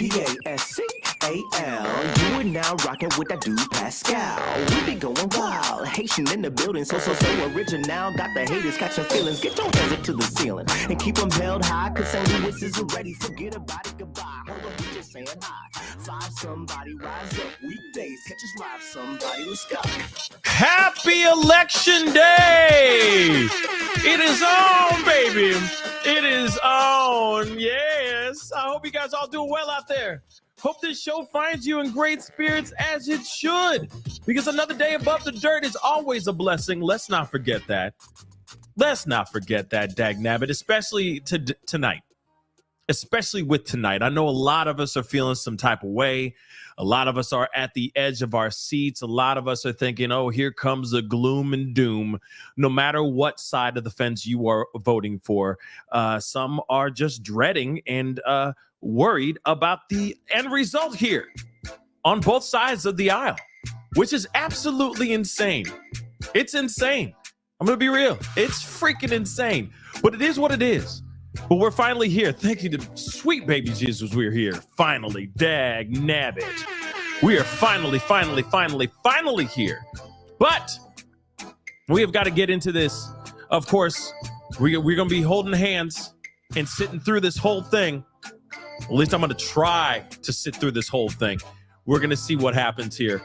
Pascal. You are now rocking with that dude Pascal. We be going wild, Haitian in the building, so original. Got the haters catching feelings. Get your hands up to the ceiling and keep them held high. Cause St. Louis isn't ready. Forget about it, goodbye. Hold on, we just saying hi. Five somebody, rise up. Weekdays, catch us live. Somebody, let's go. Happy Election Day! It is on, baby. It is on. Yes. I hope you guys all doing well out there. Hope this show finds you in great spirits as it should, because another day above the dirt is always a blessing. Let's not forget that. Let's not forget that, dagnabbit, especially tonight. Especially with tonight. I know a lot of us are feeling some type of way. A lot of us are at the edge of our seats. A lot of us are thinking, oh, here comes the gloom and doom. No matter what side of the fence you are voting for, some are just dreading and worried about the end result here on both sides of the aisle, which is absolutely insane. It's insane. I'm going to be real. It's freaking insane. But it is what it is. But we're finally here. Thank you to sweet baby Jesus. We're here. Finally. Dag nabbit. We are finally here. But we have got to get into this. Of course, we're going to be holding hands and sitting through this whole thing. At least I'm going to try to sit through this whole thing. We're going to see what happens here,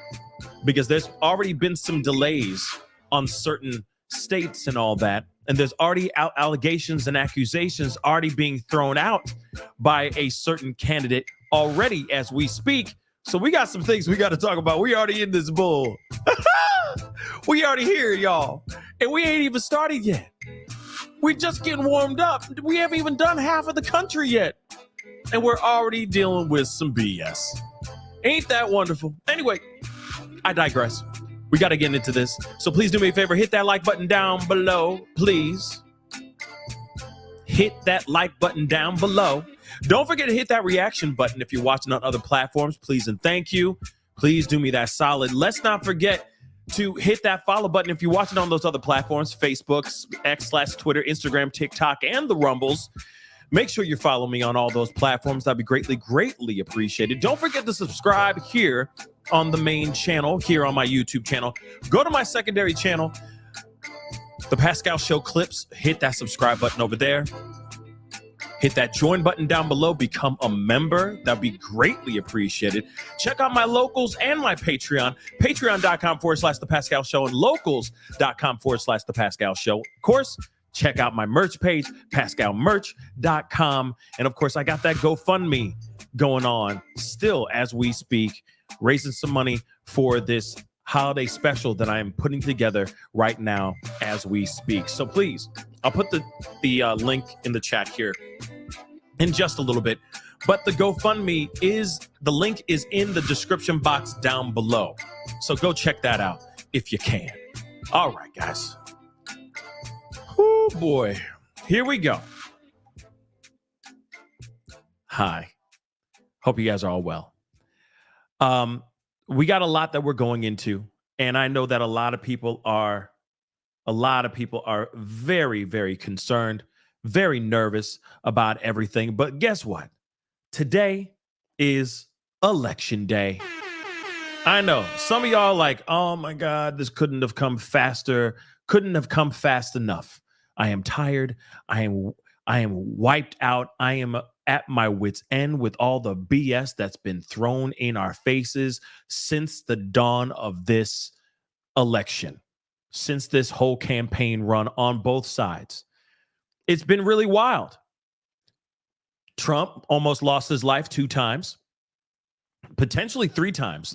because there's already been some delays on certain states and all that. And there's already allegations and accusations already being thrown out by a certain candidate already as we speak. So we got some things we got to talk about. We already in this bull. We already here, y'all. And we ain't even started yet. We're just getting warmed up. We haven't even done half of the country yet. And we're already dealing with some BS. Ain't that wonderful? Anyway, I digress. We got to get into this. So please do me a favor. Hit that like button down below, please. Hit that like button down below. Don't forget to hit that reaction button if you're watching on other platforms. Please and thank you. Please do me that solid. Let's not forget to hit that follow button if you're watching on those other platforms. Facebook, X/Twitter, Instagram, TikTok, and the Rumbles. Make sure you follow me on all those platforms. That'd be greatly appreciated. Don't forget to subscribe here on the main channel, here on my YouTube channel. Go to my secondary channel, The Pascal Show Clips. Hit that subscribe button over there. Hit that join button down below. Become a member. That'd be greatly appreciated. Check out my locals and my Patreon. Patreon.com/The Pascal Show and locals.com/The Pascal Show. Of course, check out my merch page, pascalmerch.com. And of course, I got that GoFundMe going on still as we speak, raising some money for this holiday special that I am putting together right now as we speak. So please, I'll put the link in the chat here in just a little bit. But the GoFundMe the link is in the description box down below. So go check that out if you can. All right, guys. Oh boy, here we go. Hi, hope you guys are all well. We got a lot that we're going into, and I know that a lot of people are very, very concerned, very nervous about everything. But guess what? Today is Election Day. I know some of y'all are like, oh my God, this couldn't have come faster. Couldn't have come fast enough. I am tired. I am wiped out. I am at my wit's end with all the BS that's been thrown in our faces since the dawn of this election, since this whole campaign run on both sides. It's been really wild. Trump almost lost his life 2 times, potentially 3 times.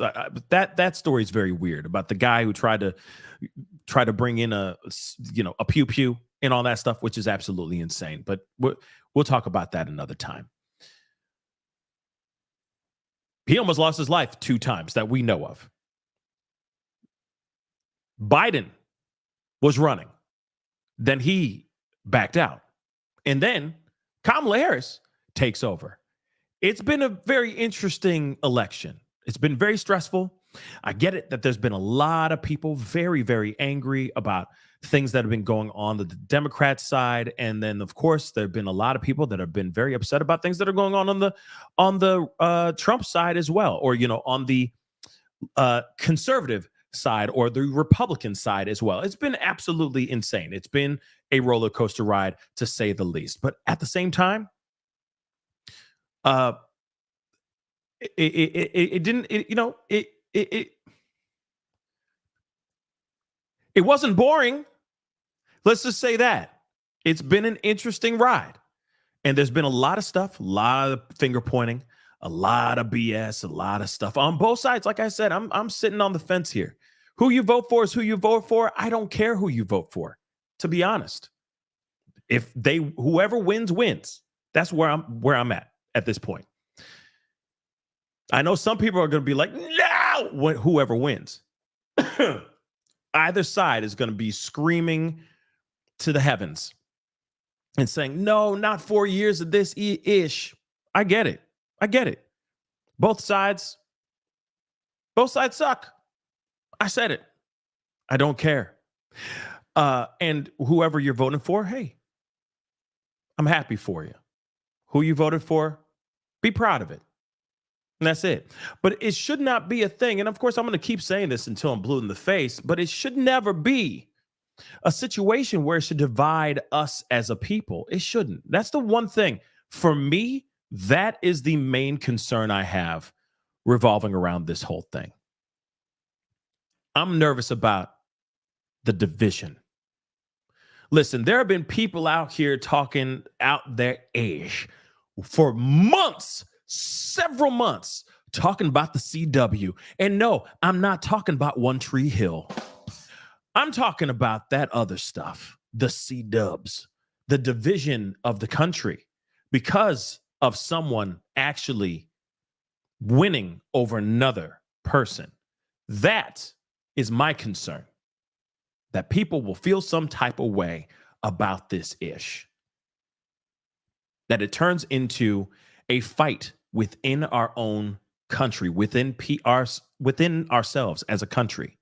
That story is very weird about the guy who tried to bring in a pew pew and all that stuff, which is absolutely insane. But we'll talk about that another time. He almost lost his life 2 times that we know of. Biden was running. Then he backed out. And then Kamala Harris takes over. It's been a very interesting election. It's been very stressful. I get it that there's been a lot of people very, very angry about things that have been going on the Democrat side, and then of course there have been a lot of people that have been very upset about things that are going on the Trump side as well, or on the conservative side or the Republican side as well. It's been absolutely insane. It's been a roller coaster ride, to say the least. But at the same time, it didn't. It wasn't boring. Let's just say that. It's been an interesting ride. And there's been a lot of stuff, a lot of finger pointing, a lot of BS, a lot of stuff on both sides. Like I said, I'm sitting on the fence here. Who you vote for is who you vote for. I don't care who you vote for, to be honest. If whoever wins, wins. That's where I'm at this point. I know some people are going to be like, no, whoever wins. Either side is going to be screaming to the heavens and saying, no, not 4 years of this ish. I get it. Both sides suck. I said it. I don't care. And whoever you're voting for, hey, I'm happy for you. Who you voted for, be proud of it. And that's it. But it should not be a thing. And of course, I'm going to keep saying this until I'm blue in the face, but it should never be a situation where it should divide us as a people. It shouldn't. That's the one thing. For me, that is the main concern I have revolving around this whole thing. I'm nervous about the division. Listen, there have been people out here talking out their age for months, several months, talking about the CW. And no, I'm not talking about One Tree Hill. I'm talking about that other stuff, the C-dubs, the division of the country because of someone actually winning over another person. That is my concern, that people will feel some type of way about this ish, that it turns into a fight within our own country, within ourselves as a country,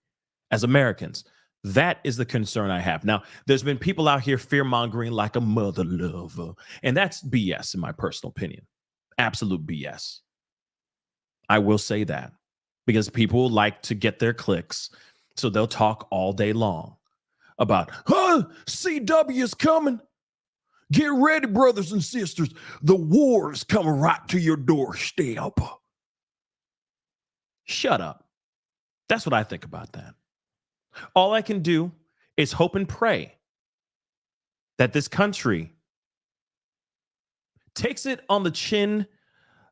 as Americans. That is the concern I have. Now, there's been people out here fear-mongering like a mother lover, and that's BS in my personal opinion. Absolute BS. I will say that because people like to get their clicks, so they'll talk all day long about, CW is coming. Get ready, brothers and sisters. The war is coming right to your doorstep. Shut up. That's what I think about that. All I can do is hope and pray that this country takes it on the chin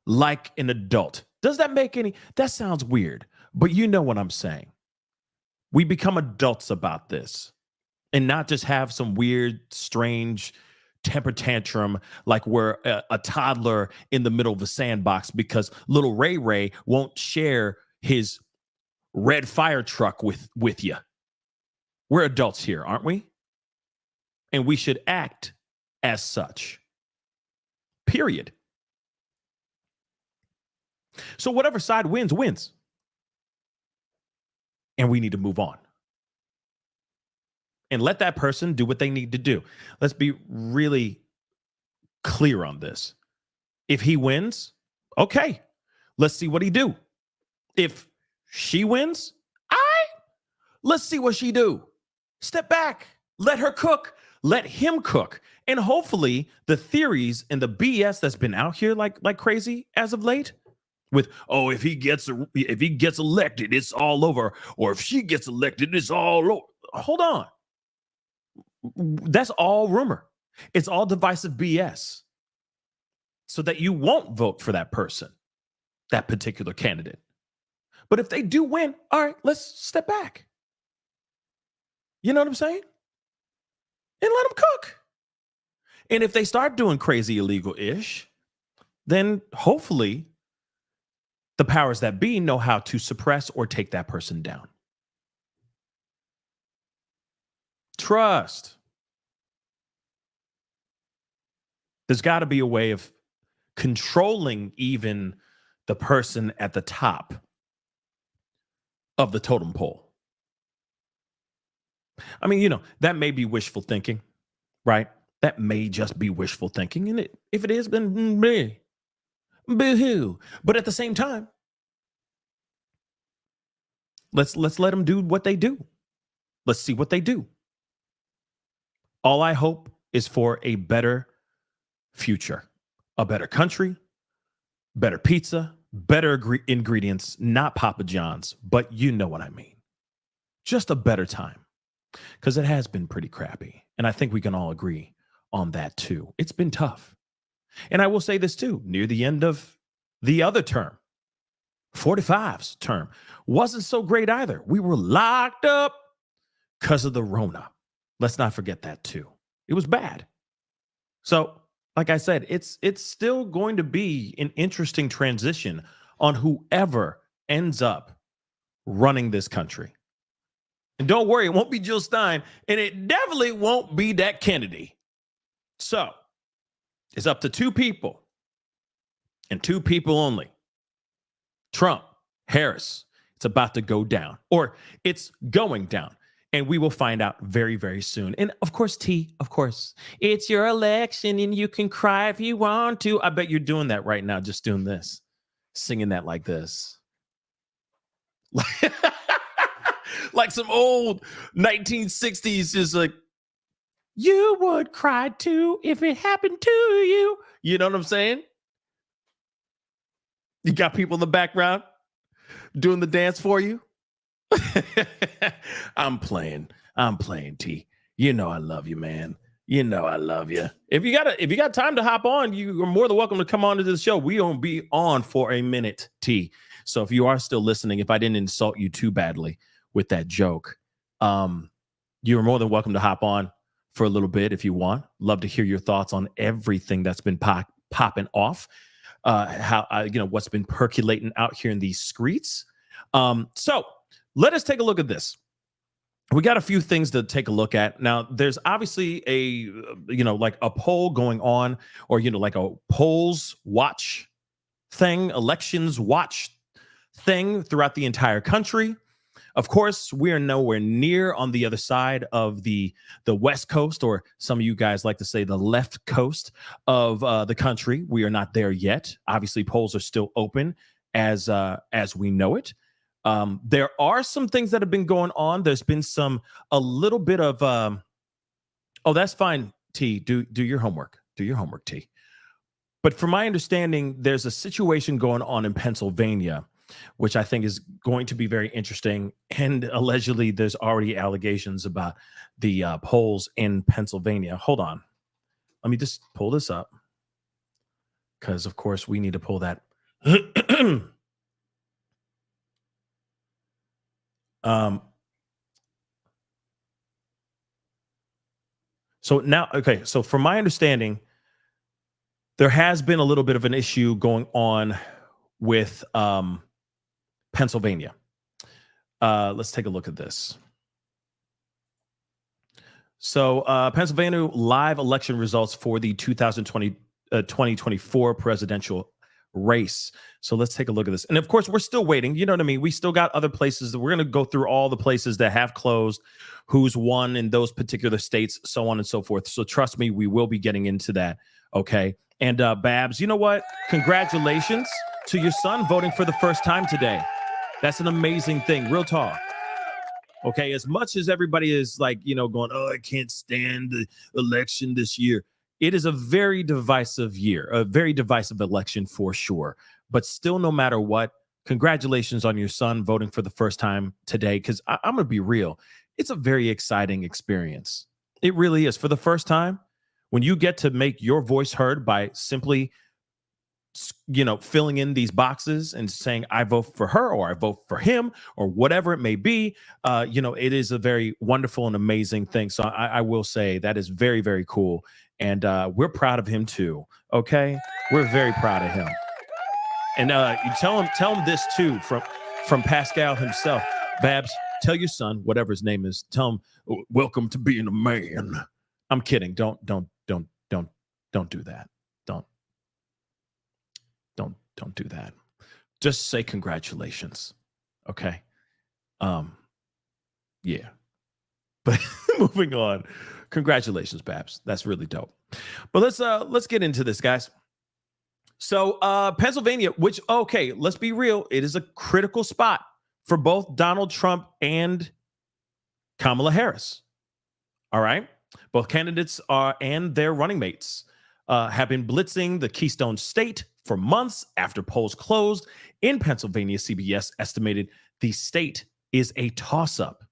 like an adult. Does that make any? That sounds weird, but you know what I'm saying. We become adults about this and not just have some weird, strange temper tantrum like we're a toddler in the middle of a sandbox because little Ray Ray won't share his red fire truck with you. We're adults here, aren't we? And we should act as such. Period. So whatever side wins, wins. And we need to move on. And let that person do what they need to do. Let's be really clear on this. If he wins, okay, let's see what he do. If she wins, let's see what she do. Step back, let her cook, let him cook. And hopefully the theories and the BS that's been out here like crazy as of late with, if he gets elected, it's all over. Or if she gets elected, it's all over. Hold on. That's all rumor. It's all divisive BS so that you won't vote for that person, that particular candidate. But if they do win, all right, let's step back. You know what I'm saying? And let them cook. And if they start doing crazy illegal-ish, then hopefully the powers that be know how to suppress or take that person down. Trust. There's got to be a way of controlling even the person at the top of the totem pole. I mean, that may be wishful thinking, right? That may just be wishful thinking. And if it is, then boo-hoo. But at the same time, let's let them do what they do. Let's see what they do. All I hope is for a better future, a better country, better pizza, better ingredients, not Papa John's, but you know what I mean. Just a better time, because it has been pretty crappy. And I think we can all agree on that too. It's been tough. And I will say this too, near the end of the other term, 45's term, wasn't so great either. We were locked up because of the Rona. Let's not forget that too. It was bad. So, like I said, it's still going to be an interesting transition on whoever ends up running this country. And don't worry, it won't be Jill Stein, and it definitely won't be that Kennedy. So, it's up to two people, and two people only. Trump, Harris. It's about to go down, or it's going down. And we will find out very, very soon. And of course, of course, it's your election and you can cry if you want to. I bet you're doing that right now, just doing this, singing that like this. Like some old 1960s, just like, you would cry too if it happened to you. You know what I'm saying? You got people in the background doing the dance for you. I'm playing, T. You know I love you, man. You know I love you. If you got time to hop on, you are more than welcome to come on to the show. We won't be on for a minute, T. So if you are still listening, if I didn't insult you too badly with that joke, you are more than welcome to hop on for a little bit if you want. Love to hear your thoughts on everything that's been popping off. How what's been percolating out here in these streets. So let us take a look at this. We got a few things to take a look at. Now, there's obviously a, like a poll going on, or, like a polls watch thing, elections watch thing throughout the entire country. Of course, we are nowhere near on the other side of the West Coast, or some of you guys like to say the left coast of the country. We are not there yet. Obviously, polls are still open as we know it. There are some things that have been going on. There's been a little bit of, oh, that's fine, T. Do your homework. Do your homework, T. But from my understanding, there's a situation going on in Pennsylvania, which I think is going to be very interesting. And allegedly, there's already allegations about the polls in Pennsylvania. Hold on. Let me just pull this up, because, of course, we need to pull that. So now, okay, so from my understanding, there has been a little bit of an issue going on with Pennsylvania. Let's take a look at this. So Pennsylvania live election results for the 2024 presidential race. So let's take a look at this. And of course, we're still waiting. You know what I mean? We still got other places. We're going to go through all the places that have closed, who's won in those particular states, so on and so forth. So trust me, we will be getting into that. Okay. And Babs, you know what? Congratulations to your son voting for the first time today. That's an amazing thing. Real talk. Okay. As much as everybody is like, going, oh, I can't stand the election this year. It is a very divisive year, a very divisive election for sure. But still, no matter what, congratulations on your son voting for the first time today. Because I'm going to be real. It's a very exciting experience. It really is. For the first time, when you get to make your voice heard by simply, filling in these boxes and saying, I vote for her, or I vote for him, or whatever it may be, it is a very wonderful and amazing thing. So I will say that is very, very cool. And we're proud of him too. Okay. We're very proud of him. And you tell him this too, from Pascal himself. Babs, tell your son, whatever his name is, tell him, welcome to being a man. I'm kidding. Don't do that. Don't do that. Just say congratulations. Okay. Yeah. But moving on, congratulations, Babs. That's really dope. But let's get into this, guys. So Pennsylvania, which, okay, let's be real, it is a critical spot for both Donald Trump and Kamala Harris. All right, both candidates and their running mates have been blitzing the Keystone State for months after polls closed in Pennsylvania. CBS estimated the state is a toss-up.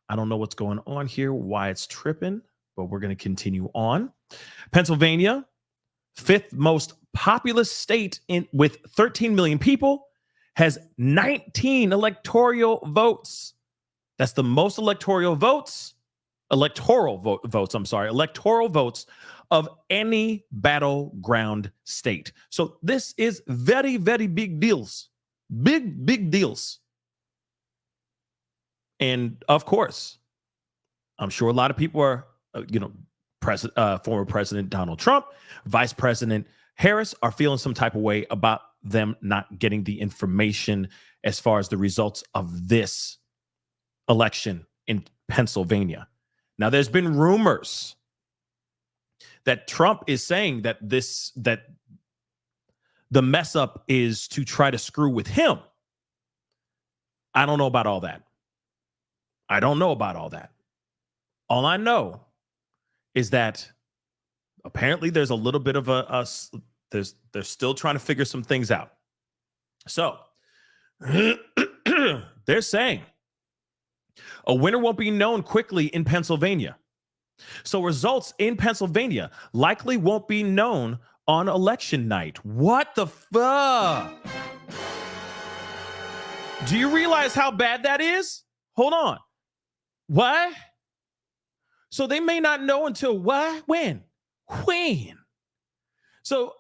I don't know what's going on here, why it's tripping, but we're going to continue on. Pennsylvania, fifth most populous state with 13 million people, has 19 electoral votes. That's the most electoral votes of any battleground state. So this is very, very big deals. Big deals. And of course, I'm sure a lot of people are, former President Donald Trump, Vice President Harris are feeling some type of way about them not getting the information as far as the results of this election in Pennsylvania. Now, there's been rumors that Trump is saying that the mess up is to try to screw with him. I don't know about all that. All I know is that apparently there's a little bit of they're still trying to figure some things out. So they're saying a winner won't be known quickly in Pennsylvania. So results in Pennsylvania likely won't be known on election night. What the fuck? Do you realize how bad that is? Hold on. What? So they may not know until what? When? So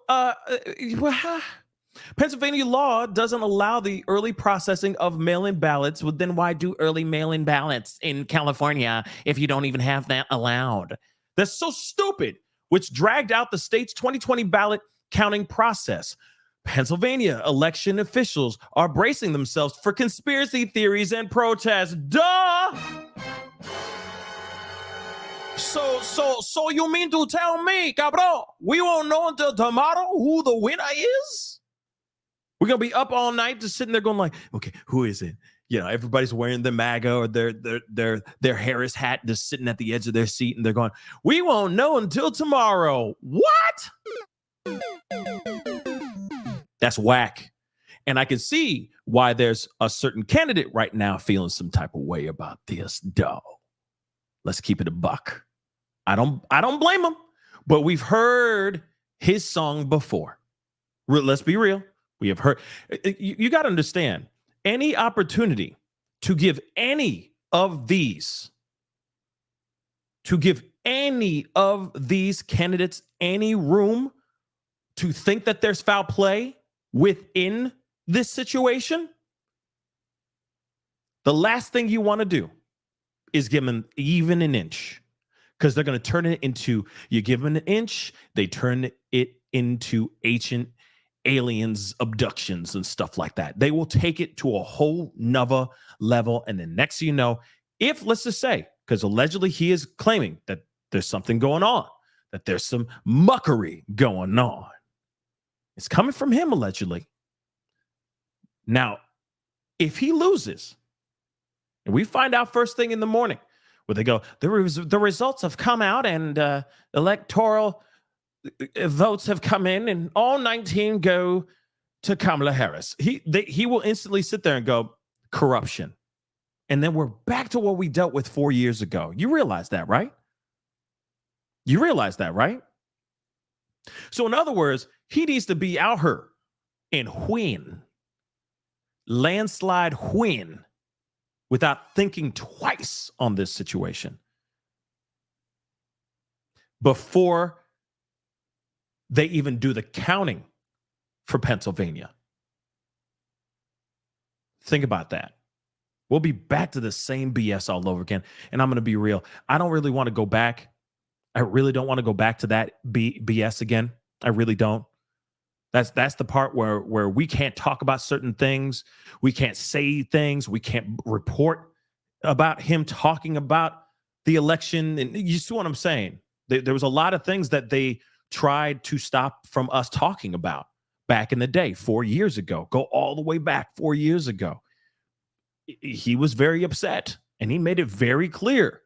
Pennsylvania law doesn't allow the early processing of mail-in ballots. Well, then why do early mail-in ballots in California if you don't even have that allowed? That's so stupid, which dragged out the state's 2020 ballot counting process. Pennsylvania election officials are bracing themselves for conspiracy theories and protests. Duh! So you mean to tell me, cabrón, we won't know until tomorrow who the winner is? We're going to be up all night just sitting there going like, okay, who is it? You know, everybody's wearing the MAGA or their Harris hat, just sitting at the edge of their seat, and they're going, we won't know until tomorrow. What? That's whack. And I can see why there's a certain candidate right now feeling some type of way about this. Duh. Let's keep it a buck. I don't blame him, but we've heard his song before. Let's be real. We have heard. You got to understand, any opportunity to give any of these candidates any room to think that there's foul play within this situation, the last thing you want to do is give them even an inch, because they're going to turn it into, you give them an inch, they turn it into ancient aliens abductions and stuff like that. They will take it to a whole nother level. And then next thing you know, if, let's just say, because allegedly he is claiming that there's something going on, that there's some muckery going on. It's coming from him, allegedly. Now, if he loses, and we find out first thing in the morning, where they go, the results have come out and electoral votes have come in and all 19 go to Kamala Harris. He will instantly sit there and go, corruption. And then we're back to what we dealt with 4 years ago. You realize that, right? So in other words, he needs to be out here and win. Landslide win. Without thinking twice on this situation before they even do the counting for Pennsylvania. Think about that. We'll be back to the same BS all over again. And I'm going to be real. I don't really want to go back. I really don't want to go back to that BS again. I really don't. That's the part where we can't talk about certain things. We can't say things. We can't report about him talking about the election. And you see what I'm saying? There was a lot of things that they tried to stop from us talking about back in the day, 4 years ago. Go all the way back 4 years ago. He was very upset, and he made it very clear.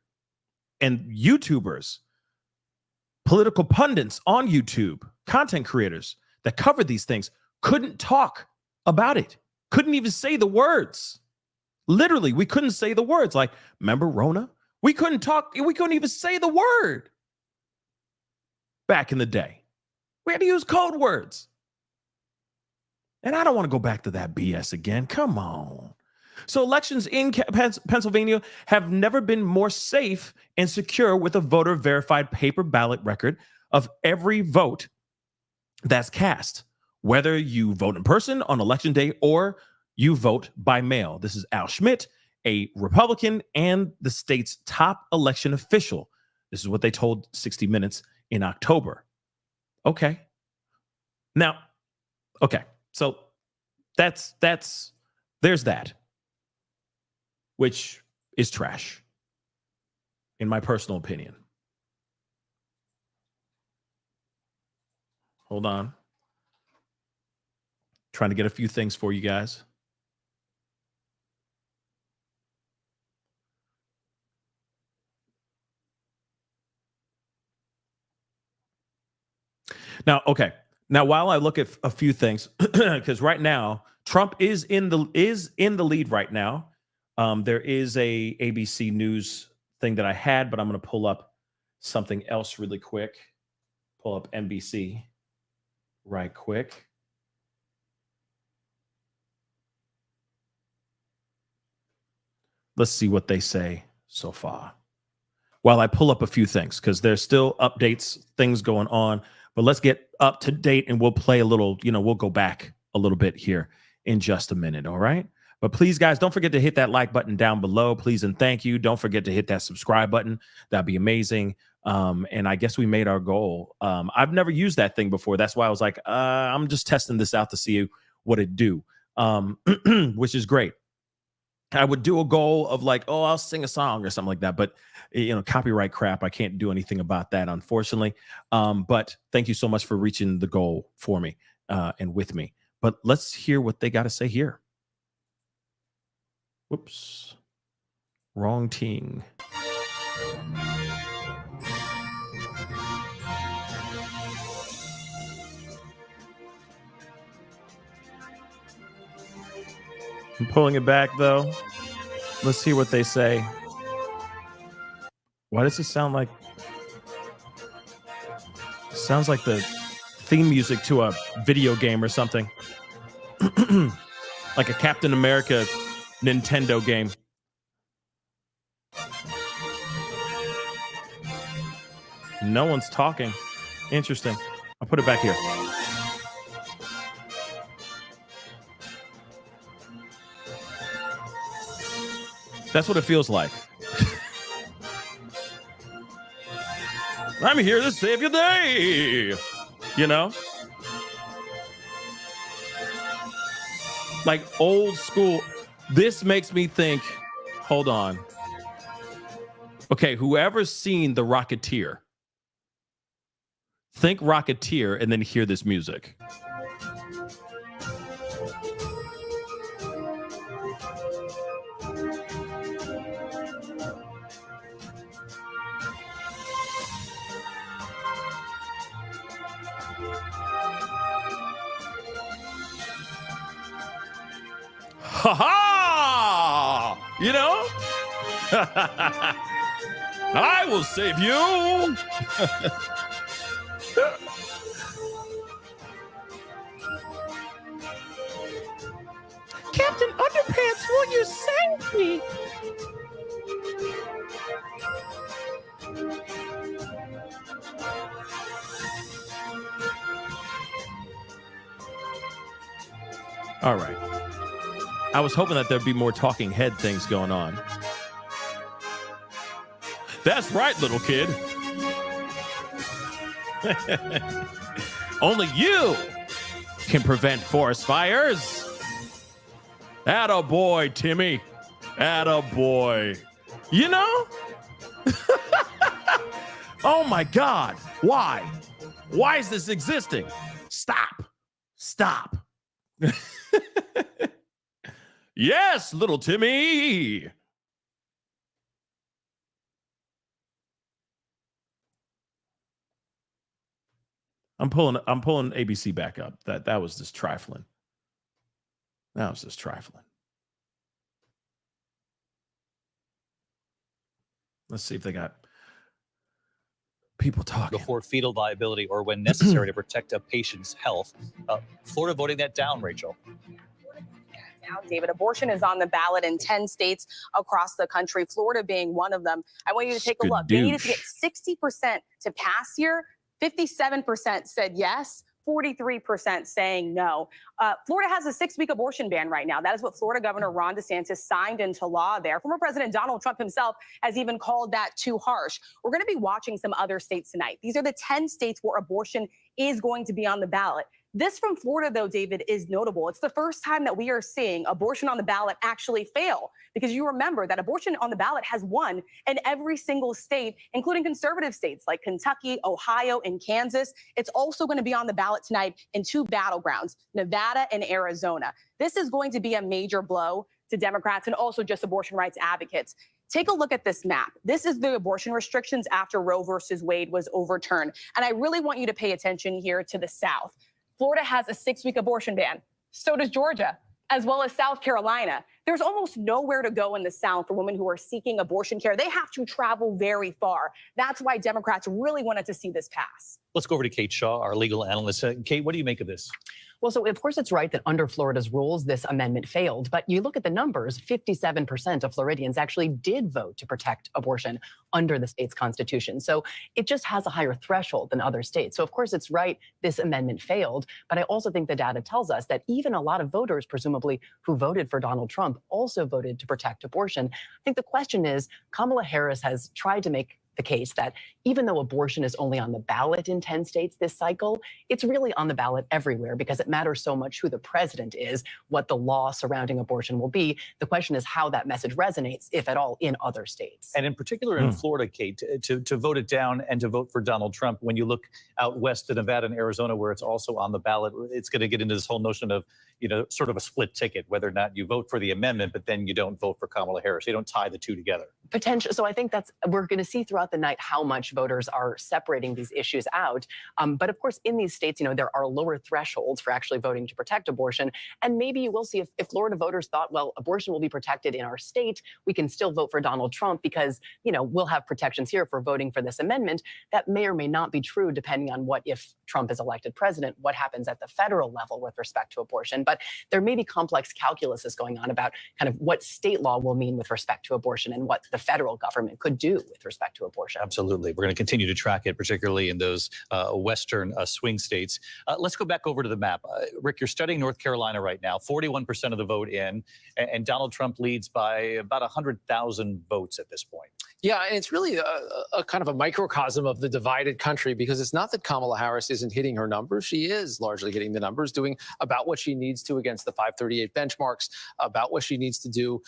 And YouTubers, political pundits on YouTube, content creators that cover these things couldn't talk about it, couldn't even say the words. Literally, we couldn't say the words. Like, remember Rona? We couldn't talk. We couldn't even say the word back in the day. We had to use code words. And I don't want to go back to that BS again. Come on. So elections in Pennsylvania have never been more safe and secure with a voter verified paper ballot record of every vote that's cast, whether you vote in person on election day or you vote by mail. This is Al Schmidt, a Republican and the state's top election official. This is what they told 60 Minutes in October. Okay. Now, okay. So there's that, which is trash, in my personal opinion. Hold on. Trying to get a few things for you guys. Now, okay. Now, while I look at a few things, because right now Trump is in the lead right now. There is a ABC News thing that I had, but I'm going to pull up something else really quick. Pull up NBC right quick. Let's see what they say so far. While I pull up a few things, because there's still updates, things going on. But let's get up to date, and we'll play a little, we'll go back a little bit here in just a minute, all right? But please, guys, don't forget to hit that like button down below, please, and thank you. Don't forget to hit that subscribe button. That'd be amazing. And I guess we made our goal. I've never used that thing before. That's why I was like, I'm just testing this out to see what it do, which is great. I would do a goal of like, oh, I'll sing a song or something like that. But, copyright crap, I can't do anything about that, unfortunately. But thank you so much for reaching the goal for me and with me. But let's hear what they got to say here. Whoops. Wrong ting. I'm pulling it back, though. Let's hear what they say. Why does it sound like... Sounds like the theme music to a video game or something. Like a Captain America Nintendo game. No one's talking. Interesting. I'll put it back here. That's what it feels like. I'm here to save your day. Like old school. This makes me think, hold on. Okay, whoever's seen The Rocketeer, think Rocketeer and then hear this music. Ha ha! I will save you. Captain Underpants, will you save me? All right. I was hoping that there'd be more talking head things going on. That's right, little kid. Only you can prevent forest fires. Attaboy, Timmy. Attaboy. Oh my God. Why? Why is this existing? Stop. Stop. Yes, little Timmy. I'm pulling ABC back up. That was just trifling. That was just trifling. Let's see if they got people talking. Before fetal viability or when necessary to protect a patient's health. Florida voting that down, Rachel. Now, David, abortion is on the ballot in 10 states across the country, Florida being one of them. I want you to take a look. They needed to get 60% to pass here. 57% said yes. 43% saying no. Florida has a 6-week abortion ban right now. That is what Florida Governor Ron DeSantis signed into law there. Former President Donald Trump himself has even called that too harsh. We're going to be watching some other states tonight. These are the 10 states where abortion is going to be on the ballot. This from Florida, though, David, is notable. It's the first time that we are seeing abortion on the ballot actually fail, because you remember that abortion on the ballot has won in every single state, including conservative states like Kentucky, Ohio, and Kansas. It's also going to be on the ballot tonight in 2 battlegrounds, Nevada and Arizona. This is going to be a major blow to Democrats and also just abortion rights advocates. Take a look at this map. This is the abortion restrictions after Roe versus Wade was overturned. And I really want you to pay attention here to the South. Florida has a 6-week abortion ban. So does Georgia, as well as South Carolina. There's almost nowhere to go in the South for women who are seeking abortion care. They have to travel very far. That's why Democrats really wanted to see this pass. Let's go over to Kate Shaw, our legal analyst. Kate, what do you make of this? Well, so of course it's right that under Florida's rules, this amendment failed. But you look at the numbers, 57% of Floridians actually did vote to protect abortion under the state's constitution. So it just has a higher threshold than other states. So of course it's right, this amendment failed. But I also think the data tells us that even a lot of voters, presumably, who voted for Donald Trump also voted to protect abortion. I think the question is, Kamala Harris has tried to make the case that even though abortion is only on the ballot in 10 states this cycle, it's really on the ballot everywhere because it matters so much who the president is, what the law surrounding abortion will be. The question is how that message resonates, if at all, in other states. And in particular in Florida, Kate, to vote it down and to vote for Donald Trump, when you look out west to Nevada and Arizona, where it's also on the ballot, it's going to get into this whole notion of, sort of a split ticket, whether or not you vote for the amendment, but then you don't vote for Kamala Harris. You don't tie the two together. Potential. So I think we're going to see throughout the night how much voters are separating these issues out. But of course, in these states, there are lower thresholds for actually voting to protect abortion. And maybe you will see if Florida voters thought, well, abortion will be protected in our state, we can still vote for Donald Trump because, we'll have protections here for voting for this amendment. That may or may not be true, depending on if Trump is elected president, what happens at the federal level with respect to abortion. But there may be complex calculuses going on about kind of what state law will mean with respect to abortion and what the federal government could do with respect to abortion. Absolutely. We're going to continue to track it, particularly in those western swing states. Let's go back over to the map. Rick, you're studying North Carolina right now, 41% of the vote in, and Donald Trump leads by about 100,000 votes at this point. Yeah, and it's really a kind of a microcosm of the divided country, because it's not that Kamala Harris isn't hitting her numbers. She is largely hitting the numbers, doing about what she needs to against the 538 benchmarks, about what she needs to do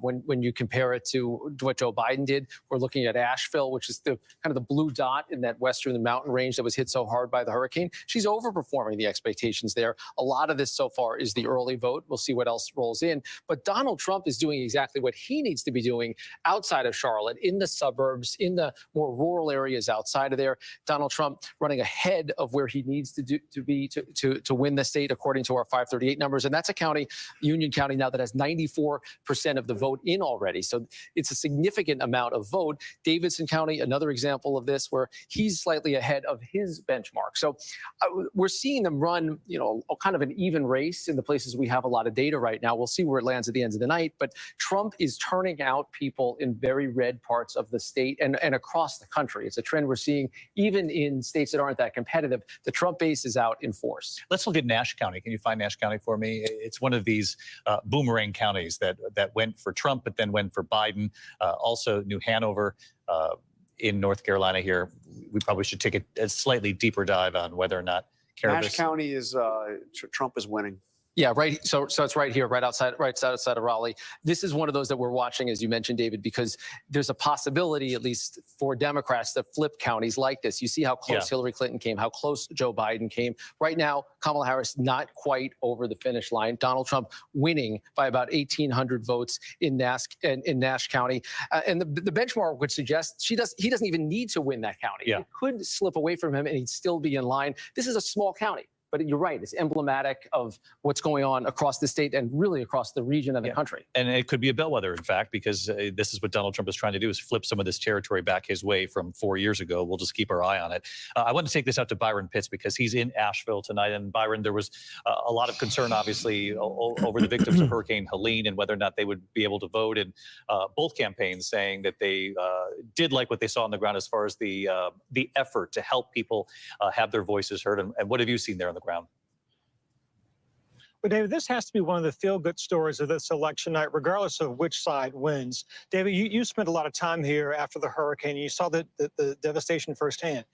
when you compare it to what Joe Biden did. We're looking at Asheville, which is the kind of the blue dot in that western mountain range that was hit so hard by the hurricane. She's overperforming the expectations there. A lot of this so far is the early vote. We'll see what else rolls in. But Donald Trump is doing exactly what he needs to be doing outside of Charlotte, in the suburbs, in the more rural areas outside of there. Donald Trump running ahead of where he needs to win the state, according to our 538 numbers. And that's a county, Union County, now that has 94% of the vote in already. So it's a significant amount of vote. Davidson County, another example of this, where he's slightly ahead of his benchmark. So we're seeing them run, kind of an even race in the places we have a lot of data right now. We'll see where it lands at the end of the night. But Trump is turning out people in very red parts of the state and across the country. It's a trend we're seeing even in states that aren't that competitive. The Trump base is out in force. Let's look at Nash County. Can you find Nash County for me? It's one of these boomerang counties that went for Trump, but then went for Biden. Also, New Hanover in North Carolina here. We probably should take a slightly deeper dive on whether or not Nash County is Trump is winning. Yeah, right. So it's right here, right outside of Raleigh. This is one of those that we're watching, as you mentioned, David, because there's a possibility, at least for Democrats, to flip counties like this. You see how close Hillary Clinton came, how close Joe Biden came. Right now, Kamala Harris not quite over the finish line. Donald Trump winning by about 1,800 votes in Nash County, and the benchmark would suggest he doesn't even need to win that county. It could slip away from him, and he'd still be in line. This is a small county. But you're right, it's emblematic of what's going on across the state and really across the region of the country. And it could be a bellwether, in fact, because this is what Donald Trump is trying to do, is flip some of this territory back his way from 4 years ago. We'll just keep our eye on it. I want to take this out to Byron Pitts because he's in Asheville tonight. And Byron, there was a lot of concern, obviously, over the victims of Hurricane Helene and whether or not they would be able to vote. And both campaigns saying that they did like what they saw on the ground as far as the effort to help people have their voices heard. And what have you seen there on the ground? But David, this has to be one of the feel-good stories of this election night, regardless of which side wins. David, you spent a lot of time here after the hurricane, and you saw the devastation firsthand.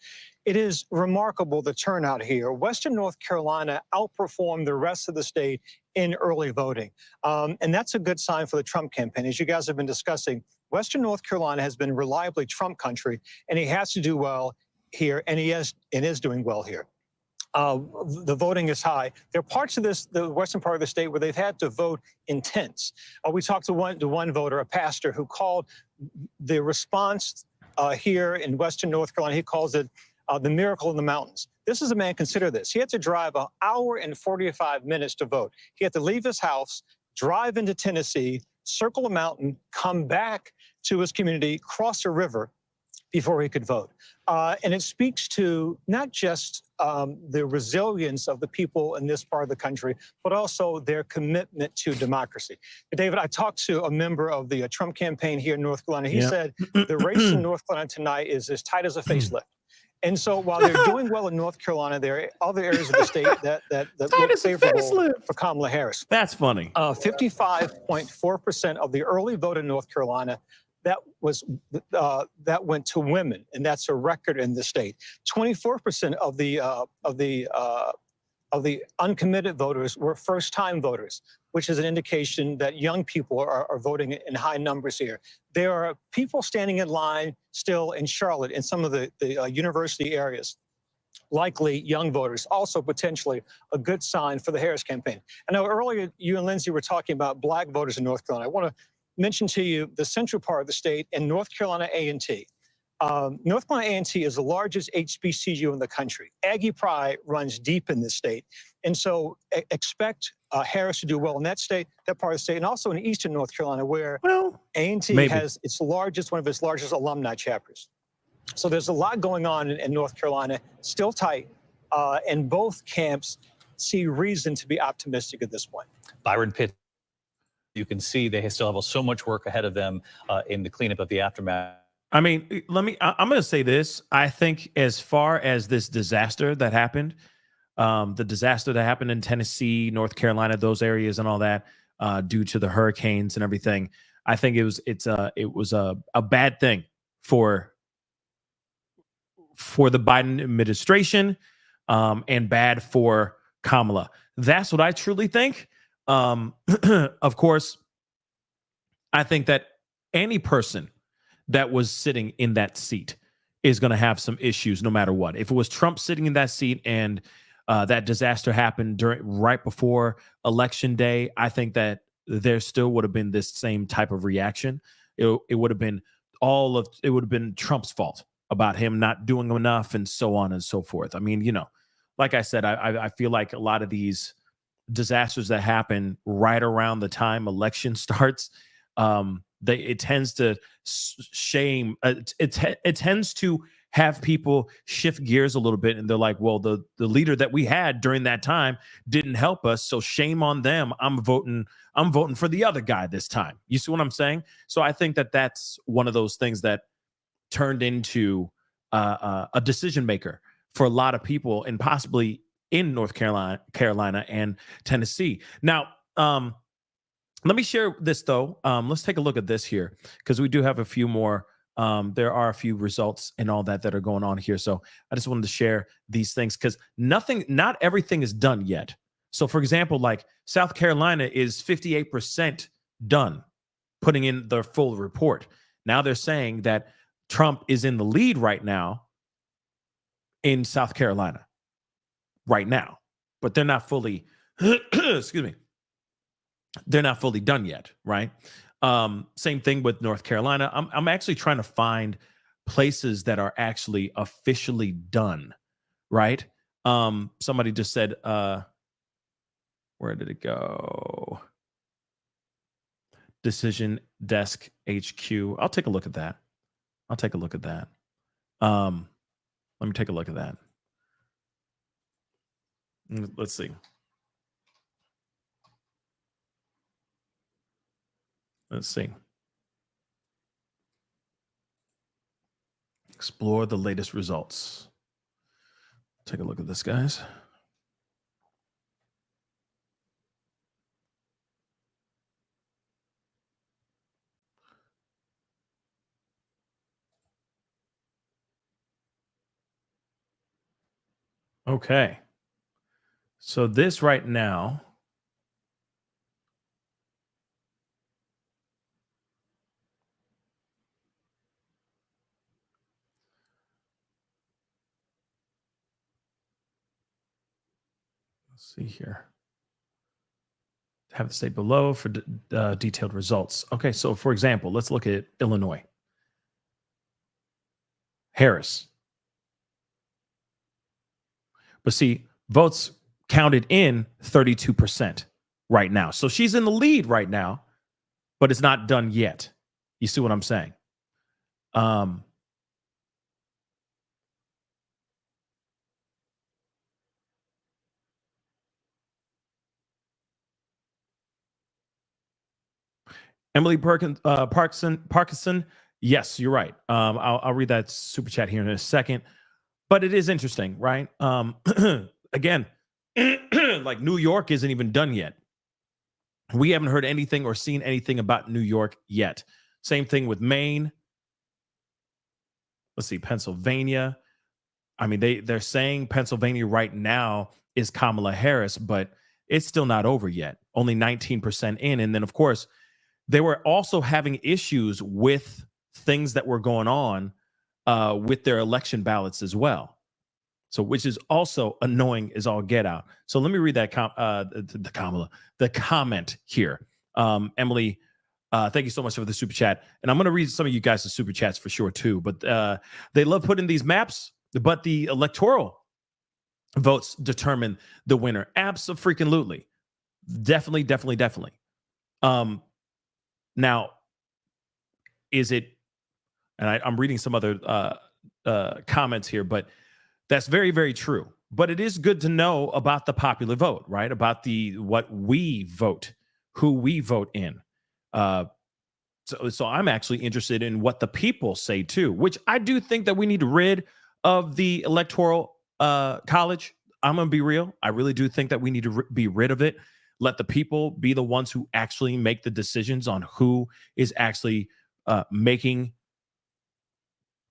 It is remarkable, the turnout here. Western North Carolina outperformed the rest of the state in early voting. And that's a good sign for the Trump campaign. As you guys have been discussing, Western North Carolina has been reliably Trump country, and he has to do well here, and he is doing well here. The voting is high. There are parts of the western part of the state where they've had to vote in tents. We talked to one voter, a pastor, who called the response here in Western North Carolina, he calls it the miracle in the mountains. This is a man, consider this. He had to drive 1 hour and 45 minutes to vote. He had to leave his house, drive into Tennessee, circle a mountain, come back to his community, cross a river before he could vote. And it speaks to not just the resilience of the people in this part of the country, but also their commitment to democracy. David, I talked to a member of the Trump campaign here in North Carolina. He said the race in North Carolina tonight is as tight as a facelift. And so while they're doing well in North Carolina, there are other areas of the state that look favorable for Kamala Harris. That's funny. 55.4% of the early vote in North Carolina that went to women, and that's a record in the state. 24% of the uncommitted voters were first-time voters, which is an indication that young people are voting in high numbers here. There are people standing in line still in Charlotte in some of the university areas, likely young voters, also potentially a good sign for the Harris campaign. I know earlier you and Lindsay were talking about black voters in North Carolina. I want to mention to you the central part of the state and North Carolina A&T. North Carolina A&T is the largest HBCU in the country. Aggie pride runs deep in this state. And so expect Harris to do well in that state, that part of the state, and also in eastern North Carolina, where A&T has one of its largest alumni chapters. So there's a lot going on in North Carolina, still tight, and both camps see reason to be optimistic at this point. Byron Pitt. You can see they still have so much work ahead of them in the cleanup of the aftermath. I mean, I'm going to say this. I think as far as this disaster that happened, the disaster that happened in Tennessee, North Carolina, those areas and all that, due to the hurricanes and everything, I think it was a bad thing for the Biden administration and bad for Kamala. That's what I truly think. Of course, I think that any person that was sitting in that seat is going to have some issues no matter what. If it was Trump sitting in that seat and that disaster happened right before Election Day, I think that there still would have been this same type of reaction. It would have been Trump's fault about him not doing enough and so on and so forth. I mean, like I said, I feel like a lot of these disasters that happen right around the time election starts, it tends to shame. It tends to have people shift gears a little bit, and they're like, "Well, the leader that we had during that time didn't help us, so shame on them. I'm voting for the other guy this time." You see what I'm saying? So I think that that's one of those things that turned into a decision maker for a lot of people, and possibly in North Carolina and Tennessee. Now, let me share this, though. Let's take a look at this here, because we do have a few more. There are a few results and all that are going on here. So I just wanted to share these things because not everything is done yet. So, for example, like South Carolina is 58% done putting in their full report. Now they're saying that Trump is in the lead right now in South Carolina right now, but they're not fully, excuse me, they're not fully done yet, right? Same thing with North Carolina. I'm actually trying to find places that are actually officially done, right? Somebody just said, where did it go? Decision Desk HQ. I'll take a look at that. Let me take a look at that. Let's see. Explore the latest results. Take a look at this, guys. Okay. So this right now, let's see here. Have the state below for detailed results. Okay, so for example, let's look at Illinois. Harris. But see, votes counted in 32% right now. So she's in the lead right now, but it's not done yet. You see what I'm saying? Emily Parkinson. Yes, you're right. I'll read that super chat here in a second. But it is interesting, right? Again, like New York isn't even done yet. We haven't heard anything or seen anything about New York yet. Same thing with Maine. Let's see, Pennsylvania. I mean, they're saying Pennsylvania right now is Kamala Harris, but it's still not over yet. Only 19% in. And then, of course, they were also having issues with things that were going on with their election ballots as well. So, which is also annoying as all get out. So let me read that the comment here. Emily, thank you so much for the super chat. And I'm going to read some of you guys' super chats for sure too. But they love putting these maps, but the electoral votes determine the winner. Abso-freaking-lutely. Definitely. Now, is it, and I'm reading some other comments here, but that's very, very true. But it is good to know about the popular vote, right? About what we vote, who we vote in. So I'm actually interested in what the people say too, which I do think that we need to rid of the electoral college. I'm going to be real. I really do think that we need to be rid of it. Let the people be the ones who actually make the decisions on who is actually making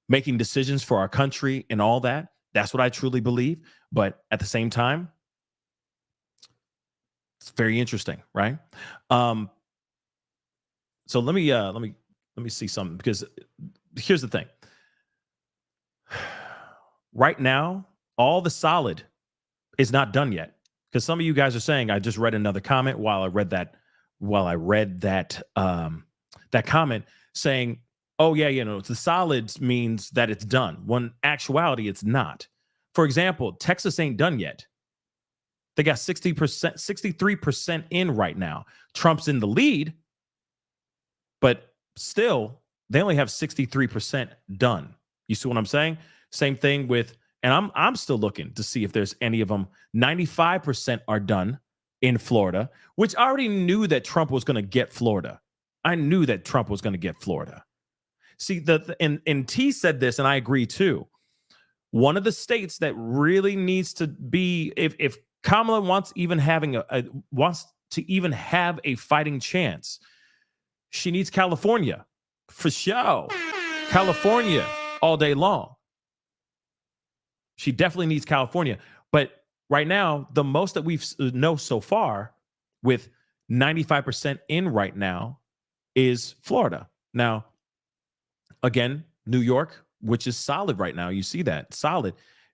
decisions for our country and all that. That's what I truly believe. But at the same time, it's very interesting, right? So let me see something, because here's the thing. Right now, all the solid is not done yet. Because some of you guys are saying, I just read another comment while I read that comment saying, oh yeah, the solids means that it's done. When actuality, it's not. For example, Texas ain't done yet. They got 60%, 63% in right now. Trump's in the lead, but still, they only have 63% done. You see what I'm saying? Same thing with, and I'm still looking to see if there's any of them. 95% are done in Florida, which I already knew that Trump was going to get Florida. I knew that Trump was going to get Florida. See, and T said this, and I agree too. One of the states that really needs to be, if Kamala wants to even have a fighting chance, she needs California for sure. California all day long. She definitely needs California. But right now, the most that we've know so far with 95% in right now is Florida. Now, again, New York, which is solid right now. You see that solid.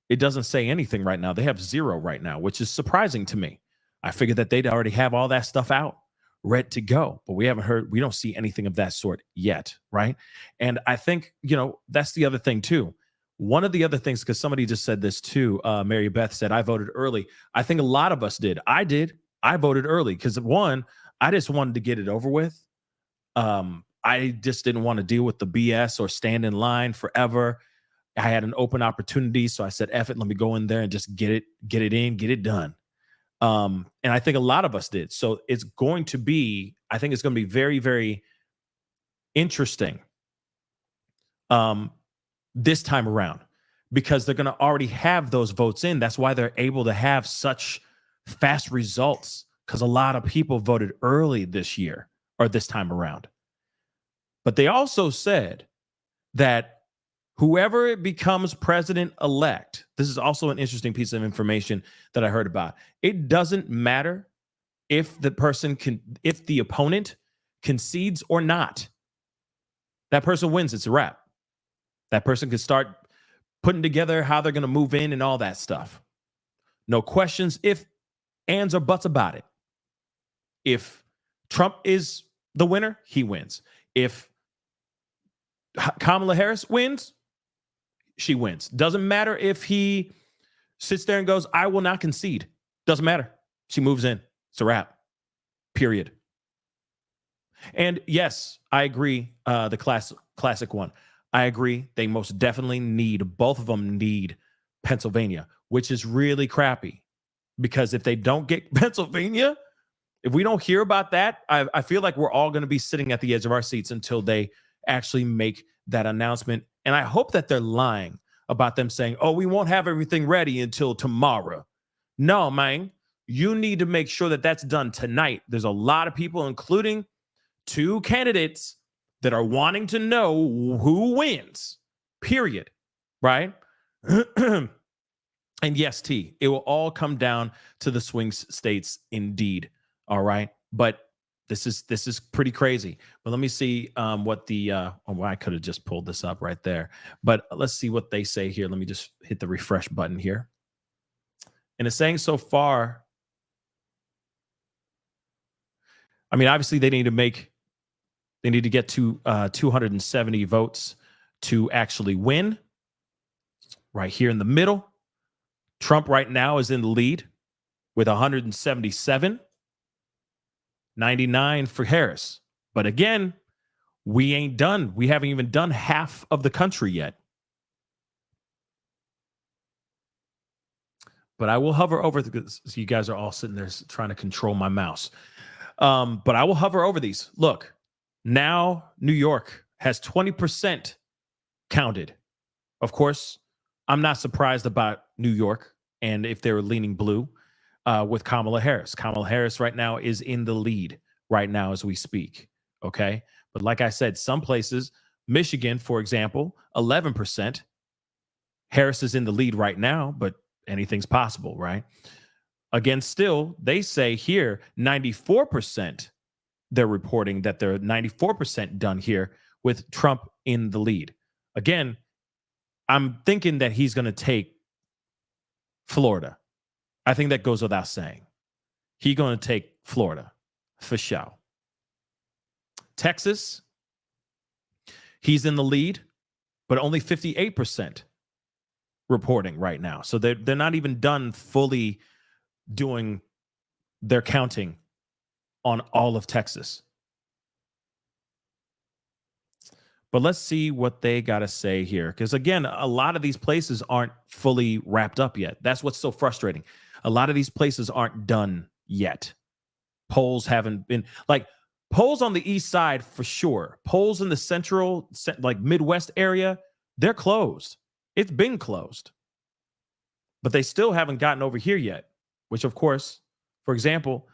It doesn't say anything right now. They have 0 right now, which is surprising to me. I figured that they'd already have all that stuff out, ready to go, but we don't see anything of that sort yet, right? And I think, that's the other thing too. One of the other things, because somebody just said this too, Mary Beth said, I voted early. I think a lot of us did. I did. I voted early because one, I just wanted to get it over with. I just didn't want to deal with the BS or stand in line forever. I had an open opportunity, so I said, F it, let me go in there and just get it done. And I think a lot of us did. So I think it's going to be very, very interesting this time around, because they're going to already have those votes in. That's why they're able to have such fast results, because a lot of people voted early this year or this time around. But they also said that whoever becomes president-elect, this is also an interesting piece of information that I heard about. It doesn't matter if the opponent concedes or not. That person wins, it's a wrap. That person could start putting together how they're going to move in and all that stuff. No questions, if, ands, or buts about it. If Trump is the winner, he wins. If Kamala Harris wins, she wins. Doesn't matter if he sits there and goes, I will not concede. Doesn't matter. She moves in. It's a wrap. Period. And yes, I agree. The classic one. I agree. They most definitely both of them need Pennsylvania, which is really crappy, because if they don't get Pennsylvania, if we don't hear about that, I feel like we're all going to be sitting at the edge of our seats until they actually make that announcement. And I hope that they're lying about them saying, oh, we won't have everything ready until tomorrow. No, man, you need to make sure that that's done tonight. There's a lot of people, including 2 candidates, that are wanting to know who wins, period, right? And yes, T, it will all come down to the swing states indeed, all right? But this is pretty crazy. But let me see what the I could have just pulled this up right there. But let's see what they say here. Let me just hit the refresh button here. And it's saying so far, I mean, obviously they need to get to 270 votes to actually win. Right here in the middle, Trump right now is in the lead with 177. 99 for Harris. But again, we ain't done. We haven't even done half of the country yet. But I will hover over, because you guys are all sitting there trying to control my mouse. But I will hover over these. Look, now New York has 20% counted. Of course, I'm not surprised about New York and if they're leaning blue. With Kamala Harris. Kamala Harris right now is in the lead right now as we speak, okay? But like I said, some places, Michigan, for example, 11%. Harris is in the lead right now, but anything's possible, right? Again, still, they say here 94%, they're reporting that they're 94% done here with Trump in the lead. Again, I'm thinking that he's going to take Florida. I think that goes without saying. He's going to take Florida for sure. Texas, he's in the lead, but only 58% reporting right now. So they're not even done fully doing their counting on all of Texas. But let's see what they got to say here. Because again, a lot of these places aren't fully wrapped up yet. That's what's so frustrating. A lot of these places aren't done yet. Polls haven't been, like, polls on the east side for sure. Polls in the central, like Midwest area, they're closed. It's been closed. But they still haven't gotten over here yet, which of course, for example,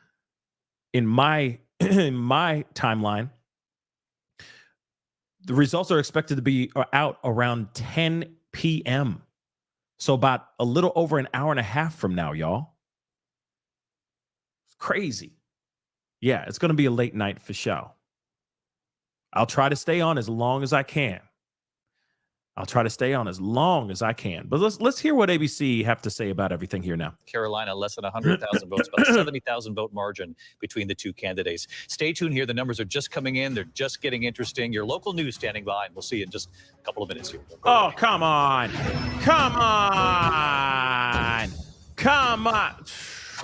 in my timeline, the results are expected to be out around 10 p.m. So about a little over an hour and a half from now, y'all. It's crazy. Yeah, it's going to be a late night for sure. I'll try to stay on as long as I can. But let's hear what ABC have to say about everything here now. Carolina, less than 100,000 votes, about a 70,000 vote margin between the two candidates. Stay tuned here. The numbers are just coming in. They're just getting interesting. Your local news standing by, and we'll see you in just a couple of minutes here. Oh, come on.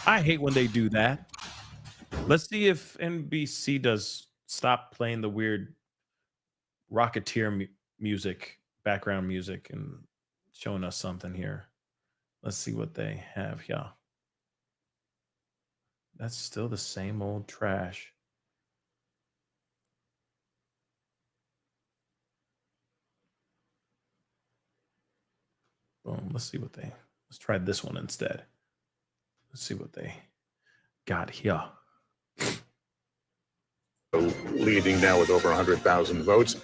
I hate when they do that. Let's see if NBC does stop playing the weird Rocketeer music, background music, and showing us something here. Let's see what they have here. That's still the same old trash. Boom. Let's try this one instead. Let's see what they got here. Leading now with over 100,000 votes.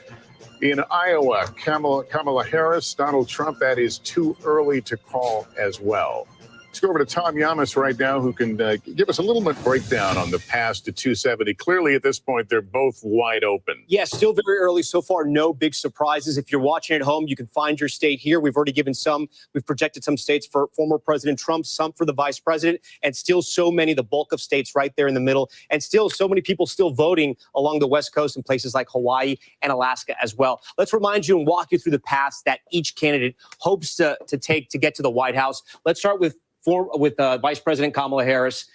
In Iowa, Kamala Harris, Donald Trump, that is too early to call as well. Let's go over to Tom Yamas right now, who can give us a little bit breakdown on the pass to 270. Clearly, at this point, they're both wide open. Yes, still very early so far. No big surprises. If you're watching at home, you can find your state here. We've already given some. We've projected some states for former President Trump, some for the vice president, and still so many, the bulk of states right there in the middle, and still so many people still voting along the West Coast in places like Hawaii and Alaska as well. Let's remind you and walk you through the paths that each candidate hopes to take to get to the White House. Let's start with Vice President Kamala Harris.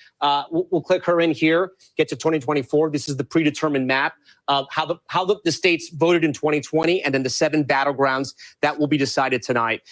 We'll click her in here, get to 2024. This is the predetermined map of how the states voted in 2020, and then the 7 battlegrounds that will be decided tonight.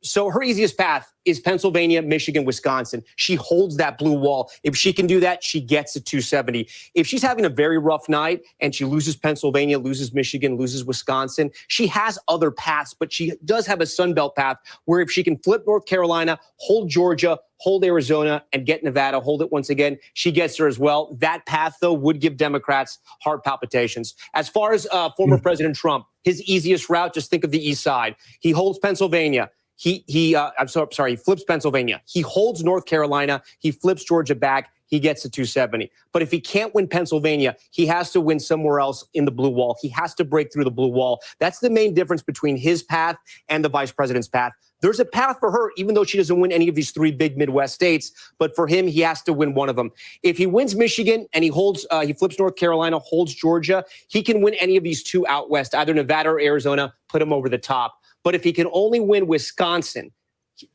So her easiest path is Pennsylvania, Michigan, Wisconsin. She holds that blue wall. If she can do that, she gets to 270. If she's having a very rough night and she loses Pennsylvania, loses Michigan, loses Wisconsin, she has other paths, but she does have a Sun Belt path where if she can flip North Carolina, hold Georgia, hold Arizona, and get Nevada, hold it once again, she gets there as well. That path, though, would give Democrats heart palpitations. As far as former President Trump, his easiest route, just think of the east side. He holds Pennsylvania. He flips Pennsylvania. He holds North Carolina. He flips Georgia back. He gets to 270. But if he can't win Pennsylvania, he has to win somewhere else in the blue wall. He has to break through the blue wall. That's the main difference between his path and the vice president's path. There's a path for her, even though she doesn't win any of these 3 big Midwest states. But for him, he has to win one of them. If he wins Michigan and he flips North Carolina, holds Georgia, he can win any of these 2 out west, either Nevada or Arizona, put him over the top. But if he can only win Wisconsin,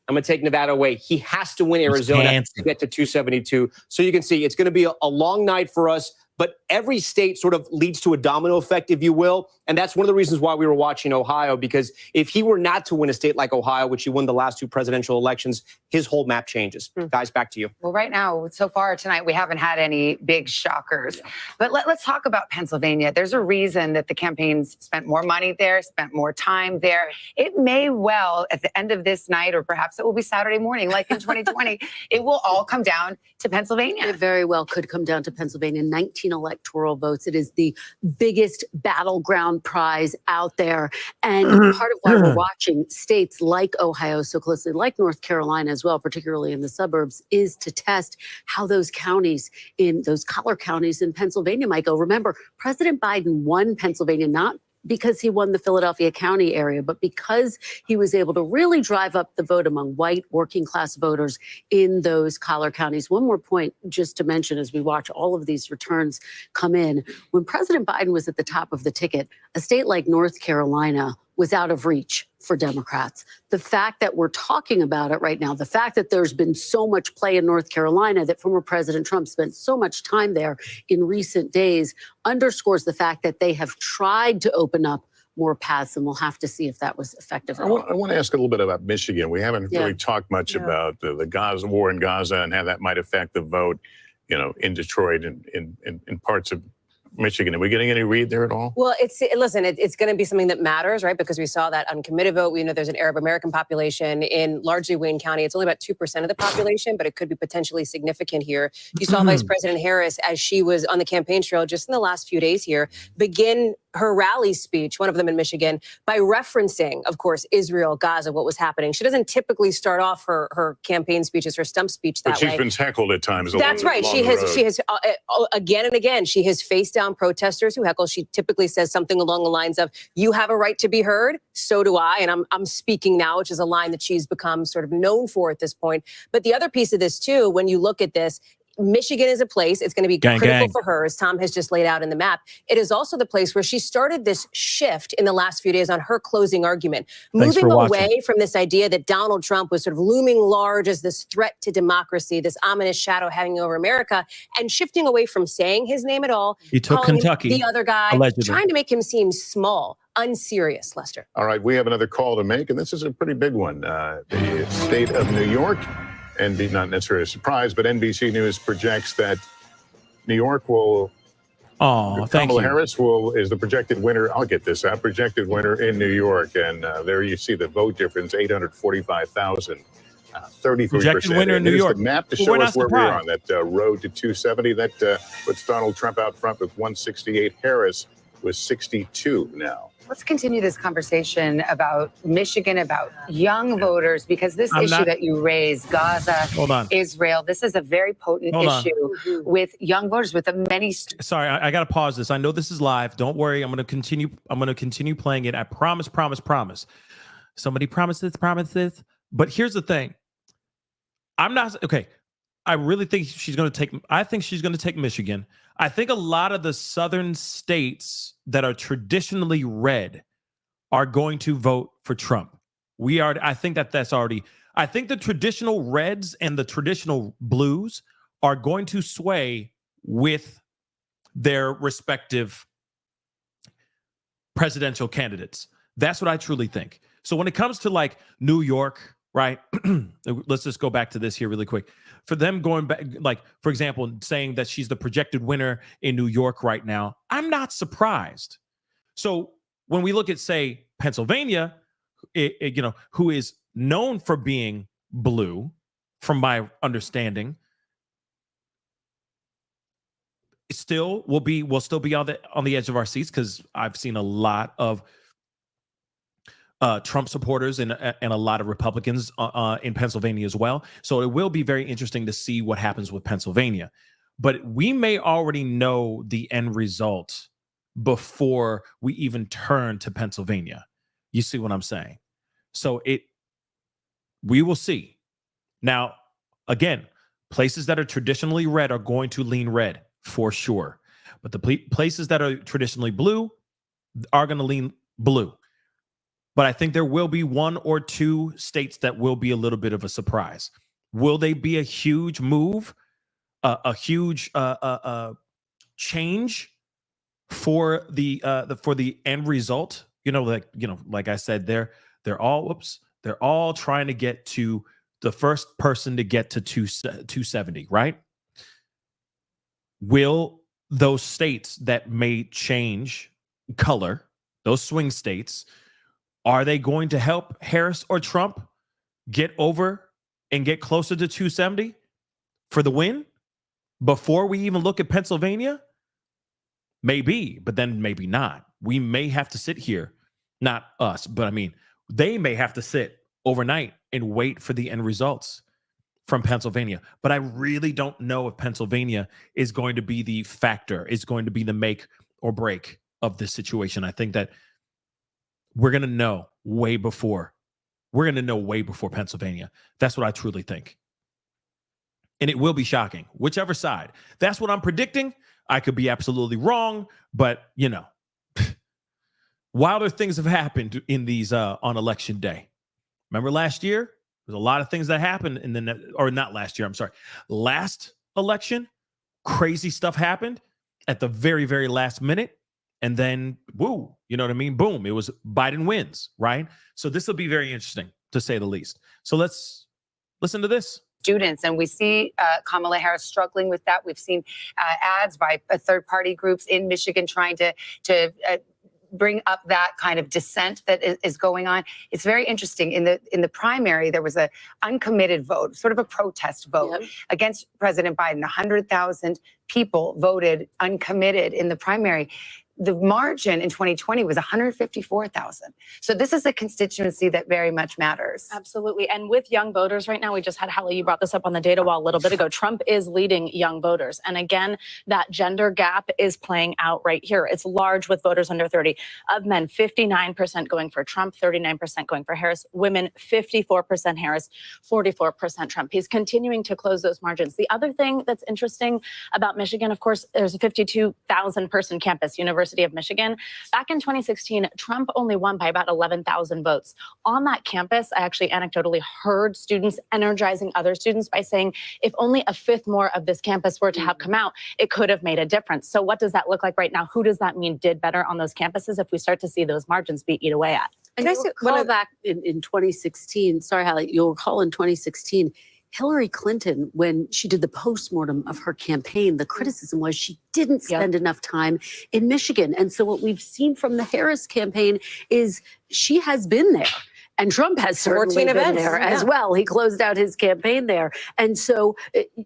I'm going to take Nevada away. He has to win Arizona to get to 272. So you can see it's going to be a long night for us. But every state sort of leads to a domino effect, if you will. And that's one of the reasons why we were watching Ohio, because if he were not to win a state like Ohio, which he won the last 2 presidential elections, his whole map changes. Guys, back to you. Well, right now, so far tonight, we haven't had any big shockers. Yeah. But let's talk about Pennsylvania. There's a reason that the campaigns spent more money there, spent more time there. It may well, at the end of this night, or perhaps it will be Saturday morning, like in 2020, it will all come down to Pennsylvania. It very well could come down to Pennsylvania. 19 electoral votes. It is the biggest battleground prize out there. And part of why we're watching states like Ohio so closely, like North Carolina as well, particularly in the suburbs, is to test how those counties, in those collar counties in Pennsylvania might go. Remember, President Biden won Pennsylvania not because he won the Philadelphia County area, but because he was able to really drive up the vote among white working class voters in those collar counties. One more point just to mention as we watch all of these returns come in. When President Biden was at the top of the ticket, a state like North Carolina was out of reach for Democrats. The fact that we're talking about it right now, the fact that there's been so much play in North Carolina, that former President Trump spent so much time there in recent days, underscores the fact that they have tried to open up more paths, and we'll have to see if that was effective. I want to ask a little bit about Michigan. We haven't really talked much about the Gaza war in Gaza and how that might affect the vote, in Detroit and in parts of Michigan. Are we getting any read there at all? Well, it's going to be something that matters, right? Because we saw that uncommitted vote. We know there's an Arab American population in largely Wayne County. It's only about 2% of the population, but it could be potentially significant here. You saw Vice President Harris, as she was on the campaign trail just in the last few days here, begin her rally speech, one of them in Michigan, by referencing, of course, Israel, Gaza, what was happening. She doesn't typically start off her campaign speeches, her stump speech that But she's way. been tackled at times. That's right. She has again and again, she has faced down protesters who heckle. She typically says something along the lines of, "You have a right to be heard, so do I," and I'm speaking now, which is a line that she's become sort of known for at this point. But the other piece of this too, when you look at this, Michigan is a place, it's going to be critical for her, as Tom has just laid out in the map. It is also the place where she started this shift in the last few days on her closing argument, moving away from this idea that Donald Trump was sort of looming large as this threat to democracy, this ominous shadow hanging over America, and shifting away from saying his name at all. He took calling him Kentucky, the other guy, allegedly. trying to make him seem small, unserious, Lester. All right, we have another call to make, and this is a pretty big one. The state of New York, and not necessarily a surprise, but NBC News projects that New York will. Kamala Harris is the projected winner. I'll get this out. Projected winner in New York, and there you see the vote difference: 845,000, 33%. Projected winner in New York. The map to show us where we are on that road to 270. That puts Donald Trump out front with 168. Harris with 62 now. Let's continue this conversation about Michigan, about young voters, because this issue that you raised, Gaza, Israel, this is a very potent issue with young voters, with the many. Sorry, I got to pause this. I know this is live. Don't worry. I'm going to continue playing it. I promise. Somebody promise this. But here's the thing. I'm not okay. I really think she's going to take Michigan. I think a lot of the southern states that are traditionally red are going to vote for Trump. I think that's already. I think the traditional reds and the traditional blues are going to sway with their respective presidential candidates. That's what I truly think. So when it comes to like New York, right? Let's just go back to this here really quick. For them going back, like, for example, saying that she's the projected winner in New York right now, I'm not surprised. So when we look at, say, Pennsylvania, who is known for being blue, from my understanding, we'll still be on the edge of our seats, because I've seen a lot of Trump supporters and a lot of Republicans in Pennsylvania as well. So it will be very interesting to see what happens with Pennsylvania. But we may already know the end result before we even turn to Pennsylvania. You see what I'm saying? So we will see. Now, again, places that are traditionally red are going to lean red for sure. But the places that are traditionally blue are going to lean blue. But I think there will be one or two states that will be a little bit of a surprise. Will they be a huge move, a huge change for the end result? Like I said, they're all trying to get to the first person to get to 270, right? Will those states that may change color, those swing states, are they going to help Harris or Trump get over and get closer to 270 for the win before we even look at Pennsylvania? Maybe, but then maybe not. We may have to sit here, not us, but I mean, they may have to sit overnight and wait for the end results from Pennsylvania. But I really don't know if Pennsylvania is going to be the factor, is going to be the make or break of this situation. I think that we're going to know way before Pennsylvania. That's what I truly think. And it will be shocking, whichever side. That's what I'm predicting. I could be absolutely wrong, but wilder things have happened in these on election day. Remember last year? There's a lot of things that happened last election. Crazy stuff happened at the very, very last minute. And then, woo, you know what I mean? Boom, it was Biden wins, right? So this will be very interesting, to say the least. So let's listen to this. Students, and we see Kamala Harris struggling with that. We've seen ads by third-party groups in Michigan trying to bring up that kind of dissent that is going on. It's very interesting. In the primary, there was an uncommitted vote, sort of a protest vote against President Biden. 100,000 people voted uncommitted in the primary. the margin in 2020 was 154,000. So this is a constituency that very much matters. Absolutely. And with young voters right now, we just had Hallie, you brought this up on the data wall a little bit ago. Trump is leading young voters. And again, that gender gap is playing out right here. It's large with voters under 30. Of men, 59% going for Trump, 39% going for Harris. Women, 54% Harris, 44% Trump. He's continuing to close those margins. The other thing that's interesting about Michigan, of course, there's a 52,000 person campus, University of Michigan. Back in 2016, Trump only won by about 11,000 votes. On that campus, I actually anecdotally heard students energizing other students by saying, if only a fifth more of this campus were to have come out, it could have made a difference. So what does that look like right now? Who does that mean did better on those campuses if we start to see those margins be eat away at? And you'll recall back in 2016, sorry, Hallie, you'll recall in 2016, Hillary Clinton, when she did the postmortem of her campaign, the criticism was she didn't spend enough time in Michigan. And so what we've seen from the Harris campaign is she has been there. And Trump has certainly been there as well. He closed out his campaign there. And so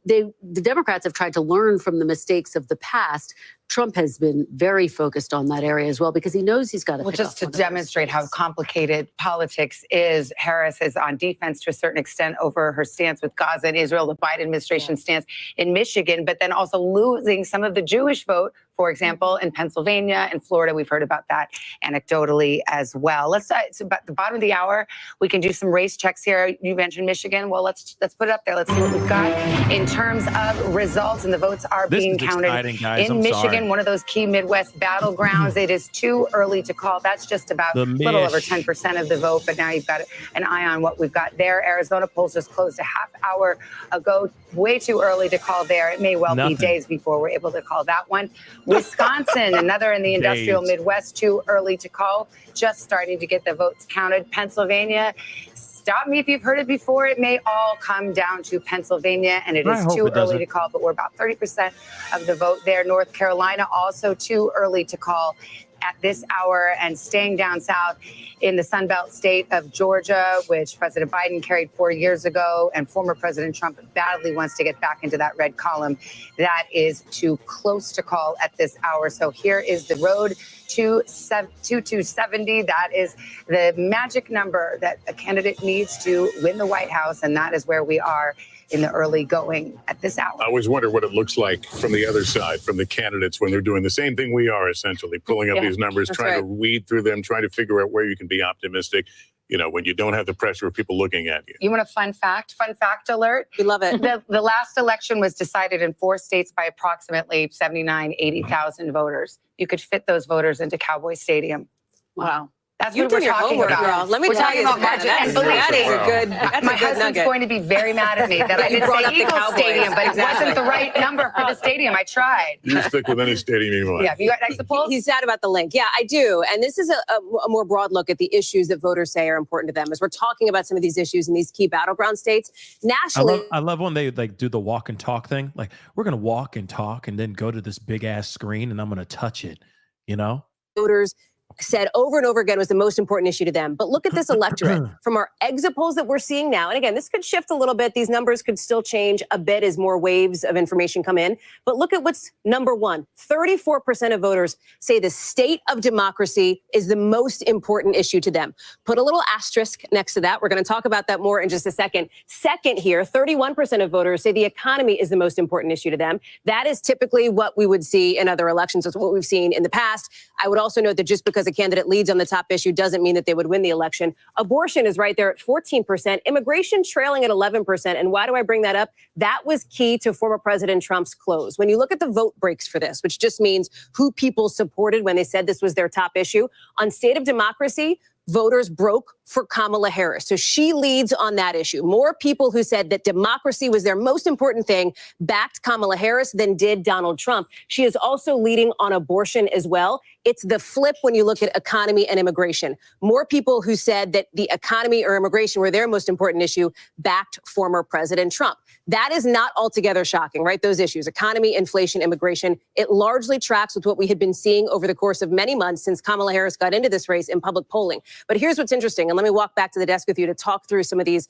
the Democrats have tried to learn from the mistakes of the past. Trump has been very focused on that area as well because he knows he's got to. Well, just to demonstrate how complicated politics is, Harris is on defense to a certain extent over her stance with Gaza and Israel, the Biden administration stance in Michigan, but then also losing some of the Jewish vote, for example, in Pennsylvania and Florida. We've heard about that anecdotally as well. It's about the bottom of the hour. We can do some race checks here. You mentioned Michigan. Well, let's put it up there. Let's see what we've got in terms of results, and the votes are being counted in Michigan. One of those key Midwest battlegrounds. It is too early to call. That's just about a little over 10% of the vote, but now you've got an eye on what we've got there. Arizona polls just closed a half hour ago. Way too early to call there. It may well be days before we're able to call that one. Wisconsin, another in the industrial Midwest, too early to call. Just starting to get the votes counted. Pennsylvania, stop me if you've heard it before. It may all come down to Pennsylvania, and it is too early to call, but we're about 30% of the vote there. North Carolina, also too early to call at this hour. And staying down south in the Sunbelt state of Georgia, which President Biden carried 4 years ago, and former President Trump badly wants to get back into that red column. That is too close to call at this hour. So here is the road to 270. That is the magic number that a candidate needs to win the White House, and that is where we are in the early going at this hour. I always wonder what it looks like from the other side, from the candidates, when they're doing the same thing we are, essentially, pulling up these numbers, trying to weed through them, trying to figure out where you can be optimistic, you know, when you don't have the pressure of people looking at you. You want a fun fact? Fun fact alert? We love it. The last election was decided in 4 states by approximately 79, 80,000 voters. You could fit those voters into Cowboy Stadium. Wow. That's You've what we're done your talking homework, about. girl. Let me tell you about that. budget. That is a good. That's My a good husband's nugget. going to be very mad at me that I didn't brought say up the Eagles Cowboys. Stadium, but Exactly. it wasn't the right number for the stadium. I tried. You stick with any stadium you want. Yeah, you got next to polls? He's sad about the link. Yeah, I do. And this is a more broad look at the issues that voters say are important to them. As we're talking about some of these issues in these key battleground states, nationally. I love when they like do the walk and talk thing. Like, we're going to walk and talk and then go to this big ass screen and I'm going to touch it, you know? Voters said over and over again was the most important issue to them. But look at this electorate from our exit polls that we're seeing now. And again, this could shift a little bit. These numbers could still change a bit as more waves of information come in. But look at what's number one. 34% of voters say the state of democracy is the most important issue to them. Put a little asterisk next to that. We're going to talk about that more in just a second. Second here, 31% of voters say the economy is the most important issue to them. That is typically what we would see in other elections. It's what we've seen in the past. I would also note that just because a candidate leads on the top issue doesn't mean that they would win the election. Abortion is right there at 14%. Immigration trailing at 11%. And why do I bring that up? That was key to former President Trump's close. When you look at the vote breaks for this, which just means who people supported when they said this was their top issue, on state of democracy, voters broke for Kamala Harris. So she leads on that issue. More people who said that democracy was their most important thing backed Kamala Harris than did Donald Trump. She is also leading on abortion as well. It's the flip when you look at economy and immigration. More people who said that the economy or immigration were their most important issue backed former President Trump. That is not altogether shocking, right? Those issues, economy, inflation, immigration, it largely tracks with what we had been seeing over the course of many months since Kamala Harris got into this race in public polling. But here's what's interesting, and let me walk back to the desk with you to talk through some of these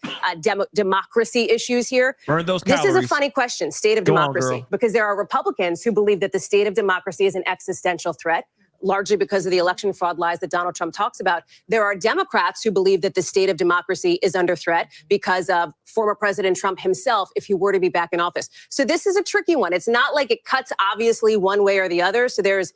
democracy issues here. Burn those This calories. is a funny question, state of Go on, democracy, girl. because there are Republicans who believe that the state of democracy is an existential threat. largely because of the election fraud lies that Donald Trump talks about. There are Democrats who believe that the state of democracy is under threat because of former President Trump himself if he were to be back in office. So this is a tricky one. It's not like it cuts obviously one way or the other. So there's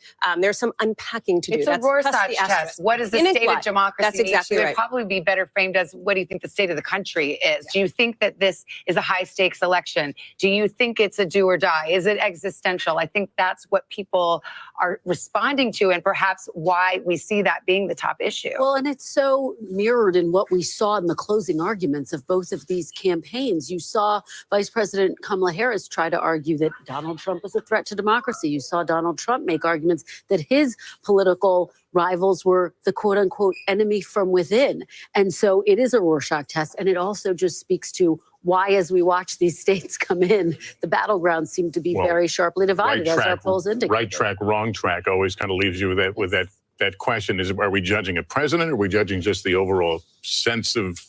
some unpacking to do. It's a Rorschach test. What is the state of democracy? That's exactly right. It would probably be better framed as, what do you think the state of the country is? Do you think that this is a high stakes election? Do you think it's a do or die? Is it existential? I think that's what people are responding to, and perhaps why we see that being the top issue. Well, and it's so mirrored in what we saw in the closing arguments of both of these campaigns. You saw Vice President Kamala Harris try to argue that Donald Trump was a threat to democracy. You saw Donald Trump make arguments that his political rivals were the quote unquote enemy from within. And so it is a Rorschach test. And it also just speaks to why, as we watch these states come in, the battlegrounds seem to be very sharply divided, as our polls indicate. Right track, wrong track always kind of leaves you with that question. Are we judging a president, or are we judging just the overall sense of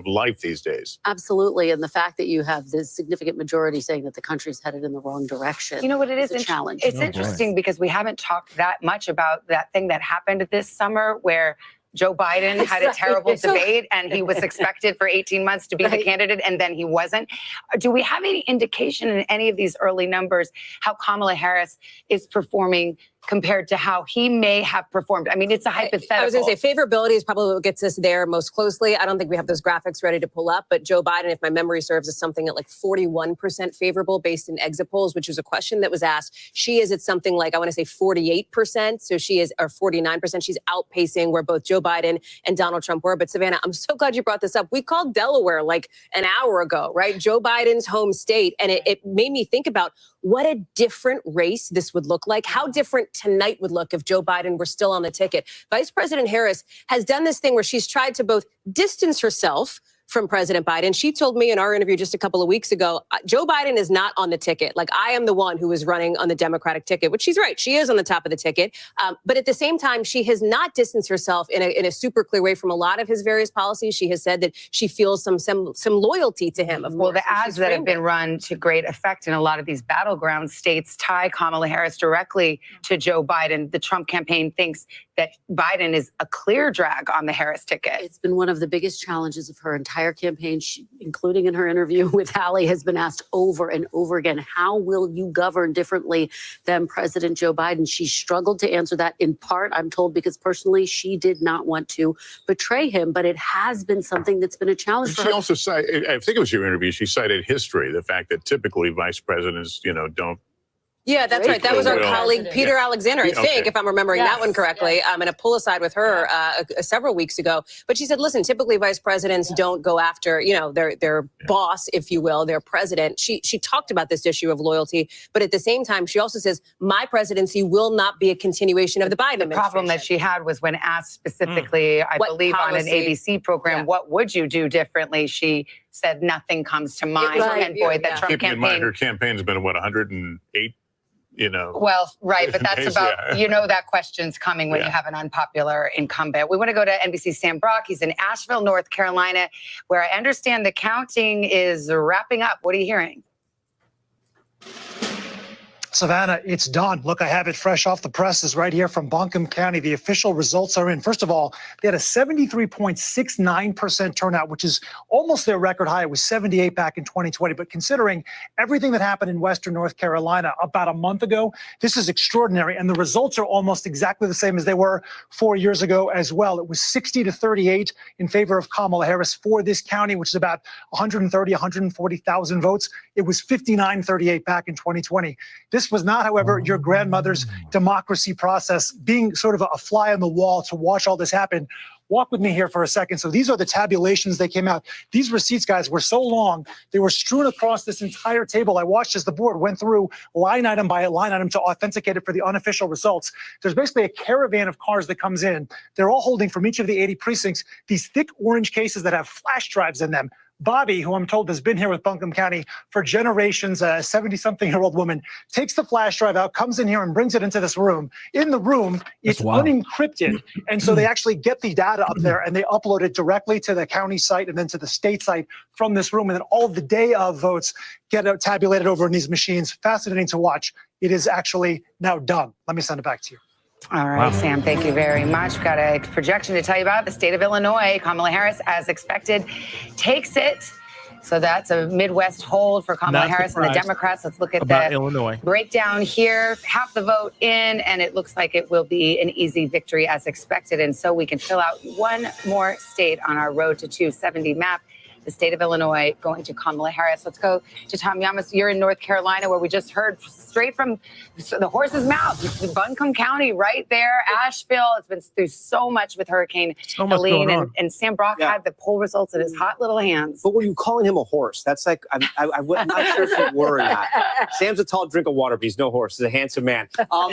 life these days? Absolutely. And the fact that you have this significant majority saying that the country's headed in the wrong direction. You know what it is? A challenge. It's interesting because we haven't talked that much about that thing that happened this summer where Joe Biden had a terrible debate and he was expected for 18 months to be the candidate, and then he wasn't. Do we have any indication in any of these early numbers how Kamala Harris is performing compared to how he may have performed? I mean, it's a hypothetical. I was going to say favorability is probably what gets us there most closely. I don't think we have those graphics ready to pull up, but Joe Biden, if my memory serves, is something at like 41% favorable based in exit polls, which was a question that was asked. She is at something like, I want to say 48%. So she is, or 49%. She's outpacing where both Joe Biden and Donald Trump were. But Savannah, I'm so glad you brought this up. We called Delaware like an hour ago, right? Joe Biden's home state. And it made me think about what a different race this would look like, how different tonight would look if Joe Biden were still on the ticket. Vice President Harris has done this thing where she's tried to both distance herself from President Biden. She told me in our interview just a couple of weeks ago, Joe Biden is not on the ticket. Like, I am the one who is running on the Democratic ticket, which she's right. She is on the top of the ticket. But at the same time, she has not distanced herself in a super clear way from a lot of his various policies. She has said that she feels some loyalty to him. Well, the ads that have been run to great effect in a lot of these battleground states tie Kamala Harris directly to Joe Biden. The Trump campaign thinks that Biden is a clear drag on the Harris ticket. It's been one of the biggest challenges of her entire campaign, including in her interview with Hallie, has been asked over and over again, how will you govern differently than President Joe Biden? She struggled to answer that, in part, I'm told, because personally she did not want to betray him, but it has been something that's been a challenge for her. She also cited, I think it was your interview, she cited history, the fact that typically vice presidents, don't. Yeah, that's right. That was our colleague, Peter Alexander, I think, if I'm remembering that one correctly. I'm in a pull aside with her several weeks ago. But she said, listen, typically vice presidents don't go after, their boss, if you will, their president. She talked about this issue of loyalty. But at the same time, she also says, my presidency will not be a continuation of the Biden administration. The problem that she had was when asked specifically, I believe on an ABC program, what would you do differently? She said, nothing comes to mind. And boy, that Trump Keeping in campaign. mind, her campaign's been, 108? Well, right, but that's about, that question's coming when you have an unpopular incumbent. We want to go to NBC's Sam Brock. He's in Asheville, North Carolina, where I understand the counting is wrapping up. What are you hearing? Savannah, it's done. Look, I have it fresh off the presses right here from Buncombe County. The official results are in. First of all, they had a 73.69% turnout, which is almost their record high. It was 78 back in 2020. But considering everything that happened in Western North Carolina about a month ago, this is extraordinary. And the results are almost exactly the same as they were 4 years ago as well. It was 60-38 in favor of Kamala Harris for this county, which is about 140,000 votes. It was 59-38 back in 2020. This was not, however, your grandmother's democracy process, being sort of a fly on the wall to watch all this happen. Walk with me here for a second. So these are the tabulations that came out. These receipts, guys, were so long, they were strewn across this entire table. I watched as the board went through line item by line item to authenticate it for the unofficial results. There's basically a caravan of cars that comes in. They're all holding from each of the 80 precincts these thick orange cases that have flash drives in them. Bobby, who I'm told has been here with Buncombe County for generations, a 70-something-year-old woman, takes the flash drive out, comes in here and brings it into this room. In the room, it's unencrypted. And so they actually get the data up there and they upload it directly to the county site and then to the state site from this room. And then all of the day of votes get tabulated over in these machines. Fascinating to watch. It is actually now done. Let me send it back to you. All right, Wow. Sam, thank you very much. Got a projection to tell you about. The state of Illinois. Kamala Harris, as expected, takes it. So that's a Midwest hold for Kamala Not Harris and the surprised Democrats. Let's look at about the Illinois. breakdown here. Half the vote in, and it looks like it will be an easy victory as expected. And so we can fill out one more state on our road to 270 map. The state of Illinois going to Kamala Harris. Let's go to Tom Yamas. You're in North Carolina, where we just heard straight from the horse's mouth. Buncombe County, right there. Asheville. It's been through so much with Hurricane Helene, and Sam Brock had the poll results in his hot little hands. But were you calling him a horse? That's like, I'm not sure if you were or not. Sam's a tall drink of water, but he's no horse. He's a handsome man.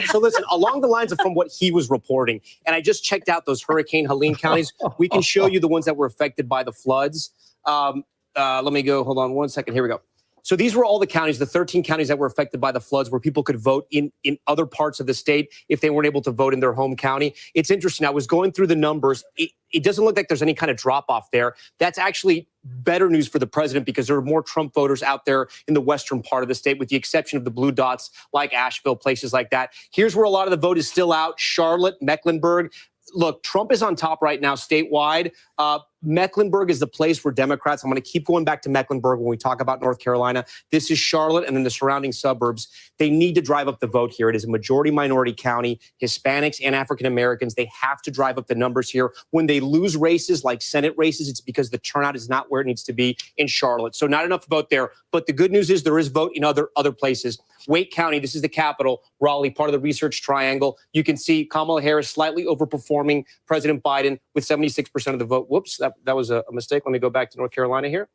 So listen, along the lines of from what he was reporting, and I just checked out those Hurricane Helene counties. We can show you the ones that were affected by the floods. Let me go. Hold on 1 second. Here we go. So these were all the counties, the 13 counties that were affected by the floods, where people could vote in other parts of the state if they weren't able to vote in their home county. It's interesting. I was going through the numbers. It doesn't look like there's any kind of drop off there. That's actually better news for the president, because there are more Trump voters out there in the western part of the state, with the exception of the blue dots like Asheville, places like that. Here's where a lot of the vote is still out. Charlotte, Mecklenburg. Look, Trump is on top right now statewide. Mecklenburg is the place where Democrats, I'm going to keep going back to Mecklenburg when we talk about North Carolina. This is Charlotte and then the surrounding suburbs. They need to drive up the vote here. It is a majority minority county. Hispanics and African Americans, they have to drive up the numbers here. When they lose races like Senate races, it's because the turnout is not where it needs to be in Charlotte. So not enough vote there. But the good news is there is vote in other places. Wake County, this is the capital, Raleigh, part of the Research Triangle. You can see Kamala Harris slightly overperforming President Biden with 76% of the vote. Whoops, that was a mistake. Let me go back to North Carolina here.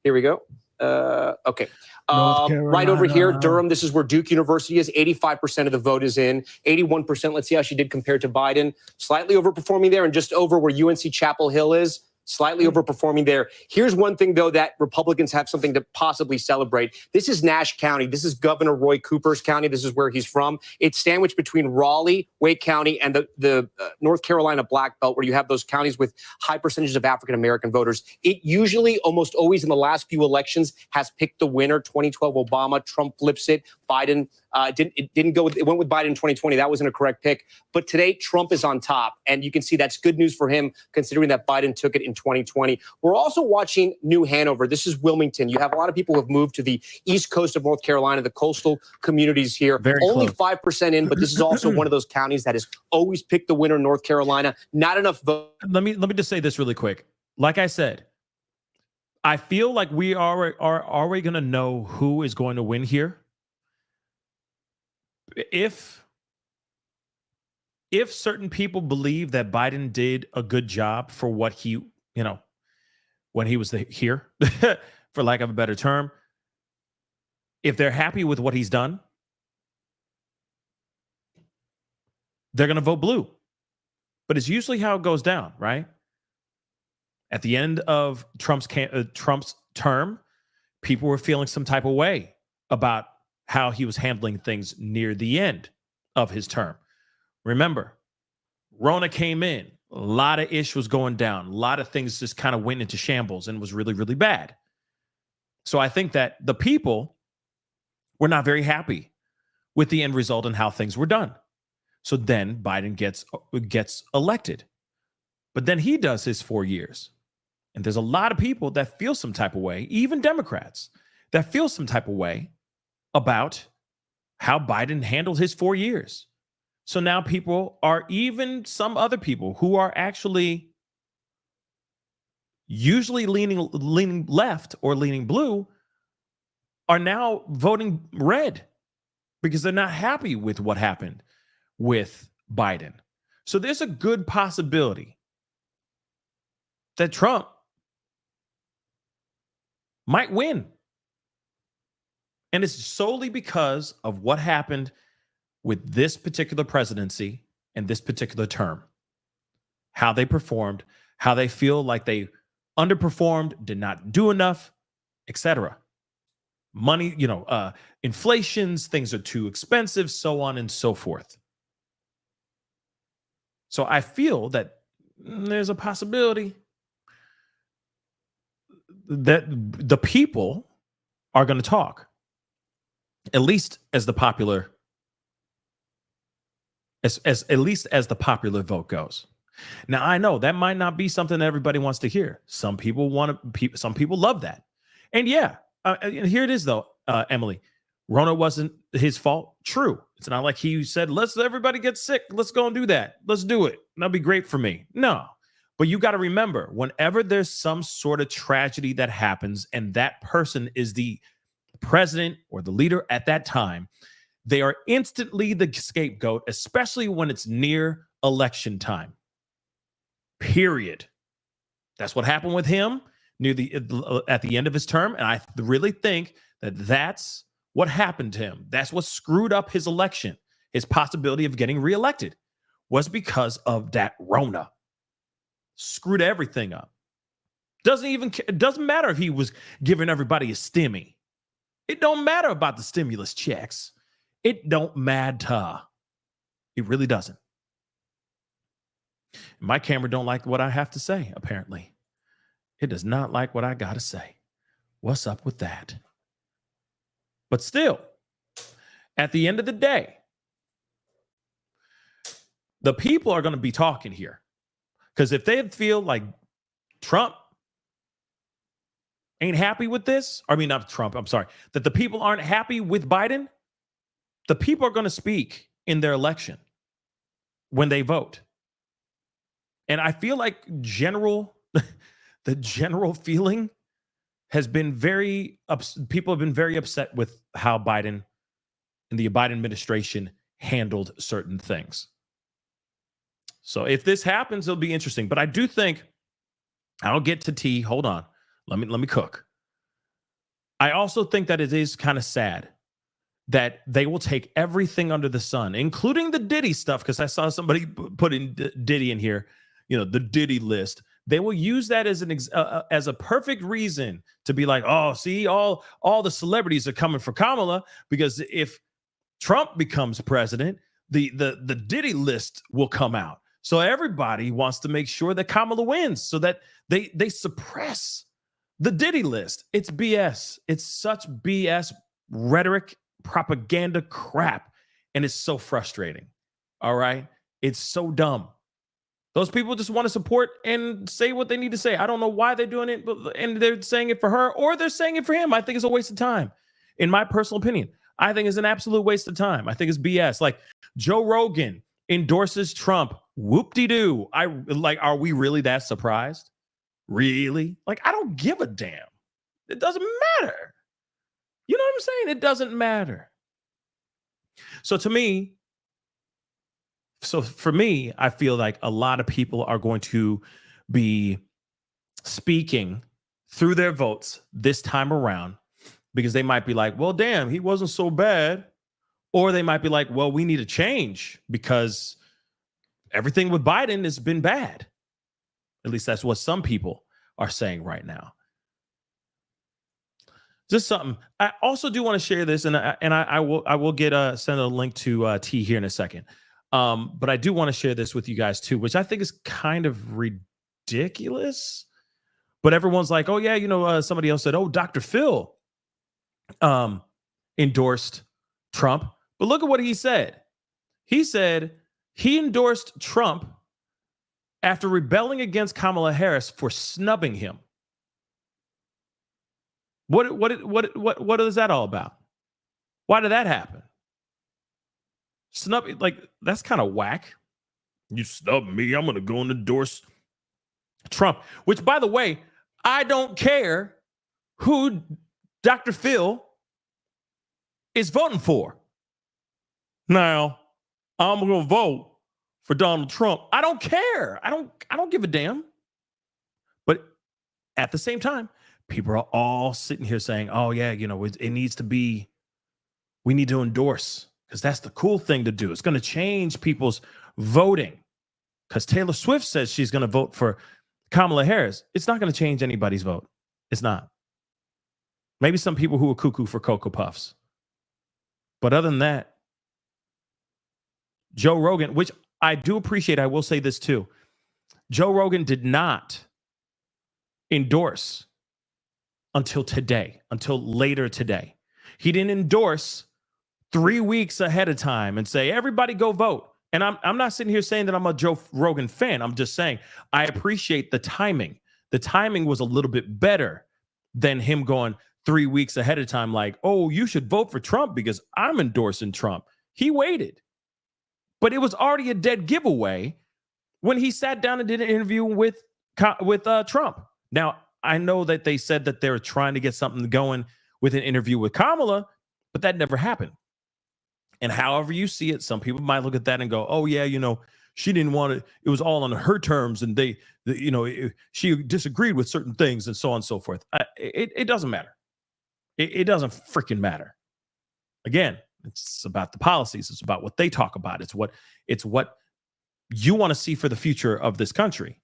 Here we go. Okay. Right over here, Durham, this is where Duke University is. 85% of the vote is in. 81%. Let's see how she did compared to Biden. Slightly overperforming there, and just over where UNC Chapel Hill is. Slightly overperforming there. Here's one thing, though, that Republicans have something to possibly celebrate. This is Nash County. This is Governor Roy Cooper's county. This is where he's from. It's sandwiched between Raleigh, Wake County, and the North Carolina Black Belt, where you have those counties with high percentages of African-American voters. It usually, almost always in the last few elections, has picked the winner. 2012 Obama, Trump flips it. Biden it went with Biden in 2020. That wasn't a correct pick. But today, Trump is on top. And you can see that's good news for him, considering that Biden took it in 2020. We're also watching New Hanover. This is Wilmington. You have a lot of people who have moved to the east coast of North Carolina, the coastal communities here. Only 5% in, but this is also one of those counties that has always picked the winner, North Carolina. Not enough vote. Let me just say this really quick. Like I said, I feel like we are we going to know who is going to win here? If certain people believe that Biden did a good job for what he, when he was here, for lack of a better term, if they're happy with what he's done, they're going to vote blue. But it's usually how it goes down, right? At the end of Trump's term, people were feeling some type of way about how he was handling things near the end of his term. Remember, Rona came in, a lot of issues going down, a lot of things just kind of went into shambles and was really, really bad. So I think that the people were not very happy with the end result and how things were done. So then Biden gets elected. But then he does his 4 years. And there's a lot of people that feel some type of way, even Democrats, that feel some type of way about how Biden handled his 4 years. So now people are, even some other people who are actually usually leaning left or leaning blue, are now voting red because they're not happy with what happened with Biden. So there's a good possibility that Trump might win. And it's solely because of what happened with this particular presidency and this particular term. How they performed, how they feel like they underperformed, did not do enough, etc. Money, inflations, things are too expensive, so on and so forth. So I feel that there's a possibility that the people are going to talk, at least as the popular as at least as the popular vote goes. Now, I know that might not be something that everybody wants to hear. Some people some people love that. And yeah, and here it is though, Emily. Rona wasn't his fault. True. It's not like he said, let's everybody get sick. Let's go and do that. Let's do it. That'll be great for me. No. But you got to remember, whenever there's some sort of tragedy that happens and that person is the president or the leader at that time, they are instantly the scapegoat, especially when it's near election time. Period. That's what happened with him at the end of his term. And I really think that that's what happened to him. That's what screwed up his election. His possibility of getting reelected was because of that Rona. Screwed everything up. It doesn't matter if he was giving everybody a stimmy. It don't matter about the stimulus checks. It don't matter. It really doesn't. My camera don't like what I have to say, apparently. It does not like what I got to say. What's up with that? But still, at the end of the day, the people are going to be talking here. Because if they feel like Trump ain't happy with this, not Trump, I'm sorry, that the people aren't happy with Biden, the people are going to speak in their election when they vote. And I feel like the general feeling has been people have been very upset with how Biden and the Biden administration handled certain things. So if this happens, it'll be interesting. But I do think, I'll get to tea. Hold on. Let me cook. I also think that it is kind of sad that they will take everything under the sun, including the Diddy stuff, because I saw somebody put in Diddy in here, the Diddy list. They will use that as a perfect reason to be like, oh, see, all the celebrities are coming for Kamala, because if Trump becomes president, the Diddy list will come out. So everybody wants to make sure that Kamala wins so that they suppress the Diddy list. It's BS. It's such BS rhetoric, propaganda crap. And it's so frustrating. All right. It's so dumb. Those people just want to support and say what they need to say. I don't know why they're doing it, and they're saying it for her or they're saying it for him. I think it's a waste of time. In my personal opinion, I think it's an absolute waste of time. I think it's BS. Like Joe Rogan endorses Trump. Whoop-de-doo. Are we really that surprised? Really? I don't give a damn. It doesn't matter. You know what I'm saying? It doesn't matter. So for me, I feel like a lot of people are going to be speaking through their votes this time around, because they might be like, well, damn, he wasn't so bad. Or they might be like, well, we need a change because everything with Biden has been bad. At least that's what some people are saying right now. Just something. I also do want to share this, and I will get send a link to T here in a second. But I do want to share this with you guys too, which I think is kind of ridiculous. But everyone's like, oh yeah, somebody else said, oh, Dr. Phil endorsed Trump. But look at what he said. He said he endorsed Trump after rebelling against Kamala Harris for snubbing him. What is that all about? Why did that happen? Snub, that's kind of whack. You snub me, I'm going to go and endorse Trump. Which, by the way, I don't care who Dr. Phil is voting for. Now, I'm going to vote for Donald Trump. I don't care. I don't give a damn. But at the same time, people are all sitting here saying, oh yeah, it needs to be, we need to endorse, because that's the cool thing to do. It's going to change people's voting, because Taylor Swift says she's going to vote for Kamala Harris. It's not going to change anybody's vote. It's not. Maybe some people who are cuckoo for Cocoa Puffs. But other than that, Joe Rogan, which I do appreciate, I will say this too. Joe Rogan did not endorse until later today. He didn't endorse 3 weeks ahead of time and say, everybody go vote. And I'm not sitting here saying that I'm a Joe Rogan fan. I'm just saying I appreciate the timing. The timing was a little bit better than him going 3 weeks ahead of time, like, oh, you should vote for Trump because I'm endorsing Trump. He waited. But it was already a dead giveaway when he sat down and did an interview with Trump. Now, I know that they said that they're trying to get something going with an interview with Kamala, but that never happened. And however you see it, some people might look at that and go, oh, yeah, she didn't want it. It was all on her terms. And she disagreed with certain things and so on and so forth. It doesn't matter. It doesn't freaking matter. Again, it's about the policies. It's about what they talk about. It's what you want to see for the future of this country.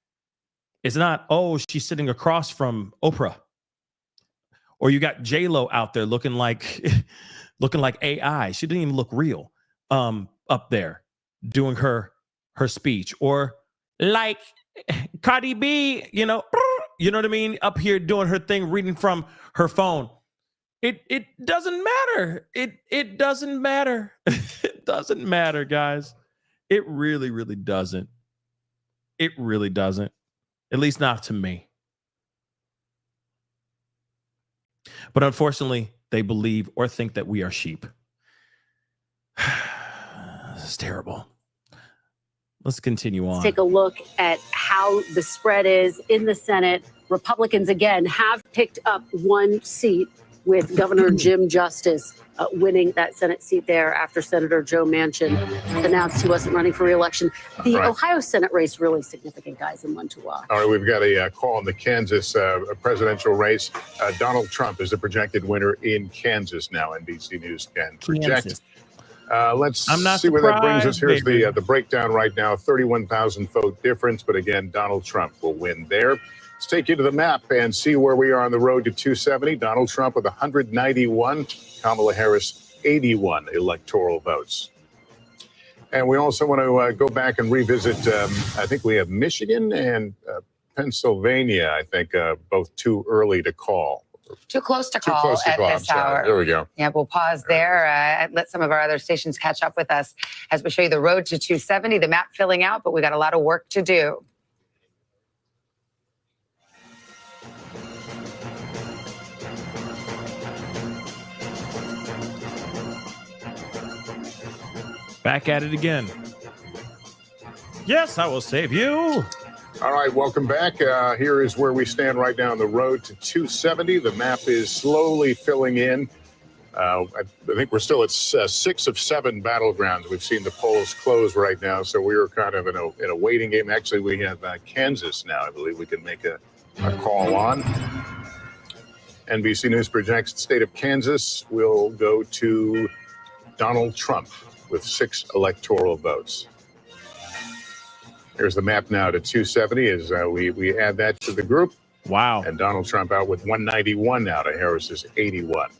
It's not, oh, she's sitting across from Oprah. Or you got J-Lo out there looking like AI. She didn't even look real up there doing her speech. Or like Cardi B, you know what I mean? Up here doing her thing, reading from her phone. It doesn't matter. It doesn't matter. It doesn't matter, guys. It really, really doesn't. It really doesn't. At least not to me. But unfortunately, they believe or think that we are sheep. This is terrible. Let's continue on. Let's take a look at how the spread is in the Senate. Republicans, again, have picked up one seat with Governor Jim Justice winning that Senate seat there after Senator Joe Manchin announced he wasn't running for re-election. The Ohio Senate race, really significant, guys, and one to watch. All right, we've got a call on the Kansas presidential race. Donald Trump is the projected winner in Kansas now. NBC News can project. Let's see where that brings us. Here's the breakdown right now. 31,000 vote difference, but again, Donald Trump will win there. Let's take you to the map and see where we are on the road to 270. Donald Trump with 191, Kamala Harris 81 electoral votes. And we also want to go back and revisit, I think we have Michigan and Pennsylvania, I think, both too early to call. Too close to call at this hour. There we go. Yeah, we'll pause there. Let some of our other stations catch up with us as we show you the road to 270, the map filling out, but we got a lot of work to do. Back at it again. Yes, I will save you. All right, welcome back. Here is where we stand right now on the road to 270. The map is slowly filling in. I think we're still at 6 of 7 battlegrounds. We've seen the polls close right now, so we are kind of in a waiting game. Actually, we have Kansas now. I believe we can make a call on. NBC News projects the state of Kansas will go to Donald Trump with 6 electoral votes. Here's the map now to 270 as we add that to the group. Wow. And Donald Trump out with 191 now to Harris's 81.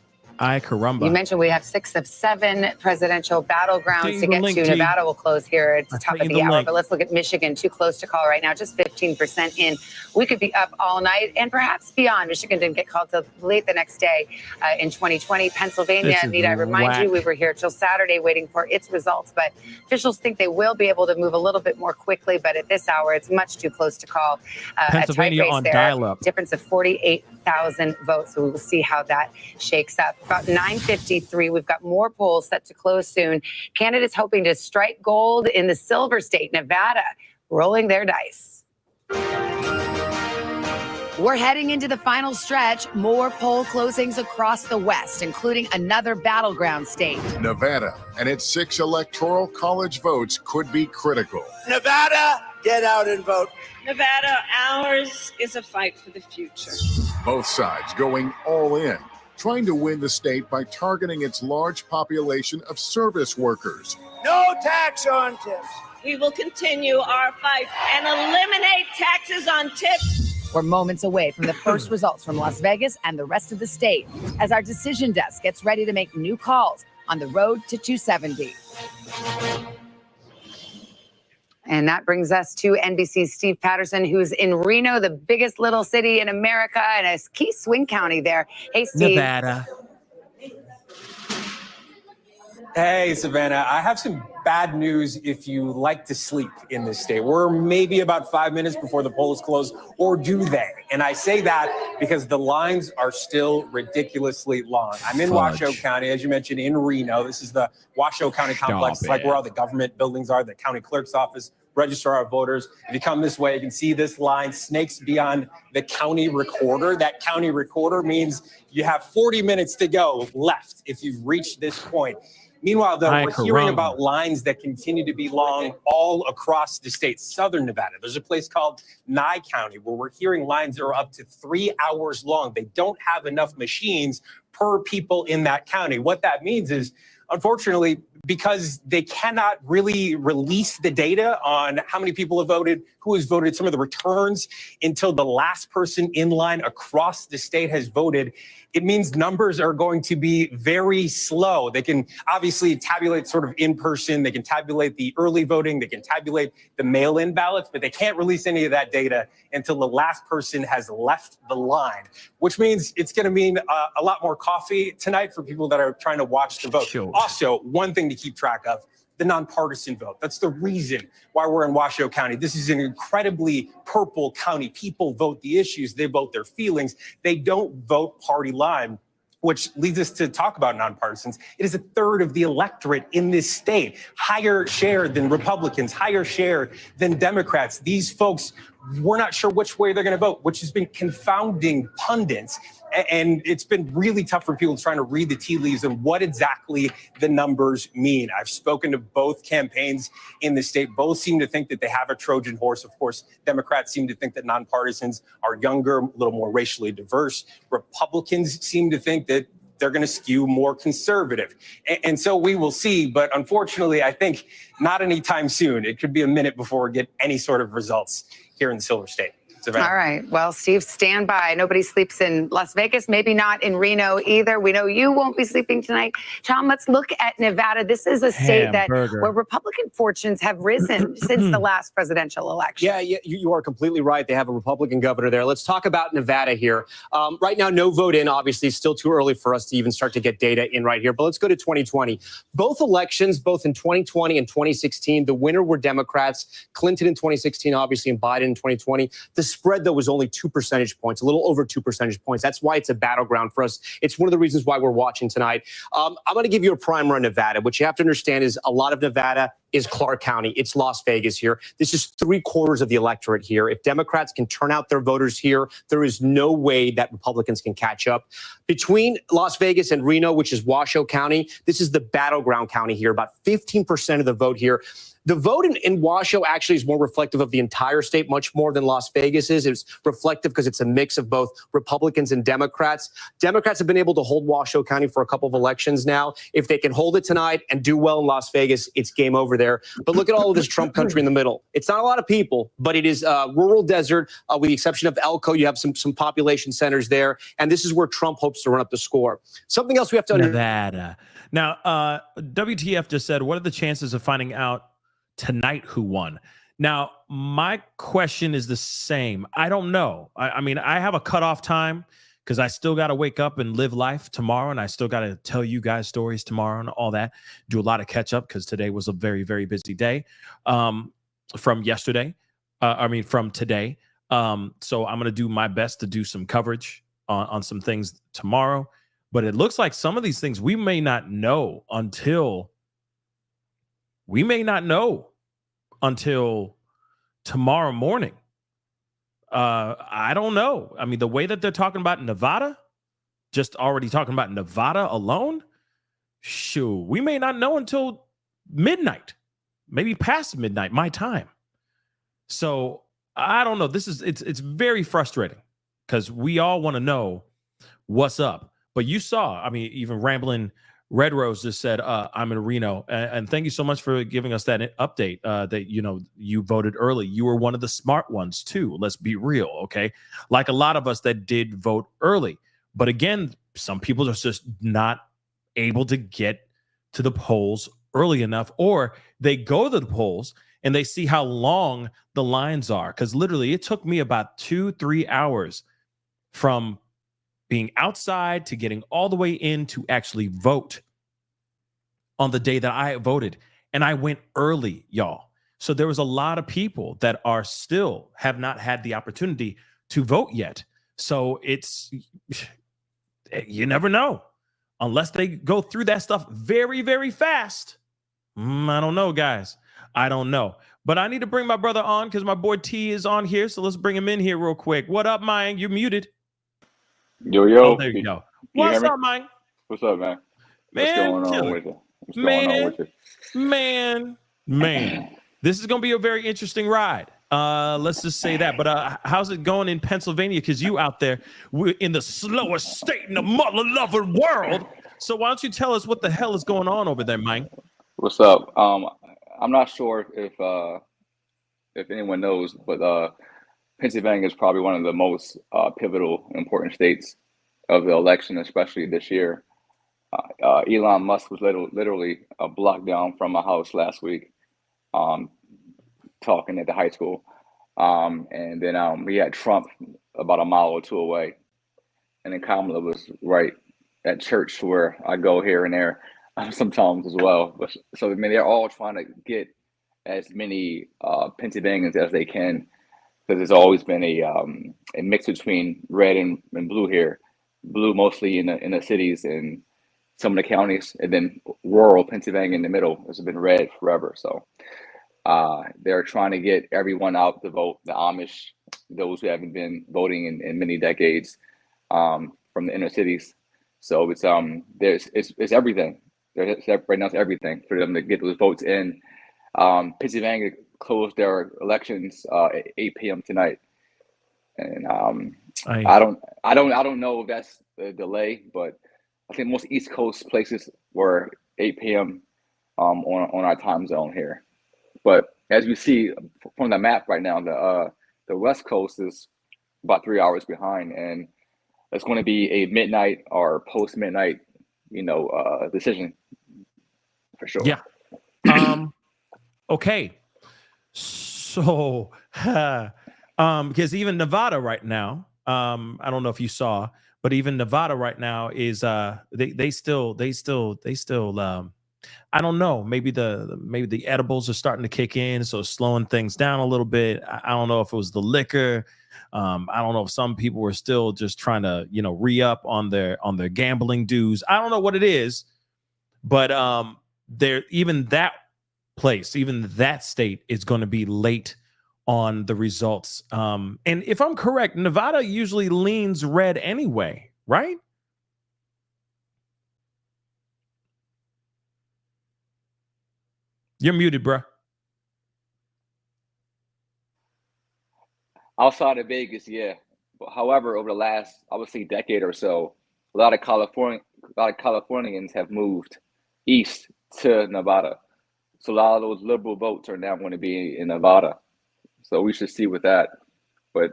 Ay, caramba. You mentioned we have 6 of 7 presidential battlegrounds to get to. Nevada will close here at the top of the hour. But let's look at Michigan. Too close to call right now, just 15% in. We could be up all night and perhaps beyond. Michigan didn't get called till late the next day in 2020. Pennsylvania, need I remind you, we were here till Saturday waiting for its results. But officials think they will be able to move a little bit more quickly. But at this hour, it's much too close to call. Pennsylvania on dial-up. Difference of 48,000 votes. So we will see how that shakes up. About 9:53. We've got more polls set to close soon. Candidates hoping to strike gold in the silver state, Nevada, rolling their dice. We're heading into the final stretch. More poll closings across the West, including another battleground state. Nevada and its 6 electoral college votes could be critical. Nevada, get out and vote. Nevada, ours is a fight for the future. Both sides going all in, trying to win the state by targeting its large population of service workers. No tax on tips. We will continue our fight and eliminate taxes on tips. We're moments away from the first results from Las Vegas and the rest of the state as our decision desk gets ready to make new calls on the road to 270. And that brings us to NBC's Steve Patterson, who's in Reno, the biggest little city in America, and a key swing county there. Hey, Steve. Nevada. Hey, Savannah. I have some bad news if you like to sleep in this state. We're maybe about 5 minutes before the polls close, or do they? And I say that because the lines are still ridiculously long. I'm in Washoe County, as you mentioned, in Reno. This is the Washoe County complex. It's like where all the government buildings are, the county clerk's office, registrar of voters. If you come this way, you can see this line snakes beyond the county recorder. That county recorder means you have 40 minutes to go left if you've reached this point. Meanwhile, though, we're hearing about lines that continue to be long all across the state, southern Nevada. There's a place called Nye County where we're hearing lines that are up to 3 hours long. They don't have enough machines per people in that county. What that means is, unfortunately, because they cannot really release the data on how many people have voted, who has voted, some of the returns until the last person in line across the state has voted, it means numbers are going to be very slow. They can obviously tabulate sort of in person. They can tabulate the early voting. They can tabulate the mail-in ballots, but they can't release any of that data until the last person has left the line, which means it's going to mean a lot more coffee tonight for people that are trying to watch the vote. Sure. Also, one thing to keep track of, the nonpartisan vote. That's the reason why we're in Washoe County. This is an incredibly purple county. People vote the issues. They vote their feelings. They don't vote party line, which leads us to talk about nonpartisans. It is a third of the electorate in this state, higher share than Republicans, higher share than Democrats. These folks, we're not sure which way they're going to vote, which has been confounding pundits. And it's been really tough for people trying to read the tea leaves and what exactly the numbers mean. I've spoken to both campaigns in the state. Both seem to think that they have a Trojan horse. Of course, Democrats seem to think that nonpartisans are younger, a little more racially diverse. Republicans seem to think that they're going to skew more conservative. And so we will see. But unfortunately, I think not anytime soon. It could be a minute before we get any sort of results here in the Silver State. Savannah. All right. Well, Steve, stand by. Nobody sleeps in Las Vegas, maybe not in Reno either. We know you won't be sleeping tonight. Tom, let's look at Nevada. This is a state where Republican fortunes have risen since the last presidential election. Yeah, you are completely right. They have a Republican governor there. Let's talk about Nevada here. Right now, no vote in. Obviously, it's still too early for us to even start to get data in right here. But let's go to 2020. Both elections, both in 2020 and 2016, the winner were Democrats. Clinton in 2016, obviously, and Biden in 2020. The spread, though, was only 2 percentage points, a little over 2 percentage points. That's why it's a battleground for us. It's one of the reasons why we're watching tonight. I'm going to give you a primer on Nevada. What you have to understand is a lot of Nevada is Clark County. It's Las Vegas here. This is 3/4 of the electorate here. If Democrats can turn out their voters here, there is no way that Republicans can catch up. Between Las Vegas and Reno, which is Washoe County, this is the battleground county here. About 15% of the vote here. The vote in Washoe actually is more reflective of the entire state, much more than Las Vegas is. It's reflective because it's a mix of both Republicans and Democrats. Democrats have been able to hold Washoe County for a couple of elections now. If they can hold it tonight and do well in Las Vegas, it's game over there. But look at all of this Trump country in the middle. It's not a lot of people, but it is rural desert. With the exception of Elko, you have some population centers there. And this is where Trump hopes to run up the score. Something else we have to understand. Nevada. Now, WTF just said, what are the chances of finding out tonight who won? Now, my question is the same. I don't know. I mean, I have a cutoff time because I still got to wake up and live life tomorrow. And I still got to tell you guys stories tomorrow and all that. Do a lot of catch up because today was a very, very busy day from yesterday. From today. So I'm going to do my best to do some coverage on some things tomorrow. But it looks like some of these things we may not know until tomorrow morning. I don't know. I mean, the way that they're talking about Nevada, just already talking about Nevada alone, shoot, we may not know until midnight, maybe past midnight, my time. So I don't know. It's very frustrating because we all want to know what's up. But you saw, I mean, even Rambling Red Rose just said, I'm in Reno. And thank you so much for giving us that update that, you voted early. You were one of the smart ones, too. Let's be real, okay? Like a lot of us that did vote early. But again, some people are just not able to get to the polls early enough, or they go to the polls and they see how long the lines are. Because literally, it took me about 2-3 hours from being outside to getting all the way in to actually vote on the day that I voted, and I went early, y'all. So there was a lot of people that are still have not had the opportunity to vote yet. So it's, you never know, unless they go through that stuff very, very fast. I don't know, guys. I don't know. But I need to bring my brother on because my boy T is on here. So let's bring him in here real quick. What up, Mike? You're muted. Yo, yo. Oh, there you go. Can you What's hear me? up, Mike? What's up, man? What's Man, going kill on it. with you? What's going on with you? Man. This is going to be a very interesting ride. Let's just say that. But how's it going in Pennsylvania? Because you out there, we're in the slowest state in the mother-loving world. So why don't you tell us what the hell is going on over there, Mike? What's up? I'm not sure if anyone knows, but Pennsylvania is probably one of the most pivotal, important states of the election, especially this year. Elon Musk was literally a block down from my house last week, talking at the high school. And then we had Trump about a mile or two away. And then Kamala was right at church where I go here and there sometimes as well. But so I mean, they're all trying to get as many Pennsylvanians as they can, because there's always been a mix between red and blue here. Blue mostly in the cities and some of the counties, and then rural Pennsylvania in the middle has been red forever. So they're trying to get everyone out to vote. The Amish, those who haven't been voting in many decades, from the inner cities. So it's it's everything. Right now it's everything for them to get those votes in. Pennsylvania closed their elections at 8 p.m. tonight, and I don't know if that's a delay, but I think most East Coast places were 8 p.m. On our time zone here. But as you see from the map right now, the West Coast is about 3 hours behind, and it's going to be a midnight or post midnight, decision for sure. Yeah. Okay. So, because even Nevada right now, I don't know if you saw, but even Nevada right now is they still I don't know, maybe the edibles are starting to kick in, so slowing things down a little bit. I don't know if it was the liquor. I don't know if some people were still just trying to, re-up on their gambling dues. I don't know what it is, but even that state is going to be late on the results. And if I'm correct, Nevada usually leans red anyway, right? You're muted, bro. Outside of Vegas, yeah. However, over the last, I would say, decade or so, a lot of Californians have moved east to Nevada. So a lot of those liberal votes are now going to be in Nevada. So we should see with that. But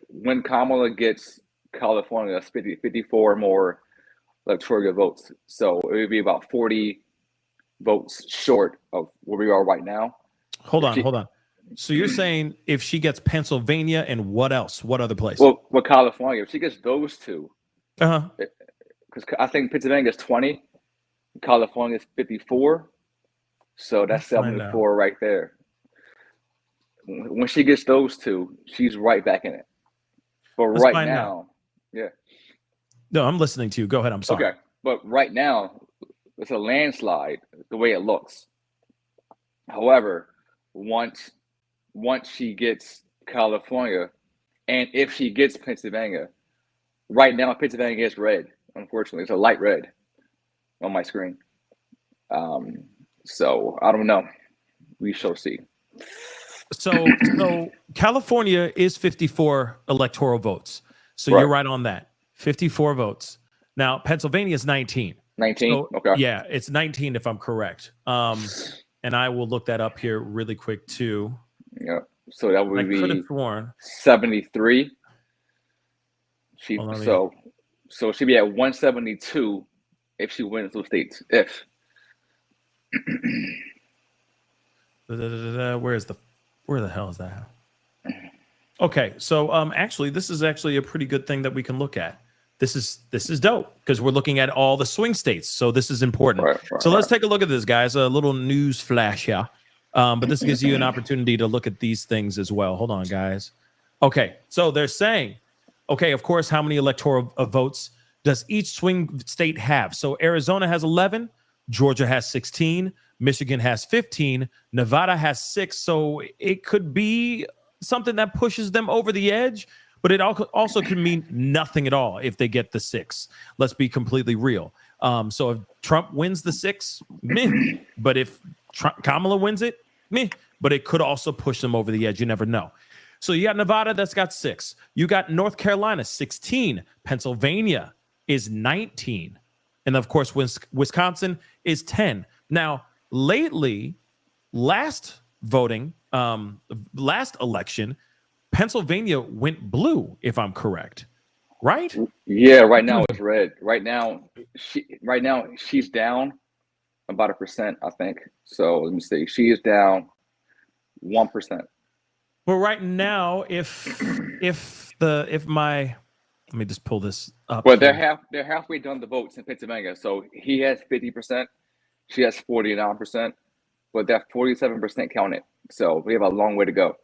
when Kamala gets California, that's 54 more electoral votes. So it would be about 40 votes short of where we are right now. Hold on. So you're saying if she gets Pennsylvania and what else? What other place? Well, California, if she gets those two, because I think Pennsylvania is 20, California is 54, so that's 74 right there. When she gets those two, she's right back in it. But right now, yeah. No, I'm listening to you. Go ahead. I'm sorry. Okay, but right now, it's a landslide the way it looks. However, once she gets California, and if she gets Pennsylvania, right now Pennsylvania is red. Unfortunately, it's a light red on my screen. So I don't know. We shall see. So California is 54 electoral votes. So Right. You're right on that. 54 votes. Now Pennsylvania is 19. 19. So, okay. Yeah, it's 19 if I'm correct. And I will look that up here really quick too. Yeah. So that would be 73. So she'd be at 172 if she wins those states. If where the hell is that? Okay, so actually, this is actually a pretty good thing that we can look at. this is dope because we're looking at all the swing states. So this is important. So let's take a look at this, guys. A little news flash here. But this gives you an opportunity to look at these things as well. Hold on, guys. Okay, so they're saying, okay, of course, how many electoral votes does each swing state have? So Arizona has 11, Georgia has 16, Michigan has 15, Nevada has 6. So it could be something that pushes them over the edge, but it also could mean nothing at all if they get the 6. Let's be completely real. So if Trump wins the 6, meh. But if Kamala wins it, meh. But it could also push them over the edge. You never know. So you got Nevada that's got 6. You got North Carolina 16. Pennsylvania is 19. And of course, Wisconsin is 10. Now, lately, last election, Pennsylvania went blue, if I'm correct. Right? Yeah, right now it's red. Right now she's down about 1%, I think. So let me see. She is down 1%. Well, right now, if my, let me just pull this up. Well, they're halfway done the votes in Pennsylvania. So he has 50%, she has 49%, but that 47% counted. So we have a long way to go.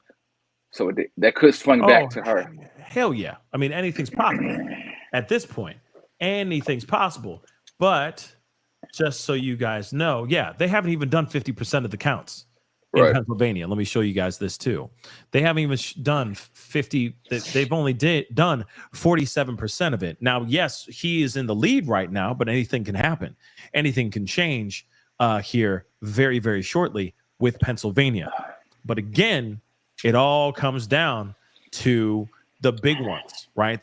So that could swing back to her. Hell yeah! I mean, anything's possible at this point. Anything's possible. But just so you guys know, yeah, they haven't even done 50% of the counts in Pennsylvania. Let me show you guys this too. They haven't even done 50. They've only done 47% of it. Now, yes, he is in the lead right now, but anything can happen. Anything can change here very, very shortly with Pennsylvania. But again, it all comes down to the big ones, right?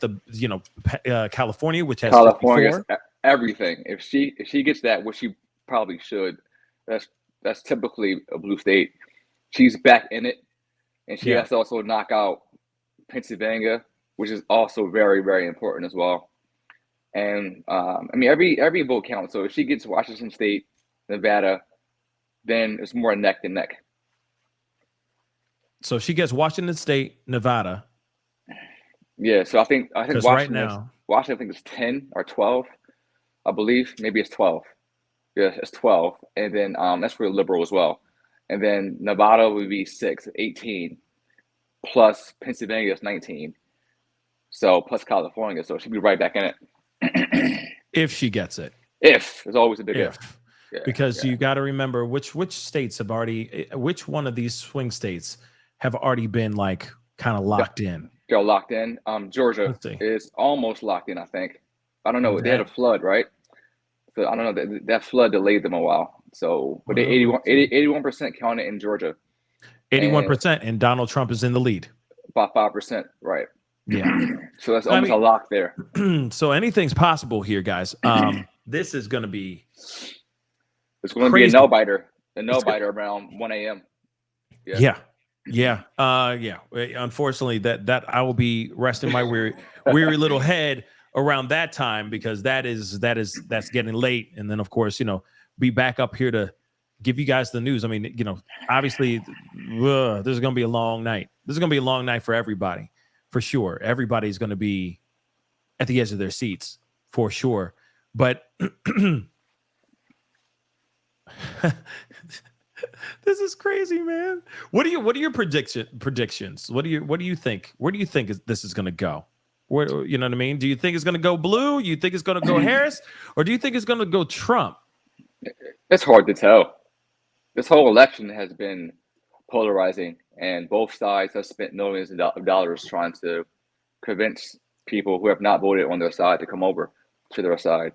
California, which has 54. Everything. If she gets that, which she probably should, that's typically a blue state. She's back in it, and she has to also knock out Pennsylvania, which is also very, very important as well. And I mean, every vote counts. So if she gets Washington State, Nevada, then it's more neck to neck. So if she gets Washington State, Nevada. Yeah, so I think Washington right now, Washington, I think it's 10 or 12, I believe. Maybe it's 12. Yeah, it's 12. And then that's for liberal as well. And then Nevada would be 18, plus Pennsylvania is 19. So plus California. So she'll be right back in it. If she gets it. If. There's always a big if. Yeah, because you got to remember which states have already, which one of these swing states have already been like kind of locked in. They're locked in. Georgia is almost locked in, I think. I don't know. They had a flood, right? So I don't know. That flood delayed them a while. So, but they 81% counted in Georgia. 81%, and Donald Trump is in the lead. About 5%, right? Yeah. So that's almost a lock there. So anything's possible here, guys. This is going to be. It's going to be a nail biter. A nail biter around 1 a.m. Yeah. Unfortunately, that I will be resting my weary little head around that time, because that's getting late. And then of course, be back up here to give you guys the news. I mean, obviously this is going to be a long night. This is going to be a long night for everybody, for sure. Everybody's going to be at the edge of their seats for sure. But this is crazy, man. What are your predictions? What do you think? Where do you think this is going to go? Where, you know what I mean? Do you think it's going to go blue? You think it's going to go Harris, or do you think it's going to go Trump? It's hard to tell. This whole election has been polarizing, and both sides have spent millions of dollars trying to convince people who have not voted on their side to come over to their side.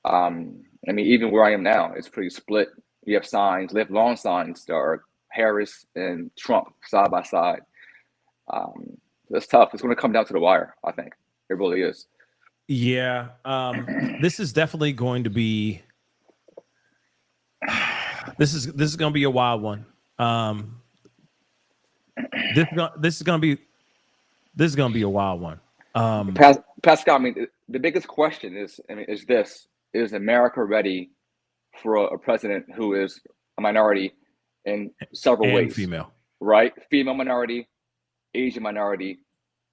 I mean, even where I am now, it's pretty split. You have signs, live long signs that are Harris and Trump side by side. It's tough. It's going to come down to the wire, I think. It really is. Yeah. This is definitely going to be. This is going to be a wild one. This is going to be a wild one. Pascal, I mean, the biggest question is this: is America ready for a president who is a minority in several ways? Female, right? Female minority, Asian minority,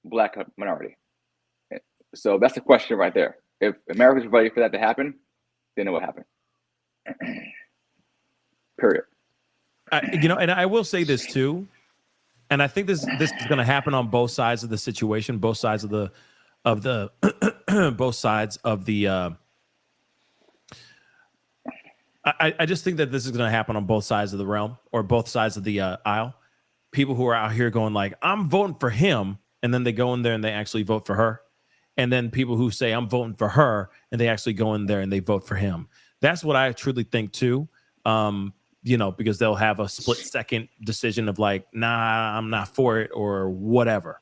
Black minority. So that's the question right there. If America's ready for that to happen, then it will happen. Period. And I will say this too, and I think this is going to happen on both sides of the situation, both sides of the both sides of the. I just think that this is going to happen on both sides of the realm or both sides of the aisle. People who are out here going like, I'm voting for him, and then they go in there and they actually vote for her. And then people who say I'm voting for her and they actually go in there and they vote for him. That's what I truly think too. Because they'll have a split second decision of like, nah, I'm not for it or whatever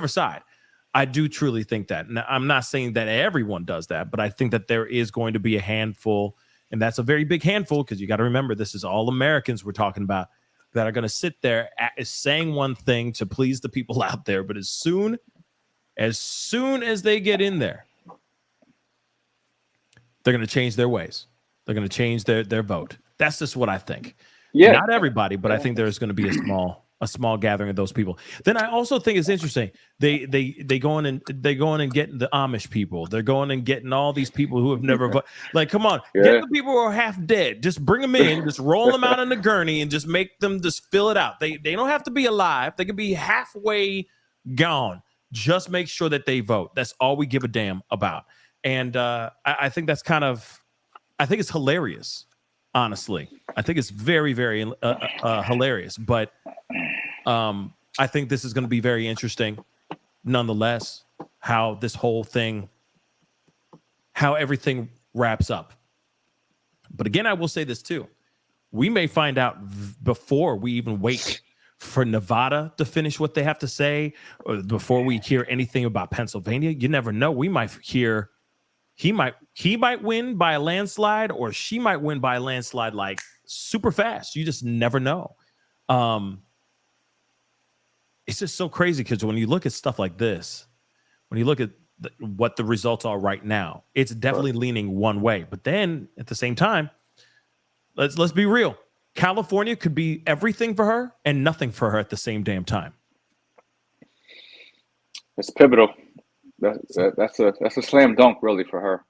side. I do truly think that. Now, I'm not saying that everyone does that, but I think that there is going to be a handful, and that's a very big handful because you got to remember this is all Americans we're talking about that are going to sit there saying one thing to please the people out there, but as soon as they get in there, they're going to change their ways. They're going to change their vote. That's just what I think. Yeah, not everybody, but I think there's going to be a small gathering of those people. Then I also think it's interesting. They go in and getting the Amish people. They're going and getting all these people who have never voted. Like, come on, get the people who are half dead. Just bring them in, just roll them out in the gurney, and just make them just fill it out. They don't have to be alive. They can be halfway gone. Just make sure that they vote. That's all we give a damn about. And I think that's I think it's hilarious. Honestly, I think it's very, very hilarious. But I think this is going to be very interesting, nonetheless, how this whole thing, how everything wraps up. But again, I will say this too. We may find out before we even wait for Nevada to finish what they have to say, or before we hear anything about Pennsylvania. You never know. We might hear he might win by a landslide, or she might win by a landslide like super fast. You just never know. It's just so crazy because when you look at stuff like this, when you look at what the results are right now, it's definitely leaning one way. But then at the same time, let's be real. California could be everything for her and nothing for her at the same damn time. It's pivotal. That's a slam dunk really for her.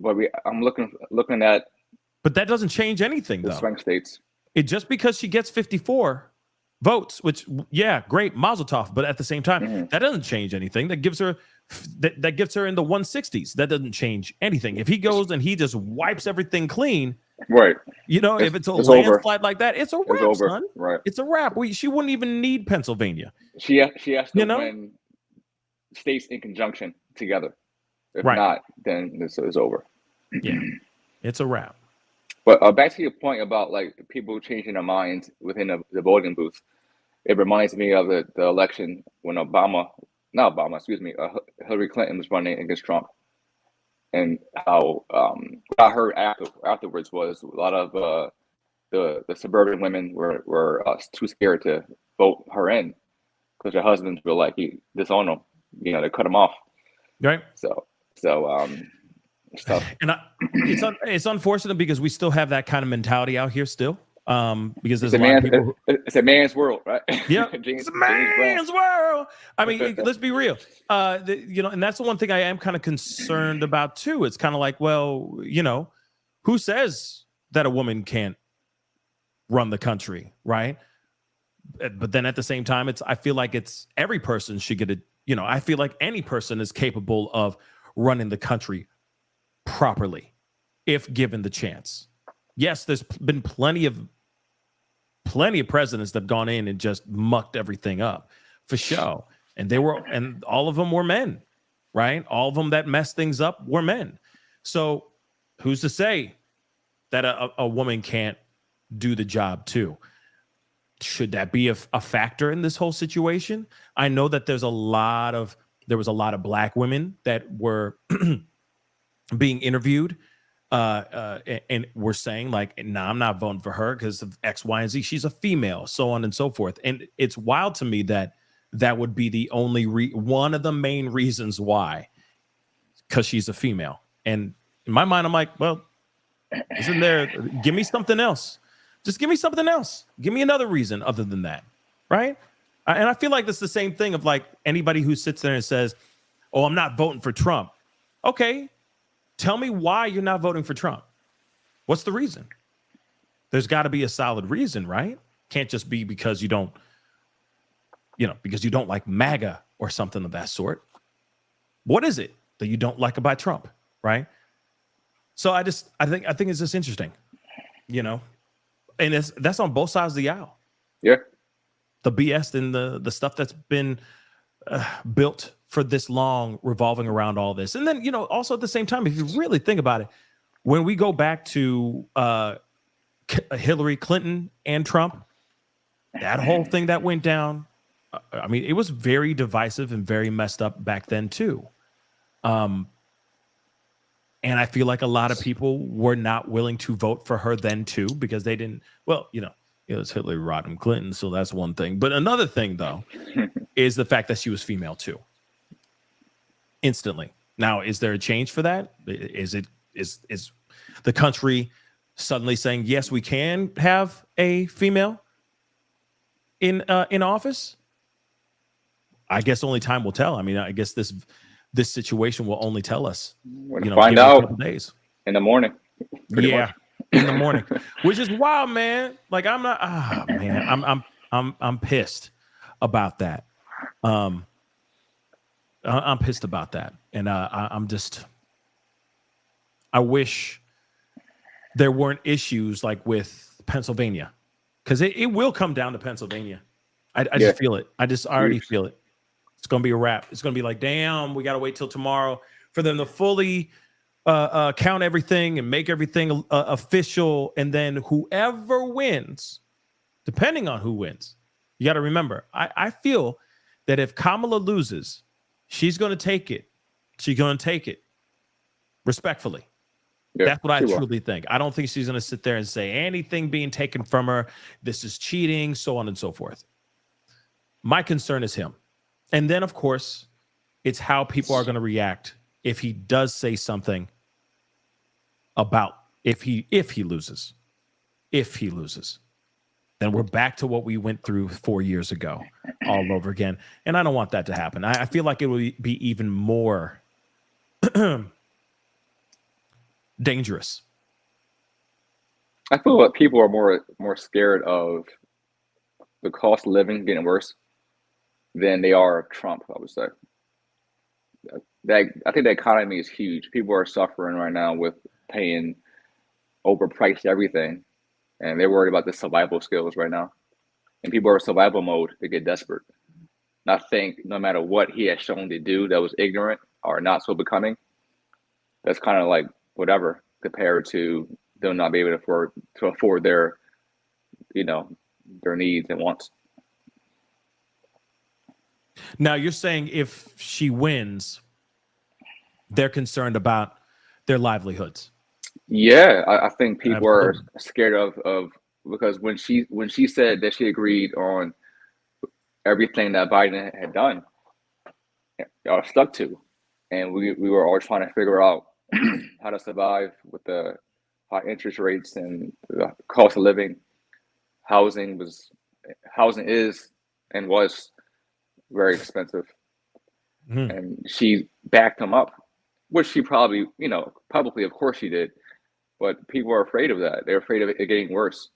But I'm looking at. But that doesn't change anything the though. Swing states. Just because she gets 54 votes, which great, mazel tov. But at the same time, that doesn't change anything. That gives her that gets her in the 160s. That doesn't change anything. If he goes and he just wipes everything clean, right? If it's a landslide like that, it's a wrap, son. Right? It's a wrap. She wouldn't even need Pennsylvania. She has to win states in conjunction together. If not, then this is over. Yeah, it's a wrap. But back to your point about like people changing their minds within the voting booth, it reminds me of the election when Hillary Clinton was running against Trump, and how what I heard afterwards was a lot of the suburban women were too scared to vote her in because their husbands were like, disown them, they cut them off. Right. So it's tough. And it's unfortunate because we still have that kind of mentality out here still. Because there's it's a man's world, right? Yeah, it's a man's world. I mean, let's be real. And that's the one thing I am kind of concerned about too. It's kind of like, well, who says that a woman can't run the country, right? But then at the same time, I feel like it's every person should get I feel like any person is capable of running the country properly if given the chance. Yes, there's been plenty of presidents that have gone in and just mucked everything up for show. And all of them were men, right? All of them that messed things up were men. So who's to say that a woman can't do the job too? Should that be a factor in this whole situation? I know that there was a lot of black women that were being interviewed and we're saying like, nah, I'm not voting for her because of X, Y, and Z. She's a female, so on and so forth. And it's wild to me that would be the only one of the main reasons why, because she's a female. And in my mind, I'm like, well, isn't there? Give me something else. Just give me something else. Give me another reason other than that, right? And I feel like it's the same thing of like anybody who sits there and says, Oh, I'm not voting for Trump. Okay, tell me why you're not voting for Trump. What's the reason? There's got to be a solid reason, right? Can't just be because you don't, because you don't like MAGA or something of that sort. What is it that you don't like about Trump, right? So I think it's just interesting, and that's on both sides of the aisle. Yeah. The BS and the stuff that's been built for this long, revolving around all this. And then, also at the same time, if you really think about it, when we go back to Hillary Clinton and Trump, that whole thing that went down, I mean, it was very divisive and very messed up back then too. And I feel like a lot of people were not willing to vote for her then too, because they didn't, it was Hillary Rodham Clinton, so that's one thing. But another thing, though, is the fact that she was female too. Instantly. Now, is there a change for that? Is the country suddenly saying, yes, we can have a female in office? I guess only time will tell. I mean, I guess this situation will only tell us. We're gonna find out a couple days in the morning. Yeah, in the morning, which is wild, man. Like I'm not. Man, I'm pissed about that. I'm pissed about that, and I'm just. I wish there weren't issues like with Pennsylvania, because it will come down to Pennsylvania. I just feel it. I already feel it. It's going to be a wrap. It's going to be like, damn, we got to wait till tomorrow for them to fully count everything and make everything official. And then whoever wins, depending on who wins, you got to remember, I feel that if Kamala loses, she's going to take it. She's going to take it respectfully. Yeah, that's what I truly think. I don't think she's going to sit there and say anything being taken from her, this is cheating, so on and so forth. My concern is him. And then, of course, it's how people are going to react if he does say something about if he loses. If he loses, then we're back to what we went through 4 years ago all over again. And I don't want that to happen. I feel like it will be even more dangerous. I feel like people are more scared of the cost of living getting worse than they are of Trump, I would say. I think the economy is huge. People are suffering right now with paying overpriced everything, and they're worried about the survival skills right now. And people are in survival mode. They get desperate. And I think no matter what he has shown to do that was ignorant or not so becoming, that's kind of like whatever compared to them not being able to afford their, their needs and wants. Now, you're saying if she wins, they're concerned about their livelihoods. Yeah, I think people are scared of because when she said that she agreed on everything that Biden had done, y'all stuck to, and we were all trying to figure out how to survive with the high interest rates and the cost of living. Housing is and was very expensive. And she backed him up, which she probably, publicly, of course she did. But people are afraid of that. They're afraid of it getting worse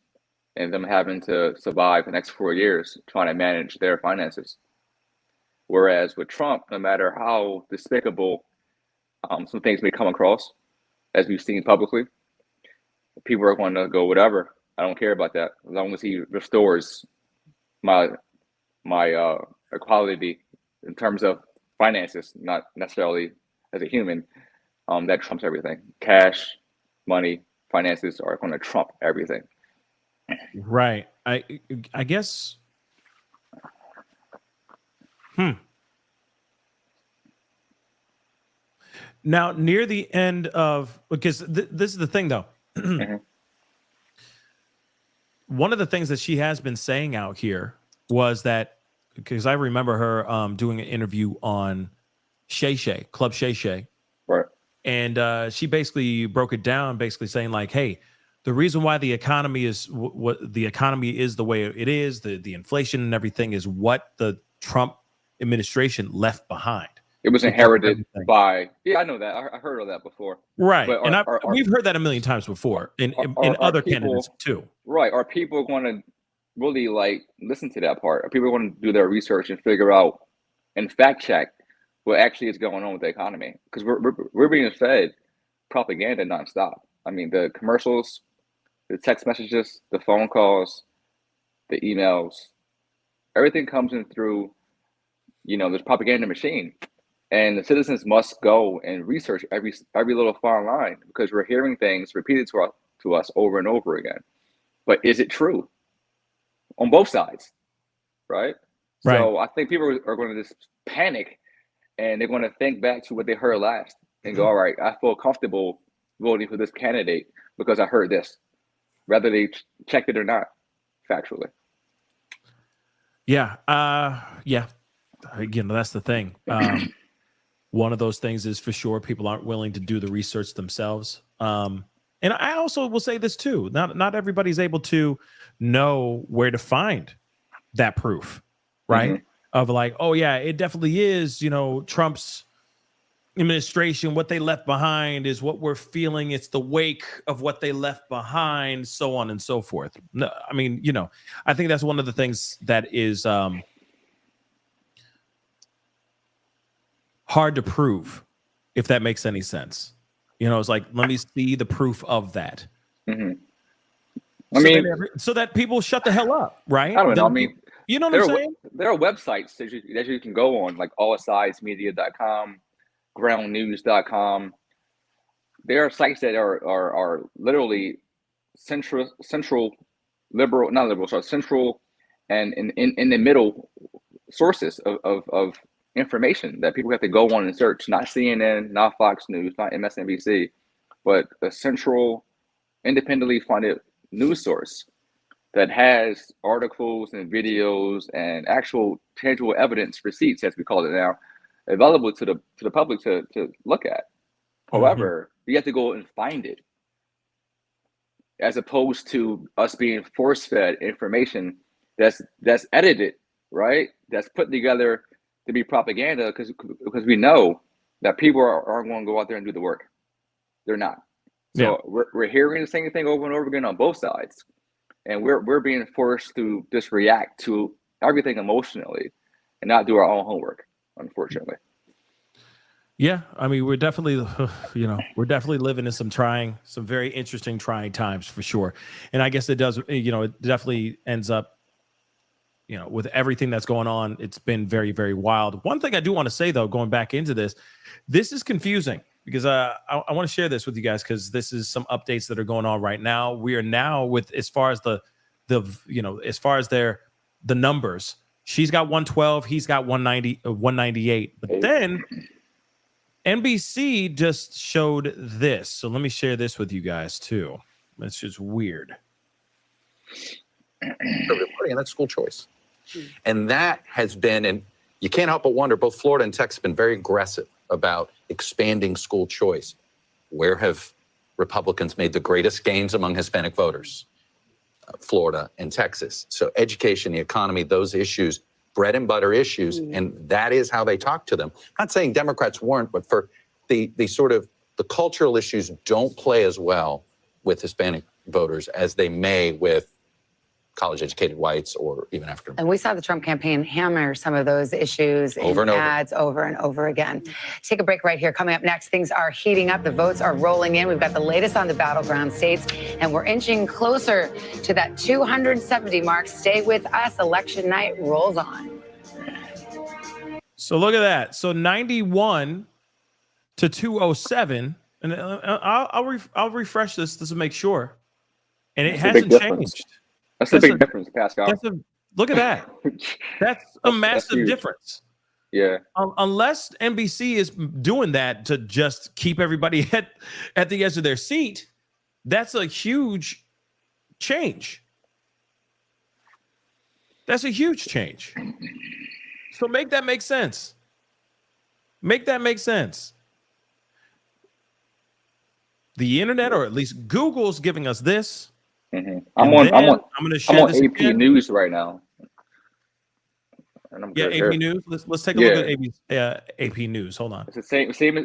and them having to survive the next 4 years trying to manage their finances. Whereas with Trump, no matter how despicable some things may come across, as we've seen publicly, people are going to go, whatever. I don't care about that. As long as he restores my equality in terms of finances, not necessarily as a human, that trumps everything. Cash, money, finances are going to trump everything. Right. I guess. Now, near the end of, because this is the thing, though. One of the things that she has been saying out here was that, because I remember her doing an interview on Club Shay Shay. Right. And she basically broke it down, basically saying like, hey, the reason why the economy is what the economy is the way it is, the inflation and everything is what the Trump administration left behind. It was inherited by. Yeah, I know that. I heard of that before. Right, But and we've heard that a million times before in other candidates too. Right? Are people going to really like listen to that part? Are people going to do their research and figure out and fact check what actually is going on with the economy? Because we're being fed propaganda nonstop. I mean, the commercials, the text messages, the phone calls, the emails, everything comes in through, this propaganda machine. And the citizens must go and research every little fine line because we're hearing things repeated to us over and over again. But is it true? On both sides, right? So I think people are going to just panic and they're going to think back to what they heard last and go, all right, I feel comfortable voting for this candidate because I heard this, whether they checked it or not, factually. Yeah. Again, that's the thing. One of those things is for sure people aren't willing to do the research themselves. And I also will say this too. Not everybody's able to know where to find that proof, right? Of like, oh yeah, it definitely is, Trump's administration, what they left behind is what we're feeling. It's the wake of what they left behind, so on and so forth. No, I mean, I think that's one of the things that is hard to prove, if that makes any sense. It's like, let me see the proof of that. So that people shut the hell up, right? I don't know. I mean, you know what I'm saying? There are websites that you can go on, like allsidesmedia.com, groundnews.com. There are sites that are literally central liberal, not liberal, sorry, central and in the middle sources of information that people have to go on and search, not CNN, not Fox News, not MSNBC, but a central, independently funded news source that has articles and videos and actual tangible evidence, receipts, as we call it now, available to the public to look at. However, you have to go and find it, as opposed to us being force-fed information that's edited, right? That's put together to be propaganda because we know that people aren't going to go out there and do the work. They're not. So we're hearing the same thing over and over again on both sides, and we're being forced to just react to everything emotionally and not do our own homework, unfortunately. Yeah, I mean, we're definitely living in some very interesting, trying times for sure. And I guess it does, it definitely ends up, with everything that's going on, it's been very, very wild. One thing I do want to say, though, going back into this is confusing because I want to share this with you guys because this is some updates that are going on right now. We are now with, as far as the numbers, she's got 112, he's got 198, but then NBC just showed this. So let me share this with you guys too. It's just weird. Reporting, and that's school choice. And that has been, and you can't help but wonder, both Florida and Texas have been very aggressive about expanding school choice. Where have Republicans made the greatest gains among Hispanic voters? Florida and Texas. So education, the economy, those issues, bread and butter issues, and that is how they talk to them. I'm not saying Democrats weren't, but for the sort of the cultural issues don't play as well with Hispanic voters as they may with college-educated whites or even African. And we saw the Trump campaign hammer some of those issues in ads over and over again. Take a break right here. Coming up next, things are heating up. The votes are rolling in. We've got the latest on the battleground states, and we're inching closer to that 270 mark. Stay with us. Election night rolls on. So look at that. So 91 to 207, and I'll refresh this to make sure. And it hasn't changed. That's a big difference, Pascal. Look at that. That's a massive difference. Yeah. Unless NBC is doing that to just keep everybody at the edge of their seat, that's a huge change. That's a huge change. So make that make sense. Make that make sense. The internet, or at least Google's giving us this. I'm on AP News right now. And I'm Yeah, good AP here. News. Let's take a look at AP News. Hold on. It's the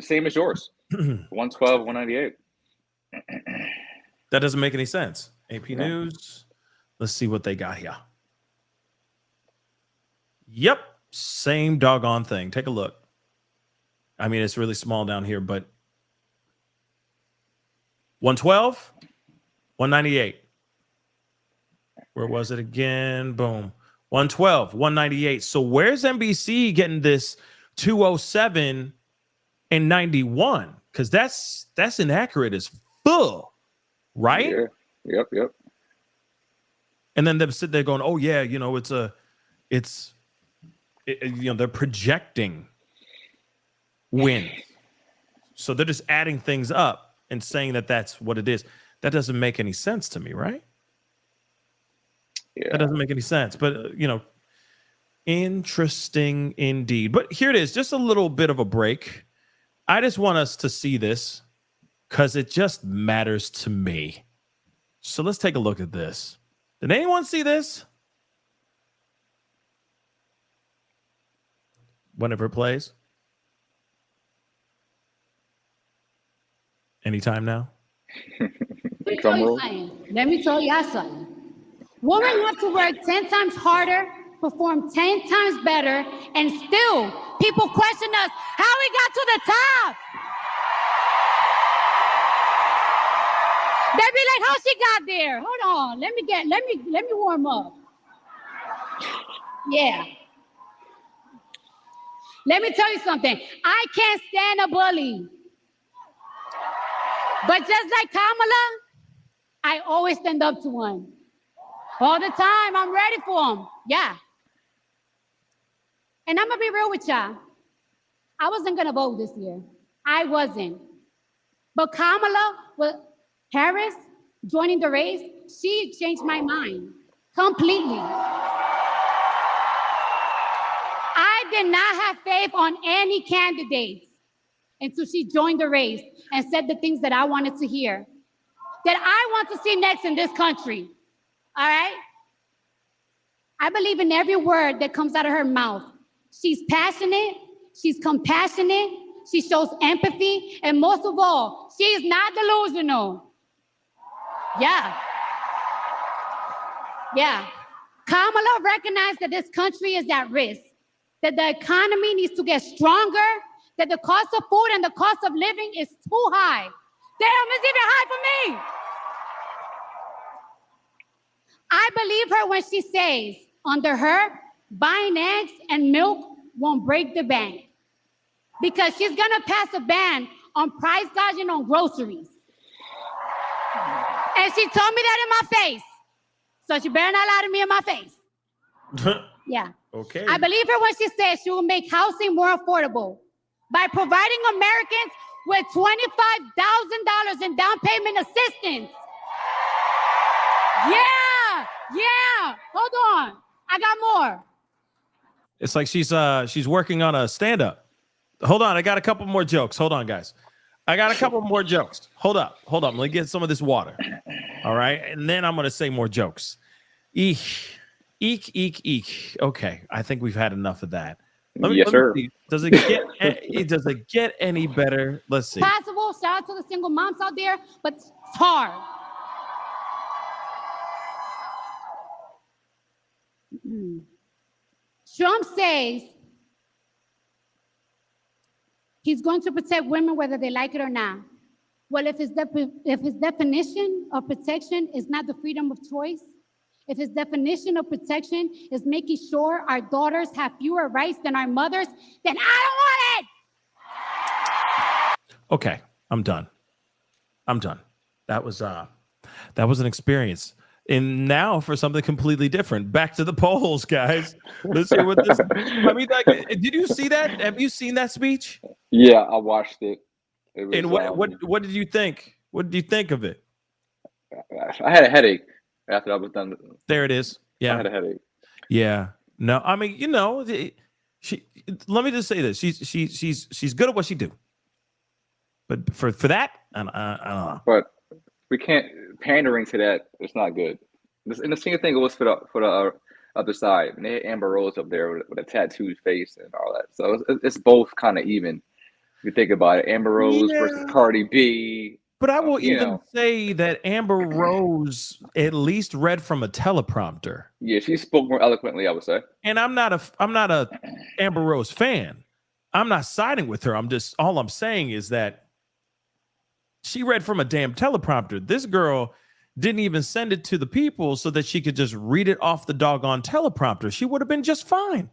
same as yours. 112, 198. That doesn't make any sense. AP Yeah. News. Let's see what they got here. Yep, same doggone thing. Take a look. I mean, it's really small down here, but 112, 198. Where was it again? Boom. 112, 198. So where's NBC getting this 207 and 91? Because that's inaccurate as full, right? Yeah. Yep. And then them sit there going, oh yeah, they're projecting win. So they're just adding things up and saying that that's what it is. That doesn't make any sense to me, right? Yeah. That doesn't make any sense. But, interesting indeed. But here it is, just a little bit of a break. I just want us to see this because it just matters to me. So let's take a look at this. Did anyone see this? Whenever it plays. Anytime now. Let me tell you something. Women have to work 10 times harder, perform 10 times better, and still people question us how we got to the top. They be like, how she got there? Hold on, let me warm up. Yeah. Let me tell you something. I can't stand a bully. But just like Kamala, I always stand up to one. All the time, I'm ready for him. Yeah. And I'm gonna be real with y'all. I wasn't gonna vote this year. I wasn't. But Kamala Harris joining the race, she changed my mind completely. I did not have faith on any candidates until she joined the race and said the things that I wanted to hear, that I want to see next in this country. All right? I believe in every word that comes out of her mouth. She's passionate, she's compassionate, she shows empathy, and most of all, she is not delusional. Yeah. Kamala recognized that this country is at risk, that the economy needs to get stronger, that the cost of food and the cost of living is too high. Damn, it's even high for me. I believe her when she says, under her, buying eggs and milk won't break the bank, because she's gonna pass a ban on price gouging on groceries. And she told me that in my face. So she better not lie to me in my face. Yeah. Okay. I believe her when she says she will make housing more affordable by providing Americans with $25,000 in down payment assistance. Yeah. Hold on. I got more. It's like she's working on a stand-up. Hold on, I got a couple more jokes. Hold on, guys. I got a couple more jokes. Hold up. Let me get some of this water. All right, and then I'm gonna say more jokes. Eek. Okay, I think we've had enough of that. Let me see. Does it get any better? Let's see. Possible. Shout out to the single moms out there, but it's hard. Trump says he's going to protect women whether they like it or not. Well, if his definition of protection is not the freedom of choice, if his definition of protection is making sure our daughters have fewer rights than our mothers, then I don't want it. Okay, I'm done. That was an experience. And now for something completely different. Back to the polls, guys. Let's see what this. I mean, like, did you see that? Have you seen that speech? Yeah, I watched it. And what did you think? What did you think of it? I had a headache after I was done. There it is. Yeah, I had a headache. Yeah. No, I mean, she. Let me just say this: she's good at what she do. But for that, I don't know. But we can't pandering to that. It's not good. And the same thing was for the other side, and they had Amber Rose up there with a tattooed face and all that. So it's both kind of even. If you think about it, Amber Rose versus Cardi B. But I will you even know. say that Amber Rose at least read from a teleprompter. Yeah, she spoke more eloquently, I would say. And I'm not a Amber Rose fan. I'm not siding with her. All I'm saying is that she read from a damn teleprompter. This girl didn't even send it to the people so that she could just read it off the doggone teleprompter. She would have been just fine.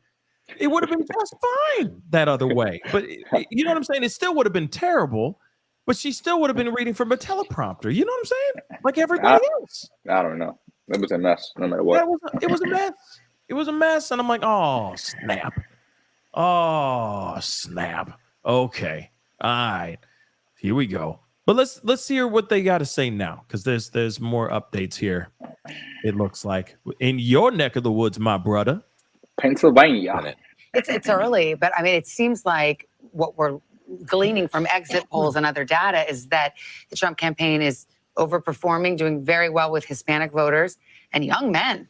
It would have been just fine that other way. But you know what I'm saying? It still would have been terrible, but she still would have been reading from a teleprompter. You know what I'm saying? Like everybody else. I don't know. It was a mess, no matter what. It was a mess. It was a mess. And I'm like, oh, snap. Oh, snap. Okay. All right. Here we go. But let's hear what they got to say now, because there's more updates here. It looks like in your neck of the woods, my brother, Pennsylvania. It's early, but I mean, it seems like what we're gleaning from exit polls and other data is that the Trump campaign is overperforming, doing very well with Hispanic voters and young men.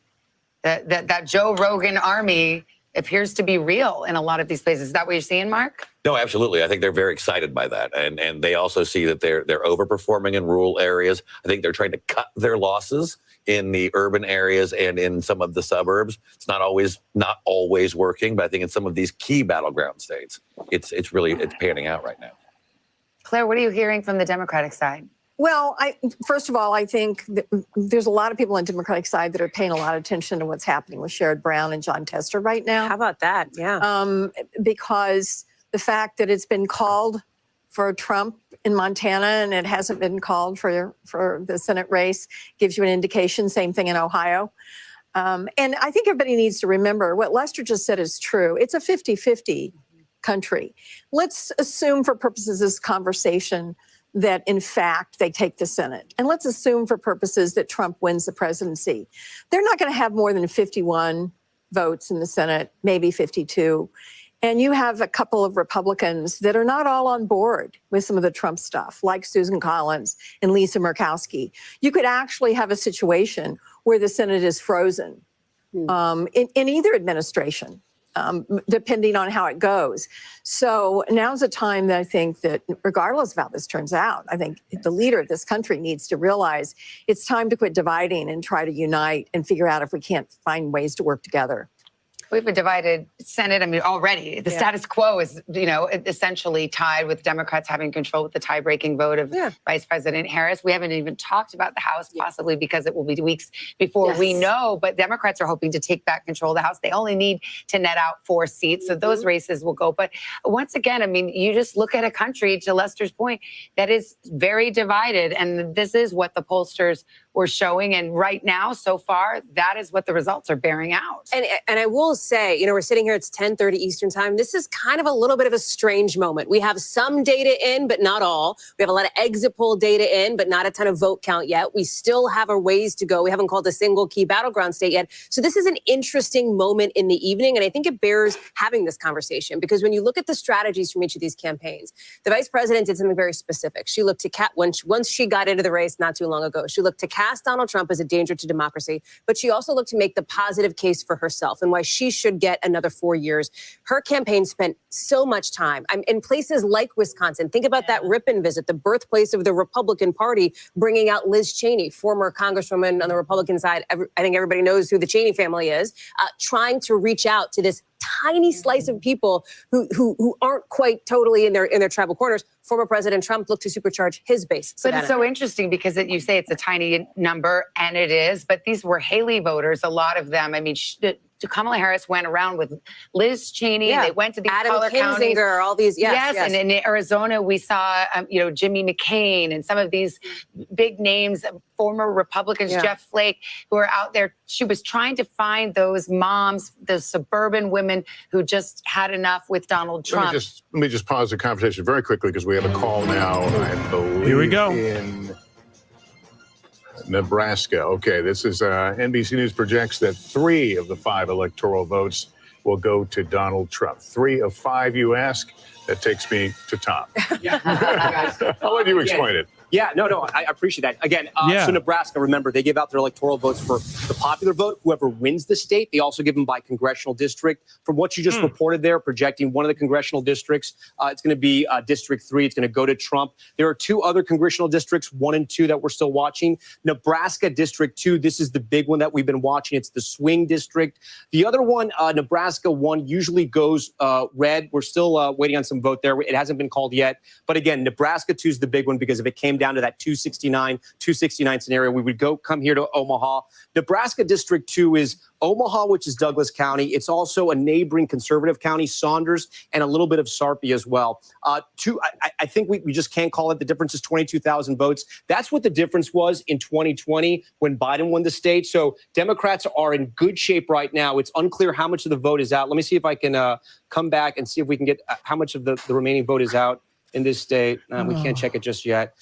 That Joe Rogan army appears to be real in a lot of these places. Is that what you're seeing, Mark? No, absolutely. I think they're very excited by that. And they also see that they're overperforming in rural areas. I think they're trying to cut their losses in the urban areas and in some of the suburbs. It's not always working, but I think in some of these key battleground states, it's panning out right now. Claire, what are you hearing from the Democratic side? Well, first of all, I think there's a lot of people on the Democratic side that are paying a lot of attention to what's happening with Sherrod Brown and John Tester right now. How about that? Yeah. Because the fact that it's been called for Trump in Montana and it hasn't been called for the Senate race gives you an indication. Same thing in Ohio. And I think everybody needs to remember what Lester just said is true. It's a 50-50 country. Let's assume for purposes of this conversation that in fact they take the Senate. And let's assume for purposes that Trump wins the presidency. They're not going to have more than 51 votes in the Senate, maybe 52. And you have a couple of Republicans that are not all on board with some of the Trump stuff, like Susan Collins and Lisa Murkowski. You could actually have a situation where the Senate is frozen in either administration. Depending on how it goes. So now's a time that I think that regardless of how this turns out, I think the leader of this country needs to realize it's time to quit dividing and try to unite and figure out if we can't find ways to work together. We have a divided Senate. I mean, already the status quo is, essentially tied with Democrats having control with the tie-breaking vote of Vice President Harris. We haven't even talked about the House, possibly because it will be weeks before we know. But Democrats are hoping to take back control of the House. They only need to net out 4 seats, so those races will go. But once again, I mean, you just look at a country, to Lester's point, that is very divided, and this is what the pollsters were showing. And right now, so far, that is what the results are bearing out. And I will say, we're sitting here, it's 10:30 Eastern time. This is kind of a little bit of a strange moment. We have some data in, but not all. We have a lot of exit poll data in, but not a ton of vote count yet. We still have a ways to go. We haven't called a single key battleground state yet. So this is an interesting moment in the evening. And I think it bears having this conversation, because when you look at the strategies from each of these campaigns, the vice president did something very specific. She looked to once she got into the race not too long ago, she looked to cast Donald Trump as a danger to democracy, but she also looked to make the positive case for herself and why she should get another 4 years. Her campaign spent so much time in places like Wisconsin. Think about that Ripon visit, the birthplace of the Republican Party, bringing out Liz Cheney, former Congresswoman on the Republican side. I think everybody knows who the Cheney family is, trying to reach out to this tiny slice of people who aren't quite totally in their tribal corners. Former President Trump looked to supercharge his base. But it's so interesting because you say it's a tiny number, and it is, but these were Haley voters, a lot of them. I mean, Kamala Harris went around with Liz Cheney. They went to these color counties. All these, yes. And in Arizona, we saw, Jimmy McCain and some of these big names, former Republicans, Jeff Flake, who are out there. She was trying to find those moms, those suburban women who just had enough with Donald Trump. Let me just pause the conversation very quickly because we have a call now, I believe, here we go. In Nebraska. Okay, this is NBC News projects that 3 of the 5 electoral votes will go to Donald Trump. 3 of 5, you ask? That takes me to Tom. I'll let you explain it. Yeah, no, I appreciate that. Again, so Nebraska, remember, they give out their electoral votes for the popular vote, whoever wins the state. They also give them by congressional district. From what you just reported there, projecting one of the congressional districts, it's going to be District 3. It's going to go to Trump. There are 2 other congressional districts, 1 and 2, that we're still watching. Nebraska District 2, this is the big one that we've been watching. It's the swing district. The other one, Nebraska 1, usually goes red. We're still waiting on some vote there. It hasn't been called yet. But again, Nebraska 2 is the big one, because if it came down to that 269 scenario, we would come here to Omaha. Nebraska District 2 is Omaha, which is Douglas County. It's also a neighboring conservative county, Saunders, and a little bit of Sarpy as well. I think we just can't call it. The difference is 22,000 votes. That's what the difference was in 2020 when Biden won the state. So Democrats are in good shape right now. It's unclear how much of the vote is out. Let me see if I can come back and see if we can get how much of the remaining vote is out in this state. We can't check it just yet.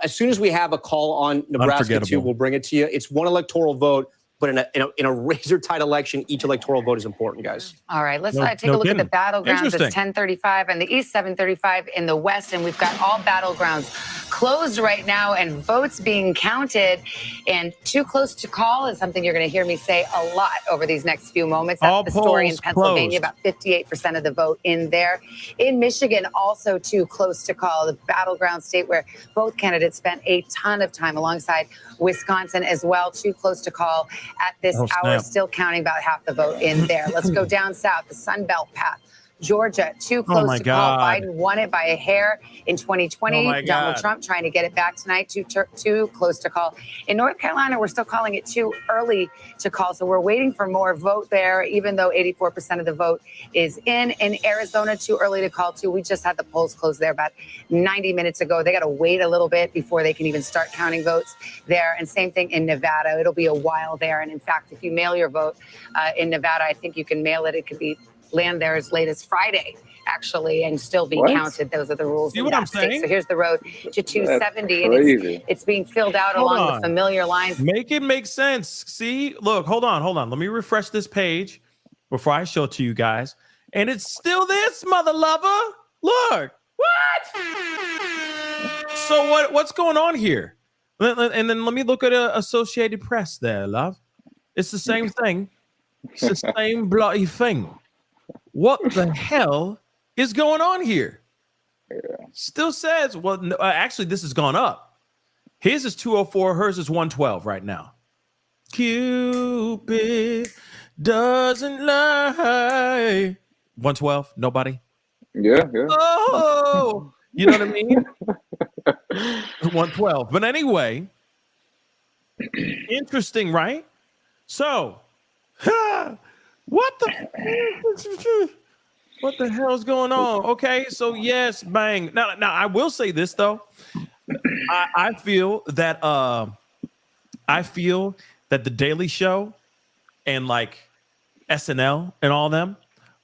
As soon as we have a call on Nebraska 2, we'll bring it to you. It's 1 electoral vote, but in a razor-tight election, each electoral vote is important, guys. All right, let's take a look at the battlegrounds. It's 1035 and the East, 735 in the West, and we've got all battlegrounds closed right now and votes being counted. And too close to call is something you're going to hear me say a lot over these next few moments. That's the story in Pennsylvania, about 58% of the vote in there. In Michigan, also too close to call, the battleground state where both candidates spent a ton of time, alongside Wisconsin as well, too close to call at this hour, still counting about half the vote in there. Let's go down south, the Sun Belt path. Georgia, too close to call. Biden won it by a hair in 2020. Donald Trump trying to get it back tonight, too close to call. In North Carolina, we're still calling it too early to call. So we're waiting for more vote there, even though 84% of the vote is in. In Arizona, too early to call, too. We just had the polls closed there about 90 minutes ago. They got to wait a little bit before they can even start counting votes there. And same thing in Nevada. It'll be a while there. And in fact, if you mail your vote in Nevada, I think you can mail it. It could be land there as late as Friday, actually, and still be counted. Those are the rules in that state. So here's the road to 270, and it's being filled out along the familiar lines. Make it make sense. See, look, hold on. Let me refresh this page before I show it to you guys. And it's still this, mother lover. Look, what? So what's going on here? And then let me look at Associated Press there, love. It's the same thing. It's the same bloody thing. What the hell is going on here? Still says, well, no, actually, this has gone up. His is 204. Hers is 112 right now. Cupid doesn't lie. 112. Nobody. Yeah. Oh, you know what I mean? 112. But anyway, interesting, right? So, what the hell is going on? Okay, so yes, bang. Now I will say this though. I feel that the Daily Show and like SNL and all them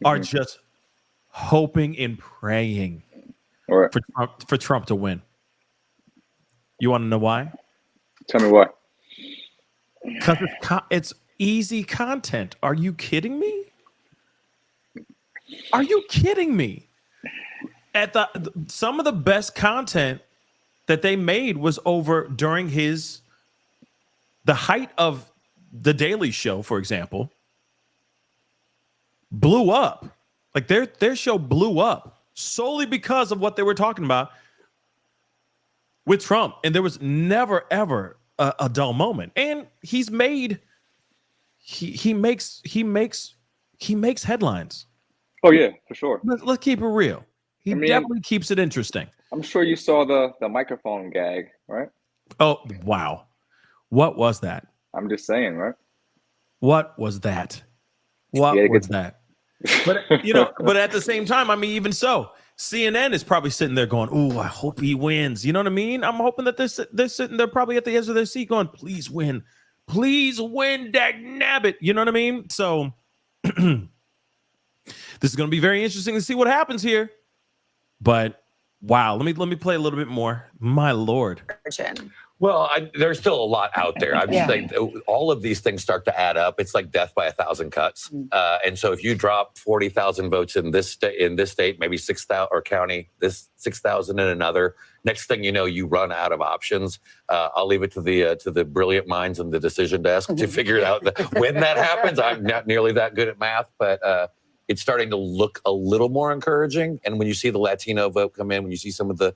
are just hoping and praying for Trump to win. You want to know why? Tell me why. Because it's easy content. Are you kidding me? Are you kidding me? Some of the best content that they made was over during the height of the Daily Show, for example, blew up. Like their show blew up solely because of what they were talking about with Trump. And there was never, ever a dull moment. And he makes headlines. Oh yeah, for sure. Let's keep it real. He definitely keeps it interesting. I'm sure you saw the microphone gag, right? Oh wow, what was that? I'm just saying, right? What was that? What was that? But but at the same time, I mean, even so, CNN is probably sitting there going, "Ooh, I hope he wins." You know what I mean? I'm hoping that they're sitting there probably at the edge of their seat going, "Please win, dag nabbit." You know what I mean? So this is going to be very interesting to see what happens here. But wow, let me play a little bit more. My Lord, Well, there's still a lot out there. I'm just saying all of these things start to add up. It's like death by 1,000 cuts. And so if you drop 40,000 votes in this state, maybe 6,000 or county, this 6,000 in another, next thing you know, you run out of options. I'll leave it to the brilliant minds in the decision desk to figure it out when that happens. I'm not nearly that good at math, but it's starting to look a little more encouraging. And when you see the Latino vote come in, when you see some of the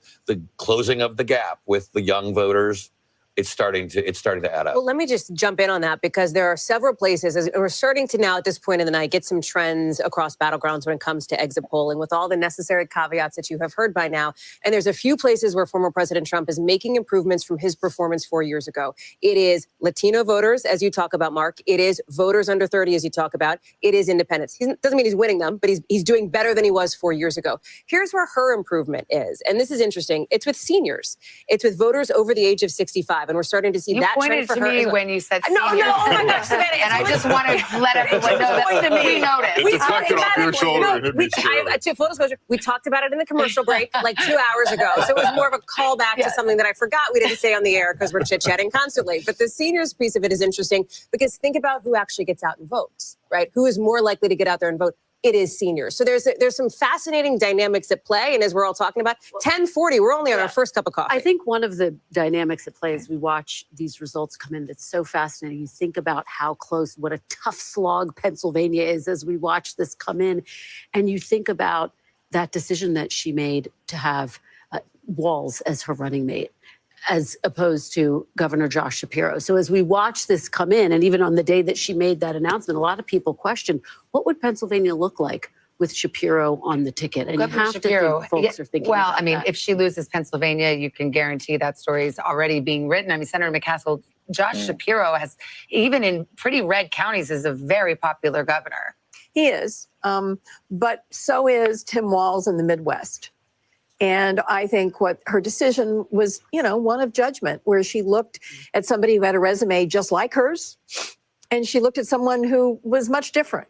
closing of the gap with the young voters, it's starting to add up. Well, let me just jump in on that because there are several places, and we're starting to now at this point in the night get some trends across battlegrounds when it comes to exit polling with all the necessary caveats that you have heard by now. And there's a few places where former President Trump is making improvements from his performance 4 years ago. It is Latino voters, as you talk about, Mark. It is voters under 30, as you talk about. It is independents. He doesn't mean he's winning them, but he's doing better than he was 4 years ago. Here's where her improvement is, and this is interesting. It's with seniors. It's with voters over the age of 65. And we're starting to see that trend for her. You pointed to me when you said no, seniors. oh my gosh, Savannah. And I just want to let everyone know that we noticed. It deflected off your shoulder. Full disclosure, we talked about it in the commercial break like 2 hours ago. So it was more of a callback to something that I forgot we didn't say on the air because we're chit-chatting constantly. But the seniors piece of it is interesting because think about who actually gets out and votes, right? Who is more likely to get out there and vote? It is seniors. So there's some fascinating dynamics at play. And as we're all talking about, 10:40, we're only on our first cup of coffee. I think one of the dynamics at play as we watch these results come in that's so fascinating. You think about how close, what a tough slog Pennsylvania is as we watch this come in. And you think about that decision that she made to have Walz as her running mate, as opposed to Governor Josh Shapiro. So as we watch this come in, and even on the day that she made that announcement, a lot of people questioned, what would Pennsylvania look like with Shapiro on the ticket? And Governor you have Shapiro, to think folks are thinking well, about I mean, that. if she loses Pennsylvania, you can guarantee that story is already being written. I mean, Senator McCaskill, Josh Shapiro has, even in pretty red counties, is a very popular governor. He is, but so is Tim Walz in the Midwest. And I think what her decision was, one of judgment, where she looked at somebody who had a resume just like hers, and she looked at someone who was much different.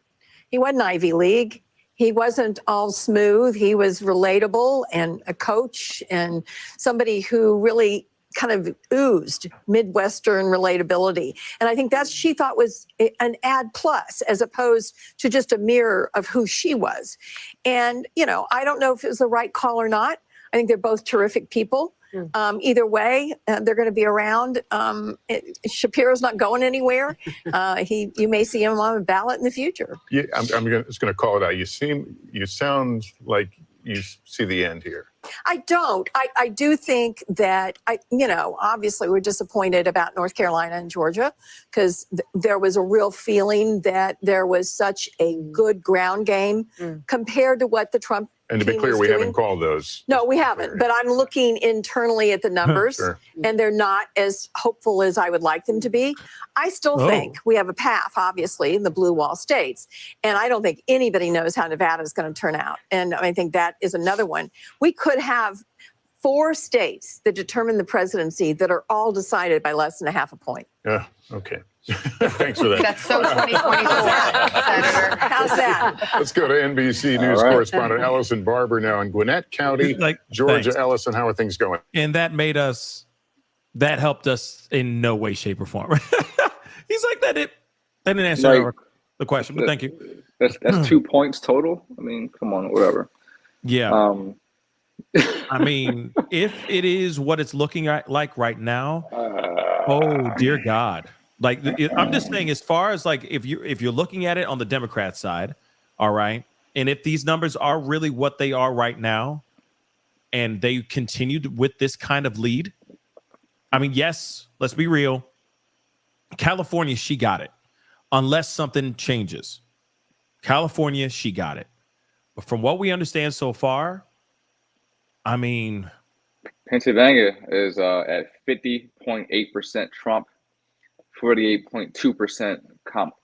He wasn't Ivy League. He wasn't all smooth. He was relatable and a coach and somebody who really kind of oozed Midwestern relatability. And I think she thought was an add plus as opposed to just a mirror of who she was. And, I don't know if it was the right call or not. I think they're both terrific people. Either way, they're going to be around. Shapiro's not going anywhere. You may see him on a ballot in the future. Yeah, I'm just going to call it out. You sound like you see the end here. I don't. I do think that, obviously we're disappointed about North Carolina and Georgia because there was a real feeling that there was such a good ground game compared to what the Trump And to be clear, we haven't called those. No, we haven't. But I'm looking internally at the numbers, Sure. and they're not as hopeful as I would like them to be. I still think we have a path, obviously, in the blue wall states. And I don't think anybody knows how Nevada is going to turn out. And I think that is another one. We could have 4 states that determine the presidency that are all decided by less than a half a point. Yeah, okay. Thanks for that. That's so 2024, Senator. How's that? Let's go to NBC News right. correspondent Ellison Barber now in Gwinnett County, Georgia. Thanks. Ellison, how are things going? And that helped us in no way, shape, or form. He's like, that didn't answer the question, but thank you. That's 2 points total. I mean, come on, whatever. Yeah. I mean, if it is what it's looking like right now, oh dear God. Like, I'm just saying, as far as like, if you're looking at it on the Democrat side, all right, and if these numbers are really what they are right now, and they continued with this kind of lead, I mean, yes, let's be real. California, she got it, unless something changes. California, she got it. But from what we understand so far, I mean, Pennsylvania is at 50.8% Trump, 48.2%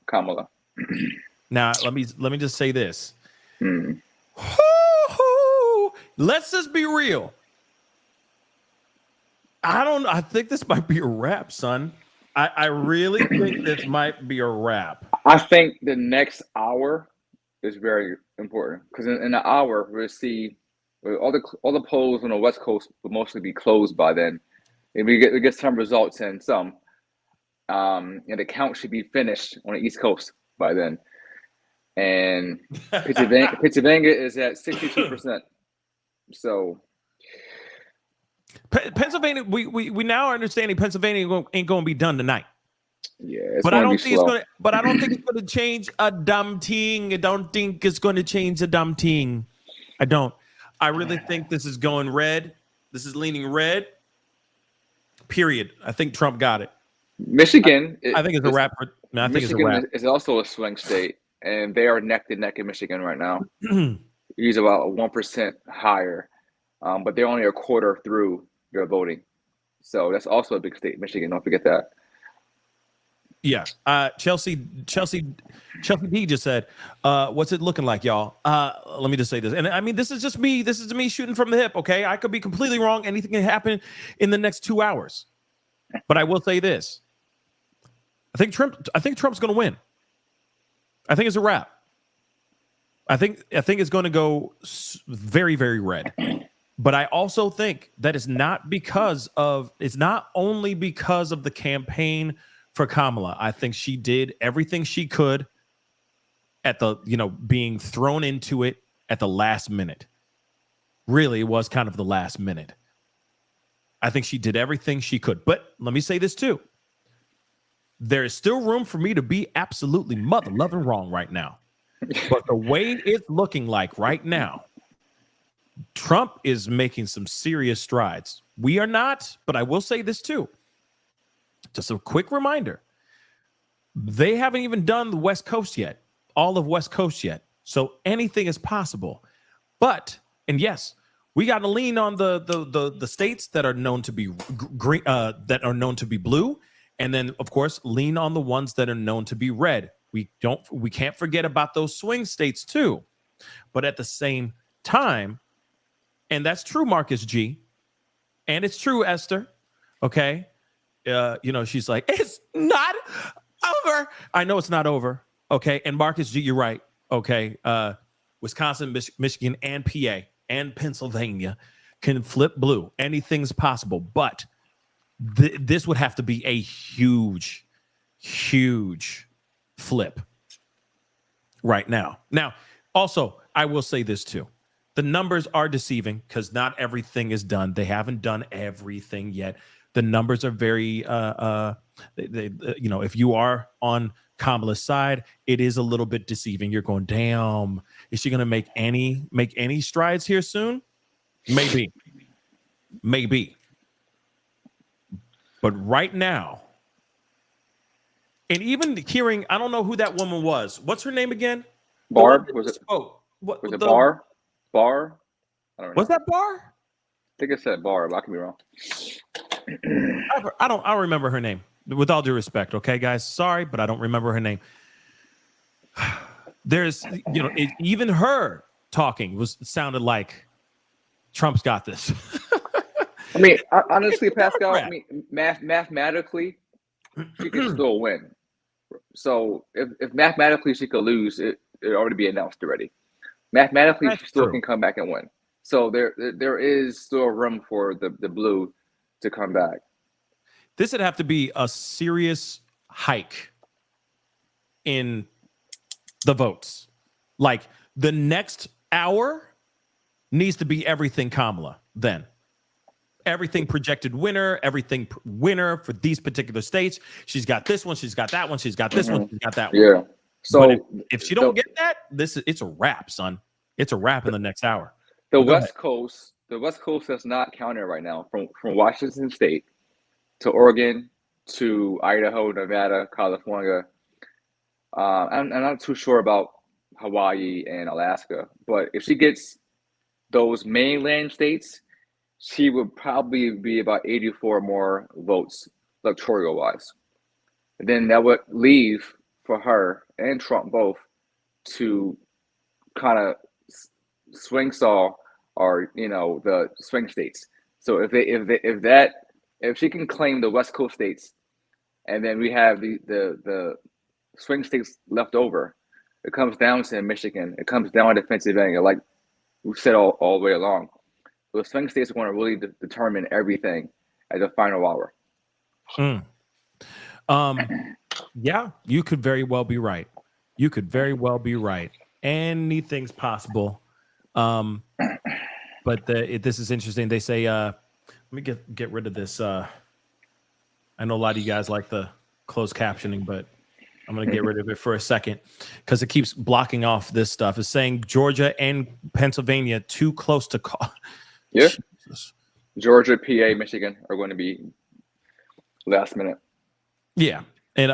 Kamala. now let me just say this. Let's just be real. I think this might be a wrap, son. I really think this might be a wrap. I think the next hour is very important because in the hour we'll see all the polls on the West Coast will mostly be closed by then. And we get some results in some. And the count should be finished on the East Coast by then. And Pennsylvania is at 62%. So Pennsylvania, we now are understanding Pennsylvania ain't going to be done tonight. Yeah, it's but I going to don't be think slow. it's going to. But I don't think it's going to change a dumb thing. I don't think it's going to change a dumb thing. I don't. I really think this is going red. This is leaning red. Period. I think Trump got it. Michigan. I think it's a wrap. I think it's a wrap. Michigan is also a swing state, and they are neck to neck in Michigan right now. He's about 1% higher, but they're only a quarter through their voting. So that's also a big state, Michigan. Don't forget that. Yeah. Chelsea D just said, what's it looking like, y'all? Let me just say this. And I mean, this is just me. This is me shooting from the hip. Okay. I could be completely wrong. Anything can happen in the next 2 hours. But I will say this. I think Trump's going to win. I think it's a wrap. I think it's going to go very, very red. But I also think that it's not only because of the campaign for Kamala. I think she did everything she could at the, being thrown into it at the last minute. Really, it was kind of the last minute. I think she did everything she could. But let me say this too. There is still room for me to be absolutely mother-loving wrong right now. But the way it's looking like right now, Trump is making some serious strides. We are not, but I will say this too. Just a quick reminder. They haven't even done the West Coast yet, all of West Coast yet. So anything is possible. But, and yes, we got to lean on the states that are known to be green, that are known to be blue. And then, of course, lean on the ones that are known to be red. We can't forget about those swing states too. But at the same time, and that's true, Marcus G, and it's true, Esther. Okay, she's like, it's not over. I know it's not over. Okay, and Marcus G, you're right. Okay, Wisconsin, Michigan, and PA and Pennsylvania can flip blue. Anything's possible, but this would have to be a huge, huge flip right now. Now, also, I will say this too. The numbers are deceiving because not everything is done. They haven't done everything yet. The numbers are very, if you are on Kamala's side, it is a little bit deceiving. You're going, damn, is she going to make any strides here soon? Maybe. But right now, and even hearing, I don't know who that woman was. What's her name again? Barb? Was it Barr? Barr? I don't know. Was that Barr? I think it said Barb. I could be wrong. I don't remember her name. With all due respect, okay, guys. Sorry, but I don't remember her name. There's, even her talking sounded like Trump's got this. I mean, honestly, Pascal, mathematically, she could still win. So if mathematically she could lose, it already be announced already. Mathematically, she still can come back and win. So there is still room for the blue to come back. This would have to be a serious hike in the votes. Like the next hour needs to be everything Kamala then. Everything projected winner, everything winner for these particular states. She's got this one, she's got that one, she's got this one, she's got that one. Yeah. So but if she don't get that, it's a wrap, son. It's a wrap in the next hour. The West Coast does not count it right now. From Washington State to Oregon to Idaho, Nevada, California. I'm not too sure about Hawaii and Alaska, but if she gets those mainland states, she would probably be about 84 more votes electoral wise. And then that would leave for her and Trump both to kind of swing saw or the swing states. So if she can claim the West Coast states, and then we have the swing states left over, it comes down to Michigan, it comes down to Pennsylvania, like we've said all the way along. The swing states are going to really determine everything at the final hour. Yeah, you could very well be right. You could very well be right. Anything's possible. But this is interesting. They say, let me get rid of this. I know a lot of you guys like the closed captioning, but I'm going to get rid of it for a second because it keeps blocking off this stuff. It's saying Georgia and Pennsylvania too close to call. Yeah. Georgia, PA, Michigan are going to be last minute. Yeah. And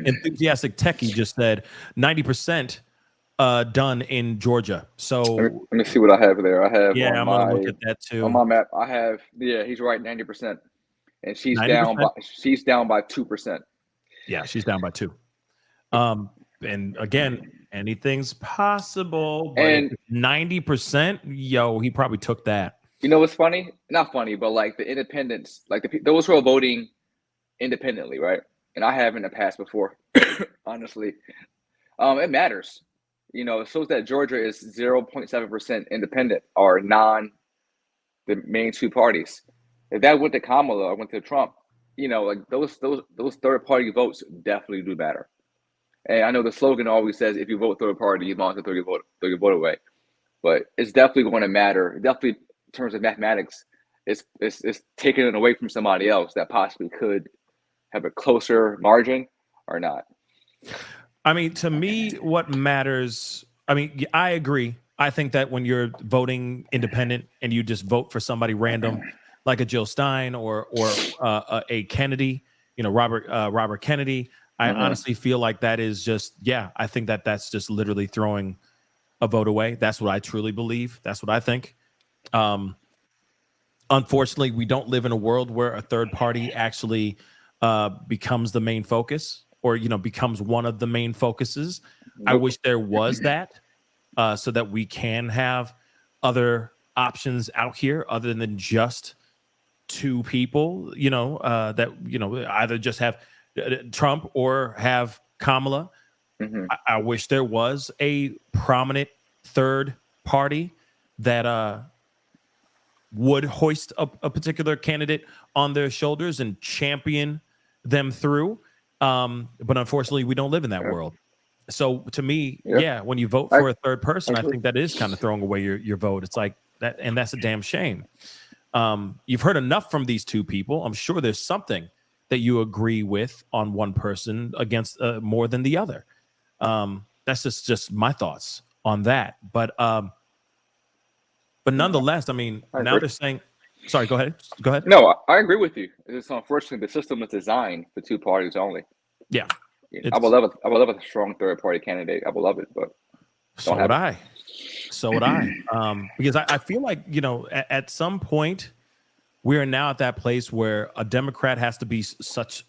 enthusiastic techie just said 90% done in Georgia. So let me see what I have there. I have I'm gonna look at that too. On my map, I have he's right, 90%. And she's 90%? down by 2%. Yeah, she's down by 2. And again, anything's possible. But And 90%, he probably took that. You know what's funny? Not funny, but like the independents, like those who are voting independently, right? And I have in the past before, honestly. It matters. It shows that Georgia is 0.7% independent or the main two parties. If that went to Kamala or went to Trump, like those third party votes definitely do matter. And I know the slogan always says, if you vote third party, you belong to throw your vote away. But it's definitely going to matter. Definitely in terms of mathematics, it's taking it away from somebody else that possibly could have a closer margin or not. I mean, to me, what matters, I agree. I think that when you're voting independent and you just vote for somebody random, like a Jill Stein or a Kennedy, Robert Kennedy, I honestly feel like that is just, I think that's just literally throwing a vote away. That's what I truly believe. That's what I think. Unfortunately, we don't live in a world where a third party actually becomes the main focus or, becomes one of the main focuses. I wish there was that so that we can have other options out here other than just 2 people, that, either just have Trump or have Kamala. I wish there was a prominent third party that would hoist a particular candidate on their shoulders and champion them through. But unfortunately, we don't live in that world. So to me, when you vote for a third person, I think that is kind of throwing away your vote. It's like that, and that's a damn shame. You've heard enough from these 2 people. I'm sure there's something that you agree with on one person against more than the other. That's just my thoughts on that. But nonetheless, now they're saying, sorry, go ahead. No, I agree with you. It's unfortunately the system is designed for 2 parties only. Yeah. I would love a strong third party candidate. I would love it, but so would I. Because I feel like, at some point we are now at that place where a Democrat has to be such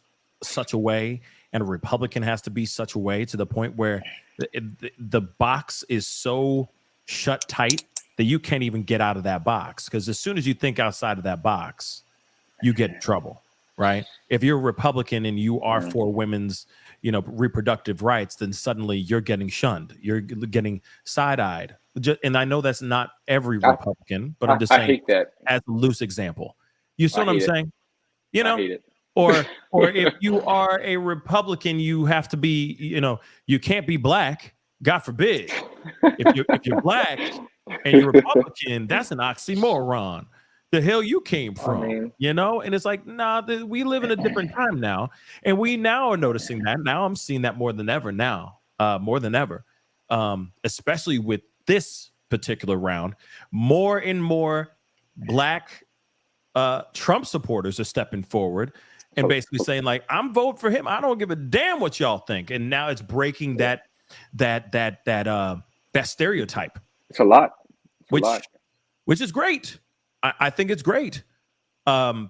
a way and a Republican has to be such a way to the point where the box is so shut tight that you can't even get out of that box. Because as soon as you think outside of that box, you get in trouble, right? If you're a Republican and you are for women's, reproductive rights, then suddenly you're getting shunned. You're getting side-eyed. And I know that's not every Republican, but I'm just saying, I hate that as a loose example. You see what I'm saying? I hate it. Or if you are a Republican, you have to be, you can't be black. God forbid. If you're black and you're Republican, that's an oxymoron. The hell you came from, And it's like, nah, we live in a different time now, and we now are noticing that. Now I'm seeing that more than ever. Especially with this particular round, more and more black Trump supporters are stepping forward and basically saying, like, I'm voting for him. I don't give a damn what y'all think. And now it's breaking that stereotype. It's a lot. Which is great. I think it's great, in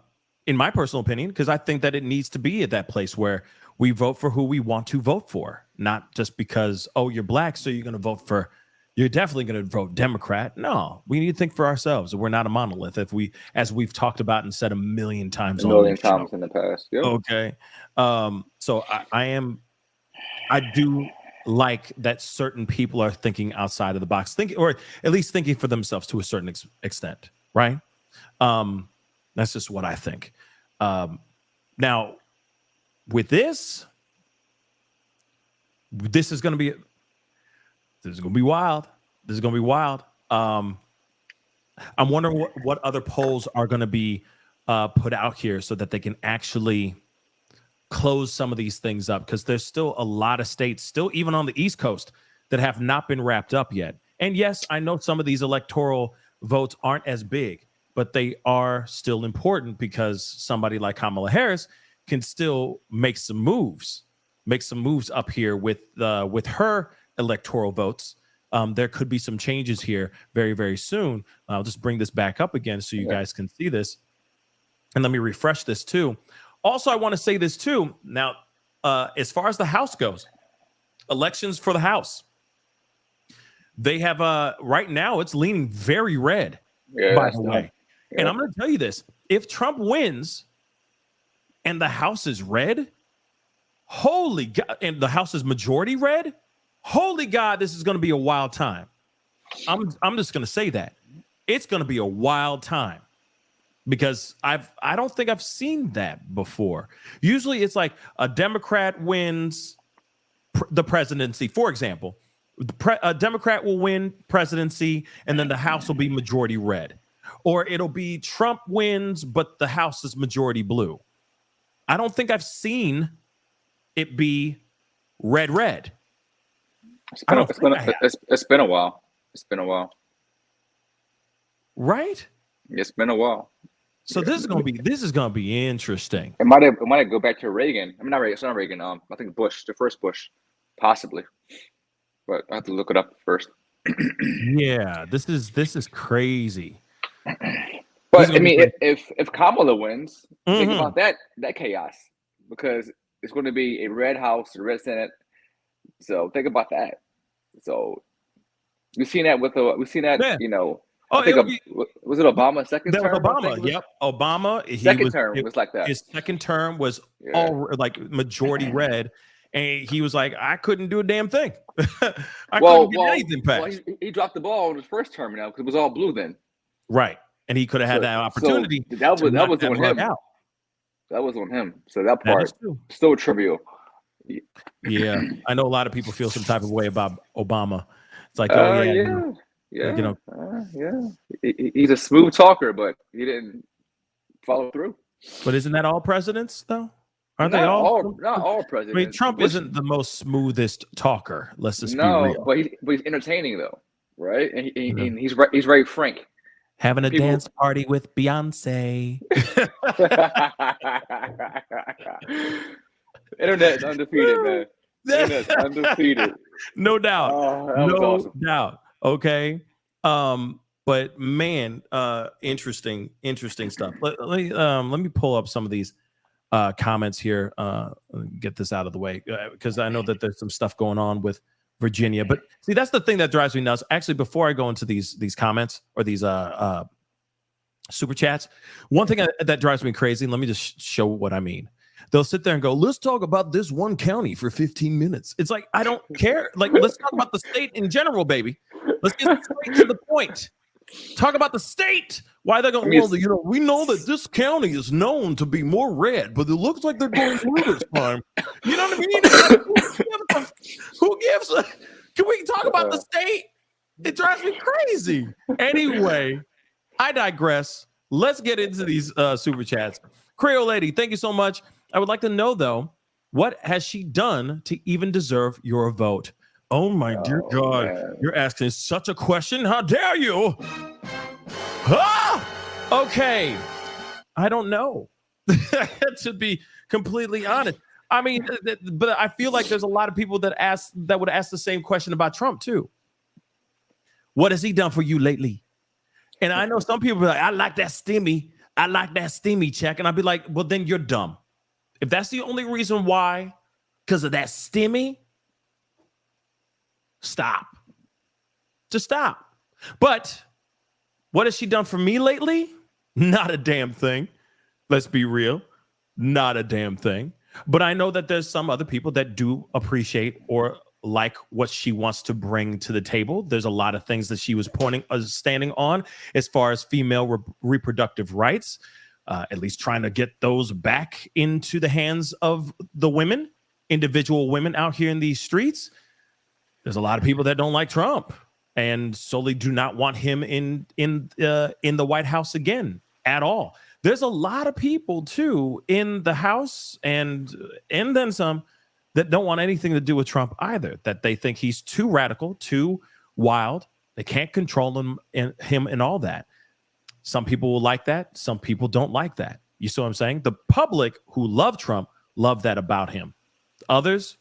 my personal opinion, because I think that it needs to be at that place where we vote for who we want to vote for, not just because, you're black, so you're definitely going to vote Democrat. No, we need to think for ourselves. We're not a monolith. As we've talked about and said a million times in the past. Yep. Okay. So I do like that certain people are thinking outside of the box, or at least thinking for themselves to a certain extent. Right. That's just what I think. Now, with this is going to be wild. This is going to be wild. I'm wondering what other polls are going to be put out here so that they can actually close some of these things up, because there's still a lot of states, still even on the East Coast, that have not been wrapped up yet. And yes, I know some of these electoral votes aren't as big, but they are still important because somebody like Kamala Harris can still make some moves up here with her electoral votes. There could be some changes here very, very soon. I'll just bring this back up again so you guys can see this. And let me refresh this too. Also, I want to say this too. Now, as far as the House goes, elections for the House, they have right now it's leaning very red, by the way. Yeah. And I'm going to tell you this: if Trump wins and the House is red, holy God, and the House is majority red, holy God, this is going to be a wild time. I'm just going to say that it's going to be a wild time, because I don't think I've seen that before. Usually it's like a Democrat wins the presidency. For example, a Democrat will win presidency and then the House will be majority red. Or it'll be Trump wins, but the House is majority blue. I don't think I've seen it be red. It's been a while. It's been a while. Right? It's been a while. So this is gonna be interesting. It might go back to Reagan. I mean, not Reagan. It's not Reagan. I think Bush, the first Bush, possibly. But I have to look it up first. Yeah, this is crazy. But I mean, if Kamala wins, think about that chaos, because it's going to be a red House, a red Senate. So think about that. So we've seen that you know. Oh, was it Obama's second term? That was Obama. Yep, Obama. Second term was like that. His second term was all like majority red, and he was like, "I couldn't do a damn thing. I couldn't get anything passed." Well, he dropped the ball in his first term now because it was all blue then. Right, and he could have had that opportunity. So that was on him. That was on him. So that part still trivial. Yeah, I know a lot of people feel some type of way about Obama. It's like, oh yeah. Yeah, you know, he's a smooth talker, but he didn't follow through. But isn't that all presidents, though? Aren't not they all? Not all presidents. I mean, Trump isn't the most smoothest talker. Let's just be real. But he's entertaining though, right? And he's very frank. Having a dance party with Beyonce. Internet's undefeated, man. Internet's undefeated. No doubt. Oh, no awesome. doubt. Okay. But man, interesting stuff. Let me pull up some of these comments here. Get this out of the way, because I know that there's some stuff going on with Virginia. But see, that's the thing that drives me nuts. Actually, before I go into these comments or these super chats, one thing that drives me crazy, and let me just show what I mean. They'll sit there and go, let's talk about this one county for 15 minutes. It's like, I don't care. Like, let's talk about the state in general, baby. Let's get straight to the point. Talk about the state. Why they're going, well, you know, we know that this county is known to be more red, but it looks like they're going blue this time. You know what I mean? Who gives a, can we talk about the state? It drives me crazy. Anyway, I digress. Let's get into these super chats. Creole Lady, thank you so much. I would like to know, though, what has she done to even deserve your vote? Oh, my dear God. Man. You're asking such a question. How dare you? Ah! Okay. I don't know. To be completely honest. I mean, but I feel like there's a lot of people that would ask the same question about Trump, too. What has he done for you lately? And I know some people are like, I like that STEMI check. And I'd be like, well, then you're dumb. If that's the only reason why, because of that STEMI, stop. Just stop. But what has she done for me lately? Not a damn thing. Let's be real. Not a damn thing. But I know that there's some other people that do appreciate or like what she wants to bring to the table. There's a lot of things that she was standing on as far as female reproductive rights. at least trying to get those back into the hands of the women, individual women out here in these streets. There's a lot of people that don't like Trump and solely do not want him in the White House again at all. There's a lot of people too in the House and then some that don't want anything to do with Trump either, that they think he's too radical, too wild. They can't control him and all that. Some people will like that. Some people don't like that. You see what I'm saying? The public who love Trump love that about him. Others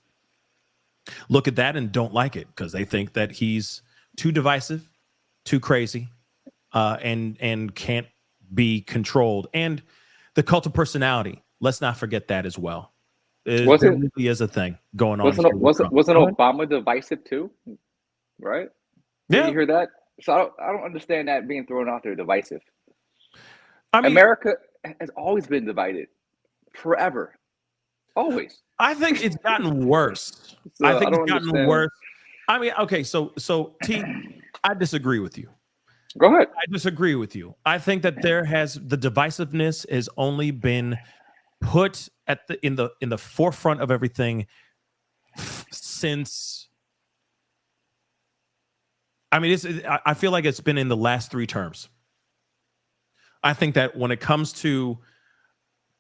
look at that and don't like it because they think that he's too divisive, too crazy, and can't be controlled. And the cult of personality, let's not forget that as well. There really is a thing going on. Wasn't Obama divisive too? Right? Yeah. Did you hear that? So I don't understand that being thrown out there, divisive. I mean, America has always been divided, forever, always. I think it's gotten worse. So I think I don't it's gotten understand. worse. I mean, okay, so T, I disagree with you. Go ahead. I disagree with you. I think that the divisiveness has only been put at in the forefront of everything since. I mean, I feel like it's been in the last 3 terms. I think that when it comes to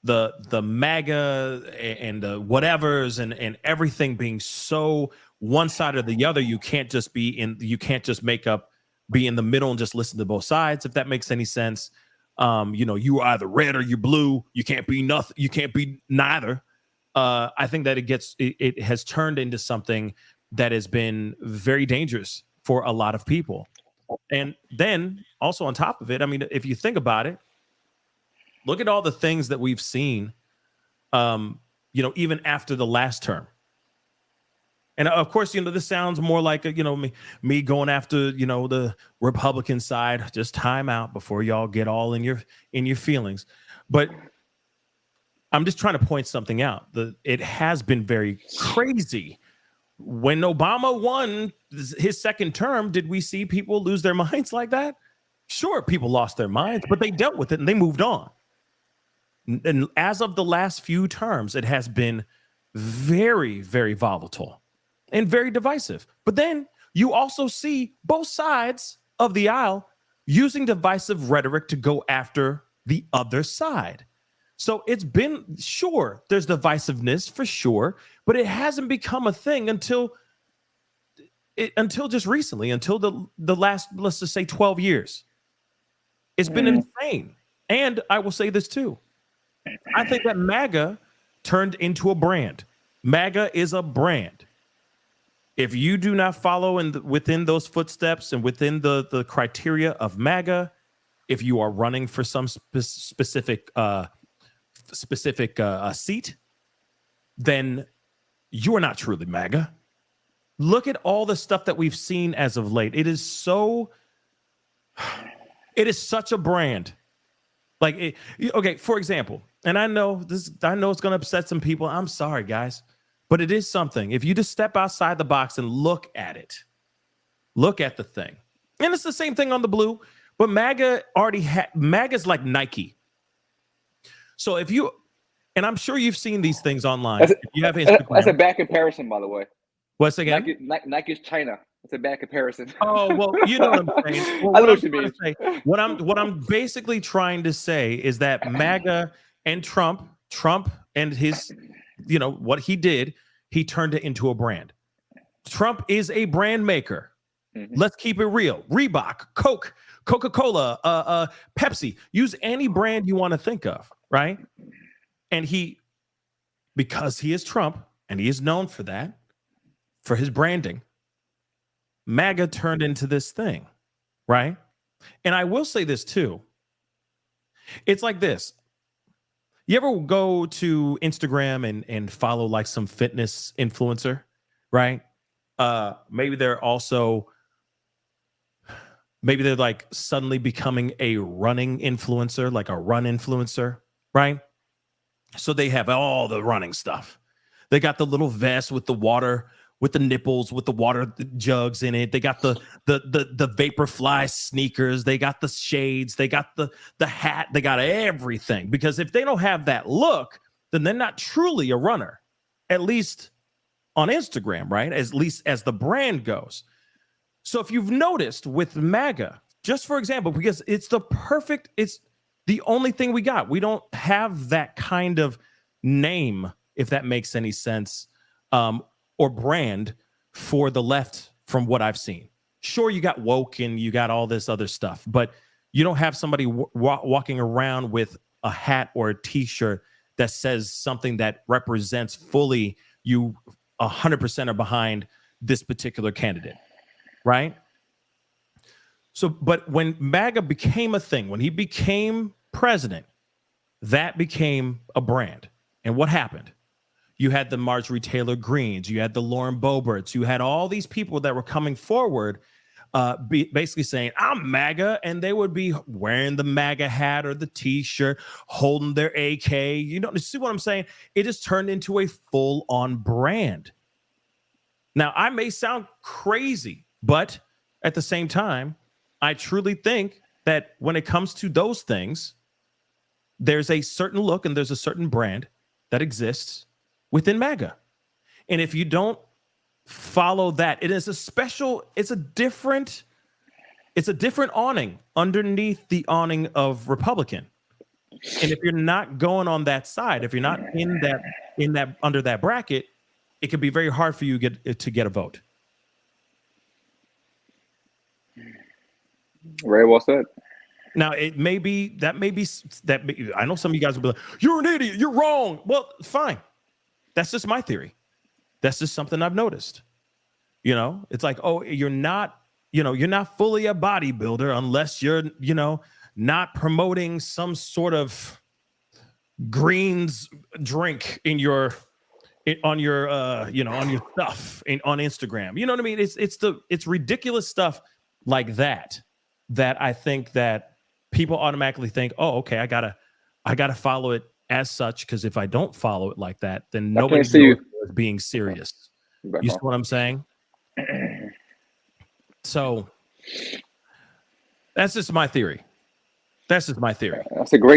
the MAGA and the whatevers and everything being so one side or the other, you can't just be in the middle and just listen to both sides, if that makes any sense. You are either red or you're blue. You can't be nothing. You can't be neither. I think that it has turned into something that has been very dangerous for a lot of people. And then also on top of it, I mean, if you think about it, look at all the things that we've seen, even after the last term. And of course, this sounds more like, me going after, the Republican side. Just time out before y'all get all in your feelings. But I'm just trying to point something out. It has been very crazy. When Obama won his second term, did we see people lose their minds like that? Sure, people lost their minds, but they dealt with it and they moved on. And as of the last few terms, it has been very, very volatile and very divisive. But then you also see both sides of the aisle using divisive rhetoric to go after the other side. So it's been, sure, there's divisiveness for sure, but it hasn't become a thing until just recently, until the last, let's just say 12 years. It's been insane. And I will say this too. I think that MAGA turned into a brand. MAGA is a brand. If you do not follow within those footsteps and within the criteria of MAGA, if you are running for some specific seat, then you are not truly MAGA. Look at all the stuff that we've seen as of late. It is such a brand. Okay, for example, and I know it's going to upset some people. I'm sorry, guys, but it is something. If you just step outside the box and look at it, look at the thing. And it's the same thing on the blue, but MAGA MAGA's like Nike. So if you, and I'm sure you've seen these things online. If you have Instagram. That's a bad comparison, by the way. What's again? Nike's China. It's a bad comparison. Oh, well, you know what I'm saying. Well, I know what you mean. What I'm basically trying to say is that MAGA and Trump and his, what he did, he turned it into a brand. Trump is a brand maker. Mm-hmm. Let's keep it real. Reebok, Coke, Coca-Cola, Pepsi. Use any brand you want to think of, right? And because he is Trump and he is known for that, for his branding, MAGA turned into this thing, right? And I will say this too. It's like this. You ever go to Instagram and follow like some fitness influencer, right? Maybe they're like suddenly becoming a running influencer, like a run influencer, right? So they have all the running stuff. They got the little vest with the water with the nipples, with the water jugs in it. They got the Vaporfly sneakers. They got the shades. They got the hat. They got everything. Because if they don't have that look, then they're not truly a runner, at least on Instagram, right? At least as the brand goes. So if you've noticed with MAGA, just for example, because it's the only thing we got. We don't have that kind of name, if that makes any sense, or brand for the left from what I've seen. Sure, you got woke and you got all this other stuff, but you don't have somebody walking around with a hat or a t-shirt that says something that represents fully you 100% are behind this particular candidate, right? So, but when MAGA became a thing, when he became president, that became a brand. And what happened? You had the Marjorie Taylor Greens, you had the Lauren Boeberts, you had all these people that were coming forward basically saying, I'm MAGA, and they would be wearing the MAGA hat or the t-shirt, holding their AK. You see what I'm saying? It just turned into a full-on brand. Now, I may sound crazy, but at the same time, I truly think that when it comes to those things, there's a certain look and there's a certain brand that exists within MAGA. And if you don't follow that, it's a different awning underneath the awning of Republican. And if you're not going on that side, if you're not in that under that bracket, it can be very hard for you to get a vote. Very well said. Now, I know some of you guys will be like, you're an idiot, you're wrong. Well, fine. That's just my theory. That's just something I've noticed. It's like, oh, you're not fully a bodybuilder unless you're, not promoting some sort of greens drink on your stuff on Instagram. You know what I mean? It's ridiculous stuff like that I think that people automatically think, oh, okay, I gotta follow it as such, because if I don't follow it like that, then nobody knows you're being serious. You see what I'm saying? So that's just my theory. That's a great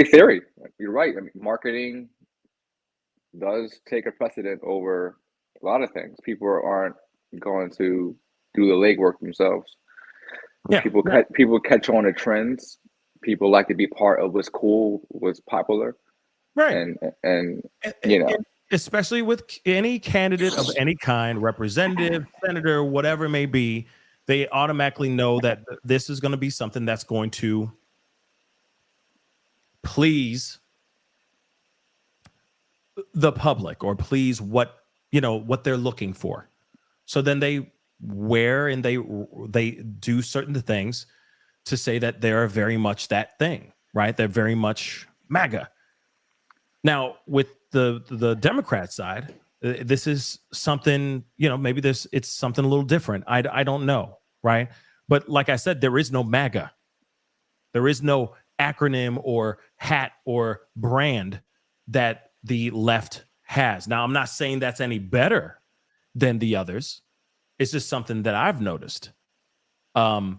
theory. You're right. I mean, marketing does take a precedent over a lot of things. People aren't going to do the legwork themselves. Yeah, people catch on to trends. People like to be part of what's cool, what's popular. Right. And especially with any candidate of any kind, representative, senator, whatever it may be, they automatically know that this is going to be something that's going to please the public or please what they're looking for. So then they wear and they do certain things to say that they're very much that thing, right? They're very much MAGA. Now, with the Democrat side, this is something, maybe it's something a little different. I don't know, right? But like I said, there is no MAGA. There is no acronym or hat or brand that the left has. Now, I'm not saying that's any better than the others. It's just something that I've noticed. Do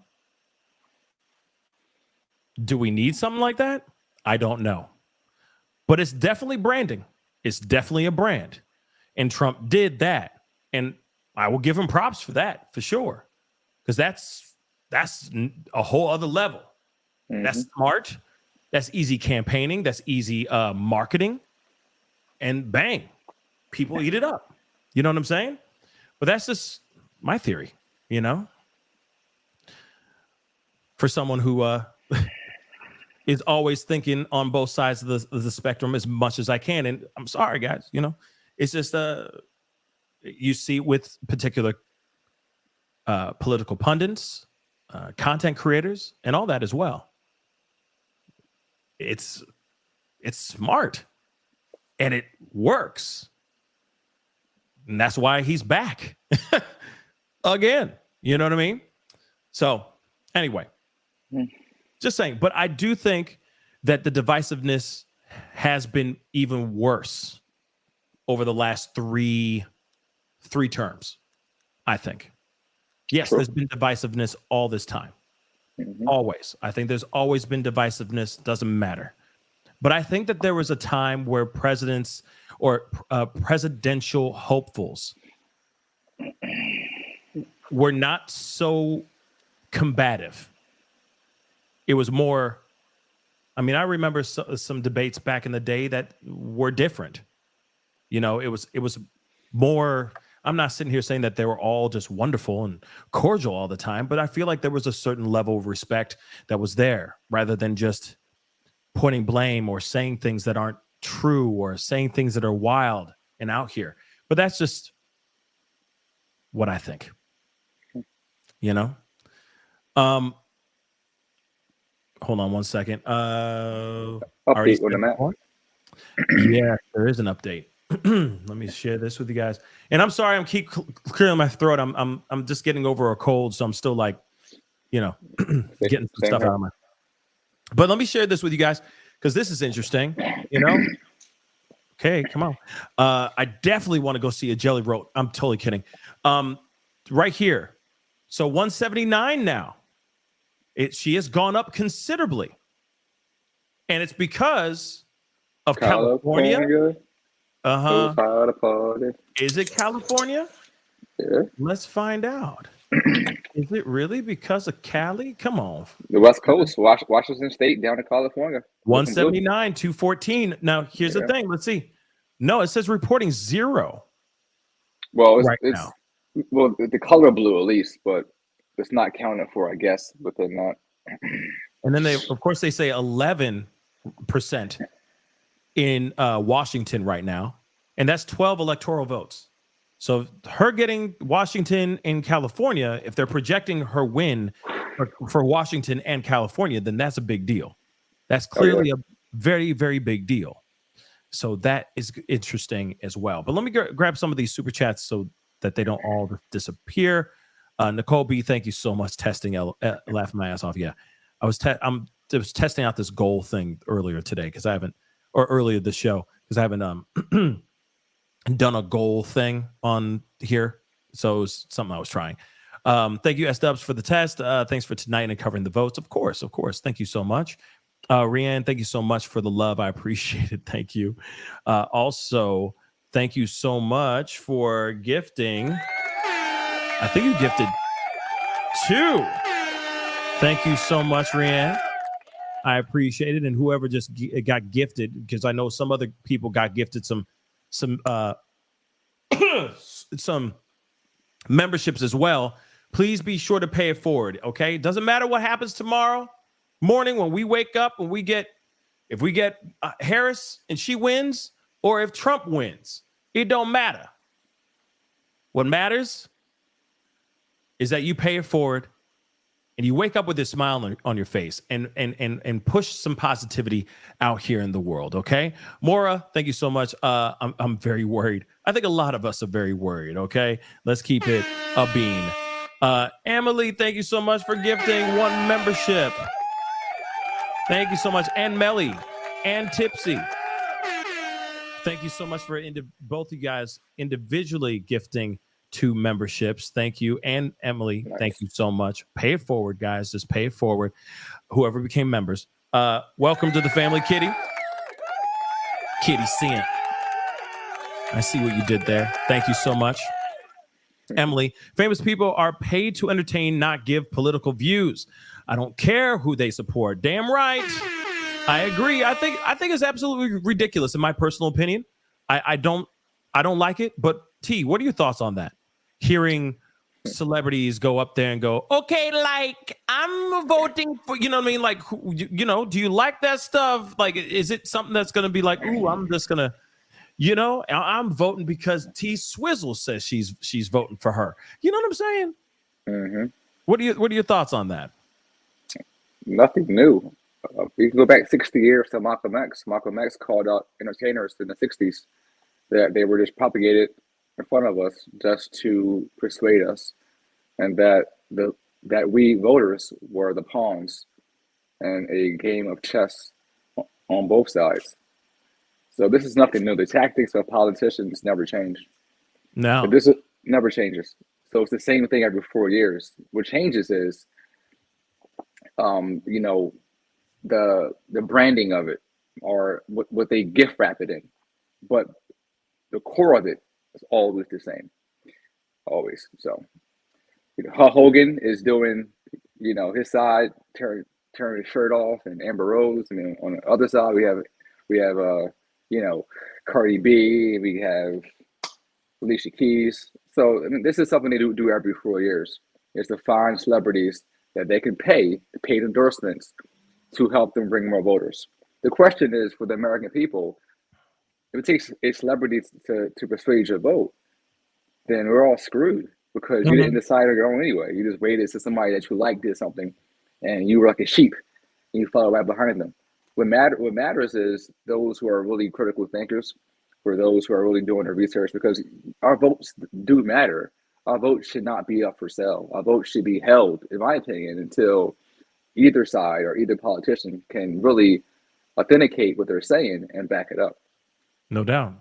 we need something like that? I don't know. But it's definitely branding. It's definitely a brand. And Trump did that. And I will give him props for that, for sure. Because that's a whole other level. Mm-hmm. That's smart. That's easy campaigning. That's easy marketing. And bang, people eat it up. You know what I'm saying? But that's just my theory, For someone who is always thinking on both sides of the spectrum as much as I can. And I'm sorry, guys, it's just you see with particular political pundits, content creators, and all that as well. It's smart and it works. And that's why he's back again. You know what I mean? So anyway, just saying, but I do think that the divisiveness has been even worse over the last three terms. I think. Yes, True. there's been divisiveness all this time. Mhm. Always. I think there's always been divisiveness. Doesn't matter. But I think that there was a time where presidents or presidential hopefuls were not so combative. It was more, I mean, I remember some debates back in the day that were different. You know, it was more, I'm not sitting here saying that they were all just wonderful and cordial all the time, but I feel like there was a certain level of respect that was there rather than just pointing blame or saying things that aren't true or saying things that are wild and out here. But that's just what I think. You know? Hold on one second. Update on the map. Yeah, there is an update. Let me share this with you guys. And I'm sorry, I'm keep clearing my throat. I'm just getting over a cold, so I'm still like, you know, getting some stuff out of my. But let me share this with you guys because this is interesting. You know. Okay, come on. I definitely want to go see a Jelly Roll. I'm totally kidding. Right here. So 179 now. She has gone up considerably, and it's because of California. Is it California? Yeah. Let's find out. Is it really because of Cali? Come on. The West Coast, Washington State down to California. 179, 214. Now, here's the thing. Let's see. No, it says reporting 0. Well, now. Well, the color blue at least, but it's not counted for, I guess, within that. And then they say 11% in Washington right now, and that's 12 electoral votes. So her getting Washington and California, if they're projecting her win for Washington and California, then that's a big deal. That's clearly a very, very big deal. So that is interesting as well. But let me grab some of these super chats so that they don't all disappear. Nicole B, thank you so much. Testing, laughing my ass off. Yeah, I was testing out this goal thing earlier today earlier this show because I haven't done a goal thing on here. So it was something I was trying. Thank you, S-Dubs, for the test. Thanks for tonight and covering the votes. Of course. Thank you so much. Rianne, thank you so much for the love. I appreciate it. Thank you. Also, thank you so much for gifting. I think you gifted 2. Thank you so much, Rianne. I appreciate it. And whoever just got gifted, because I know some other people got gifted some memberships as well. Please be sure to pay it forward. Okay. Doesn't matter what happens tomorrow morning when we wake up and if we get Harris and she wins, or if Trump wins, it don't matter. What matters is that you pay it forward and you wake up with a smile on your face and push some positivity out here in the world. Okay. Maura, thank you so much. I'm very worried. I think a lot of us are very worried. Okay. Let's keep it a bean. Emily, thank you so much for gifting 1 membership. Thank you so much. And Melly and Tipsy. Thank you so much for both you guys individually gifting 2 memberships. Thank you. And Emily, Thank you so much. Pay it forward, guys. Just pay it forward. Whoever became members. Welcome to the family, Kitty. Kitty Cent. I see what you did there. Thank you so much. Emily, famous people are paid to entertain, not give political views. I don't care who they support. Damn right. I agree. I think it's absolutely ridiculous in my personal opinion. I don't like it. But T, what are your thoughts on that? Hearing celebrities go up there and go, okay, like I'm voting for, you know what I mean? Like, do you like that stuff? Like, is it something that's going to be like, ooh, I'm just going to, I'm voting because T Swizzle says she's voting for her. You know what I'm saying? Mm-hmm. What are your thoughts on that? Nothing new. We can go back 60 years to Malcolm X. Malcolm X called out entertainers in the 60s that they were just propagated in front of us just to persuade us, and that we voters were the pawns in a game of chess on both sides. So this is nothing new. The tactics of politicians never change. No, this never changes. So it's the same thing every 4 years. What changes is, you know, the branding of it, or what they gift wrap it in, but the core of it is always the same, always. So, you know, Hogan is doing, you know, his side, turn his shirt off, and Amber Rose. I mean, on the other side, we have you know, Cardi B, we have Alicia Keys. So I mean, this is something they do every 4 years. Is to find celebrities that they can pay paid endorsements to help them bring more voters. The question is, for the American people, if it takes a celebrity to persuade your vote, then we're all screwed, because you didn't decide on your own anyway. You just waited to somebody that you liked did something, and you were like a sheep, and you followed right behind them. What matters is those who are really critical thinkers, for those who are really doing their research, because our votes do matter. Our votes should not be up for sale. Our votes should be held, in my opinion, until either side or either politician can really authenticate what they're saying and back it up. No doubt.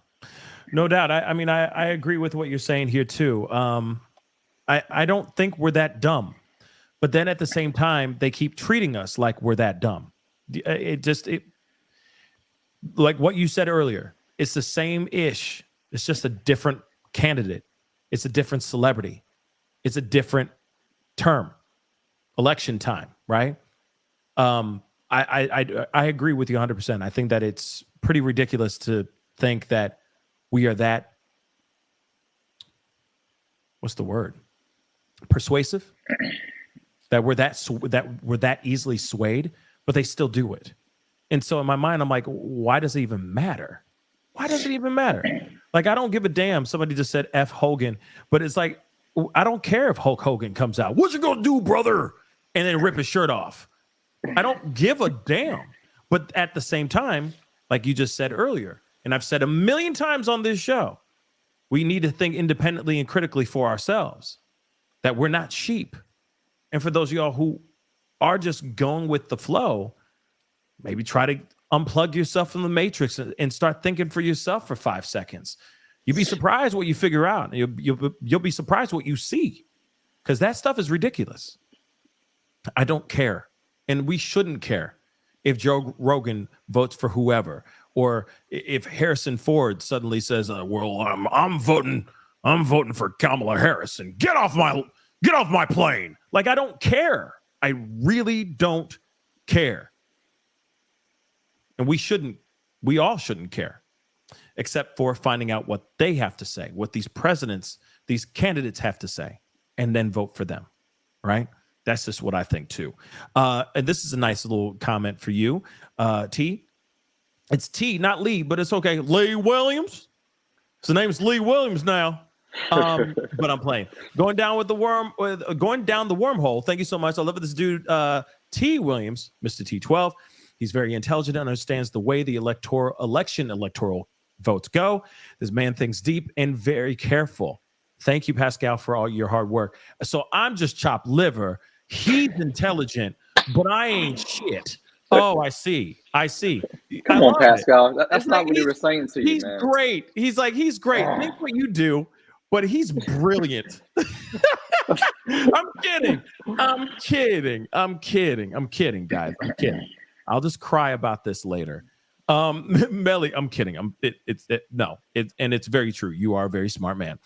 No doubt. I mean, I agree with what you're saying here too. I don't think we're that dumb, but then at the same time, they keep treating us like we're that dumb. It like what you said earlier, it's the same ish. It's just a different candidate. It's a different celebrity. It's a different term, election time, right? I agree with you 100%. I think that it's pretty ridiculous to think that we are that, what's the word? Persuasive? That we're that easily swayed, but they still do it. And so in my mind, I'm like, why does it even matter? Why does it even matter? Like, I don't give a damn. Somebody just said F Hogan, but it's like, I don't care if Hulk Hogan comes out. What you gonna do, brother? And then rip his shirt off. I don't give a damn. But at the same time, like you just said earlier, and I've said a million times on this show, we need to think independently and critically for ourselves, that we're not sheep. And for those of y'all who are just going with the flow, maybe try to unplug yourself from the matrix and start thinking for yourself for 5 seconds. You'd be surprised what you figure out. You'll be surprised what you see, because that stuff is ridiculous. I don't care, and we shouldn't care if Joe Rogan votes for whoever, or if Harrison Ford suddenly says, "Well, I'm voting for Kamala Harris, and get off my plane." Like, I don't care. I really don't care. And we all shouldn't care, except for finding out what they have to say, what these candidates have to say, and then vote for them, right? That's just what I think too. And this is a nice little comment for you, T. It's T, not Lee, but it's okay. Lee Williams. His name's Lee Williams now. But I'm playing. Going down the wormhole. Thank you so much. I love this dude, T. Williams, Mr. T12. He's very intelligent and understands the way the electoral votes go. This man thinks deep and very careful. Thank you, Pascal, for all your hard work. So I'm just chopped liver. He's intelligent, but I ain't shit. Oh, I see. Come on, Pascal. That's not what he was saying to you, he's man. Great. He's great. Think what you do, but he's brilliant. I'm kidding, guys. I'm kidding. I'll just cry about this later. Melly, I'm kidding. It's very true. You are a very smart man.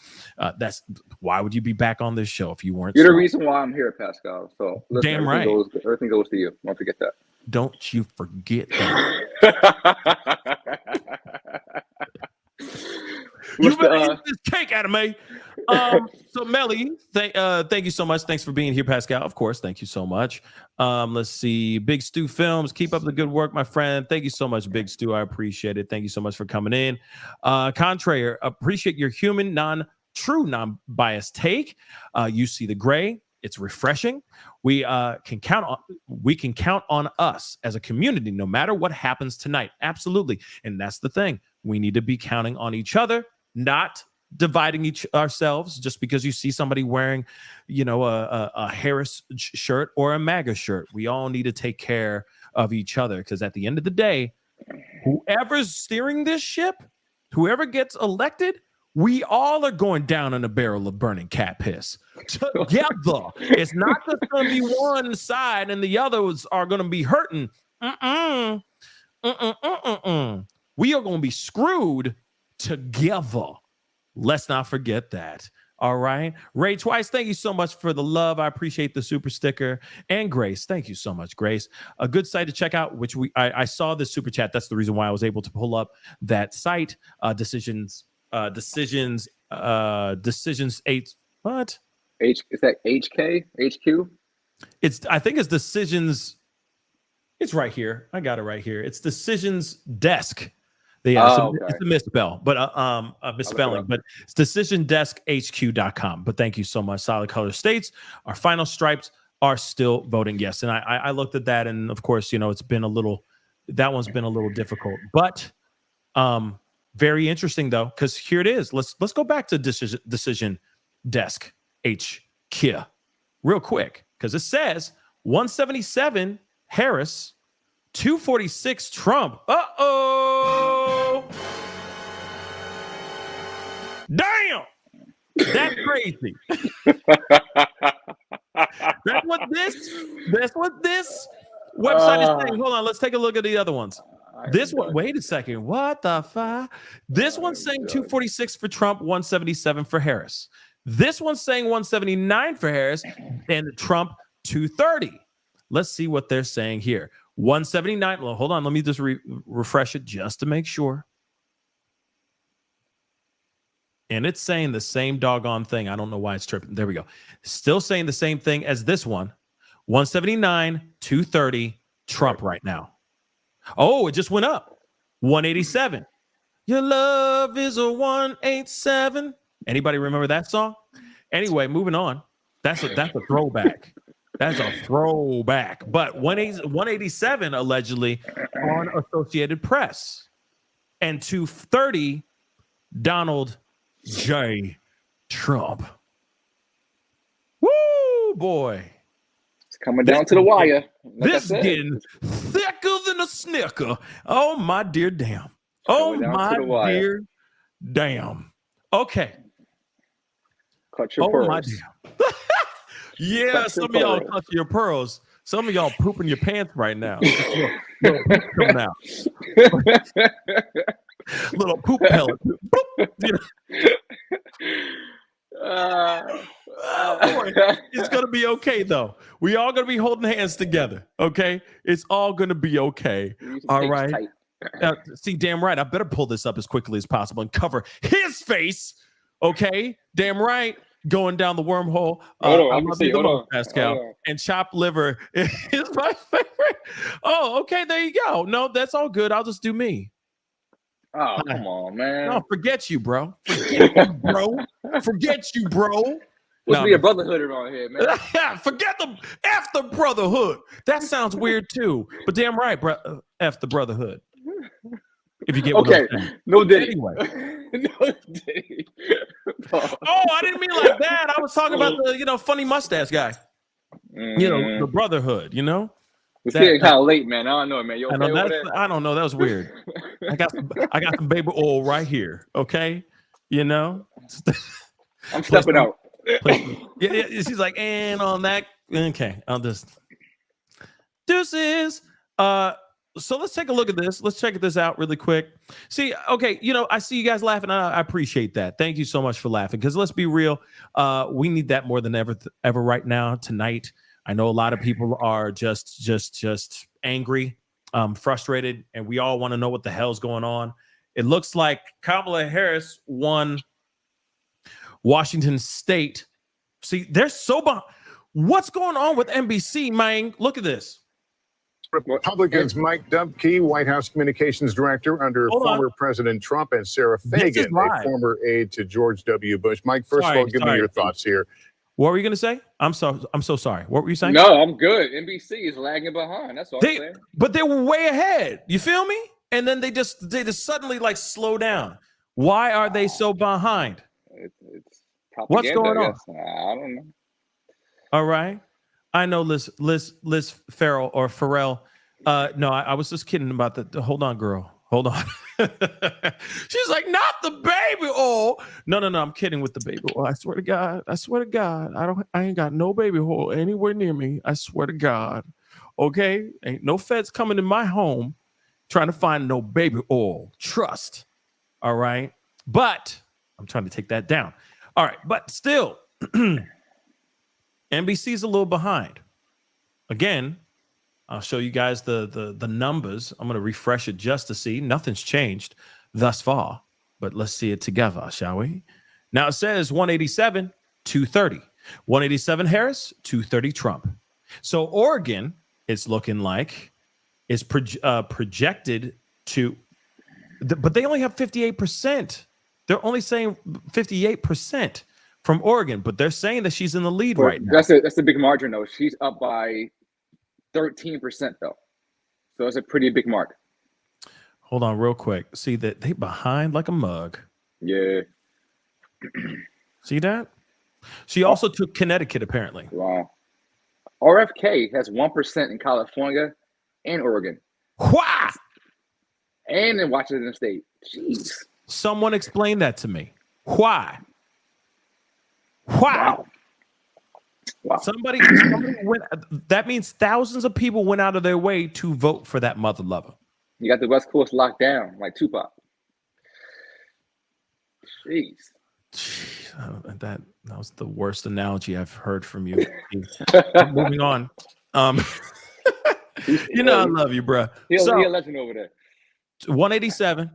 That's why would you be back on this show if you weren't? You're smart? the reason why I'm here, Pascal. So listen, damn right. Everything goes to you. Don't forget that. Don't you forget that. You better eat this cake out of me. So Melly, thank you so much. Thanks for being here, Pascal. Of course, thank you so much. Let's see. Big Stu Films, keep up the good work, my friend. Thank you so much, Big Stu. I appreciate it. Thank you so much for coming in. Contrary, appreciate your human, non-biased take. You see the gray. It's refreshing. We can count on us as a community, no matter what happens tonight. Absolutely. And that's the thing. We need to be counting on each other, not dividing ourselves just because you see somebody wearing, a Harris shirt or a MAGA shirt. We all need to take care of each other, because at the end of the day, whoever's steering this ship, whoever gets elected, We all are going down in a barrel of burning cat piss together. It's not just going to be one side and the others are going to be hurting. We are going to be screwed together. Let's not forget that. All right. Ray Twice, thank you so much for the love. I appreciate the super sticker. And Grace, thank you so much, Grace. A good site to check out, which I saw this super chat. That's the reason why I was able to pull up that site. Decisions 8. What? Is that HQ? I think it's decisions. It's right here. I got it right here. It's decisions desk. Yeah, it's a misspell, but a misspelling, but it's decisiondeskhq.com. But thank you so much. Solid color states. Our final stripes are still voting yes. And I looked at that, and of course, it's been that one's been a little difficult, but very interesting though, because here it is. Let's go back to decision desk HQ real quick, because it says 177 Harris, 246 Trump. Damn! That's crazy. That's what this website is saying. Hold on, let's take a look at the other ones. This one, wait a second. What the fuck? This one's saying 246 for Trump, 177 for Harris. This one's saying 179 for Harris and Trump 230. Let's see what they're saying here. 179. Well, hold on. Let me just refresh it just to make sure. And it's saying the same doggone thing. I don't know why it's tripping. There we go. Still saying the same thing as this one. 179, 230, Trump right now. Oh, it just went up. 187. Your love is a 187. Anybody remember that song? Anyway, moving on. That's a throwback. That's a throwback. But 187 allegedly on Associated Press. And 230, Donald J. Trump. Woo, boy. It's coming down to the wire. This is getting thicker than a snicker. Oh, my dear damn. Oh, my dear damn. Okay. Cut your pearls. My damn. Yeah, some of y'all clutch your pearls. Some of y'all pooping your pants right now. Little poop coming out. Little poop pellet. Boy, it's gonna be okay though. We all gonna be holding hands together. Okay, it's all gonna be okay. All right. See, damn right. I better pull this up as quickly as possible and cover his face. Okay, damn right. Going down the wormhole. I love you the most, Pascal. And chopped liver is my favorite. Oh, okay. There you go. No, that's all good. I'll just do me. Oh, come on, man. No, forget you, bro. Forget you, bro. Forget you, bro. Let's be a brotherhood around here, man. Forget F the brotherhood. That sounds weird too. But damn right, F the brotherhood. If you get what I'm saying. No diddy. Anyway. No diddy. Oh, I didn't mean like that. I was talking about the funny mustache guy. The brotherhood, It's getting kind of late, man. I don't know, man. You okay with that? I don't know. That was weird. I got some baby oil right here. Okay, I'm stepping out. Yeah, she's like, and on that. Okay, I'll just deuces. So let's take a look at this. Let's check this out really quick. See, okay, I see you guys laughing. I appreciate that. Thank you so much for laughing. Because let's be real, we need that more than ever right now tonight. I know a lot of people are just angry, frustrated, and we all want to know what the hell's going on. It looks like Kamala Harris won Washington State. See, they're so behind. What's going on with NBC, man? Look at this. Republicans Mike Dubke, White House Communications Director under former President Trump, and Sarah Fagan, a former aide to George W. Bush. Mike, first of all, give me your thoughts here. What were you going to say? I'm so sorry. What were you saying? No, I'm good. NBC is lagging behind. That's all I'm saying. But they were way ahead. You feel me? And then they just suddenly slow down. Why are they so behind? It's propaganda. What's going on? I don't know. All right. I know Liz Farrell or Pharrell. No, I was just kidding about the hold on, girl. Hold on. She's like, not the baby oil. No, I'm kidding with the baby oil. I swear to God. I ain't got no baby oil anywhere near me. I swear to God. Okay? Ain't no feds coming in my home trying to find no baby oil. Trust. All right. But I'm trying to take that down. All right. But still, NBC's a little behind. Again, I'll show you guys the numbers. I'm going to refresh it just to see. Nothing's changed thus far, but let's see it together, shall we? Now it says 187, 230. 187 Harris, 230 Trump. So Oregon, it's looking like, is projected to, but they only have 58%. They're only saying 58% from Oregon, but they're saying that she's in the lead right now. That's a big margin, though. She's up by 13%, though. So that's a pretty big mark. Hold on real quick. See that they behind like a mug. Yeah. See that? She also took Connecticut, apparently. Wow. RFK has 1% in California and Oregon. Why? And in Washington State. Jeez. Someone explain that to me. Why? Wow. Somebody went. That means thousands of people went out of their way to vote for that mother lover. You got the West Coast locked down like Tupac. Jeez. That was the worst analogy I've heard from you. Moving on. You know I love you, bro. He's a legend over there. 187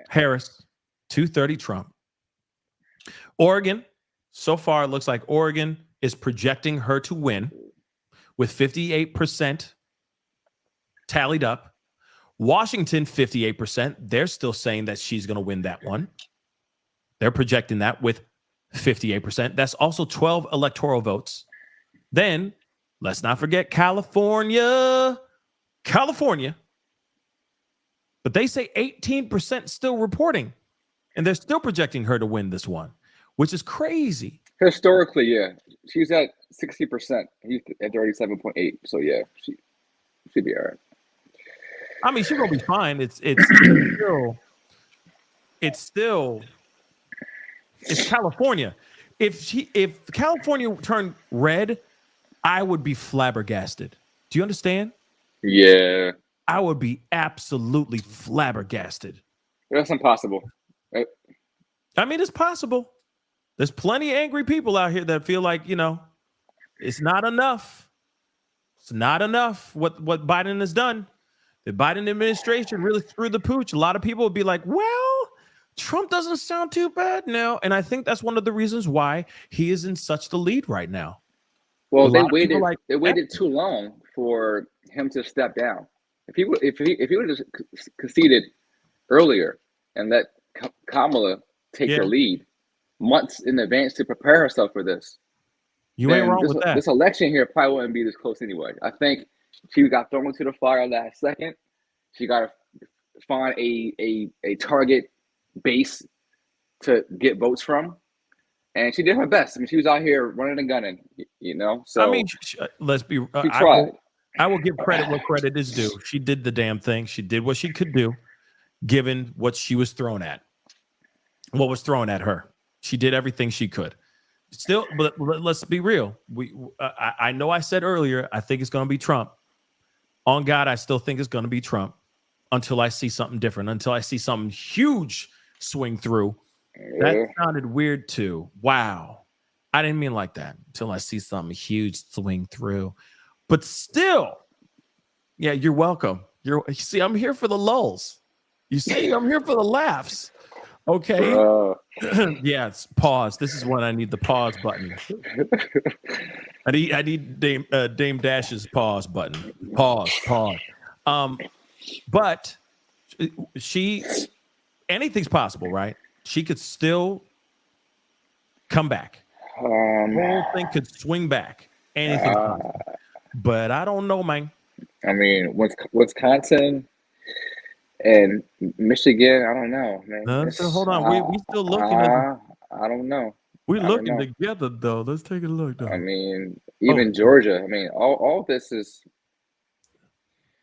Harris, 230 Trump. Oregon, so far it looks like Oregon is projecting her to win with 58% tallied up. Washington, 58%. They're still saying that she's going to win that one. They're projecting that with 58%. That's also 12 electoral votes. Then, let's not forget California. But they say 18% still reporting. And they're still projecting her to win this one, which is crazy. Historically, yeah. She's at 60%. He's at 37.8. So, yeah, she'd be all right. I mean, she's going to be fine. It's California. If California turned red, I would be flabbergasted. Do you understand? Yeah. I would be absolutely flabbergasted. That's impossible. I mean, it's possible. There's plenty of angry people out here that feel like, it's not enough. It's not enough what Biden has done. The Biden administration really screwed the pooch. A lot of people would be like, well, Trump doesn't sound too bad now. And I think that's one of the reasons why he is in such the lead right now. Well, they waited too long for him to step down. If he would have just conceded earlier and let Kamala take the lead months in advance to prepare herself for this, you ain't wrong with that. This election here probably wouldn't be this close anyway. I think she got thrown into the fire last second. She got to find a target base to get votes from, and she did her best. I mean, she was out here running and gunning, So I mean, let's be. She tried. I will give credit where credit is due. She did the damn thing. She did what she could do, given what she was thrown at. What was thrown at her? She did everything she could. Still, but let's be real. I know I said earlier, I think it's going to be Trump. On God, I still think it's going to be Trump until I see something different, until I see something huge swing through. That sounded weird too. Wow. I didn't mean like that. Until I see something huge swing through. But still, yeah, you're welcome. You see, I'm here for the lulls. You see, I'm here for the laughs. Okay. Yes. Pause. This is when I need the pause button. I need Dame Dash's pause button. Pause. But anything's possible, right? She could still come back. The whole thing could swing back. Anything's possible. But I don't know, man. I mean, Wisconsin and Michigan, I don't know, man. Hold on, we still looking. I don't know. We're looking together, though. Let's take a look, though. I mean, even Georgia. I mean, all this is.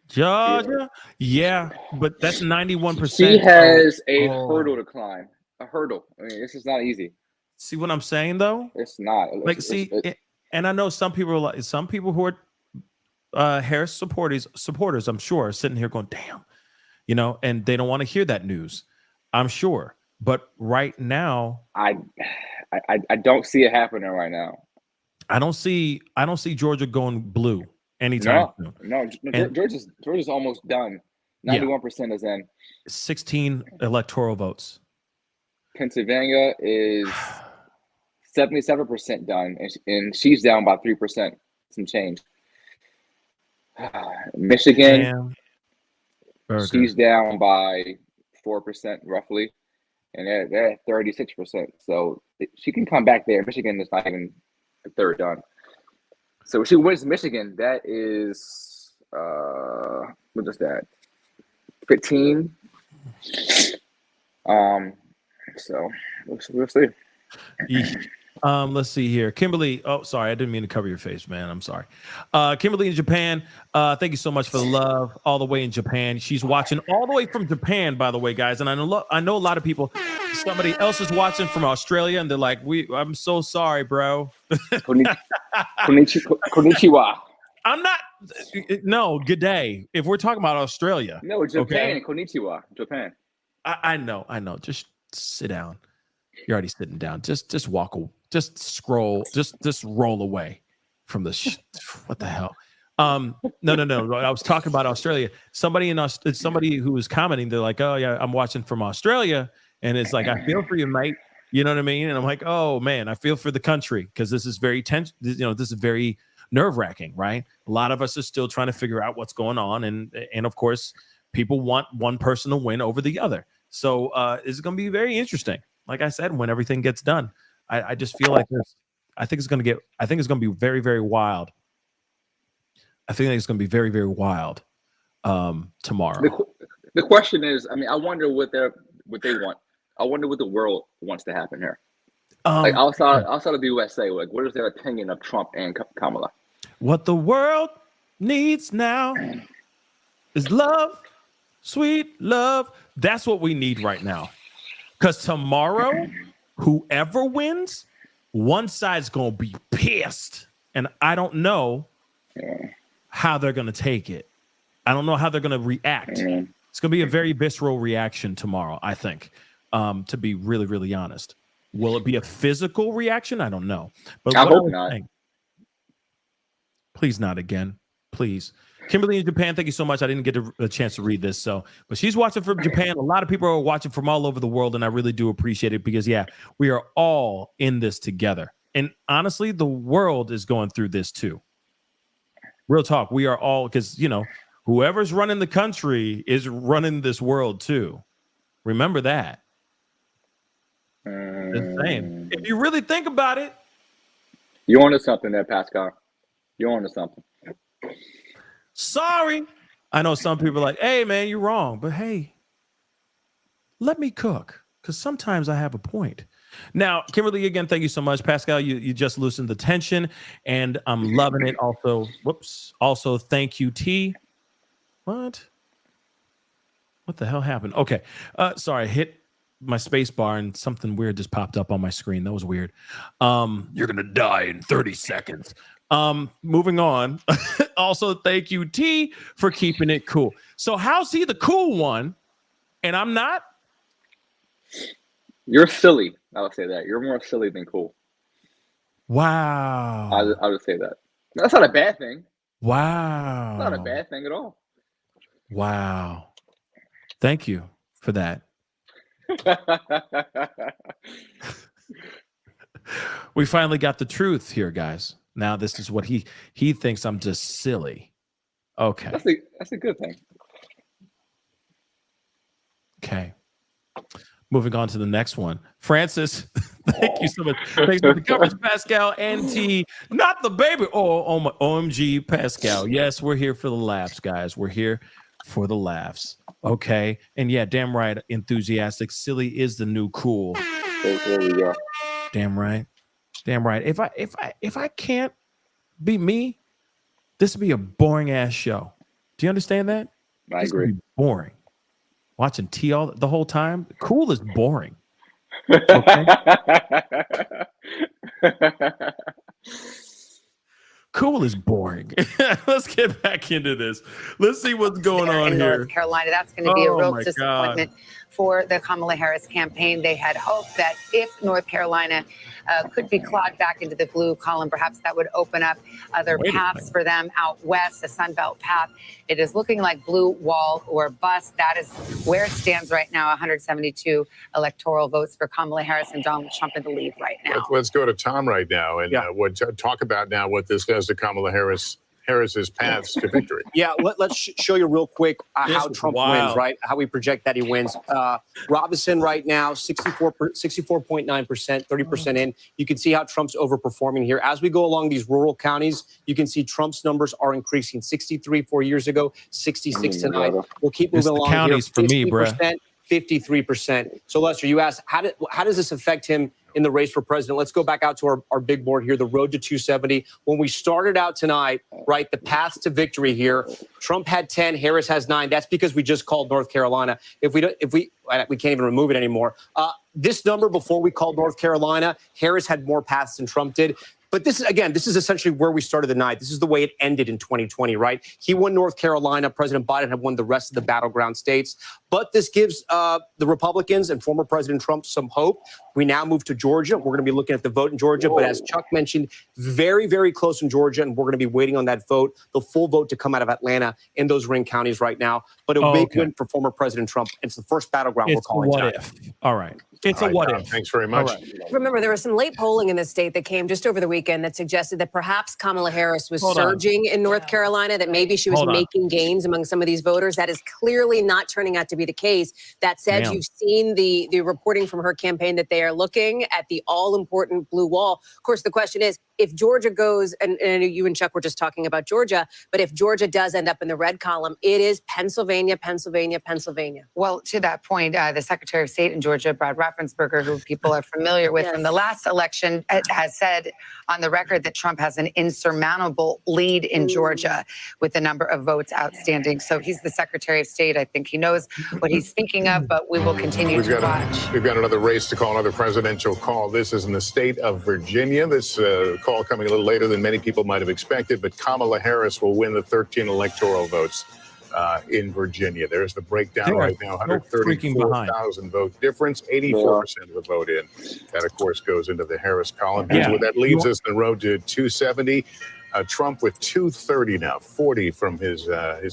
Georgia, yeah, but that's 91%. She has a hurdle to climb. A hurdle. I mean, this is not easy. See what I'm saying, though? It's not. Like, and I know some people are like, some people who are Harris supporters, I'm sure, are sitting here going, damn, and they don't want to hear that news, I'm sure. But right now, I don't see it happening right now. I don't see Georgia going blue anytime soon. No, Georgia's almost done. 91% is in. 16 electoral votes. Pennsylvania is 77% done, and she's down by 3%, some change. Michigan, she's down by 4% roughly, and they're at 36%. So she can come back there. Michigan is not even a third done. So if she wins Michigan, that is what is that? 15. So we'll see. Let's see here. Kimberly. Oh, sorry. I didn't mean to cover your face, man. I'm sorry. Kimberly in Japan. Thank you so much for the love all the way in Japan. She's watching all the way from Japan, by the way, guys. And I know a lot of people, somebody else is watching from Australia, and they're like, I'm so sorry, bro. Konnichiwa. I'm not. No, good day. If we're talking about Australia. No, Japan. Okay? Konnichiwa. Japan. I know. Just sit down. You're already sitting down. Just walk. Just scroll. Just roll away from the. What the hell? No. I was talking about Australia. Somebody who was commenting. They're like, oh yeah, I'm watching from Australia, and it's like, I feel for you, mate. You know what I mean? And I'm like, oh man, I feel for the country because this is very tense. This is very nerve-wracking, right? A lot of us are still trying to figure out what's going on, and of course, people want one person to win over the other. So it's going to be very interesting. Like I said, when everything gets done, I just feel like this. I think it's going to be very, very wild. I think it's going to be very, very wild tomorrow. The question is, I wonder what they want. I wonder what the world wants to happen here. Like outside of the USA, like what is their opinion of Trump and Kamala? What the world needs now is love, sweet love. That's what we need right now. Because tomorrow, whoever wins, one side's going to be pissed. And I don't know how they're going to take it. I don't know how they're going to react. It's going to be a very visceral reaction tomorrow, I think, to be really, really honest. Will it be a physical reaction? I don't know. But I hope not. Please not again. Please. Kimberly in Japan, thank you so much. I didn't get a chance to read this, but she's watching from Japan. A lot of people are watching from all over the world, and I really do appreciate it because, yeah, we are all in this together. And honestly, the world is going through this too. Real talk. We are all, because, whoever's running the country is running this world too. Remember that. Just saying. If you really think about it. You're onto something there, Pascal. You're onto something. Sorry. I know some people are like, hey, man, you're wrong. But hey, let me cook because sometimes I have a point. Now, Kimberly, again, thank you so much. Pascal, you just loosened the tension, and I'm loving it. Also, thank you, T. What the hell happened? Okay. Sorry, I hit my space bar and something weird just popped up on my screen. That was weird. You're going to die in 30 seconds. Moving on. Also, thank you, T, for keeping it cool. So how's he the cool one and I'm not? You're silly. I would say that. You're more silly than cool. Wow. I would say that. That's not a bad thing. Wow. It's not a bad thing at all. Wow. Thank you for that. We finally got the truth here, guys. Now this is what he thinks I'm just silly. Okay. That's a good thing. Okay. Moving on to the next one. Francis, thank you so much. Thanks for the coverage, Pascal and T. Not the baby. Oh my OMG, Pascal. Yes, we're here for the laughs, guys. We're here for the laughs. Okay. And yeah, damn right, enthusiastic. Silly is the new cool. There we go. Damn right. Damn right. If I can't be me, this would be a boring ass show. Do you understand that? I This would agree. be boring. Watching T all the whole time. Cool is boring. Okay. Cool is boring. Let's get back into this. Let's see what's going on in here. North Carolina. That's going to be a Oh real my disappointment for the Kamala Harris campaign. They had hoped that if North Carolina could be clawed back into the blue column, perhaps that would open up other paths for them out west, a Sunbelt path. It is looking like blue wall or bust. That is where it stands right now. 172 electoral votes for Kamala Harris and Donald Trump in the lead right now. Let's go to Tom right now and talk about now what this does to Kamala Harris's paths to victory. Yeah, let's show you real quick how Trump wins, right? How we project that he wins. Robinson right now, 64.9%, 30% in. You can see how Trump's overperforming here. As we go along these rural counties, you can see Trump's numbers are increasing. 63 4 years ago, 66 tonight. We'll keep moving along counties here. for me, bruh. 53%. So Lester, you asked, how does this affect him in the race for president? Let's go back out to our big board here, the road to 270. When we started out tonight, right, the paths to victory here, Trump had 10, Harris has 9. That's because we just called North Carolina. We can't even remove it anymore. This number before we called North Carolina, Harris had more paths than Trump did. But this is essentially where we started the night. This is the way it ended in 2020, right? He won North Carolina. President Biden had won the rest of the battleground states. But this gives the Republicans and former President Trump some hope. We now move to Georgia. We're going to be looking at the vote in Georgia. But as Chuck mentioned, very, very close in Georgia. And we're going to be waiting on that vote, the full vote to come out of Atlanta in those ring counties right now. But a big win for former President Trump. It's the first battleground we're calling tonight. All right. It's a what if. Thanks very much. Remember, there was some late polling in the state that came just over the weekend that suggested that perhaps Kamala Harris was surging in North Carolina, that maybe she was making gains among some of these voters. That is clearly not turning out to be the case. That said, you've seen the reporting from her campaign that they are looking at the all-important blue wall. Of course, the question is, if Georgia goes, and you and Chuck were just talking about Georgia, but if Georgia does end up in the red column, it is Pennsylvania, Pennsylvania, Pennsylvania. Well, to that point, the Secretary of State in Georgia, Brad Raffensperger, who people are familiar with from the last election, has said on the record that Trump has an insurmountable lead in Georgia with the number of votes outstanding. So he's the Secretary of State. I think he knows what he's speaking of, but we will continue to watch. We've got another race to call, another presidential call. This is in the state of Virginia. This call coming a little later than many people might have expected, but Kamala Harris will win the 13 electoral votes in Virginia. There's the breakdown right now, 134,000 vote difference, 84% of the vote in. That, of course, goes into the Harris column. Well, that leads us on the road to 270. Trump with 230 now, 40 from his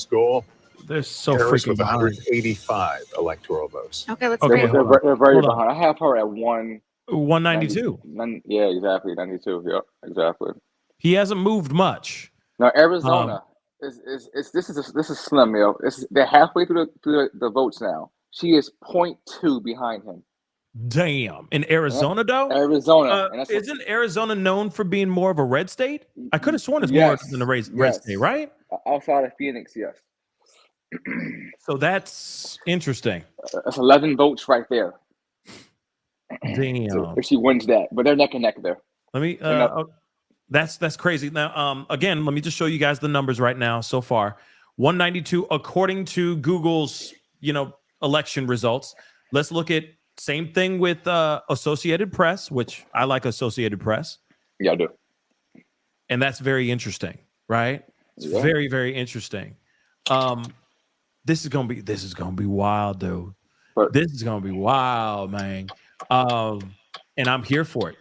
goal. They're so Harris freaking with behind. 185 electoral votes. Okay, let's They're very behind. I have her at 192. Yeah, exactly. 92. Yeah, exactly. He hasn't moved much. Now Arizona this is slim, yo. They're halfway through the votes now. She is 0.2 behind him. Damn. In Arizona, though? Arizona. Isn't Arizona known for being more of a red state? I could have sworn it's more than a red state, right? Outside of Phoenix, yes. So that's interesting. That's 11 votes right there. Damn. So if she wins that, but they're neck and neck there. Let me. That's crazy. Now, again, let me just show you guys the numbers right now so far. 192 according to Google's, election results. Let's look at same thing with Associated Press, which I like Associated Press. Yeah, I do. And that's very interesting, right? It's very, very interesting. This is gonna be wild, dude. This is gonna be wild, man. And I'm here for it.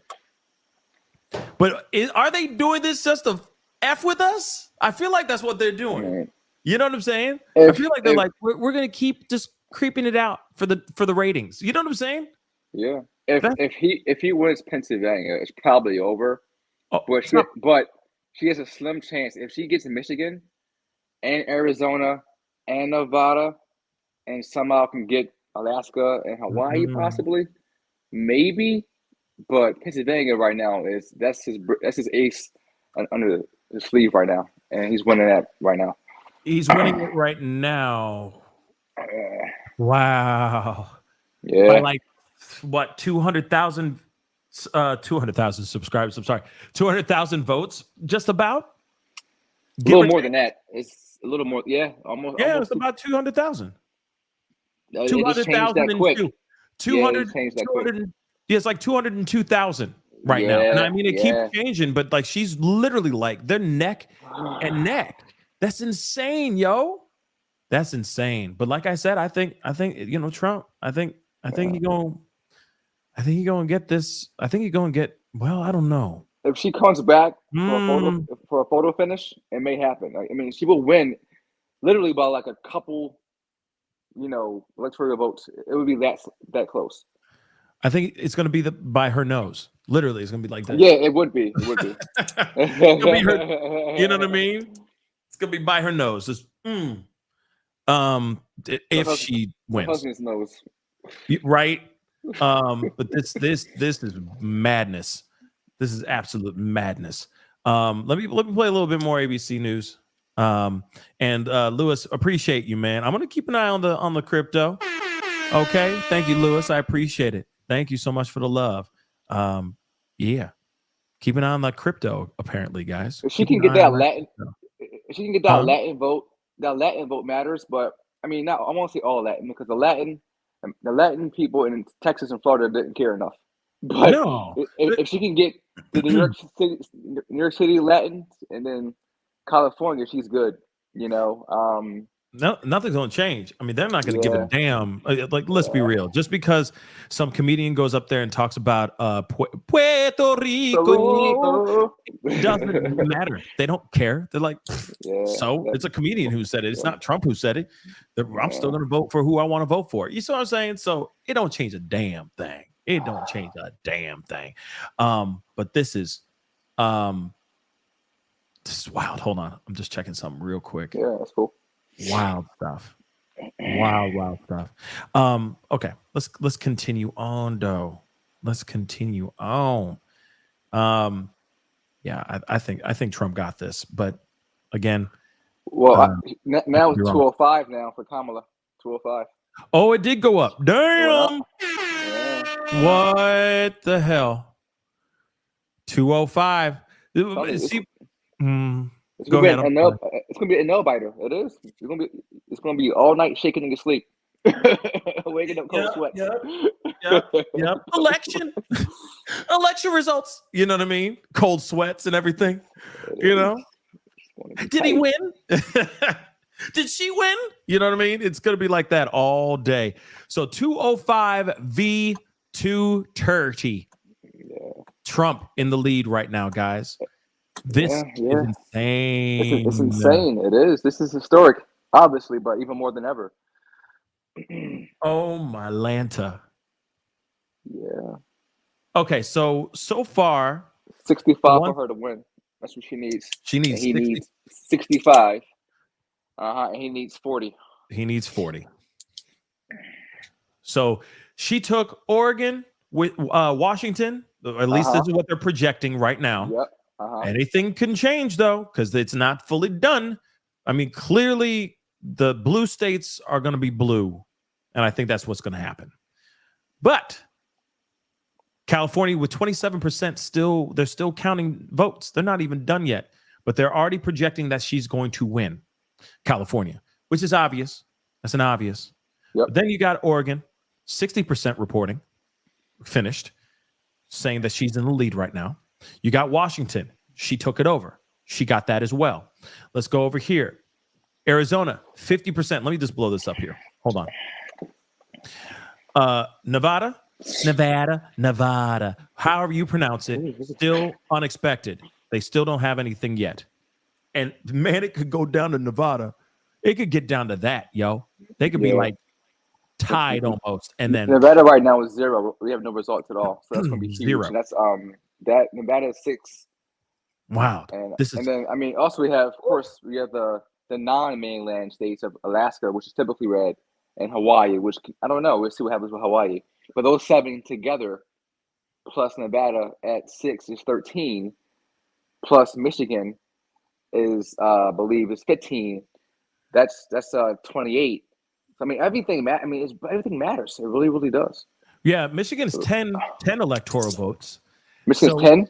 But are they doing this just to F with us? I feel like that's what they're doing. You know what I'm saying? I feel like they're like, we're gonna keep just creeping it out for the ratings. You know what I'm saying? Yeah. If he wins Pennsylvania, it's probably over. But she has a slim chance if she gets Michigan and Arizona and Nevada and somehow can get Alaska and Hawaii possibly, maybe. But Pennsylvania right now that's his ace under his sleeve right now, and he's winning that right now. He's winning it right now. Wow. Yeah. By like what 200,000 subscribers. I'm sorry, 200,000 votes, just about. A little more than that. It's a little more. Yeah, almost. Yeah, almost it's about 200,000. it just changed that quick. 200, it changed that quick. 200, yeah, it's like 202,000 right now. And I mean, it keeps changing, but like she's literally like they're neck and neck. That's insane, yo. That's insane. But like I said, I think Trump. I think he gonna get this. I think he gonna get. Well, I don't know. If she comes back for a photo finish, it may happen. I mean, she will win literally by like a couple, electoral votes. It would be that close. I think it's gonna be by her nose. Literally, it's gonna be like that. Yeah, it would be. It would be. It's gonna be her, you know what I mean? It's gonna be by her nose. Just, if she wins, husband's nose, right? But this is madness. This is absolute madness. Let me play a little bit more ABC news. And Lewis, appreciate you, man. I'm gonna keep an eye on the crypto. Okay, thank you, Lewis. I appreciate it. Thank you so much for the love. Yeah, keep an eye on that crypto. Apparently, guys, if she can get that Latin, if she can get that Latin vote, that Latin vote matters. But I mean, I won't say all Latin because the Latin people in Texas and Florida didn't care enough. But no, if she can get the New York City Latins and then California, she's good. No, nothing's gonna change. I mean, they're not gonna give a damn. Like, let's be real. Just because some comedian goes up there and talks about Puerto Rico, it doesn't matter. They don't care. They're like, so it's a comedian who said it. It's not Trump who said it. I'm still gonna vote for who I want to vote for. You see what I'm saying? So it don't change a damn thing. It don't change a damn thing. But this is wild. Hold on, I'm just checking something real quick. Yeah, that's cool. Wild stuff. Wild stuff. Okay, let's continue on, though. Let's continue on. Yeah, I think Trump got this, but again, well, now it's 205 now for Kamala. 205. Oh, it did go up. Damn. What the hell? 205. See. It's gonna be a nail biter. It is. It's gonna be all night shaking in your sleep, waking up cold sweats. Yep. Election results. You know what I mean? Cold sweats and everything. Did he win? Did she win? You know what I mean? It's gonna be like that all day. So 205 v 230. Trump in the lead right now, guys. This is insane. It's insane. It is. This is historic, obviously, but even more than ever. Oh my Lanta. Yeah. Okay, so far 65 for her to win. That's what she needs. She needs. He needs 65. And he needs 40. He needs 40. So she took Oregon with Washington. At least this is what they're projecting right now. Yep. Anything can change, though, because it's not fully done. I mean, clearly the blue states are going to be blue, and I think that's what's going to happen. But California with 27% they're still counting votes. They're not even done yet, but they're already projecting that she's going to win California, which is obvious. That's an obvious. Yep. But then you got Oregon, 60% reporting, finished, saying that she's in the lead right now. You got Washington. She took it over. She got that as well. Let's go over here. Arizona, 50%. Let me just blow this up here. Hold on. Nevada. However you pronounce it, still unexpected. They still don't have anything yet. And man, it could go down to Nevada. It could get down to that, yo. They could be like tied almost. And then Nevada right now is 0. We have no results at all. So that's going to be huge. 0. And that's that Nevada is 6. Wow. And then I mean, also we have, of course, we have the non-mainland states of Alaska, which is typically red, and Hawaii, which I don't know. We'll see what happens with Hawaii. But those 7 together, plus Nevada at 6 is 13, plus Michigan is I believe is 15. That's 28. I mean, everything matters. It really, really does. Yeah, Michigan's 10 electoral votes. Michigan's 10?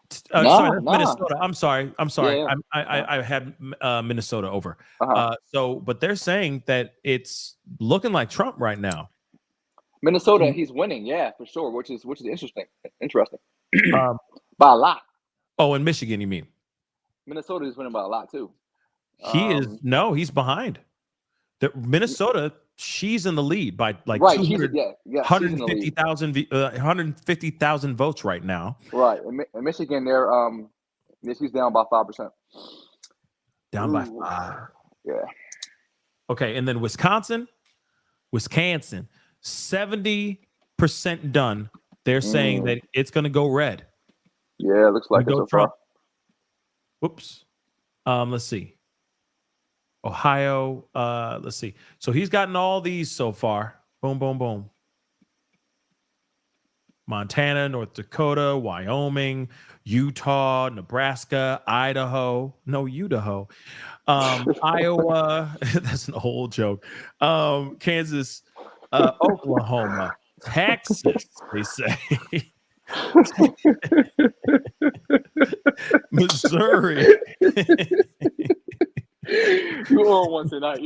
Sorry, that's Minnesota. I'm sorry. Yeah. I had Minnesota over. Uh-huh. But they're saying that it's looking like Trump right now. Minnesota, he's winning, yeah, for sure, which is interesting. By a lot. Oh, in Michigan, you mean? Minnesota is winning by a lot too. He's behind. Minnesota, she's in the lead by like right. 150,000 votes right now. Right. In Michigan, she's down by 5%. Down by 5. Yeah. Okay, and then Wisconsin, 70% done. They're saying that it's going to go red. Yeah, it looks like it so Trump. far. Whoops. Let's see. Ohio. Let's see. So he's gotten all these so far. Boom, boom, boom. Montana, North Dakota, Wyoming, Utah, Nebraska, Idaho. No, Idaho. Iowa. That's an old joke. Kansas, Oklahoma, Texas, they say. Missouri. You're on one tonight.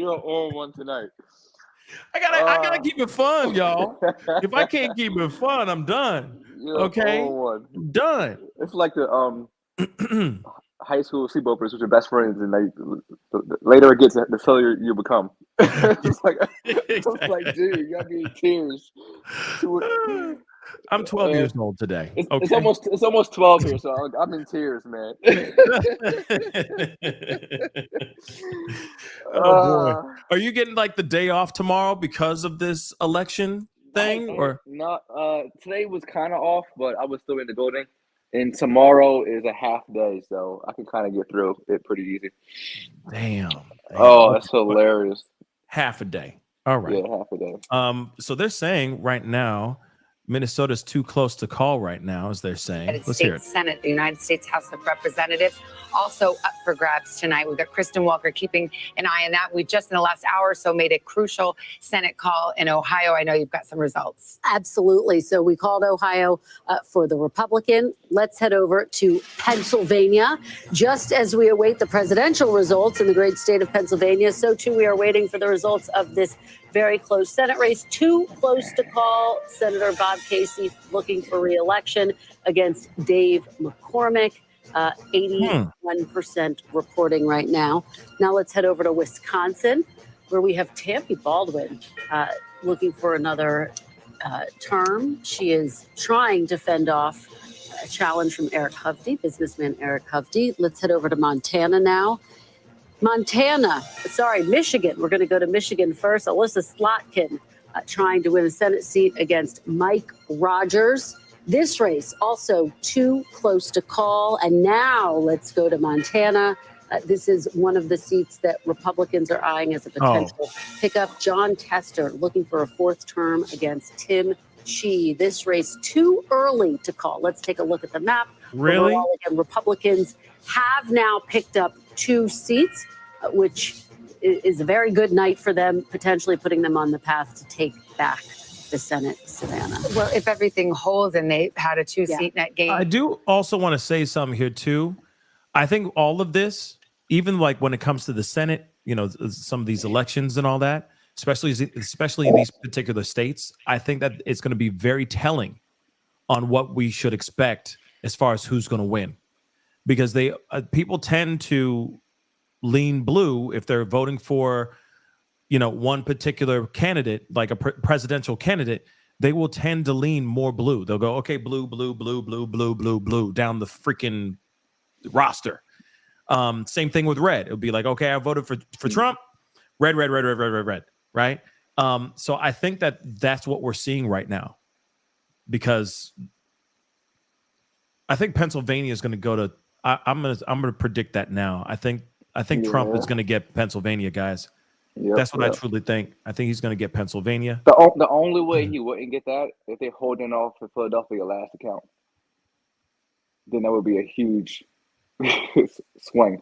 I gotta keep it fun, y'all. If I can't keep it fun, I'm done. Okay, done. It's like the high school sleepovers with your best friends, and later it gets the failure you become. It's like, dude, you gotta be in tears. I'm 12 years old today. It's almost 12 here, so I'm in tears, man. Oh boy, are you getting like the day off tomorrow because of this election thing, or not? Today was kind of off, but I was still in the building. And tomorrow is a half day, so I can kind of get through it pretty easy. Damn. Oh, that's hilarious. Half a day. All right. Yeah, half a day. So they're saying right now, Minnesota's too close to call right now, as they're saying. Let's hear it. Senate, the United States House of Representatives, also up for grabs tonight. We've got Kristen Walker keeping an eye on that. We just in the last hour or so made a crucial Senate call in Ohio. I know you've got some results. Absolutely. So we called Ohio for the Republican. Let's head over to Pennsylvania. Just as we await the presidential results in the great state of Pennsylvania, so too we are waiting for the results of this very close Senate race. Too close to call. Senator Bob Casey looking for re-election against Dave McCormick. 81% reporting right now. Now let's head over to Wisconsin, where we have Tammy Baldwin looking for another term. She is trying to fend off a challenge from businessman Eric Hovde. Let's head over to Montana now. Michigan. We're going to go to Michigan first. Alyssa Slotkin trying to win a Senate seat against Mike Rogers. This race also too close to call. And now let's go to Montana. This is one of the seats that Republicans are eyeing as a potential pickup. John Tester looking for a fourth term against Tim Chee. This race too early to call. Let's take a look at the map. Really? Overall, again, Republicans have now picked up 2 seats, which is a very good night for them, potentially putting them on the path to take back the Senate, Savannah. Well, if everything holds and they had a 2-seat net gain. I do also want to say something here too. I think all of this, even like when it comes to the Senate, some of these elections and all that, especially in these particular states, I think that it's going to be very telling on what we should expect as far as who's going to win, because people tend to lean blue if they're voting for one particular candidate, like a presidential candidate. They will tend to lean more blue. They'll go, okay, blue, blue, blue, blue, blue, blue, blue, down the freaking roster. Same thing with red. It'll be like, okay, I voted for Trump, red, red, red, red, red, red, red, right? So I think that's what we're seeing right now, because I think Pennsylvania is going to go to. I'm going to predict that now. I think Trump is going to get Pennsylvania, guys. Yep, that's what I truly think. I think he's going to get Pennsylvania. The only way he wouldn't get that if they're holding off for Philadelphia last account. Then that would be a huge swing.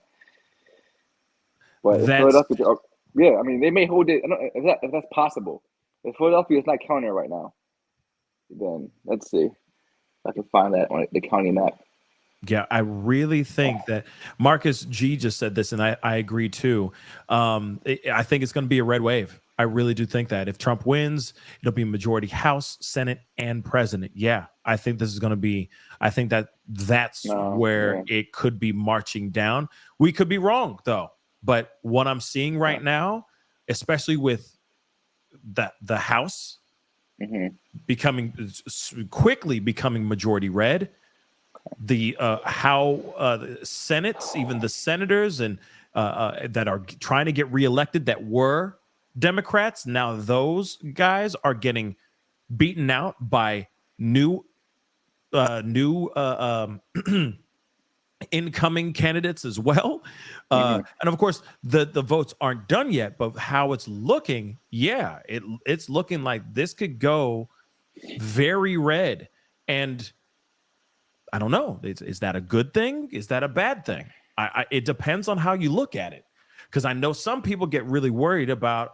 But Philadelphia, I mean, they may hold it. If that's possible. If Philadelphia is not counting right now, then let's see. I can find that on the county map. Yeah, I really think that Marcus G just said this, and I agree too. I think it's going to be a red wave. I really do think that if Trump wins, it'll be majority House, Senate, and President. Yeah, I think this is going to be. I think that's where it could be marching down. We could be wrong though, but what I'm seeing right now, especially with the House quickly becoming majority red. The Senates, even the senators and that are trying to get reelected that were Democrats, now those guys are getting beaten out by new incoming candidates as well. And of course, the votes aren't done yet, but how it's looking, yeah, it's looking like this could go very red. And I don't know. Is that a good thing? Is that a bad thing? It depends on how you look at it. Because I know some people get really worried about,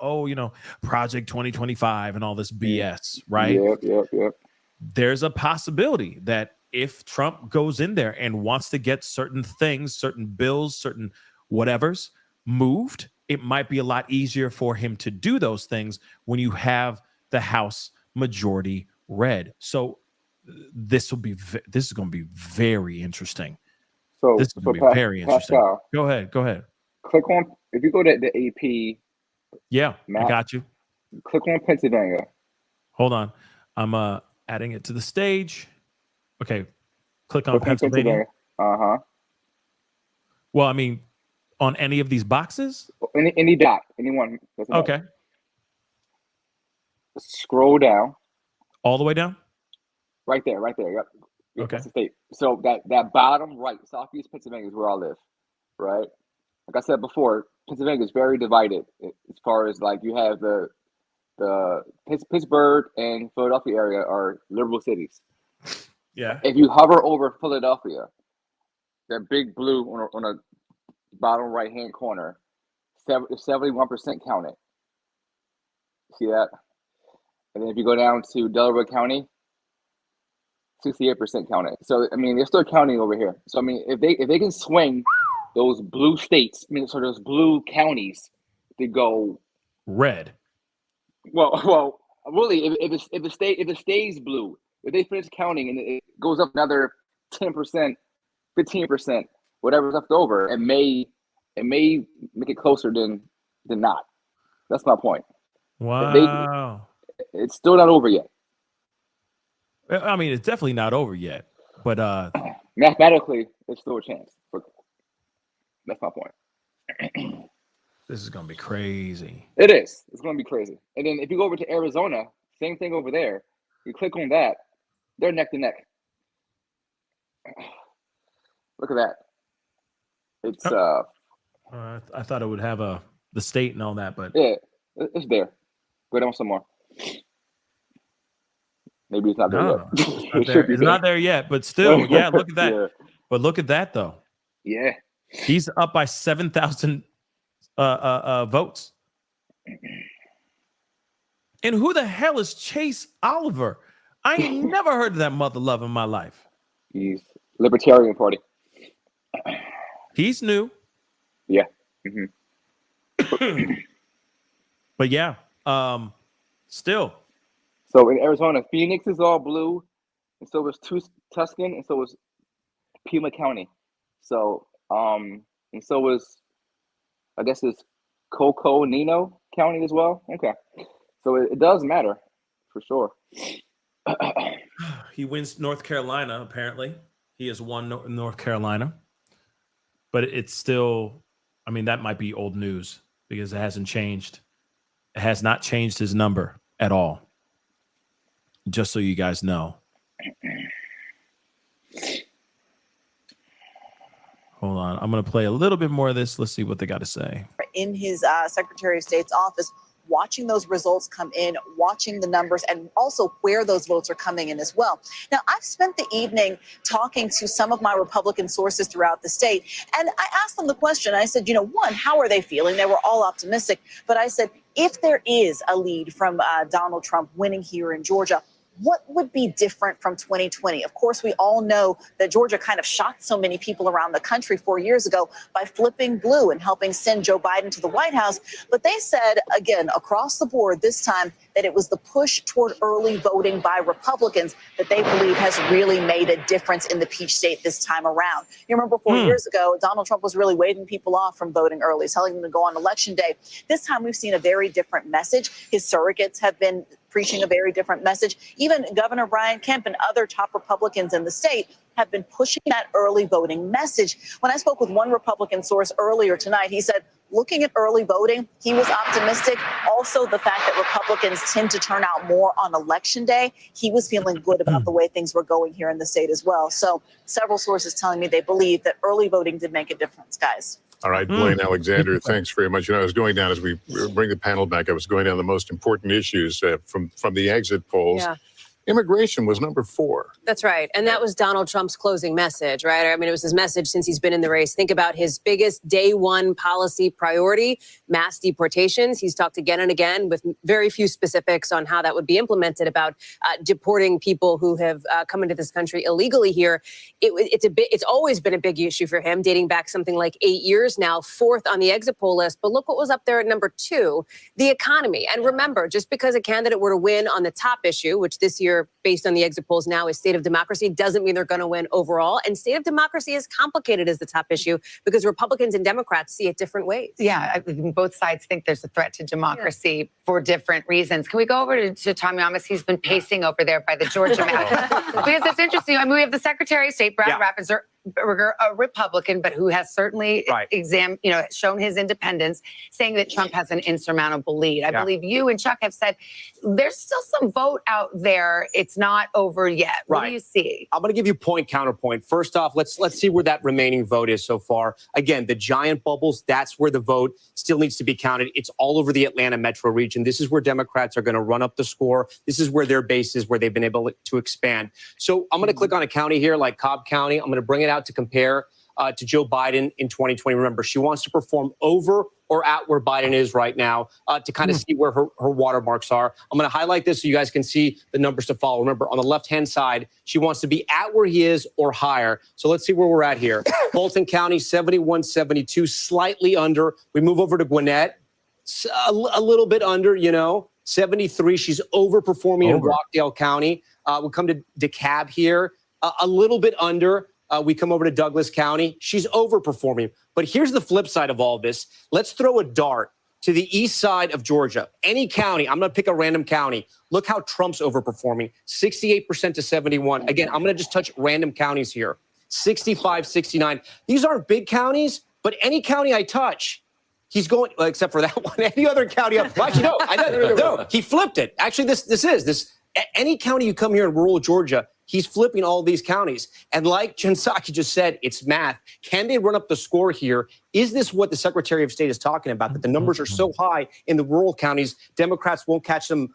Project 2025 and all this BS, right? Yep. There's a possibility that if Trump goes in there and wants to get certain things, certain bills, certain whatevers moved, it might be a lot easier for him to do those things when you have the House majority red. So this is going to be very interesting. So this is going to be very interesting. Pascal, Go ahead. Click on, if you go to the AP. Yeah, map, I got you. Click on Pennsylvania. Hold on. I'm adding it to the stage. Okay. Click on Pennsylvania. Uh-huh. Well, I mean, on any of these boxes? Any dot, anyone. Okay. Scroll down. All the way down? Right there. Yep. Okay. That's the state. So that bottom right, Southeast Pennsylvania is where I live, right? Like I said before, Pennsylvania is very divided as far as like you have the Pittsburgh and Philadelphia area are liberal cities. Yeah. If you hover over Philadelphia, that big blue on the bottom right hand corner, 71% counted. See that? And then if you go down to Delaware County, 68% counted. So I mean, they're still counting over here. So I mean, if they can swing those blue states, those blue counties to go red. Well, really, if it stays blue, if they finish counting and it goes up another 10%, 15%, whatever's left over, it may make it closer than not. That's my point. Wow. It's still not over yet. I mean, it's definitely not over yet, but mathematically, there's still a chance. That's my point. This is going to be crazy. It is. It's going to be crazy. And then if you go over to Arizona, same thing over there. You click on that, they're neck to neck. Look at that. It's I thought it would have the state and all that, but yeah, it's there. Go down some more. Maybe it's not there yet. It's not there yet, but still, yeah, look at that. Yeah. But look at that though. Yeah. He's up by 7,000 votes. And who the hell is Chase Oliver? I ain't never heard of that mother love in my life. He's Libertarian Party. He's new. Yeah. But yeah, still. So in Arizona, Phoenix is all blue, and so was Tuscan, and so was Pima County. So and so was, I guess it's Coconino County as well. Okay, so it does matter for sure. He wins North Carolina. Apparently, he has won North Carolina, but it's still. I mean, that might be old news because it hasn't changed. It has not changed his number at all. Just so you guys know. Hold on. I'm going to play a little bit more of this. Let's see what they got to say. In his Secretary of State's office, watching those results come in, watching the numbers, and also where those votes are coming in as well. Now, I've spent the evening talking to some of my Republican sources throughout the state, and I asked them the question. I said, one, how are they feeling? They were all optimistic. But I said, if there is a lead from Donald Trump winning here in Georgia, What would be different from 2020? Of course, we all know that Georgia kind of shocked so many people around the country 4 years ago by flipping blue and helping send Joe Biden to the White House. But they said, again, across the board this time, that it was the push toward early voting by Republicans that they believe has really made a difference in the Peach State this time around. You remember 4 years ago, Donald Trump was really waving people off from voting early, telling them to go on Election Day. This time we've seen a very different message. His surrogates have been preaching a very different message. Even Governor Brian Kemp and other top Republicans in the state have been pushing that early voting message. When I spoke with one Republican source earlier tonight, he said, looking at early voting, he was optimistic. Also, the fact that Republicans tend to turn out more on Election Day, he was feeling good about the way things were going here in the state as well. So several sources telling me they believe that early voting did make a difference, guys. All right, Blaine Alexander, thanks very much. I was going down, as we bring the panel back, I was going down the most important issues from the exit polls. Yeah. Immigration was number 4. That's right. And that was Donald Trump's closing message, right? I mean, it was his message since he's been in the race. Think about his biggest day one policy priority, mass deportations. He's talked again and again with very few specifics on how that would be implemented about deporting people who have come into this country illegally here. It's always been a big issue for him, dating back something like 8 years now, 4th on the exit poll list. But look what was up there at number 2, the economy. And remember, just because a candidate were to win on the top issue, which this year, based on the exit polls now, is state of democracy, doesn't mean they're going to win overall. And state of democracy is complicated as the top issue because Republicans and Democrats see it different ways. Yeah, I mean, both sides think there's a threat to democracy for different reasons. Can we go over to Tom Yamas? He's been pacing over there by the Georgia map. Because it's interesting. I mean, we have the Secretary of State, Brad Raffensperger, a Republican, but who has certainly shown his independence, saying that Trump has an insurmountable lead. I believe you and Chuck have said there's still some vote out there. It's not over yet. What do you see? I'm going to give you point counterpoint. First off, let's see where that remaining vote is so far. Again, the giant bubbles, that's where the vote still needs to be counted. It's all over the Atlanta metro region. This is where Democrats are going to run up the score. This is where their base is, where they've been able to expand. So I'm going to click on a county here like Cobb County. I'm going to bring it out to compare to Joe Biden in 2020. Remember, she wants to perform over or at where Biden is right now to kind of see where her watermarks are. I'm going to highlight this so you guys can see the numbers to follow. Remember, on the left-hand side, she wants to be at where he is or higher. So let's see where we're at here. Fulton County, 71-72, slightly under. We move over to Gwinnett, a little bit under, 73. She's overperforming in Rockdale County. We come to DeKalb here, a little bit under. We come over to Douglas County. She's overperforming. But here's the flip side of all this. Let's throw a dart to the east side of Georgia. Any county, I'm going to pick a random county. Look how Trump's overperforming, 68% to 71. Again, I'm going to just touch random counties here, 65, 69. These aren't big counties, but any county I touch, he's going, except for that one, any other county. Actually, no, he flipped it. Actually, this any county you come here in rural Georgia, he's flipping all these counties. And like Jen Psaki just said, it's math. Can they run up the score here? Is this what the Secretary of State is talking about, that the numbers are so high in the rural counties, Democrats won't catch them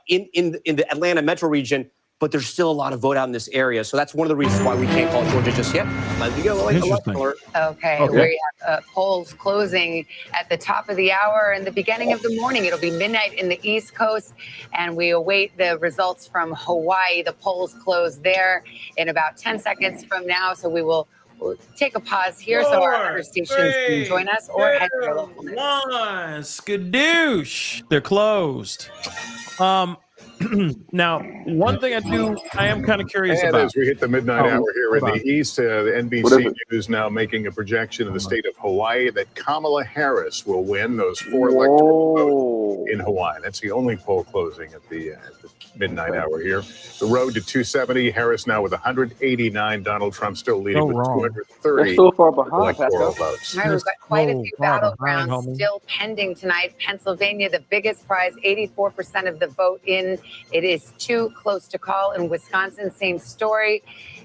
in the Atlanta metro region, but there's still a lot of vote out in this area. So that's one of the reasons why we can't call Georgia just yet. Let me go. Okay. We have polls closing at the top of the hour and the beginning of the morning. It'll be midnight in the East Coast, and we await the results from Hawaii. The polls close there in about 10 seconds from now. So we'll take a pause here so our other stations can join us or head to your local news. Skadoosh. They're closed. Now, one thing I am kind of curious about. As we hit the midnight hour here in the East, the NBC News now making a projection in the state of Hawaii that Kamala Harris will win those 4 electoral votes in Hawaii. That's the only poll closing at the midnight hour here. The road to 270. Harris now with 189. Donald Trump still leading with 230. That's so far behind, electoral Pascal. votes. All right, we've got quite a few battlegrounds still pending tonight. Pennsylvania, the biggest prize, 84% of the vote in. It is too close to call. In Wisconsin, same story.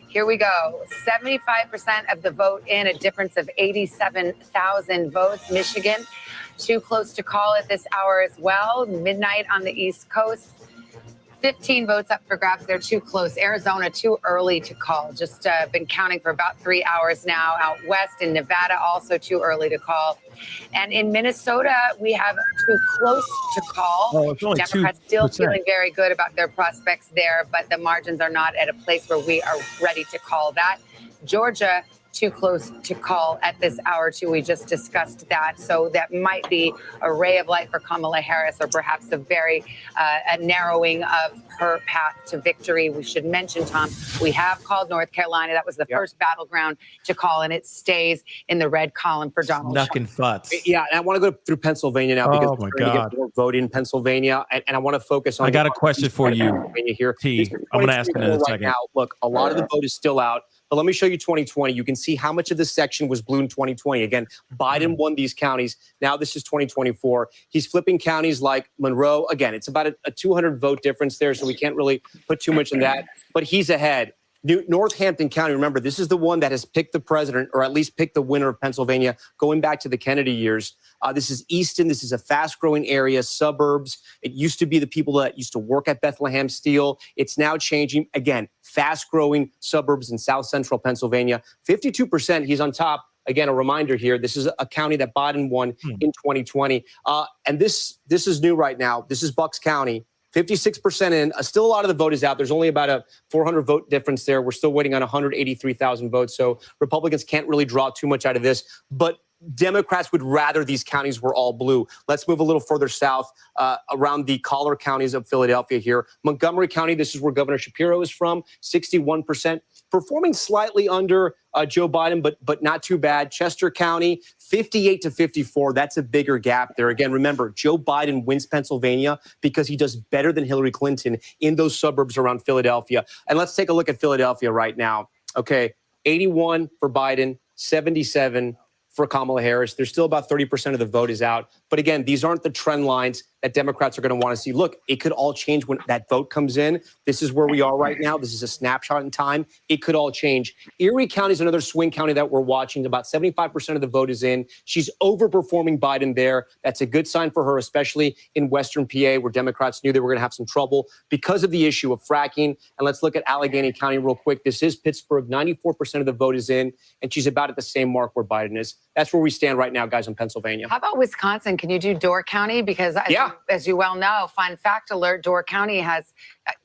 Here we go. 75% of the vote in, a difference of 87,000 votes. Michigan, too close to call at this hour as well. Midnight on the East Coast. 15 votes up for grabs. They're too close. Arizona, too early to call. Just been counting for about 3 hours now. Out west in Nevada, also too early to call. And in Minnesota, we have too close to call. Oh, it's only Democrats 2%. still feeling very good about their prospects there, but the margins are not at a place where we are ready to call that. Georgia, too close to call at this hour, too. We just discussed that. So that might be a ray of light for Kamala Harris, or perhaps a very a narrowing of her path to victory. We should mention, Tom, we have called North Carolina. That was the first battleground to call, and it stays in the red column for Donald Trump. Knuckin' futz. Yeah, and I want to go through Pennsylvania now because Oh, my we're trying to God. get more voted in Pennsylvania, and I want to focus on. I got a question for you, Pennsylvania here. T. I'm going to ask it in a right second. now. Look, a lot of the vote is still out. But let me show you 2020. You can see how much of this section was blue in 2020. Again, Biden won these counties. Now this is 2024. He's flipping counties like Monroe. Again, it's about a 200 vote difference there, so we can't really put too much in that. But he's ahead. Northampton County, remember, this is the one that has picked the president, or at least picked the winner of Pennsylvania, going back to the Kennedy years. This is Easton. This is a fast-growing area, suburbs. It used to be the people that used to work at Bethlehem Steel. It's now changing. Again, fast-growing suburbs in south central Pennsylvania. 52%, he's on top. Again, a reminder here, this is a county that Biden won in 2020. And this is new right now. This is Bucks County. 56% in. Still a lot of the vote is out. There's only about a 400 vote difference there. We're still waiting on 183,000 votes. So Republicans can't really draw too much out of this. But Democrats would rather these counties were all blue. Let's move a little further south around the collar counties of Philadelphia here. Montgomery County, this is where Governor Shapiro is from, 61%. Performing slightly under Joe Biden, but not too bad. Chester County, 58-54. That's a bigger gap there. Again, remember, Joe Biden wins Pennsylvania because he does better than Hillary Clinton in those suburbs around Philadelphia. And let's take a look at Philadelphia right now. Okay, 81 for Biden, 77 for Kamala Harris. There's still about 30% of the vote is out. But again, these aren't the trend lines that Democrats are going to want to see. Look, it could all change when that vote comes in. This is where we are right now. This is a snapshot in time. It could all change. Erie County is another swing county that we're watching. About 75% of the vote is in. She's overperforming Biden there. That's a good sign for her, especially in Western PA, where Democrats knew they were going to have some trouble because of the issue of fracking. And let's look at Allegheny County real quick. This is Pittsburgh. 94% of the vote is in, and she's about at the same mark where Biden is. That's where we stand right now, guys, in Pennsylvania. How about Wisconsin? Can you do Door County? Because as you well know, fun fact alert, Door County has,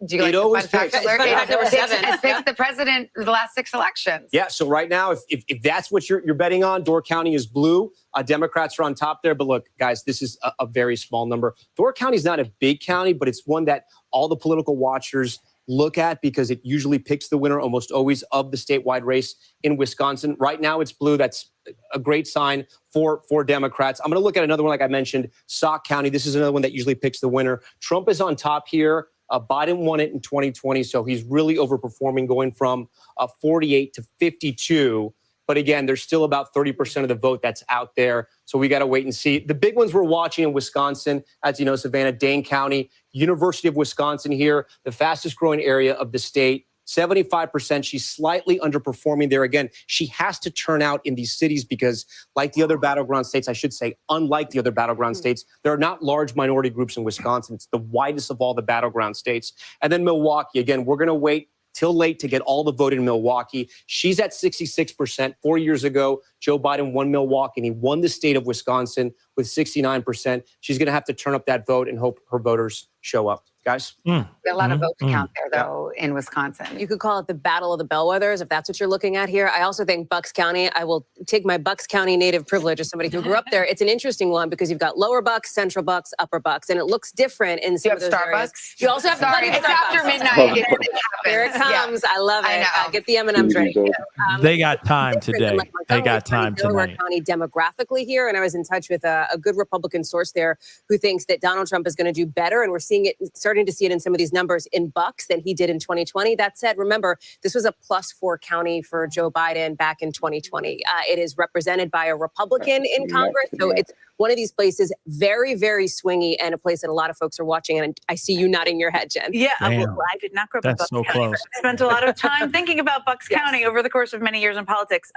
do you like the fun fact alert? It's picked the president the last 6 elections. Yeah, so right now, if that's what you're betting on, Door County is blue. Democrats are on top there. But look, guys, this is a very small number. Door County is not a big county, but it's one that all the political watchers look at because it usually picks the winner almost always of the statewide race in Wisconsin. Right now it's blue. That's a great sign for Democrats. I'm going to look at another one, like I mentioned, Sauk County. This is another one that usually picks the winner. Trump is on top here. Biden won it in 2020, so he's really overperforming, going from 48 to 52. But again, there's still about 30% of the vote that's out there. So we got to wait and see. The big ones we're watching in Wisconsin, as you know, Savannah, Dane County, University of Wisconsin here, the fastest growing area of the state. 75%. She's slightly underperforming there. Again, she has to turn out in these cities because, like the other battleground states, I should say, unlike the other battleground states, there are not large minority groups in Wisconsin. It's the widest of all the battleground states. And then Milwaukee, again, we're going to wait till late to get all the vote in Milwaukee. She's at 66%. 4 years ago, Joe Biden won Milwaukee, and he won the state of Wisconsin with 69%. She's going to have to turn up that vote and hope her voters show up. Guys? A lot of votes count there, though, in Wisconsin. You could call it the battle of the bellwethers, if that's what you're looking at here. I also think Bucks County, I will take my Bucks County native privilege as somebody who grew up there. It's an interesting one because you've got lower Bucks, central Bucks, upper Bucks, and it looks different in some of those areas. You also have bloody It's Starbucks. after midnight. Here it comes. I love it. I know. Get the M&M's ready. They got time today. They got time Delaware tonight. County demographically here, and I was in touch with a good Republican source there who thinks that Donald Trump is going to do better, and we're starting to see it in some of these numbers in Bucks than he did in 2020. That said, remember, this was a +4 county for Joe Biden back in 2020. It is represented by a Republican in Congress, so it's one of these places very, very swingy, and a place that a lot of folks are watching. And I see you nodding your head, Jen. Yeah, well, I did not grow up in That's Bucks so County. close. I spent a lot of time thinking about Bucks County over the course of many years in politics.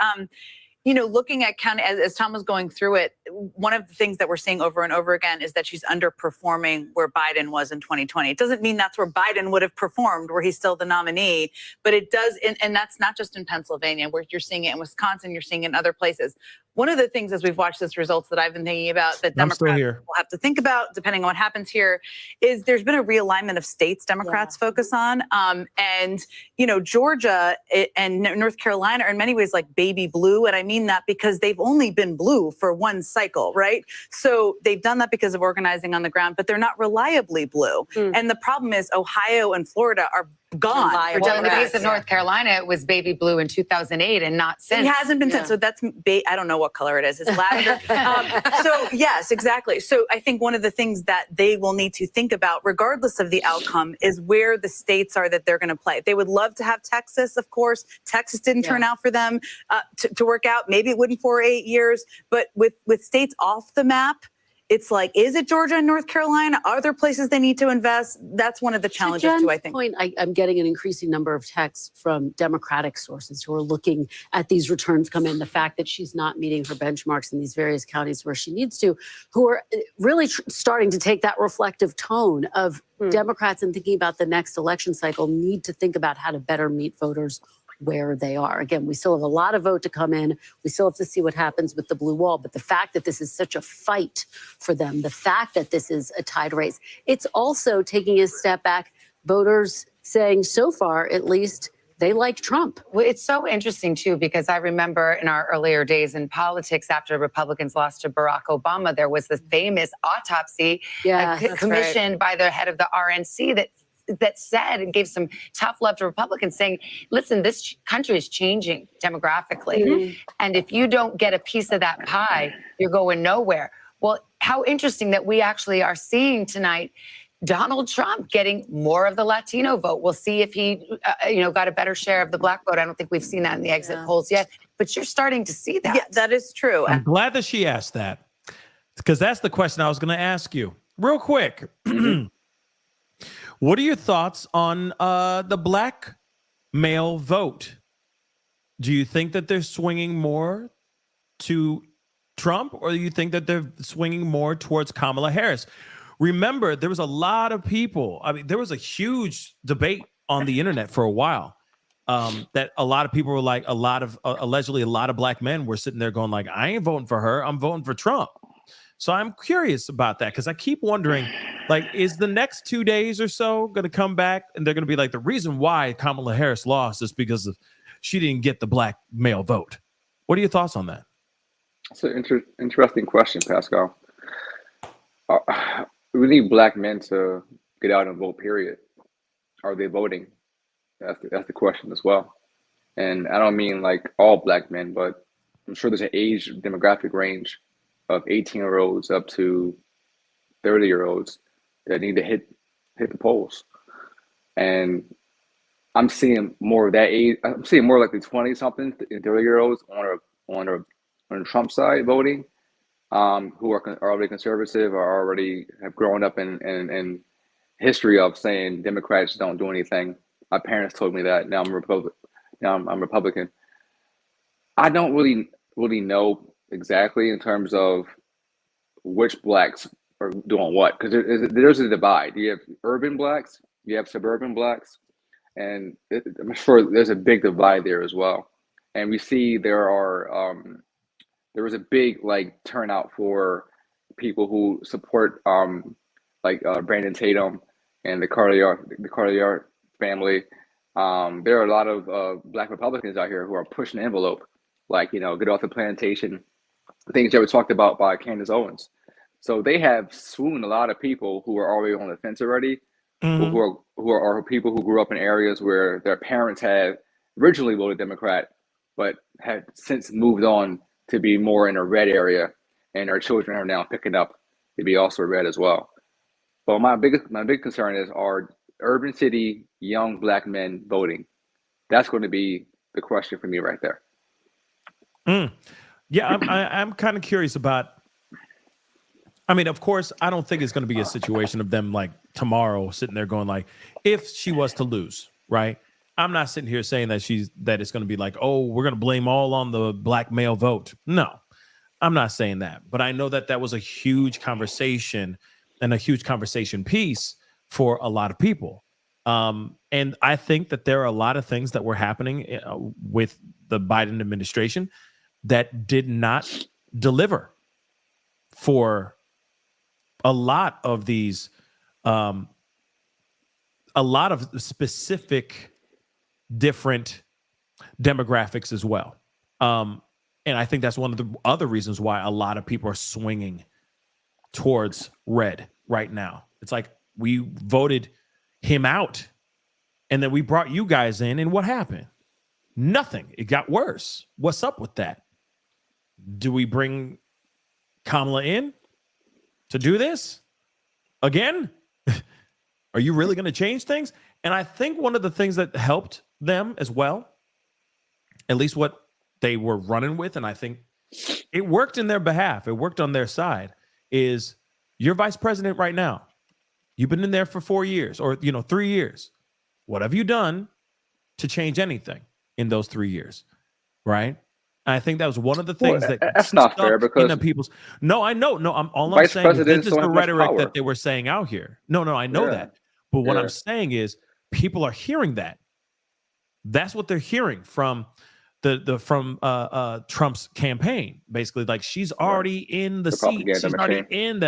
you know, looking at county, as Tom was going through it, one of the things that we're seeing over and over again is that she's underperforming where Biden was in 2020. It doesn't mean that's where Biden would have performed, where he's still the nominee, but it does, and that's not just in Pennsylvania, where you're seeing it in Wisconsin, you're seeing it in other places. One of the things as we've watched this results that I've been thinking about that Democrats will have to think about, depending on what happens here, is there's been a realignment of states Democrats focus on. And, you know, Georgia and North Carolina are in many ways like baby blue. And I mean that because they've only been blue for one cycle, right? So they've done that because of organizing on the ground, but they're not reliably blue. And the problem is Ohio and Florida are gone. Well, in the case of North Carolina, it was baby blue in 2008 and not since. It hasn't been since. So that's, I don't know what color it is. It's lavender. So yes, exactly. So I think one of the things that they will need to think about, regardless of the outcome, is where the states are that they're going to play. They would love to have Texas, of course. Texas didn't turn out for them to work out. Maybe it wouldn't for 8 years. But with states off the map, it's like, is it Georgia and North Carolina? Are there places they need to invest? That's one of the challenges too, I think. Point, I'm getting an increasing number of texts from Democratic sources who are looking at these returns come in, the fact that she's not meeting her benchmarks in these various counties where she needs to, who are really starting to take that reflective tone of Democrats and thinking about the next election cycle need to think about how to better meet voters where they are. Again, we still have a lot of vote to come in. We still have to see what happens with the blue wall. But the fact that this is such a fight for them, the fact that this is a tied race, it's also taking a step back. Voters saying so far, at least, they like Trump. Well, it's so interesting, too, because I remember in our earlier days in politics, after Republicans lost to Barack Obama, there was the famous autopsy commissioned by the head of the RNC that said and gave some tough love to Republicans saying, listen, this country is changing demographically. And if you don't get a piece of that pie, you're going nowhere. Well, how interesting that we actually are seeing tonight Donald Trump getting more of the Latino vote. We'll see if he, got a better share of the black vote. I don't think we've seen that in the exit polls yet, but you're starting to see that. Yeah, that is true. I'm glad that she asked that, because that's the question I was going to ask you. Real quick. What are your thoughts on the black male vote? Do you think that they're swinging more to Trump, or do you think that they're swinging more towards Kamala Harris? Remember, there was a lot of people. I mean, there was a huge debate on the internet for a while that a lot of people were like, allegedly a lot of black men were sitting there going like, I ain't voting for her. I'm voting for Trump. So I'm curious about that, because I keep wondering, like, is the next 2 days or so going to come back and they're going to be like, the reason why Kamala Harris lost is because she didn't get the black male vote. What are your thoughts on that? That's an interesting question, Pascal. We need black men to get out and vote, period. Are they voting? That's the question as well. And I don't mean like all black men, but I'm sure there's an age demographic range of 18-year-olds up to 30-year-olds that need to hit the polls. And I'm seeing more of that age. I'm seeing more like the 20-somethings and 30-year-olds on the Trump side voting, who are already conservative or already have grown up in history of saying Democrats don't do anything. My parents told me that. Now I'm Republican. I don't really know exactly in terms of which blacks are doing what, because there's a divide. You have urban blacks, you have suburban blacks, and I'm sure there's a big divide there as well. And we see there was a big turnout for people who support Brandon Tatum and the Carlier family. There are a lot of black Republicans out here who are pushing the envelope, get off the plantation, things that were talked about by Candace Owens. So they have swooned a lot of people who are already on the fence already, who are people who grew up in areas where their parents had originally voted Democrat, but had since moved on to be more in a red area, and our children are now picking up to be also red as well. But my big concern is, are urban city young black men voting? That's going to be the question for me right there. Yeah, I'm kind of curious about. I mean, of course, I don't think it's going to be a situation of them like tomorrow sitting there going like, if she was to lose, right? I'm not sitting here saying that it's going to be like, oh, we're going to blame all on the black male vote. No, I'm not saying that. But I know that was a huge conversation and a huge conversation piece for a lot of people. And I think that there are a lot of things that were happening with the Biden administration that did not deliver for a lot of these, a lot of specific different demographics as well. And I think that's one of the other reasons why a lot of people are swinging towards red right now. It's like we voted him out and then we brought you guys in, and what happened? Nothing. It got worse. What's up with that? Do we bring Kamala in to do this again? Are you really going to change things? And I think one of the things that helped them as well, at least what they were running with, and I think it worked in their behalf, it worked on their side, is you're vice president right now. You've been in there for 4 years or 3 years. What have you done to change anything in those 3 years? Right? And I think that was one of the things that's not fair because people's. No, I know. No, I'm vice saying is presidents this is don't the have much rhetoric power. that they were saying out here. No, I know that. But what Yeah. I'm saying is people are hearing that. That's what they're hearing from from Trump's campaign. Basically, like she's already in the seat. propaganda She's already machine. in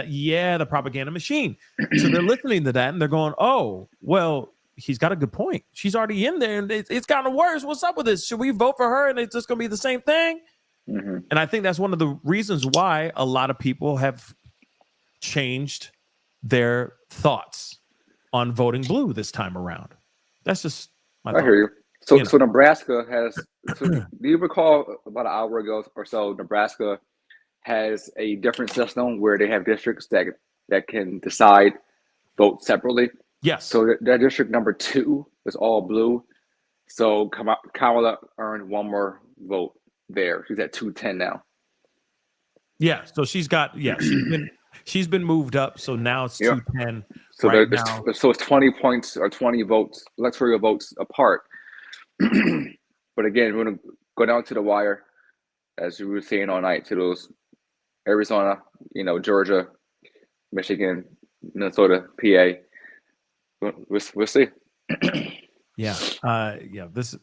the propaganda machine. So they're listening to that and they're going, oh, well, he's got a good point. She's already in there and it's gotten worse. What's up with this? Should we vote for her and it's just going to be the same thing? Mm-hmm. And I think that's one of the reasons why a lot of people have changed their thoughts on voting blue this time around. That's just my I thought. hear you. So Nebraska has. So do you recall about an hour ago or so? Nebraska has a different system where they have districts that can decide vote separately. Yes. So that district number 2 is all blue. So Kamala earned one more vote there. She's at 210 now. Yeah. So she's been moved up. So now it's 210 So right now. so it's 20 points or 20 votes, electoral votes apart. But again, we're going to go down to the wire, as we were saying all night, to those Arizona, Georgia, Michigan, Minnesota, PA. We'll see. Yeah. This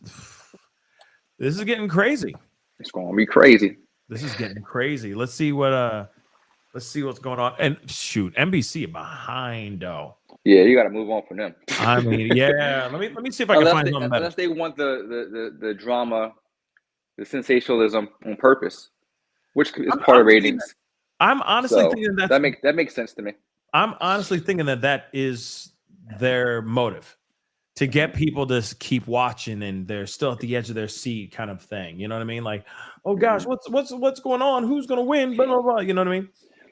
is getting crazy. It's going to be crazy. This is getting crazy. Let's see what's going on. And shoot, NBC behind though. Yeah, you got to move on from them. I mean, yeah. Let me see if I can find something better. Unless they want the drama, the sensationalism on purpose, which is part of ratings. I'm honestly thinking that makes sense to me. I'm honestly thinking that is their motive, to get people to keep watching and they're still at the edge of their seat, kind of thing. You know what I mean? Like, oh gosh, what's going on? Who's going to win? Blah blah blah. You know what I mean?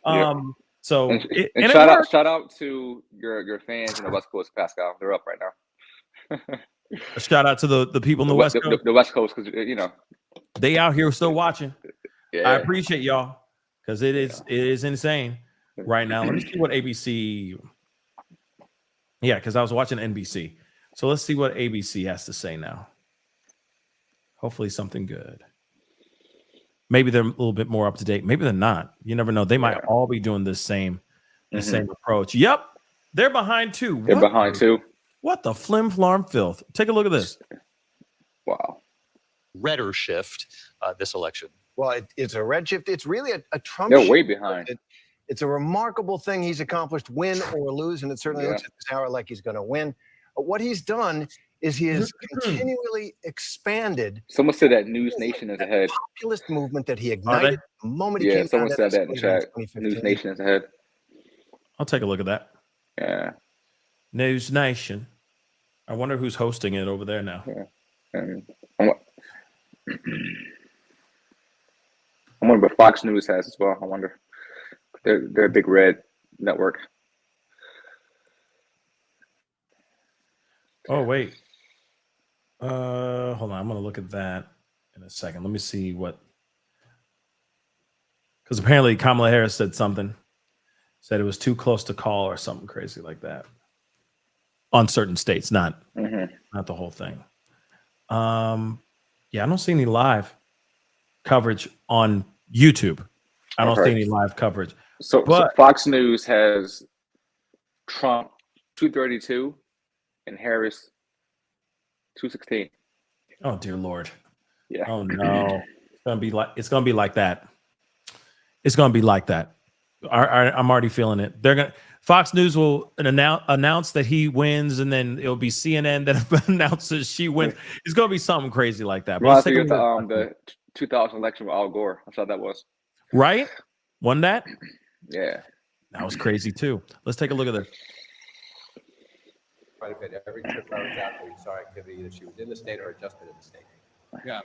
Yeah. So and shout out to your fans in the West Coast, Pascal. They're up right now. A shout out to the people in the West Coast. The West Coast, because they out here still watching. Yeah. I appreciate y'all because it is insane right now. Let me see what ABC. Yeah, because I was watching NBC. So let's see what ABC has to say now. Hopefully something good. Maybe they're a little bit more up to date. Maybe they're not. You never know. They might all be doing the same approach. Yep. They're behind too. They're behind too. What the flim flam filth? Take a look at this. Wow. Redder shift this election. Well, it's a red shift. It's really a Trump They're shift. way behind. It's a remarkable thing he's accomplished, win or lose, and it certainly looks at this hour like he's going to win. But what he's done is he has continually expanded. Someone said that News Nation is ahead. Populist movement that he ignited the moment he Yeah, came someone out said that in the chat. 2015. News Nation is ahead. I'll take a look at that. Yeah. News Nation. I wonder who's hosting it over there now. Yeah. I wonder what Fox News has as well. I wonder. They're a big red network. Oh, wait. Hold on. I'm going to look at that in a second. Let me see what. Because apparently Kamala Harris said something. Said it was too close to call or something crazy like that. On certain states, not the whole thing. Yeah, I don't see any live coverage on YouTube. I don't see any live coverage. So But Fox News has Trump 232 and Harris 216. oh dear Lord. Yeah. Oh no. It's gonna be like that. It's gonna be like that. I'm already feeling it. Fox News will announce that he wins, and then it'll be CNN that announces she wins. It's gonna be something crazy like that. But let's take a look at the 2000 election with Al Gore. That's how that was. right? Won that? Yeah. That was crazy too. Let's take a look at this. Quite a bit. Every trip I was out there, you saw activity that she was in the state or had just been in the state. Yeah.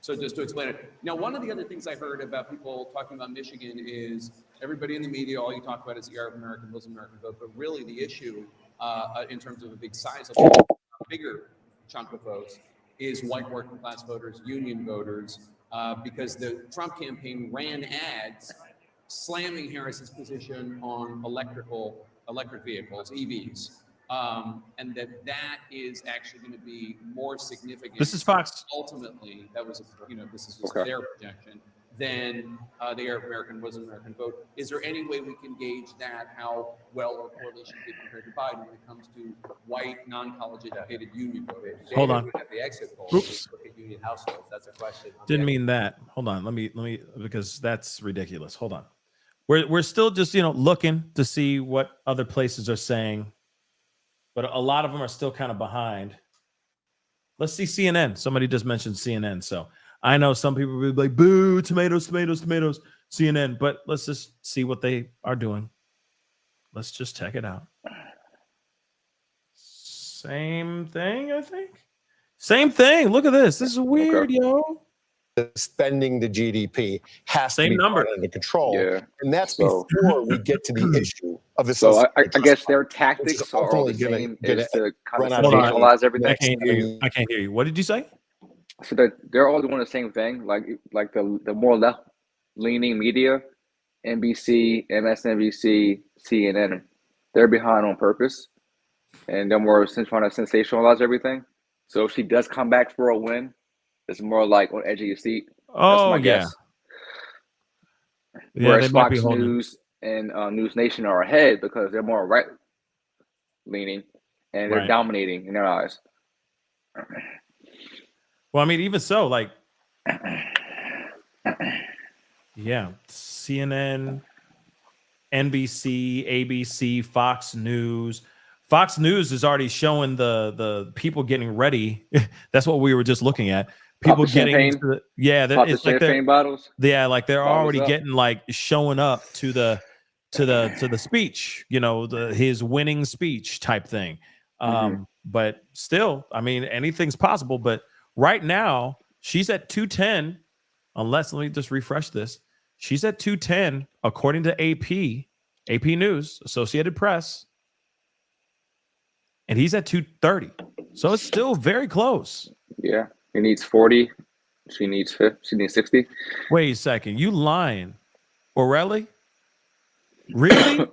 So just to explain it. Now, one of the other things I heard about people talking about Michigan is everybody in the media, all you talk about is the Arab American, Muslim American vote, but really the issue in terms of a big size, a bigger chunk of votes is white working class voters, union voters, because the Trump campaign ran ads slamming Harris's position on electric vehicles, EVs. And that is actually going to be more significant. This is Fox. Ultimately, that was, this is just their projection, than the Arab American, Muslim American vote. Is there any way we can gauge that, how well or poorly she did compared to Biden when it comes to white, non-college educated union voters? Hold on. At the exit polls, Oops. look at union households. That's a question. Didn't mean that. Hold on. Let me because that's ridiculous. Hold on. We're still just looking to see what other places are saying. But a lot of them are still kind of behind. Let's see CNN. Somebody just mentioned CNN. So I know some people will be like, boo, tomatoes, tomatoes, tomatoes, CNN. But let's just see what they are doing. Let's just check it out. Same thing, I think. Same thing. Look at this. This is weird, yo. Spending the GDP has Same to be number under control. Yeah. And that's So- before we get to the issue of the So I social guess their which is tactics are all the ultimately same, gonna is to kind run of out of sensationalize I everything. can't hear you. What did you say? So that they're all doing the same thing, like the more left leaning media, NBC, MSNBC, CNN, they're behind on purpose, and they're more trying to sensationalize everything. So if she does come back for a win, it's more like on edge of your seat. That's Oh, my yeah. guess. Yeah, Whereas they might be Fox holding. News and News Nation are ahead because they're more right leaning and they're Right. dominating in their eyes. Well, I mean, even so, like, yeah, CNN, NBC, ABC, Fox News. Fox News is already showing the people getting ready. That's what we were just looking at. People the getting champagne? into the, yeah, Pop the it's like they're champagne bottles. yeah, like they're Bottles already up. getting like showing up to the speech, his winning speech type thing. But still, I mean, anything's possible. But right now, she's at 210. Let me just refresh this. She's at 210 according to AP News, Associated Press, and he's at 230. So it's still very close. Yeah, he needs 40. She needs 50. She needs 60. Wait a second, you lying, Orelli? Really?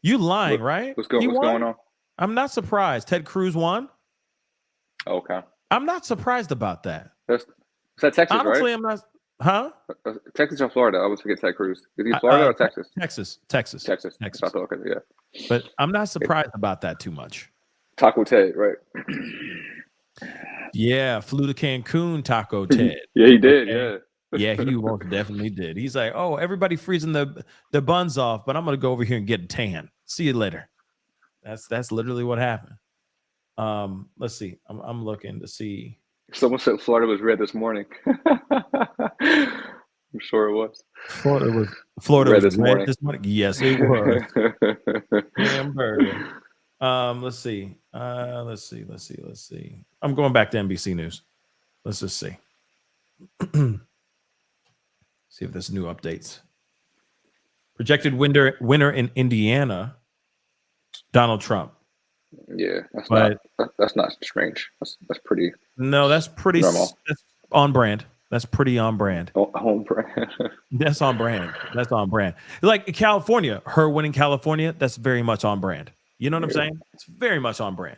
You lying, right? What's He won? going on? I'm not surprised. Ted Cruz won. Okay. I'm not surprised about that. Is that Texas, Honestly, right? I'm not. Huh? Texas or Florida? I always forget Ted Cruz. Is he Florida or Texas? Texas. Texas. Okay, yeah. But I'm not surprised about that too much. Taco Ted, right? Yeah, flew to Cancun, Taco Ted. Yeah, he did. Okay. Yeah. Yeah, he most definitely did. He's like, oh, everybody freezing the buns off, but I'm gonna go over here and get a tan. See you later. That's literally what happened. Let's see. I'm looking to see. Someone said Florida was red this morning. I'm sure it was. Florida was red this morning. Yes, it was. Hamburger. Let's see. Let's see. I'm going back to NBC News. Let's just see. See if there's new updates. Projected winner in Indiana, Donald Trump. Yeah, that's not strange. That's pretty. No, that's pretty normal. That's on brand. That's pretty on brand. Home brand. That's on brand. That's on brand. Like California, her winning California, that's very much on brand. You know what I'm saying? It's very much on brand.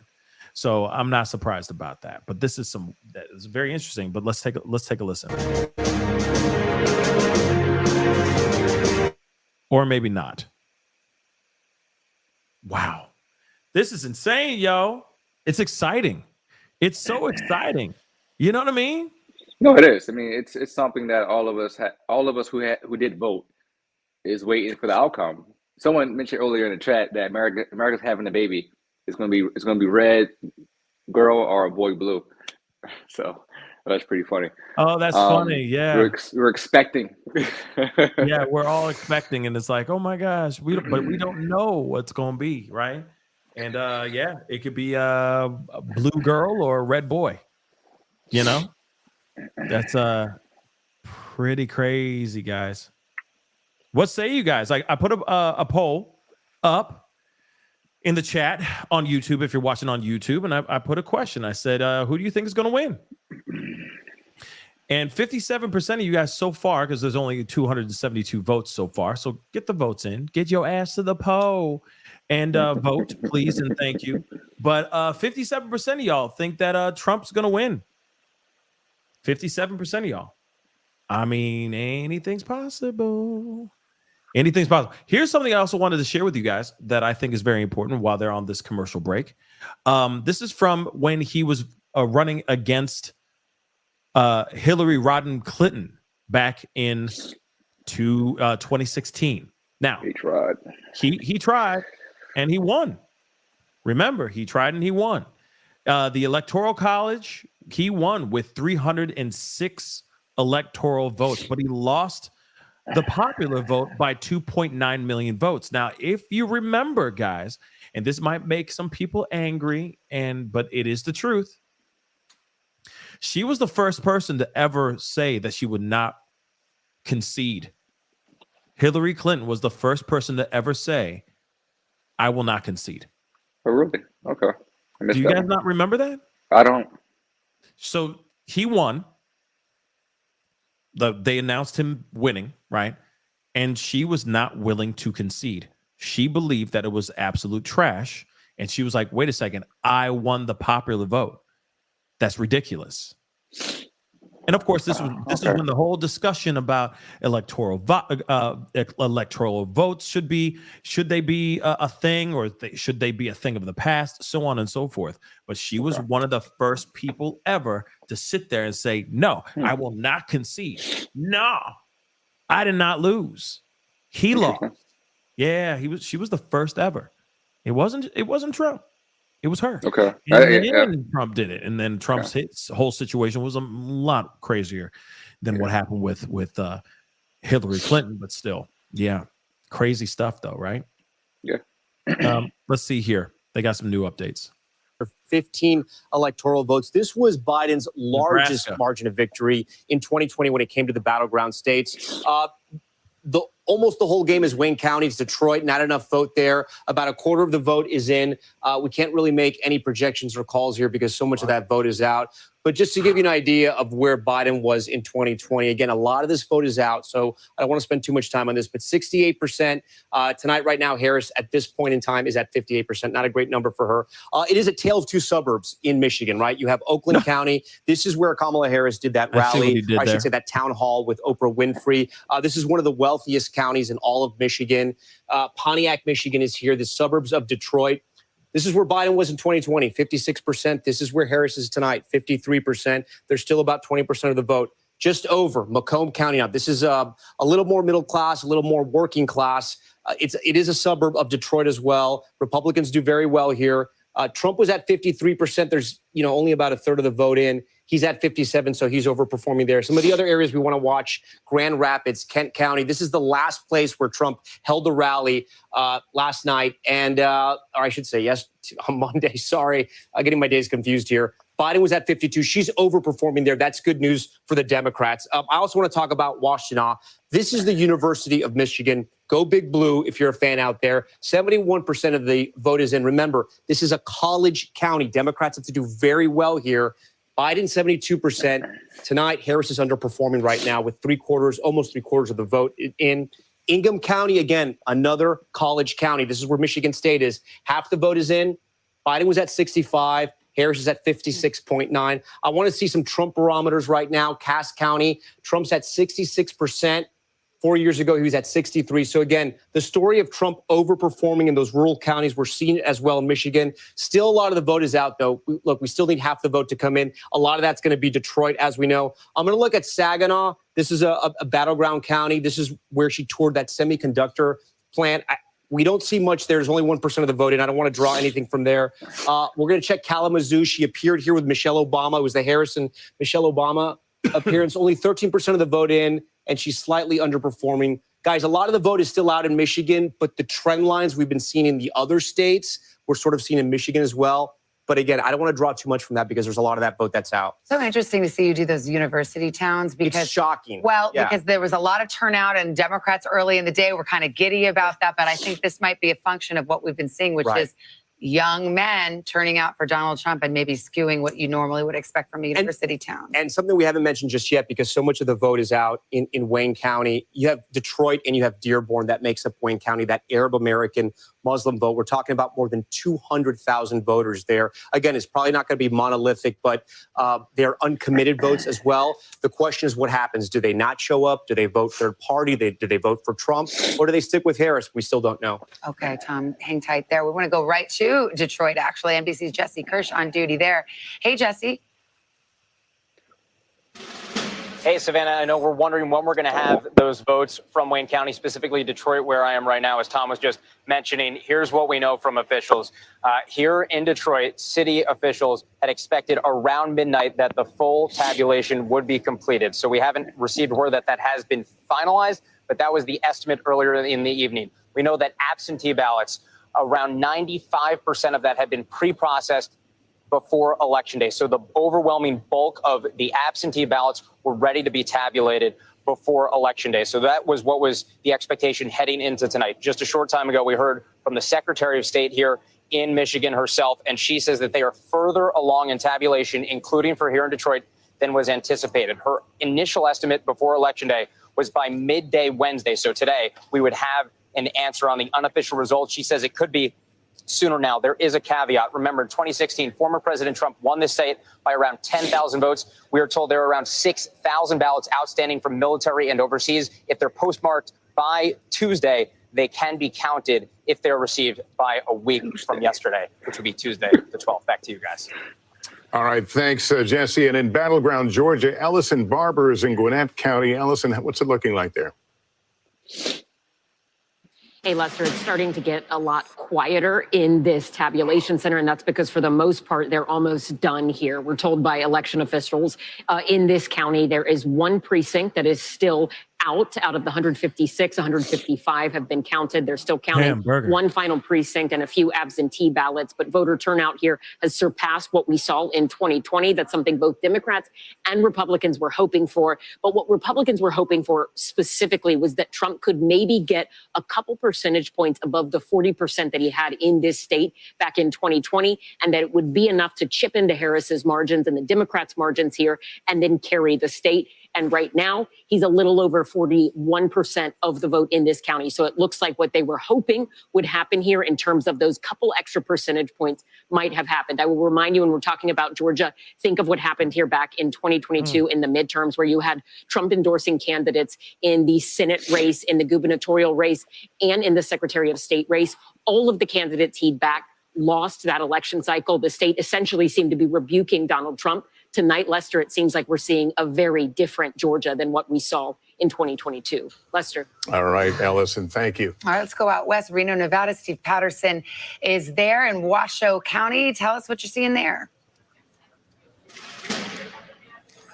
So I'm not surprised about that. But this is that is very interesting. But let's take a listen. Or maybe not. Wow. This is insane, yo. It's exciting. It's so exciting. You know what I mean? No, it is. I mean, it's something that all of us who did vote is waiting for the outcome. Someone mentioned earlier in the chat that America's having a baby. It's gonna be red girl or a boy blue. So that's pretty funny. Oh, that's funny. Yeah. We're expecting. Yeah, we're all expecting, and it's like, oh my gosh, but we don't know what's gonna be, right? And yeah, it could be a blue girl or a red boy. You know, that's pretty crazy, guys. What say you guys? Like, I put a poll up in the chat on YouTube if you're watching on YouTube, and I put a question. I said, who do you think is going to win? And 57% of you guys so far, because there's only 272 votes so far. So get the votes in. Get your ass to the poll and vote, please, and thank you. But 57% of y'all think that Trump's going to win. 57% of y'all. I mean, anything's possible. Anything's possible. Here's something I also wanted to share with you guys that I think is very important while they're on this commercial break. This is from when he was running against Hillary Rodham Clinton back in 2016. Now, he tried. He tried and he won. Remember, he tried and he won. The Electoral College, he won with 306 electoral votes, but he lost the popular vote by 2.9 million votes. Now, if you remember, guys, and this might make some people angry, but it is the truth. She was the first person to ever say that she would not concede. Hillary Clinton was the first person to ever say, I will not concede. Oh, really? Okay. Do you guys not remember that? I don't. So he won. They announced him winning, right? And she was not willing to concede. She believed that it was absolute trash. And she was like, wait a second, I won the popular vote. That's ridiculous. And of course, this is when the whole discussion about electoral votes should they be a thing, or should they be a thing of the past, so on and so forth. But she was one of the first people ever to sit there and say, no, I will not concede. No, I did not lose. He lost. Yeah, she was the first ever. It wasn't Trump. It was her. Okay. And then Trump did it. And then Trump's whole situation was a lot crazier than what happened with Hillary Clinton. But still, yeah, crazy stuff though, right? Yeah. Let's see here. They got some new updates. 15 electoral votes. This was Biden's largest margin of victory in 2020 when it came to the battleground states. Almost the whole game is Wayne County. It's Detroit. Not enough vote there. About a quarter of the vote is in. We can't really make any projections or calls here because so much of that vote is out. But just to give you an idea of where Biden was in 2020, again, a lot of this vote is out, so I don't want to spend too much time on this, but 68% tonight, right now, Harris at this point in time is at 58%. Not a great number for her. It is a tale of two suburbs in Michigan, right? You have Oakland County. This is where Kamala Harris did that rally, I should say that town hall with Oprah Winfrey. This is one of the wealthiest counties in all of Michigan. Pontiac, Michigan is here, the suburbs of Detroit. This is where Biden was in 2020, 56%. This is where Harris is tonight, 53%. There's still about 20% of the vote. Just over Macomb County. Now, this is a little more middle class, a little more working class. It is a suburb of Detroit as well. Republicans do very well here. Trump was at 53%. There's only about a third of the vote in. He's at 57, so he's overperforming there. Some of the other areas we want to watch: Grand Rapids, Kent County. This is the last place where Trump held a rally last night, and or I should say, yes, on Monday. Sorry, I'm getting my days confused here. Biden was at 52. She's overperforming there. That's good news for the Democrats. I also want to talk about Washtenaw. This is the University of Michigan. Go Big Blue if you're a fan out there. 71% of the vote is in. Remember, this is a college county. Democrats have to do very well here. Biden, 72%. Tonight, Harris is underperforming right now with almost three quarters of the vote in. Ingham County, again, another college county. This is where Michigan State is. Half the vote is in. Biden was at 65. Harris is at 56.9. I want to see some Trump barometers right now. Cass County, Trump's at 66%. 4 years ago, he was at 63. So again, the story of Trump overperforming in those rural counties, we're seeing it as well in Michigan. Still, a lot of the vote is out, though. Look, we still need half the vote to come in. A lot of that's going to be Detroit, as we know. I'm going to look at Saginaw. This is a battleground county. This is where she toured that semiconductor plant. We don't see much there. There's only 1% of the vote in. I don't want to draw anything from there. We're going to check Kalamazoo. She appeared here with Michelle Obama. It was the Harris and Michelle Obama appearance. Only 13% of the vote in, and she's slightly underperforming. Guys, a lot of the vote is still out in Michigan, but the trend lines we've been seeing in the other states, we're sort of seeing in Michigan as well. But again, I don't want to draw too much from that because there's a lot of that vote that's out. So interesting to see you do those university towns because it's shocking. Well, Yeah. because there was a lot of turnout and Democrats early in the day were kind of giddy about that. But I think this might be a function of what we've been seeing, which is young men turning out for Donald Trump and maybe skewing what you normally would expect from a university town. And something we haven't mentioned just yet, because so much of the vote is out in Wayne County. You have Detroit and you have Dearborn that makes up Wayne County, that Arab American Muslim vote. We're talking about more than 200,000 voters there. Again, it's probably not going to be monolithic, but they're uncommitted votes as well. The question is what happens? Do they not show up? Do they vote third party? Do they vote for Trump? Or do they stick with Harris? We still don't know. Okay, Tom, hang tight there. We want to go right to Detroit, actually. NBC's Jesse Kirsch on duty there. Hey, Jesse. Hey, Savannah, I know we're wondering when we're going to have those votes from Wayne County, specifically Detroit, where I am right now, as Tom was just mentioning. Here's what we know from officials. Here in Detroit, city officials had expected around midnight that the full tabulation would be completed. So we haven't received word that that has been finalized, but that was the estimate earlier in the evening. We know that absentee ballots, around 95% of that had been pre-processed before Election Day. So the overwhelming bulk of the absentee ballots were ready to be tabulated before Election Day. So that was what was the expectation heading into tonight. Just a short time ago, we heard from the Secretary of State here in Michigan herself, and she says that they are further along in tabulation, including for here in Detroit, than was anticipated. Her initial estimate before Election Day was by midday Wednesday. So today we would have an answer on the unofficial results. She says it could be sooner now. There is a caveat. Remember, in 2016, former President Trump won this state by around 10,000 votes. We are told there are around 6,000 ballots outstanding from military and overseas. If they're postmarked by Tuesday, they can be counted if they're received by a week from yesterday, which would be Tuesday the 12th. Back to you guys. All right, thanks, Jesse. And in battleground Georgia, Ellison Barber is in Gwinnett County. Ellison, what's it looking like there? Hey, Lester, it's starting to get a lot quieter in this tabulation center, and that's because for the most part, they're almost done here. We're told by election officials in this county, there is one precinct that is still out of the 156, 155 have been counted. They're still counting one final precinct and a few absentee ballots, but voter turnout here has surpassed what we saw in 2020. That's something both Democrats and Republicans were hoping for. But what Republicans were hoping for specifically was that Trump could maybe get a couple percentage points above the 40% that he had in this state back in 2020, and that it would be enough to chip into Harris's margins and the Democrats' margins here and then carry the state. And right now, he's a little over 41% of the vote in this county. So it looks like what they were hoping would happen here in terms of those couple extra percentage points might have happened. I will remind you, when we're talking about Georgia, think of what happened here back in 2022 in the midterms, where you had Trump endorsing candidates in the Senate race, in the gubernatorial race, and in the Secretary of State race. All of the candidates he'd backed lost that election cycle. The state essentially seemed to be rebuking Donald Trump. Tonight, Lester, it seems like we're seeing a very different Georgia than what we saw in 2022. Lester. All right, Ellison, thank you. All right, let's go out west. Reno, Nevada. Steve Patterson is there in Washoe County. Tell us what you're seeing there.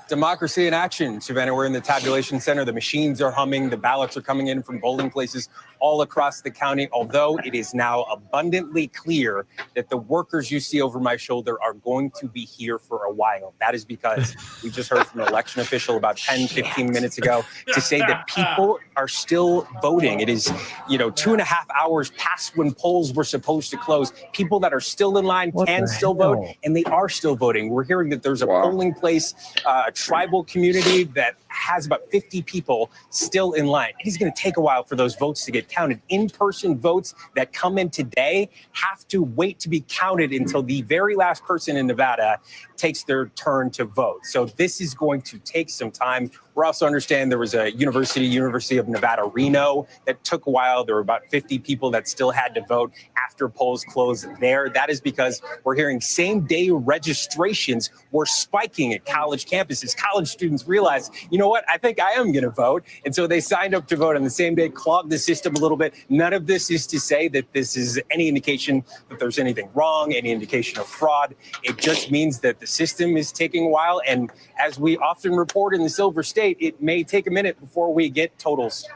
Democracy in action, Savannah. We're in the tabulation center. The machines are humming. The ballots are coming in from polling places all across the county, although it is now abundantly clear that the workers you see over my shoulder are going to be here for a while. That is because we just heard from an election official about 10, 15 minutes ago to say that people are still voting. It is, 2.5 hours past when polls were supposed to close. People that are still in line can still vote, and they are still voting. We're hearing that there's a polling place, a tribal community that has about 50 people still in line. It is going to take a while for those votes to get get counted. In-person votes that come in today have to wait to be counted until the very last person in Nevada takes their turn to vote. So this is going to take some time. We're also understanding there was a University of Nevada, Reno, that took a while. There were about 50 people that still had to vote after polls closed there. That is because we're hearing same-day registrations were spiking at college campuses. College students realized, you know what, I think I am going to vote. And so they signed up to vote on the same day, clogged the system a little bit. None of this is to say that this is any indication that there's anything wrong, any indication of fraud. It just means that the system is taking a while. And as we often report in the Silver State, it may take a minute before we get totals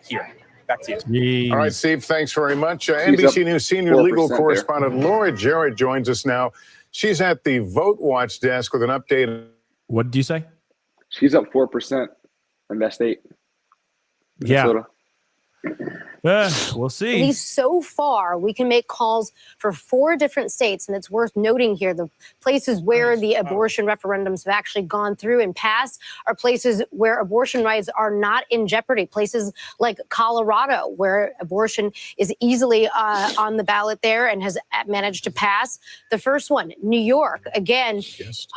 here. Back to you. All right, Steve, thanks very much. NBC News senior legal correspondent Laura Jarrett joins us now. She's at the Vote Watch desk with an update. What did you say? She's up 4% in that state. Minnesota. We'll see. At least so far, we can make calls for 4 different states. And it's worth noting here, the places where the abortion referendums have actually gone through and passed are places where abortion rights are not in jeopardy. Places like Colorado, where abortion is easily on the ballot there and has managed to pass. The first one, New York. Again,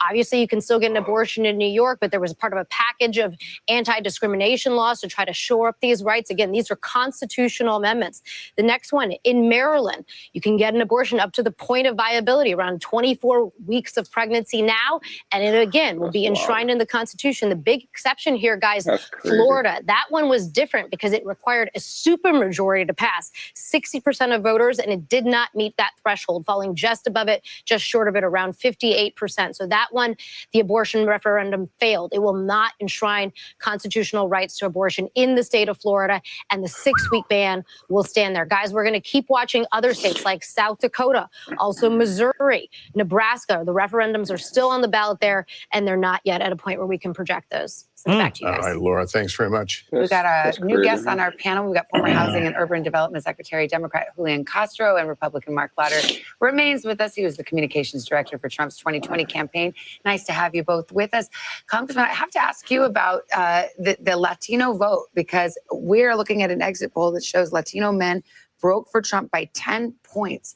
obviously you can still get an abortion in New York, but there was part of a package of anti-discrimination laws to try to shore up these rights. Again, these are constitutional amendments. The next one, in Maryland, you can get an abortion up to the point of viability, around 24 weeks of pregnancy now, and it again will be enshrined in the Constitution. The big exception here, guys, Florida. That one was different because it required a supermajority to pass, 60% of voters, and it did not meet that threshold, falling just above it, just short of it, around 58%. So that one, the abortion referendum failed. It will not enshrine constitutional rights to abortion in the state of Florida, and the 6-week ban will stand there. Guys, we're going to keep watching other states like South Dakota, also Missouri, Nebraska. The referendums are still on the ballot there, and they're not yet at a point where we can project those. So back to you guys. All right, Laura, thanks very much. We've got a new guest on our panel. We've got former Housing and Urban Development Secretary, Democrat Julian Castro, and Republican Mark Lauder remains with us. He was the communications director for Trump's 2020 campaign. Nice to have you both with us. Congressman, I have to ask you about the Latino vote, because we're looking at an exit poll that shows Latino men broke for Trump by 10 points.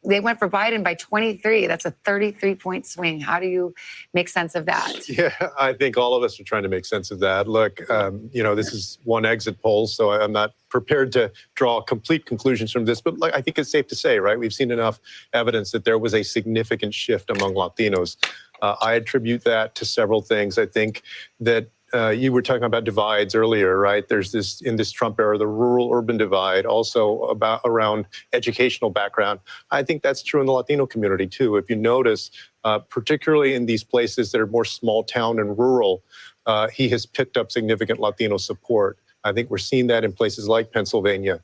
They went for Biden by 23. That's a 33-point swing. How do you make sense of that? Yeah, I think all of us are trying to make sense of that. Look, this is one exit poll, so I'm not prepared to draw complete conclusions from this, but I think it's safe to say, right? We've seen enough evidence that there was a significant shift among Latinos. I attribute that to several things. I think that you were talking about divides earlier, right? There's this, in this Trump era, the rural-urban divide, also around educational background. I think that's true in the Latino community, too. If you notice, particularly in these places that are more small town and rural, he has picked up significant Latino support. I think we're seeing that in places like Pennsylvania.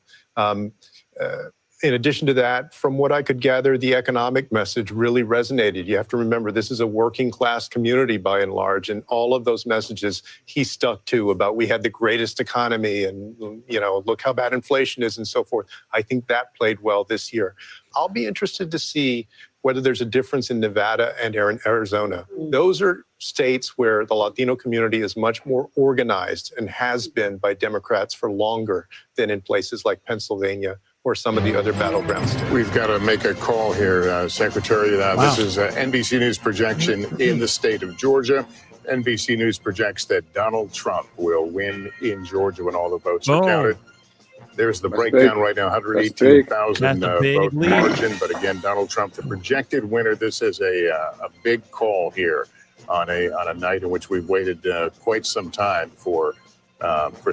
In addition to that, from what I could gather, the economic message really resonated. You have to remember, this is a working class community by and large, and all of those messages he stuck to about we had the greatest economy and, look how bad inflation is and so forth. I think that played well this year. I'll be interested to see whether there's a difference in Nevada and Arizona. Those are states where the Latino community is much more organized and has been by Democrats for longer than in places like Pennsylvania or some of the other battleground states. We've got to make a call here, Secretary. This is NBC News projection in the state of Georgia. NBC News projects that Donald Trump will win in Georgia when all the votes are counted. There's the breakdown right now, 118,000 vote margin. But again, Donald Trump, the projected winner. This is a big call here on a night in which we've waited quite some time for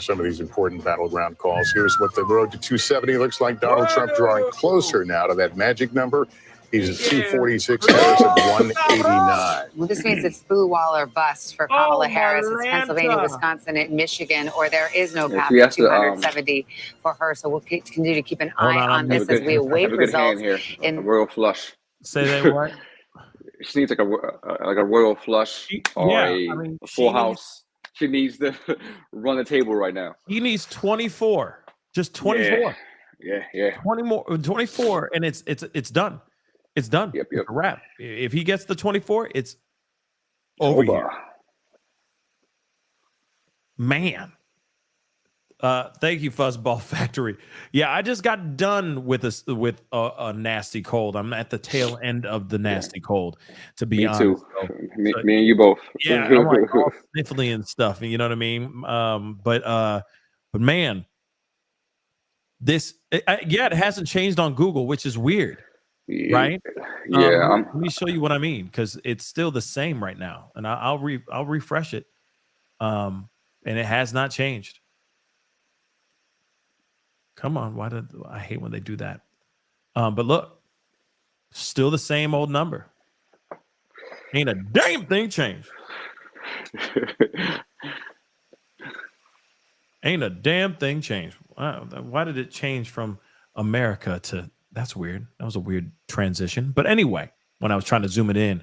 some of these important battleground calls. Here's what the road to 270 looks like. Donald Trump drawing closer now to that magic number. He's at 246, Harris at 189. Well, this means it's boo wall or bust for Kamala Harris. It's Pennsylvania, Wisconsin, and Michigan, or there is no path to 270 for her. So we'll continue to keep an eye on this as we await results. A royal flush. Say that what? She needs like a royal flush or a full house. She needs to run the table right now. He needs 24, just 24. Yeah. 24, and it's done. It's done. Yep. It's a wrap. If he gets the 24, it's over here. Man, Thank you, Fuzzball Factory. Yeah, I just got done with a nasty cold. I'm at the tail end of the nasty cold, to be Me honest. too. So, Me and you both. yeah, I'm like all sniffly and stuff. You know what I mean? But man, it hasn't changed on Google, which is weird, right? Yeah. Let me show you what I mean, because it's still the same right now, and I'll refresh it, and it has not changed. Come on, I hate when they do that? But look, still the same old number. Ain't a damn thing changed. Ain't a damn thing changed. Wow, why did it change from America to? That's weird. That was a weird transition. But anyway, when I was trying to zoom it in,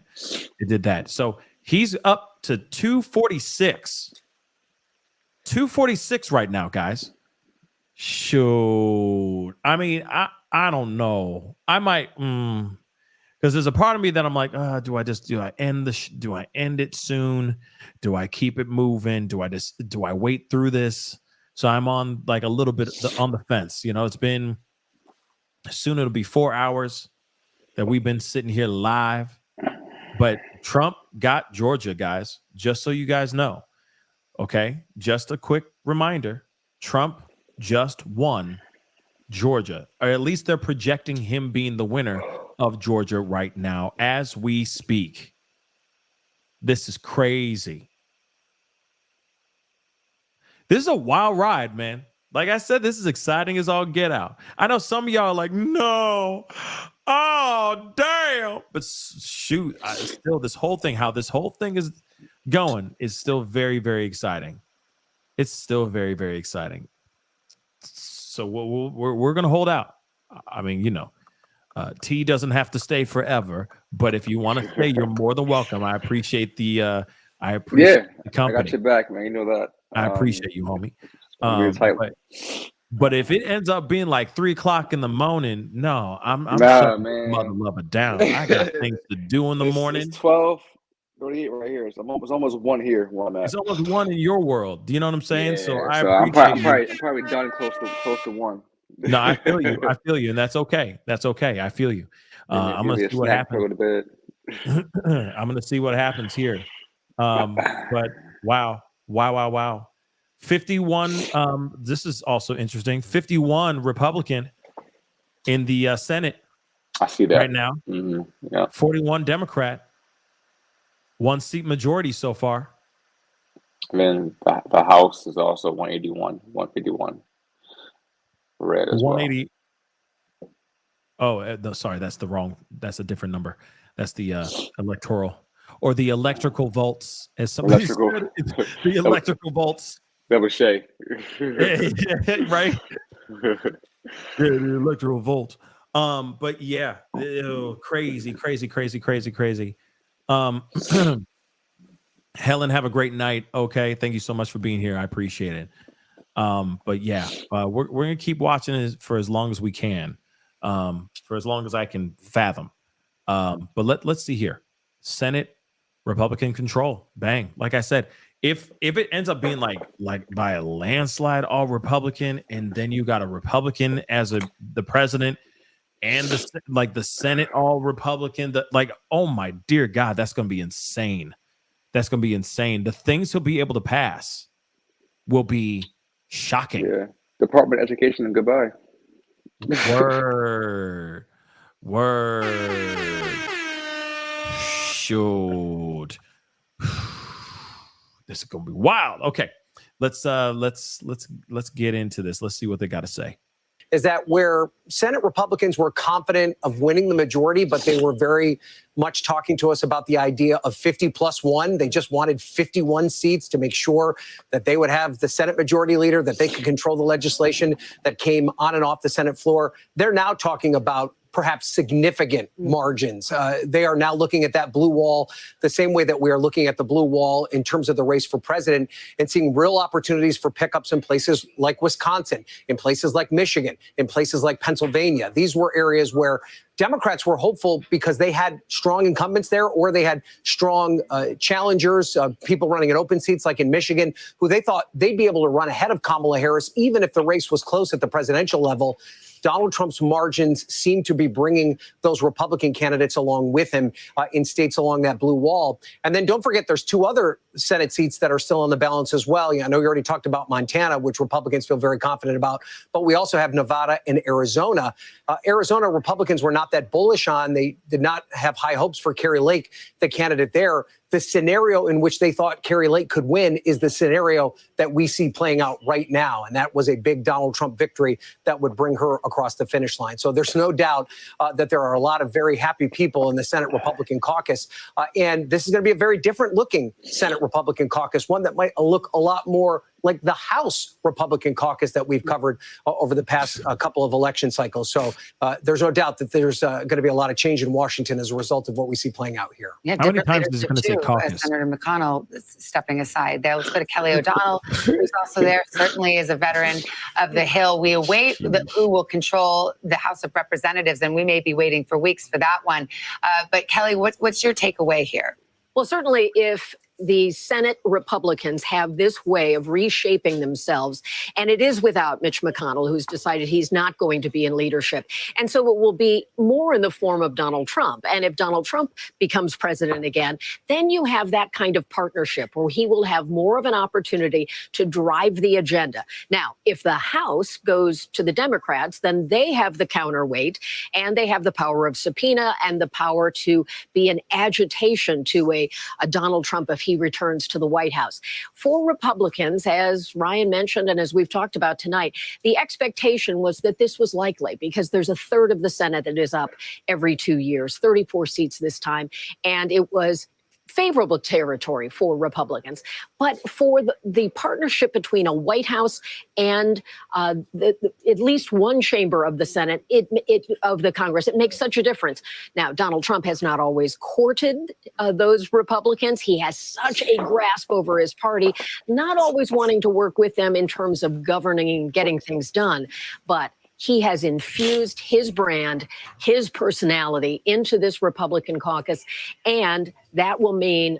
it did that. So he's up to 246. 246 right now, guys. Shoot. I mean, I don't know. I might, because there's a part of me that I'm like, do I end it soon? Do I keep it moving? Do I wait through this? So I'm on like a little bit on the fence. You know, soon it'll be 4 hours that we've been sitting here live. But Trump got Georgia, guys, just so you guys know. Okay. Just a quick reminder. Trump just won Georgia, or at least they're projecting him being the winner of Georgia right now as we speak. This is crazy. This is a wild ride, man. Like I said, this is exciting as all get out. I know some of y'all are like, no, oh, damn. But shoot, still how this whole thing is going is still very, very exciting. It's still very, very exciting. So we're going to hold out. I mean, T doesn't have to stay forever, but if you want to stay, you're more than welcome. I appreciate the the company. I got your back, man. You know that. I appreciate you, homie. Tight. But if it ends up being like 3 o'clock in the morning, no, I'm shutting mother lover down. I got things to do in the morning. It's 12:38 right here. It's almost 1 here where I'm at. It's almost 1 in your world. Do you know what I'm saying? Yeah, so I I'm appreciate you. probably done close to 1. No, I feel you, and that's okay. That's okay. I feel you. I'm gonna see what happens. I'm gonna see what happens here. But wow. 51. This is also interesting. 51 Republican in the Senate. I see that right now. Mm-hmm. Yeah. 41 Democrat. 1 seat majority so far. And then the House is also 181, 151. Red as 180. Oh, no, sorry, that's a different number. That's the electoral or the electrical votes, as somebody said. The electrical votes. That was Shay. Right? The electoral vote. But yeah, crazy. Helen, have a great night. Okay, thank you so much for being here. I appreciate it. But yeah, we're gonna keep watching it for as long as we can, for as long as I can fathom. But let's see here. Senate, Republican control. Bang. Like I said, if it ends up being like by a landslide, all Republican, and then you got a Republican as the president, and the Senate all Republican, oh my dear God, that's gonna be insane. That's gonna be insane. The things he'll be able to pass will be shocking. Yeah. Department of Education and goodbye. Word. Shoot. This is gonna be wild. Okay. Let's get into this. Let's see what they got to say. Is that where Senate Republicans were confident of winning the majority, but they were very much talking to us about the idea of 50+1. They just wanted 51 seats to make sure that they would have the Senate majority leader, that they could control the legislation that came on and off the Senate floor. They're now talking about perhaps significant margins. They are now looking at that blue wall the same way that we are looking at the blue wall in terms of the race for president, and seeing real opportunities for pickups in places like Wisconsin, in places like Michigan, in places like Pennsylvania. These were areas where Democrats were hopeful because they had strong incumbents there, or they had strong challengers, people running in open seats like in Michigan, who they thought they'd be able to run ahead of Kamala Harris, even if the race was close at the presidential level. Donald Trump's margins seem to be bringing those Republican candidates along with him in states along that blue wall. And then don't forget, there's 2 other Senate seats that are still on the balance as well. I know you already talked about Montana, which Republicans feel very confident about, but we also have Nevada and Arizona. Arizona Republicans were not that bullish on. They did not have high hopes for Carrie Lake, the candidate there. The scenario in which they thought Carrie Lake could win is the scenario that we see playing out right now. And that was a big Donald Trump victory that would bring her across the finish line. So there's no doubt that there are a lot of very happy people in the Senate Republican caucus. And this is going to be a very different looking Senate Republican caucus, one that might look a lot more like the House Republican caucus that we've covered over the past couple of election cycles. So there's no doubt that there's going to be a lot of change in Washington as a result of what we see playing out here. Yeah, How many different times is it going to say leadership too, caucus? Senator McConnell stepping aside there. Let's go to Kelly O'Donnell, who's also there, certainly is a veteran of the Hill. We await who will control the House of Representatives, and we may be waiting for weeks for that one. But Kelly, what's your takeaway here? Well, certainly if the Senate Republicans have this way of reshaping themselves, and it is without Mitch McConnell, who's decided he's not going to be in leadership. And so it will be more in the form of Donald Trump. And if Donald Trump becomes president again, then you have that kind of partnership where he will have more of an opportunity to drive the agenda. Now, if the House goes to the Democrats, then they have the counterweight, and they have the power of subpoena and the power to be an agitation to a Donald Trump if he returns to the White House. For Republicans, as Ryan mentioned, and as we've talked about tonight, the expectation was that this was likely because there's a third of the Senate that is up every 2 years, 34 seats this time, and it was favorable territory for Republicans. But for the partnership between a White House and at least one chamber of the Senate, of the Congress, it makes such a difference. Now, Donald Trump has not always courted those Republicans. He has such a grasp over his party, not always wanting to work with them in terms of governing and getting things done. But he has infused his brand, his personality into this Republican caucus, and that will mean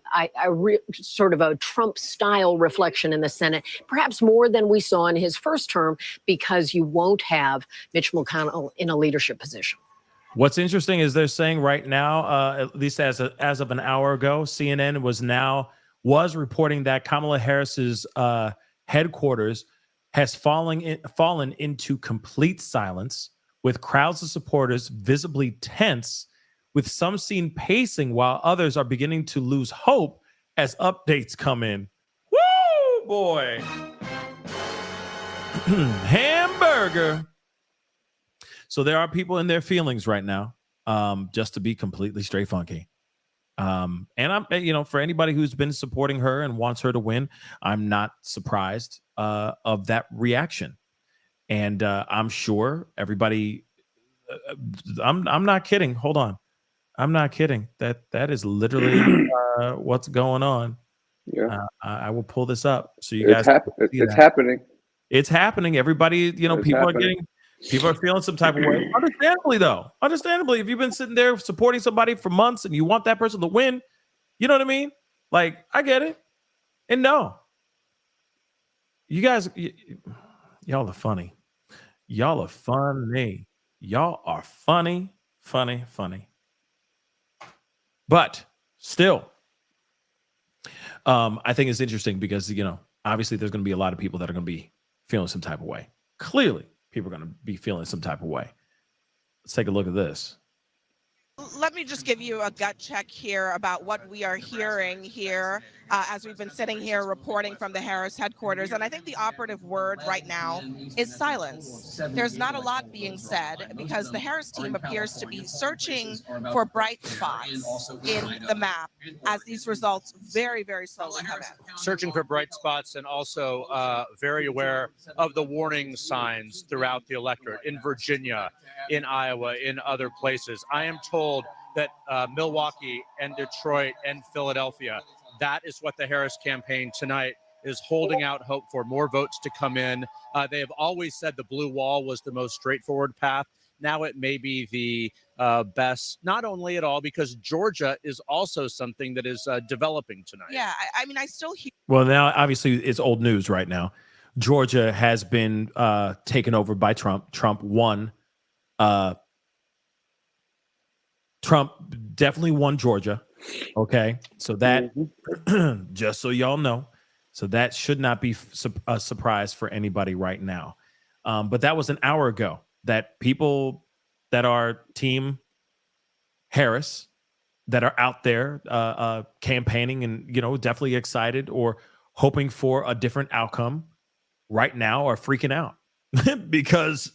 sort of a Trump-style reflection in the Senate, perhaps more than we saw in his first term, because you won't have Mitch McConnell in a leadership position. What's interesting is they're saying right now, at least as of an hour ago, CNN was reporting that Kamala Harris's headquarters has fallen into complete silence, with crowds of supporters visibly tense, with some seen pacing while others are beginning to lose hope as updates come in. Woo, boy. Hamburger. So there are people in their feelings right now, just to be completely straight funky. And I'm, for anybody who's been supporting her and wants her to win, I'm not surprised of that reaction. And I'm sure everybody, I'm not kidding. Hold on. I'm not kidding. That is literally what's going on. Yeah. I will pull this up so you It's guys. it's happening. It's happening. Everybody, It's people are feeling some type of way. Understandably, if you've been sitting there supporting somebody for months and you want that person to win, you know what I mean? Like, I get it. And no, you guys, y'all are funny. Y'all are funny. Y'all are funny. But still, I think it's interesting because, obviously there's going to be a lot of people that are going to be feeling some type of way. Clearly, people are going to be feeling some type of way. Let's take a look at this. Let me just give you a gut check here about what we are hearing here as we've been sitting here reporting from the Harris headquarters. And I think the operative word right now is silence. There's not a lot being said because the Harris team appears to be searching for bright spots in the map as these results very, very slowly come in. Searching for bright spots and also very aware of the warning signs throughout the electorate in Virginia, in Iowa, in other places. I am told that Milwaukee and Detroit and Philadelphia, that is what the Harris campaign tonight is holding out hope for, more votes to come in. They have always said the blue wall was the most straightforward path. Now it may be the best, not only at all, because Georgia is also something that is developing tonight. Yeah, I mean, I still hear. Well, now obviously it's old news right now. Georgia has been taken over by Trump. Trump won. Trump definitely won Georgia. Okay, so that just so y'all know, so that should not be a surprise for anybody right now. But that was an hour ago that people that are Team Harris that are out there campaigning and, you know, definitely excited or hoping for a different outcome right now are freaking out because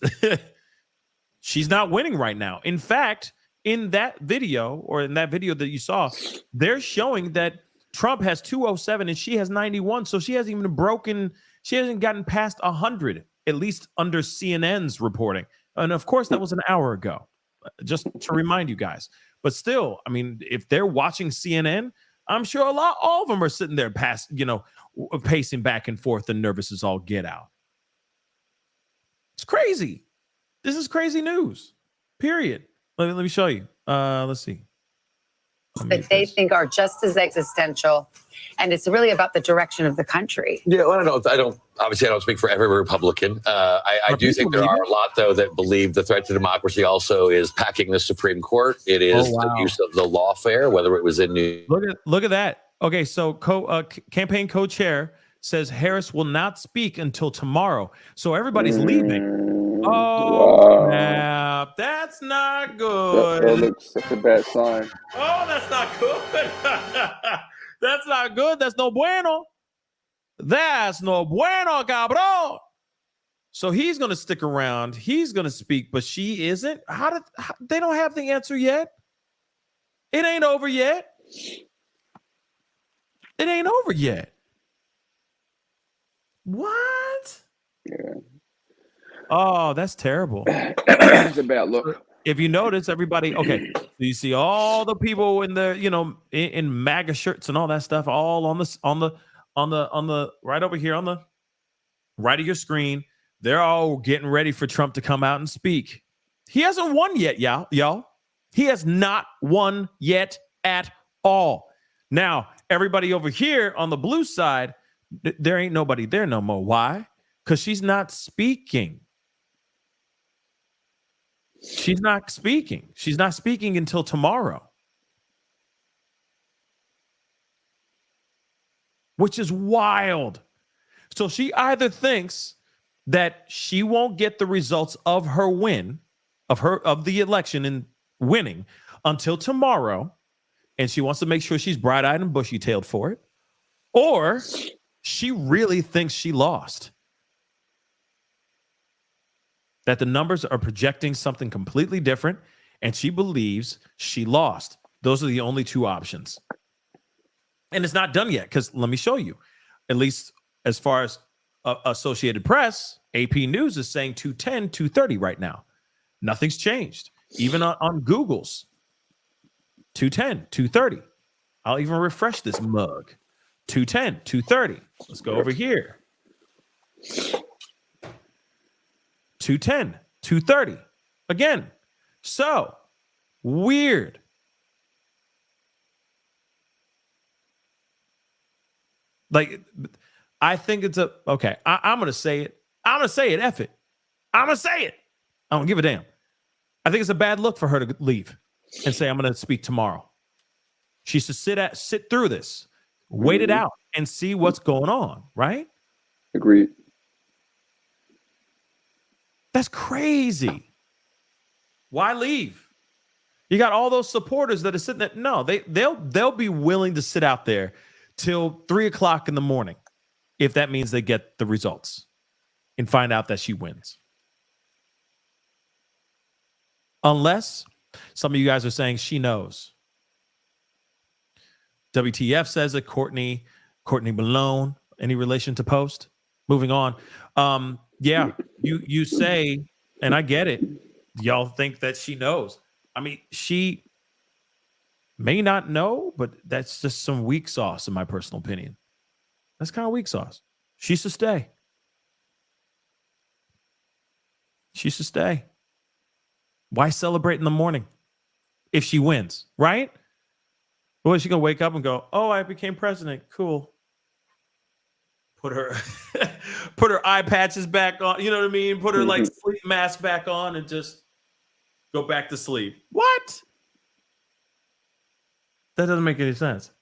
she's not winning right now. In fact, in that video that you saw, they're showing that Trump has 207 and she has 91. So she hasn't gotten past 100, at least under CNN's reporting. And of course, that was an hour ago, just to remind you guys. But still, I mean, if they're watching CNN, I'm sure all of them are sitting there pacing back and forth and nervous as all get out. It's crazy. This is crazy news, period. Let me show you. Let's see. That they think are just as existential, and it's really about the direction of the country. Yeah, well, I don't speak for every Republican. I do think there are a lot, though, that believe the threat to democracy also is packing the Supreme Court. It is the use of the lawfare, whether it was in New. Look at that. Okay, so campaign co-chair says Harris will not speak until tomorrow. So everybody's leaving. Oh, snap. That's not good. That's a bad sign. Oh, that's not good. That's not good. That's no bueno. That's no bueno, cabrón. So he's going to stick around. He's going to speak, but she isn't. They don't have the answer yet. It ain't over yet. It ain't over yet. What? Yeah. Oh, that's terrible. It's a bad look. If you notice, everybody, okay, so you see all the people in the, in MAGA shirts and all that stuff, all on the right over here on the right of your screen. They're all getting ready for Trump to come out and speak. He hasn't won yet, y'all. He has not won yet at all. Now, everybody over here on the blue side, there ain't nobody there no more. Why? Because she's not speaking. She's not speaking. She's not speaking until tomorrow, which is wild. So she either thinks that she won't get the results of her win, of the election and winning until tomorrow, and she wants to make sure she's bright-eyed and bushy-tailed for it, or she really thinks she lost. That the numbers are projecting something completely different, and she believes she lost. Those are the only two options. And it's not done yet, because let me show you. At least as far as Associated Press, AP News is saying 210, 230 right now. Nothing's changed. Even on Google's 210, 230. I'll even refresh this mug. 210, 230. Let's go over here. 210, 230. Again. So weird. Like, I think it's okay. I'm going to say it. I'm going to say it. F it. I'm going to say it. I don't give a damn. I think it's a bad look for her to leave and say, I'm going to speak tomorrow. She should sit through this, wait it out and see what's going on. Right? Agreed. That's crazy. Why leave? You got all those supporters that are sitting there. No, they'll be willing to sit out there till 3 o'clock in the morning, if that means they get the results and find out that she wins. Unless some of you guys are saying she knows. WTF says that Courtney Malone, any relation to Post? Moving on. Yeah, you say, and I get it. Y'all think that she knows. I mean, she may not know, but that's just some weak sauce, in my personal opinion. That's kind of weak sauce. She should stay. She should stay. Why celebrate in the morning if she wins, right? Or is she going to wake up and go, oh, I became president. Cool. Put her eye patches back on. You know what I mean? Put her like sleep mask back on and just go back to sleep. What? That doesn't make any sense.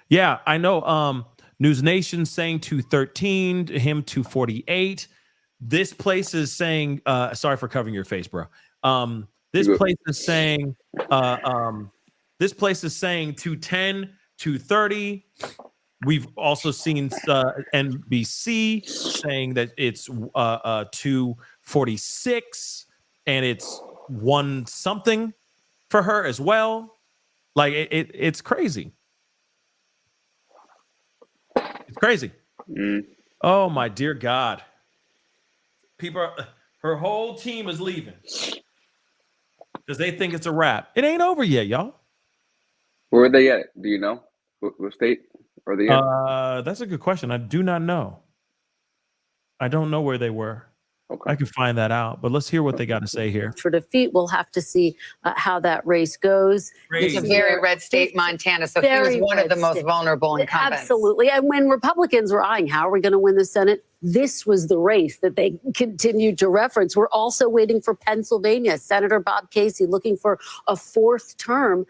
Yeah, I know. News Nation saying 213, him 248. This place is saying, sorry for covering your face, bro. This place is saying 210, 230. We've also seen NBC saying that it's 246 and it's 1 something for her as well. Like it's crazy. It's crazy. Oh my dear God. Her whole team is leaving because they think it's a wrap. It ain't over yet, y'all. Where are they at? Do you know? What state are they at? That's a good question. I do not know. I don't know where they were. Okay. I can find that out, but let's hear what they got to say here. For defeat, we'll have to see how that race goes. It's a very red state, Montana, so he was one of the most vulnerable incumbents. Absolutely. And when Republicans were eyeing, how are we going to win the Senate? This was the race that they continued to reference. We're also waiting for Pennsylvania. Senator Bob Casey looking for a 4th term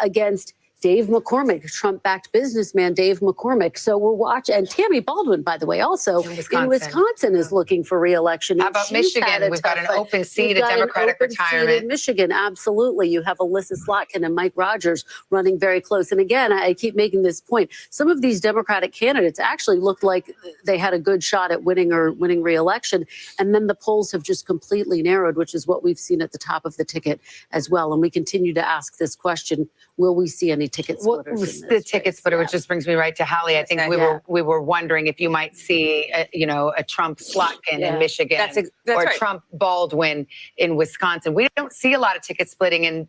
against Dave McCormick, Trump-backed businessman Dave McCormick. So we're watching, and Tammy Baldwin, by the way, also in Wisconsin is looking for re-election. How about Michigan? We've got an open seat, a Democratic retirement. In Michigan, absolutely. You have Alyssa Slotkin and Mike Rogers running very close. And again, I keep making this point. Some of these Democratic candidates actually looked like they had a good shot at winning re-election. And then the polls have just completely narrowed, which is what we've seen at the top of the ticket as well. And we continue to ask this question, will we see any ticket splitters? The ticket splitter, which just brings me right to Hallie. I think we were wondering if you might see, a Trump Slotkin in Michigan or right. Trump Baldwin in Wisconsin. We don't see a lot of ticket splitting in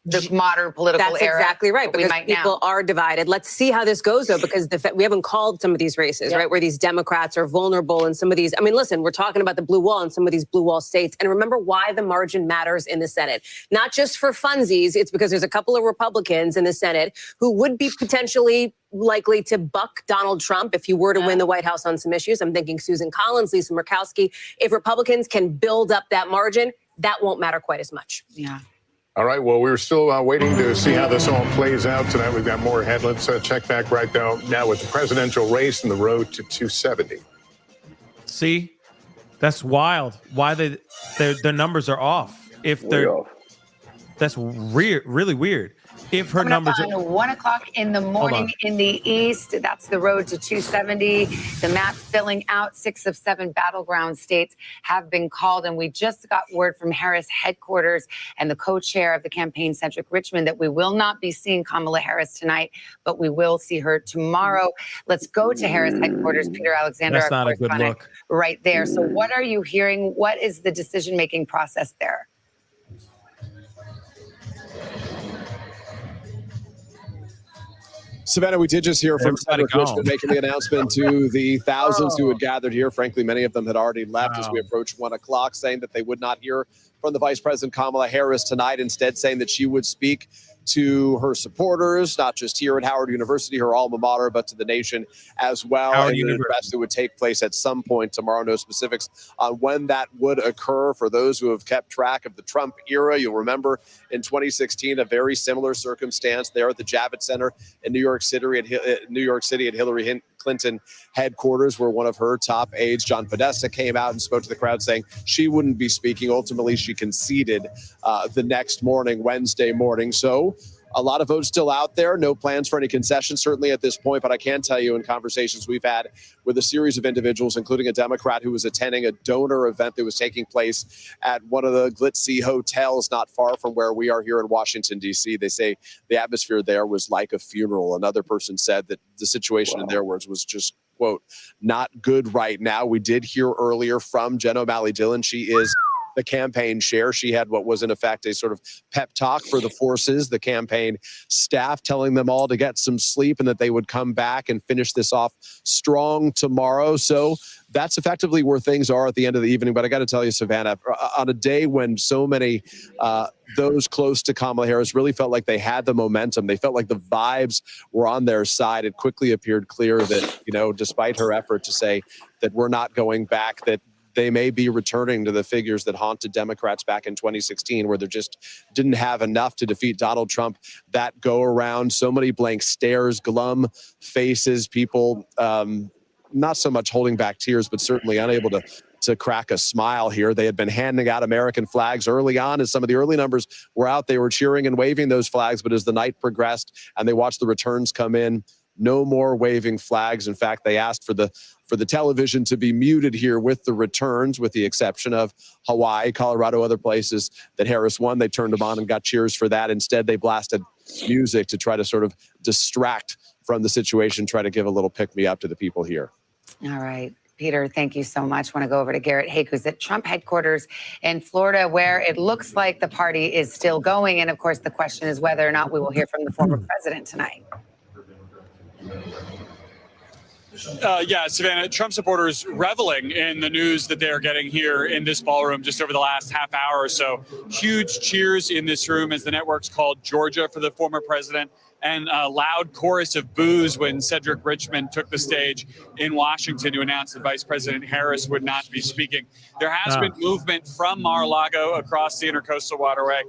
the modern political era. That's exactly right, because might people are divided. Let's see how this goes, though, because we haven't called some of these races, right, where these Democrats are vulnerable in some of these. I mean, listen, we're talking about the blue wall in some of these blue wall states. And remember why the margin matters in the Senate. Not just for funsies. It's because there's a couple of Republicans in the Senate who would be potentially likely to buck Donald Trump if he were to win the White House on some issues. I'm thinking Susan Collins, Lisa Murkowski. If Republicans can build up that margin, that won't matter quite as much. Yeah. All right, well, we're still waiting to see how this all plays out tonight. We've got more ahead. Let's check back right now with the presidential race and the road to 270. See, that's wild. Why their numbers are off. If they're that's really weird. If her numbers are 1 o'clock in the morning in the East, that's the road to 270. The map filling out 6 of 7 battleground states have been called. And we just got word from Harris headquarters and the co-chair of the campaign-centric Richmond that we will not be seeing Kamala Harris tonight, but we will see her tomorrow. Let's go to Harris headquarters. Peter Alexander, that's not a good look. Right there. So what are you hearing? What is the decision-making process there? Savannah, we did just hear from Senator Richmond making the announcement to the thousands who had gathered here. Frankly, many of them had already left as we approached 1 o'clock, saying that they would not hear from the Vice President Kamala Harris tonight, instead saying that she would speak to her supporters, not just here at Howard University, her alma mater, but to the nation as well. Howard and University. the rest would take place at some point tomorrow. No specifics on when that would occur. For those who have kept track of the Trump era, you'll remember in 2016, a very similar circumstance there at the Javits Center in New York City at Hillary Clinton headquarters, where one of her top aides, John Podesta, came out and spoke to the crowd saying she wouldn't be speaking. Ultimately, she conceded the next morning, Wednesday morning. So a lot of votes still out there. No plans for any concessions, certainly at this point. But I can tell you in conversations we've had with a series of individuals, including a Democrat who was attending a donor event that was taking place at one of the glitzy hotels not far from where we are here in Washington, D.C. They say the atmosphere there was like a funeral. Another person said that the situation, in their words, was just, quote, not good right now. We did hear earlier from Jen O'Malley Dillon. She is the campaign chair. She had what was in effect a sort of pep talk for the forces, the campaign staff, telling them all to get some sleep and that they would come back and finish this off strong tomorrow. So that's effectively where things are at the end of the evening. But I got to tell you, Savannah, on a day when so many those close to Kamala Harris really felt like they had the momentum, they felt like the vibes were on their side, it quickly appeared clear that, you know, despite her effort to say that we're not going back, that they may be returning to the figures that haunted Democrats back in 2016, where they just didn't have enough to defeat Donald Trump that go around. So many blank stares, glum faces, people not so much holding back tears, but certainly unable to crack a smile here. They had been handing out American flags early on. As some of the early numbers were out, they were cheering and waving those flags. But as the night progressed and they watched the returns come in, no more waving flags. In fact, they asked for the television to be muted here with the returns, with the exception of Hawaii, Colorado, other places that Harris won. They turned them on and got cheers for that. Instead, they blasted music to try to sort of distract from the situation, try to give a little pick-me-up to the people here. All right. Peter, thank you so much. I want to go over to Garrett Haake, who's at Trump headquarters in Florida, where it looks like the party is still going. And of course, the question is whether or not we will hear from the former president tonight. Yeah, Savannah, Trump supporters reveling in the news that they are getting here in this ballroom just over the last half hour or so. Huge cheers in this room as the network's called Georgia for the former president, and a loud chorus of boos when Cedric Richmond took the stage in Washington to announce that Vice President Harris would not be speaking. There has been movement from Mar-a-Lago across the Intercoastal Waterway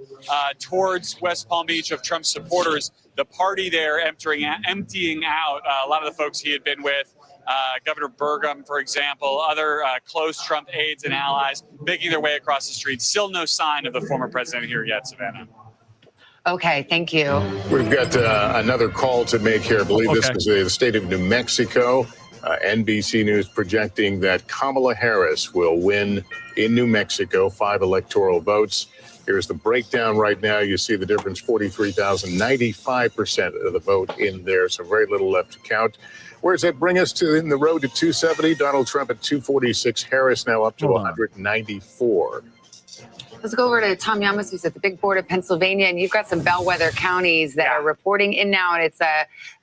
towards West Palm Beach of Trump supporters. The party there emptying out a lot of the folks he had been with, Governor Burgum, for example, other close Trump aides and allies making their way across the street. Still no sign of the former president here yet, Savannah. Okay, thank you. We've got another call to make here. I believe this is the state of New Mexico. NBC News projecting that Kamala Harris will win in New Mexico, 5 electoral votes. Here's the breakdown right now. You see the difference, 43,000, 95% of the vote in there, so very little left to count. Where does that bring us to in the road to 270? Donald Trump at 246, Harris now up to 194. Let's go over to Tom Yamas, who's at the big board of Pennsylvania, and you've got some bellwether counties that are reporting in now, and it's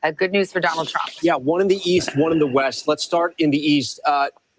a good news for Donald Trump. Yeah, one in the east, one in the west. Let's start in the east.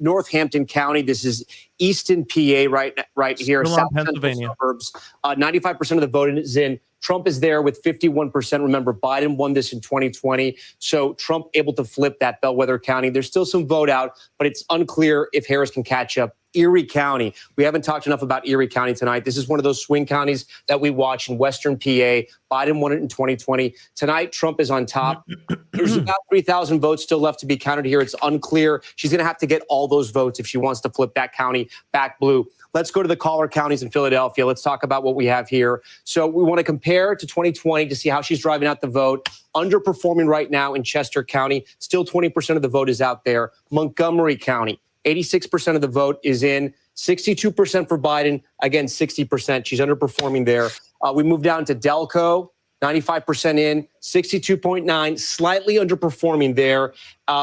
Northampton County. This is Easton, PA, right here. South Pennsylvania suburbs. 95% of the vote is in. Trump is there with 51%. Remember, Biden won this in 2020. So Trump able to flip that bellwether county. There's still some vote out, but it's unclear if Harris can catch up. Erie County. We haven't talked enough about Erie County tonight. This is one of those swing counties that we watch in Western PA. Biden won it in 2020. Tonight, Trump is on top. There's about 3,000 votes still left to be counted here. It's unclear. She's going to have to get all those votes if she wants to flip that county back blue. Let's go to the collar counties in Philadelphia. Let's talk about what we have here. So we want to compare to 2020 to see how she's driving out the vote. Underperforming right now in Chester County. Still 20% of the vote is out there. Montgomery County. 86% of the vote is in, 62% for Biden, again, 60%. She's underperforming there. We move down to Delco, 95% in, 62.9, slightly underperforming there.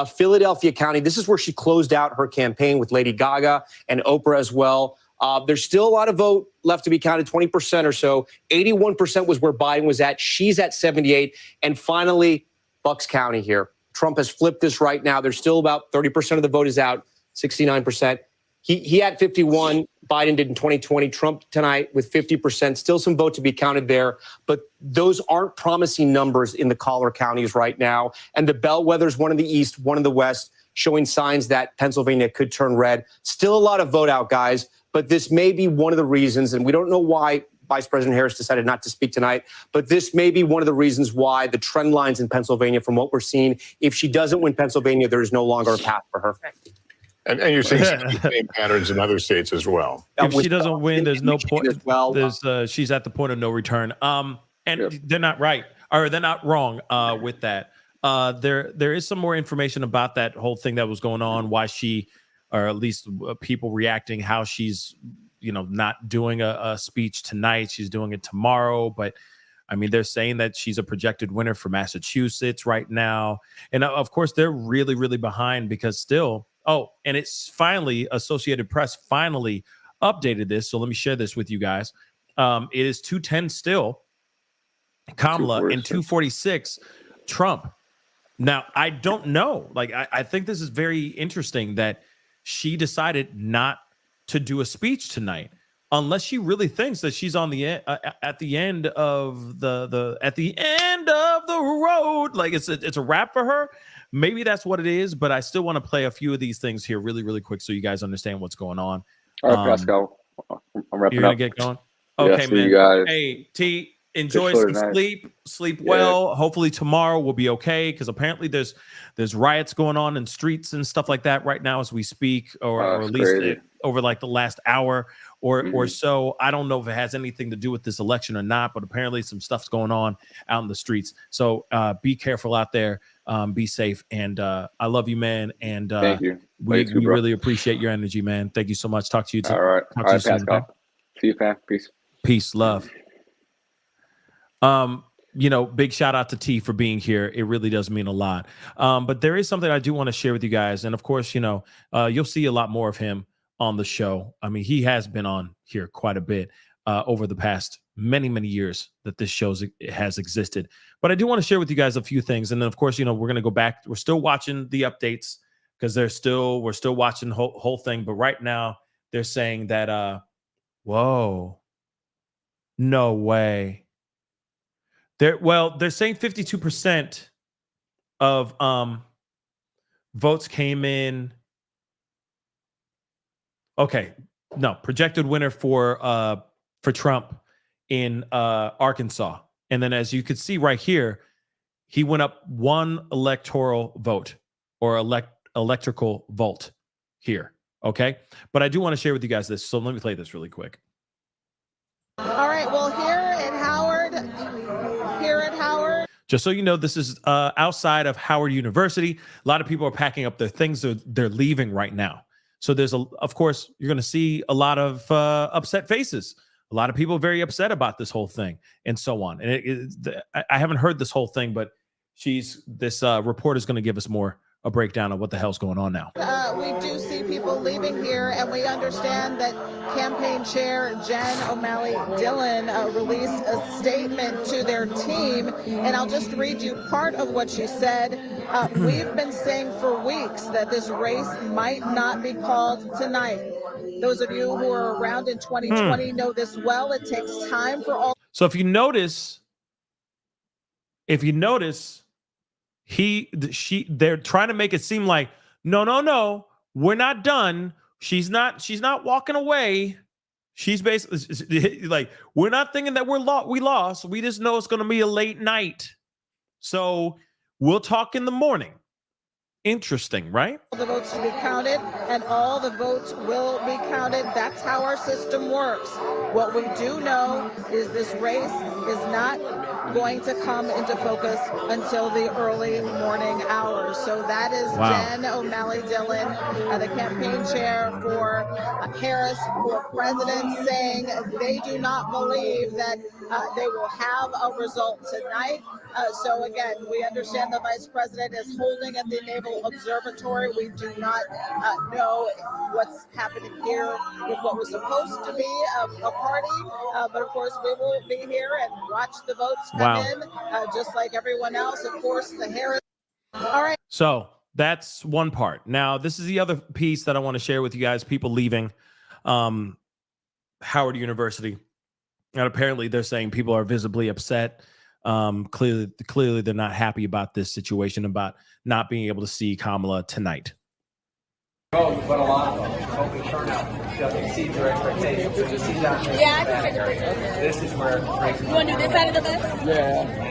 Philadelphia County, this is where she closed out her campaign with Lady Gaga and Oprah as well. There's still a lot of vote left to be counted, 20% or so. 81% was where Biden was at. She's at 78. And finally, Bucks County here. Trump has flipped this right now. There's still about 30% of the vote is out. 69%. He had 51. Biden did in 2020. Trump tonight with 50%. Still some vote to be counted there. But those aren't promising numbers in the collar counties right now. And the bellwethers, one in the east, one in the west, showing signs that Pennsylvania could turn red. Still a lot of vote out, guys. But this may be one of the reasons, and we don't know why Vice President Harris decided not to speak tonight, but this may be one of the reasons why the trend lines in Pennsylvania, from what we're seeing, if she doesn't win Pennsylvania, there is no longer a path for her. And you're seeing the same patterns in other states as well. If she doesn't win, there's no point. She's at the point of no return. And they're not right. or they're not wrong with that. There is some more information about that whole thing that was going on, why she, or at least people reacting, how she's, not doing a speech tonight. She's doing it tomorrow. But I mean, they're saying that she's a projected winner for Massachusetts right now. And of course, they're really, really behind because still, and it's finally, Associated Press finally updated this. So let me share this with you guys. It is 210 still, Kamala, and 246 Trump. Now, I don't know. Like, I think this is very interesting that she decided not to do a speech tonight, unless she really thinks that she's on the at the end of the road. Like it's a wrap for her. Maybe that's what it is. But I still want to play a few of these things here really, really quick so you guys understand what's going on. All right, Pascal, I'm wrapping You're gonna up. get going. Yeah, Okay, see man. you guys. Hey, T. Enjoy Good some for tonight. sleep Yeah. well. Hopefully tomorrow will be okay, because apparently there's riots going on in streets and stuff like that right now as we speak, or at That's least crazy. over like the last hour or so. I don't know if it has anything to do with this election or not, but apparently some stuff's going on out in the streets. So be careful out there. Be safe, and I love you, man. And Thank you. we Love you too, bro. really appreciate your energy, man. Thank you so much. Talk to you. All right, Talk to you soon, Pascal. okay? See you, fam. Peace. Peace, love. Big shout out to T for being here. It really does mean a lot. But there is something I do want to share with you guys. And of course, you'll see a lot more of him on the show. I mean, he has been on here quite a bit over the past many, many years that this show has existed. But I do want to share with you guys a few things. And then, of course, we're going to go back. We're still watching the updates because we're still watching the whole thing. But right now, they're saying that, whoa, no way. They're saying 52% of votes came in. Okay, no, projected winner for Trump in Arkansas, and then as you could see right here, he went up one electoral vote or electrical vote here. Okay, but I do want to share with you guys this, so let me play this really quick. All right, well, here at Howard. Just so you know, this is outside of Howard University. A lot of people are packing up their things. They're leaving right now. So of course, you're going to see a lot of upset faces. A lot of people very upset about this whole thing and so on. And I haven't heard this whole thing, but this reporter is going to give us a breakdown of what the hell's going on now. We do see people leaving here, and we understand that campaign chair Jen O'Malley Dillon released a statement to their team, and I'll just read you part of what she said. We've been saying for weeks that this race might not be called tonight. Those of you who are around in 2020 know this well. It takes time for all. So if you notice, they're trying to make it seem like no, we're not done. She's not walking away. She's basically like, we're not thinking that we lost. We just know it's going to be a late night. So we'll talk in the morning. Interesting, right? The votes to be counted, and all the votes will be counted. That's how our system works. What we do know is this race is not going to come into focus until the early morning hours. So that is Jen O'Malley Dillon, the campaign chair for Harris for president, saying they do not believe that they will have a result tonight. So again, we understand the vice president is holding at the Naval Observatory. We do not know what's happening here with what was supposed to be a party, but of course we will be here and watch the votes come in, just like everyone else. Of course, the Harris. All right. So that's one part. Now, this is the other piece that I want to share with you guys. People leaving Howard University, and apparently they're saying people are visibly upset. Clearly they're not happy about this situation, about not being able to see Kamala tonight. Oh, but a lot of them. Hoping turnout doesn't exceed your expectations. So just see that. Yeah, I can take a picture. This is where it breaks. You want to do this side of the bus? Yeah.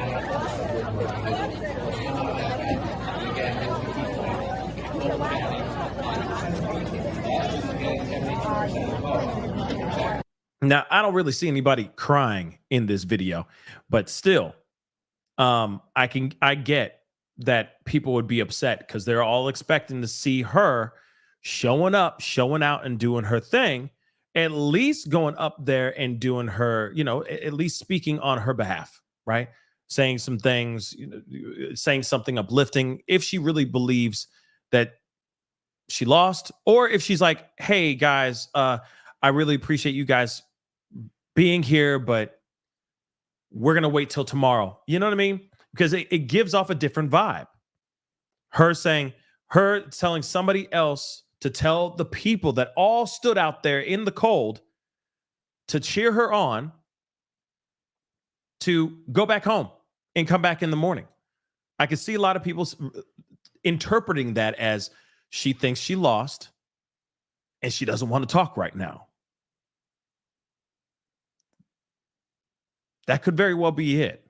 Now, I don't really see anybody crying in this video, but still, I get that people would be upset because they're all expecting to see her showing up, showing out, and doing her thing, at least going up there and doing her, at least speaking on her behalf, right? Saying some things, saying something uplifting if she really believes that she lost, or if she's like, hey guys, I really appreciate you guys being here, but we're going to wait till tomorrow. You know what I mean? Because it gives off a different vibe. Her telling somebody else to tell the people that all stood out there in the cold to cheer her on to go back home and come back in the morning. I could see a lot of people interpreting that as she thinks she lost and she doesn't want to talk right now. That could very well be it.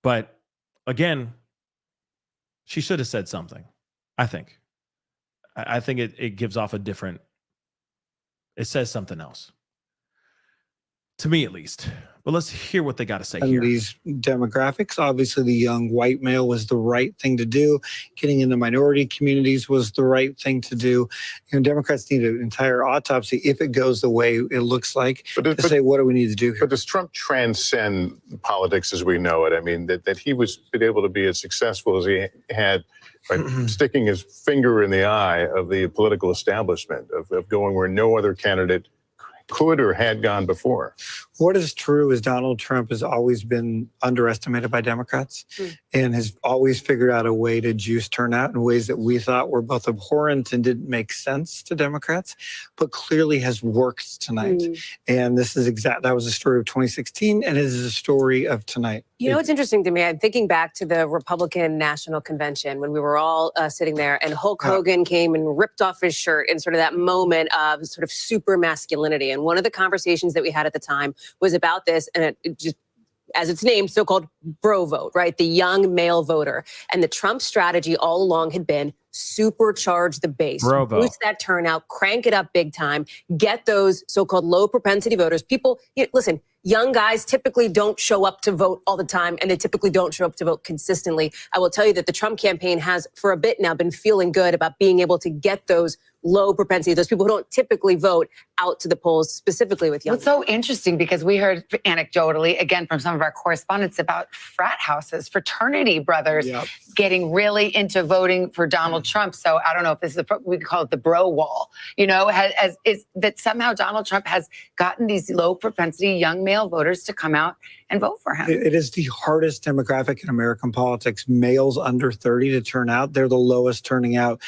But again, she should have said something, I think. I think it gives off a different, it says something else. To me, at least. But let's hear what they got to say here. These demographics, obviously the young white male was the right thing to do. Getting into minority communities was the right thing to do. Democrats need an entire autopsy if it goes the way it looks like to say, what do we need to do here? But does Trump transcend politics as we know it? I mean, that he was able to be as successful as he had by sticking his finger in the eye of the political establishment, of going where no other candidate could or had gone before. What is true is Donald Trump has always been underestimated by Democrats and has always figured out a way to juice turnout in ways that we thought were both abhorrent and didn't make sense to Democrats, but clearly has worked tonight. And this is that was a story of 2016, and it is a story of tonight. You know what's interesting to me? I'm thinking back to the Republican National Convention when we were all sitting there and Hulk Hogan came and ripped off his shirt in sort of that moment of sort of super masculinity. And one of the conversations that we had at the time was about this, and it just, as it's named, so-called bro vote, right? The young male voter. And the Trump strategy all along had been supercharge the base, boost that turnout, crank it up big time, get those so-called low propensity voters. People, listen, young guys typically don't show up to vote all the time, and they typically don't show up to vote consistently. I will tell you that the Trump campaign has, for a bit now, been feeling good about being able to get those low propensity, those people who don't typically vote, out to the polls, specifically with young What's so interesting, because we heard anecdotally, again, from some of our correspondents about frat houses, fraternity brothers getting really into voting for Donald Trump. So I don't know if this is, we call it the bro wall, is that somehow Donald Trump has gotten these low propensity young male voters to come out and vote for him. It is the hardest demographic in American politics. Males under 30 to turn out. They're the lowest turning out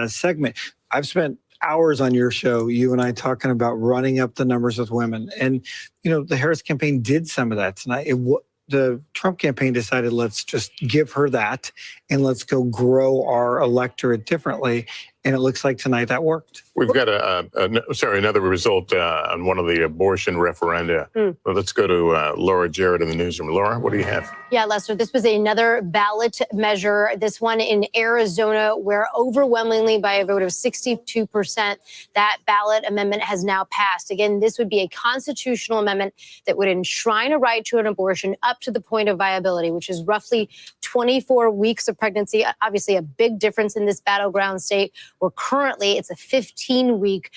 segment. I've spent hours on your show, you and I, talking about running up the numbers with women. And, the Harris campaign did some of that tonight. The Trump campaign decided, let's just give her that and let's go grow our electorate differently. And it looks like tonight that worked. We've got another result on one of the abortion referenda. Well, let's go to Laura Jarrett in the newsroom. Laura, what do you have? Yeah, Lester, this was another ballot measure, this one in Arizona, where overwhelmingly by a vote of 62%, that ballot amendment has now passed. Again, this would be a constitutional amendment that would enshrine a right to an abortion up to the point of viability, which is roughly 24 weeks of pregnancy. Obviously, a big difference in this battleground state, where currently it's a 15-week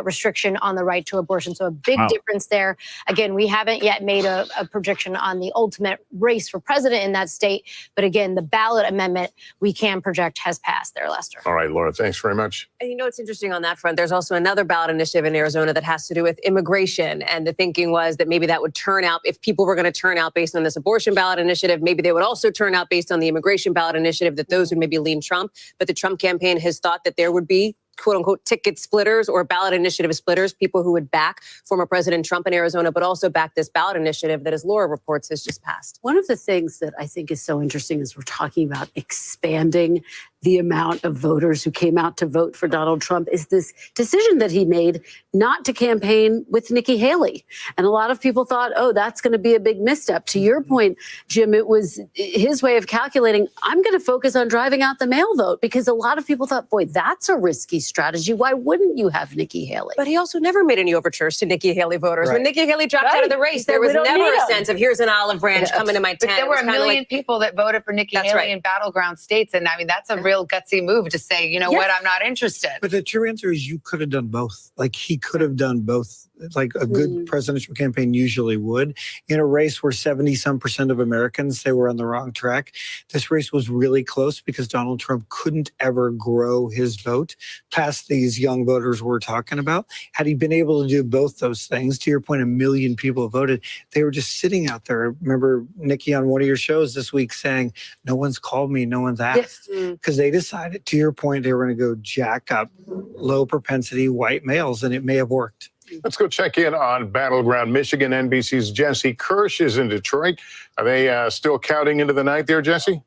restriction on the right to abortion. So a big difference there. Again, we haven't yet made a projection on the ultimate race for president in that state. But again, the ballot amendment we can project has passed there, Lester. All right, Laura, thanks very much. And what's interesting on that front, there's also another ballot initiative in Arizona that has to do with immigration. And the thinking was that maybe that would turn out, if people were going to turn out based on this abortion ballot initiative, maybe they would also turn out based on the immigration ballot initiative, that those would maybe lean Trump. But the Trump campaign has thought that there would be quote unquote ticket splitters or ballot initiative splitters, people who would back former President Trump in Arizona, but also back this ballot initiative that, as Laura reports, has just passed. One of the things that I think is so interesting is we're talking about expanding the amount of voters who came out to vote for Donald Trump is this decision that he made not to campaign with Nikki Haley. And a lot of people thought, oh, that's going to be a big misstep. To your point, Jim, it was his way of calculating, I'm going to focus on driving out the mail vote, because a lot of people thought, boy, that's a risky strategy. Why wouldn't you have Nikki Haley? But he also never made any overtures to Nikki Haley voters. Right. When Nikki Haley dropped out of the race, there was never a sense of here's an olive branch coming to my tent. But there were a million like, people that voted for Nikki Haley in battleground states. And I mean, that's a real gutsy move to say, you know what, I'm not interested. But the true answer is you could have done both. Like, he could have done both, like a good presidential campaign usually would. In a race where 70% of Americans say we're on the wrong track, this race was really close because Donald Trump couldn't ever grow his vote past these young voters we're talking about. Had he been able to do both those things, to your point, a million people voted. They were just sitting out there. I remember Nikki on one of your shows this week saying, no one's called me, no one's asked. Because they decided, to your point, they were going to go jack up low propensity white males, and it may have worked. Let's go check in on battleground Michigan. NBC's Jesse Kirsch is in Detroit. Are they still counting into the night there, Jesse?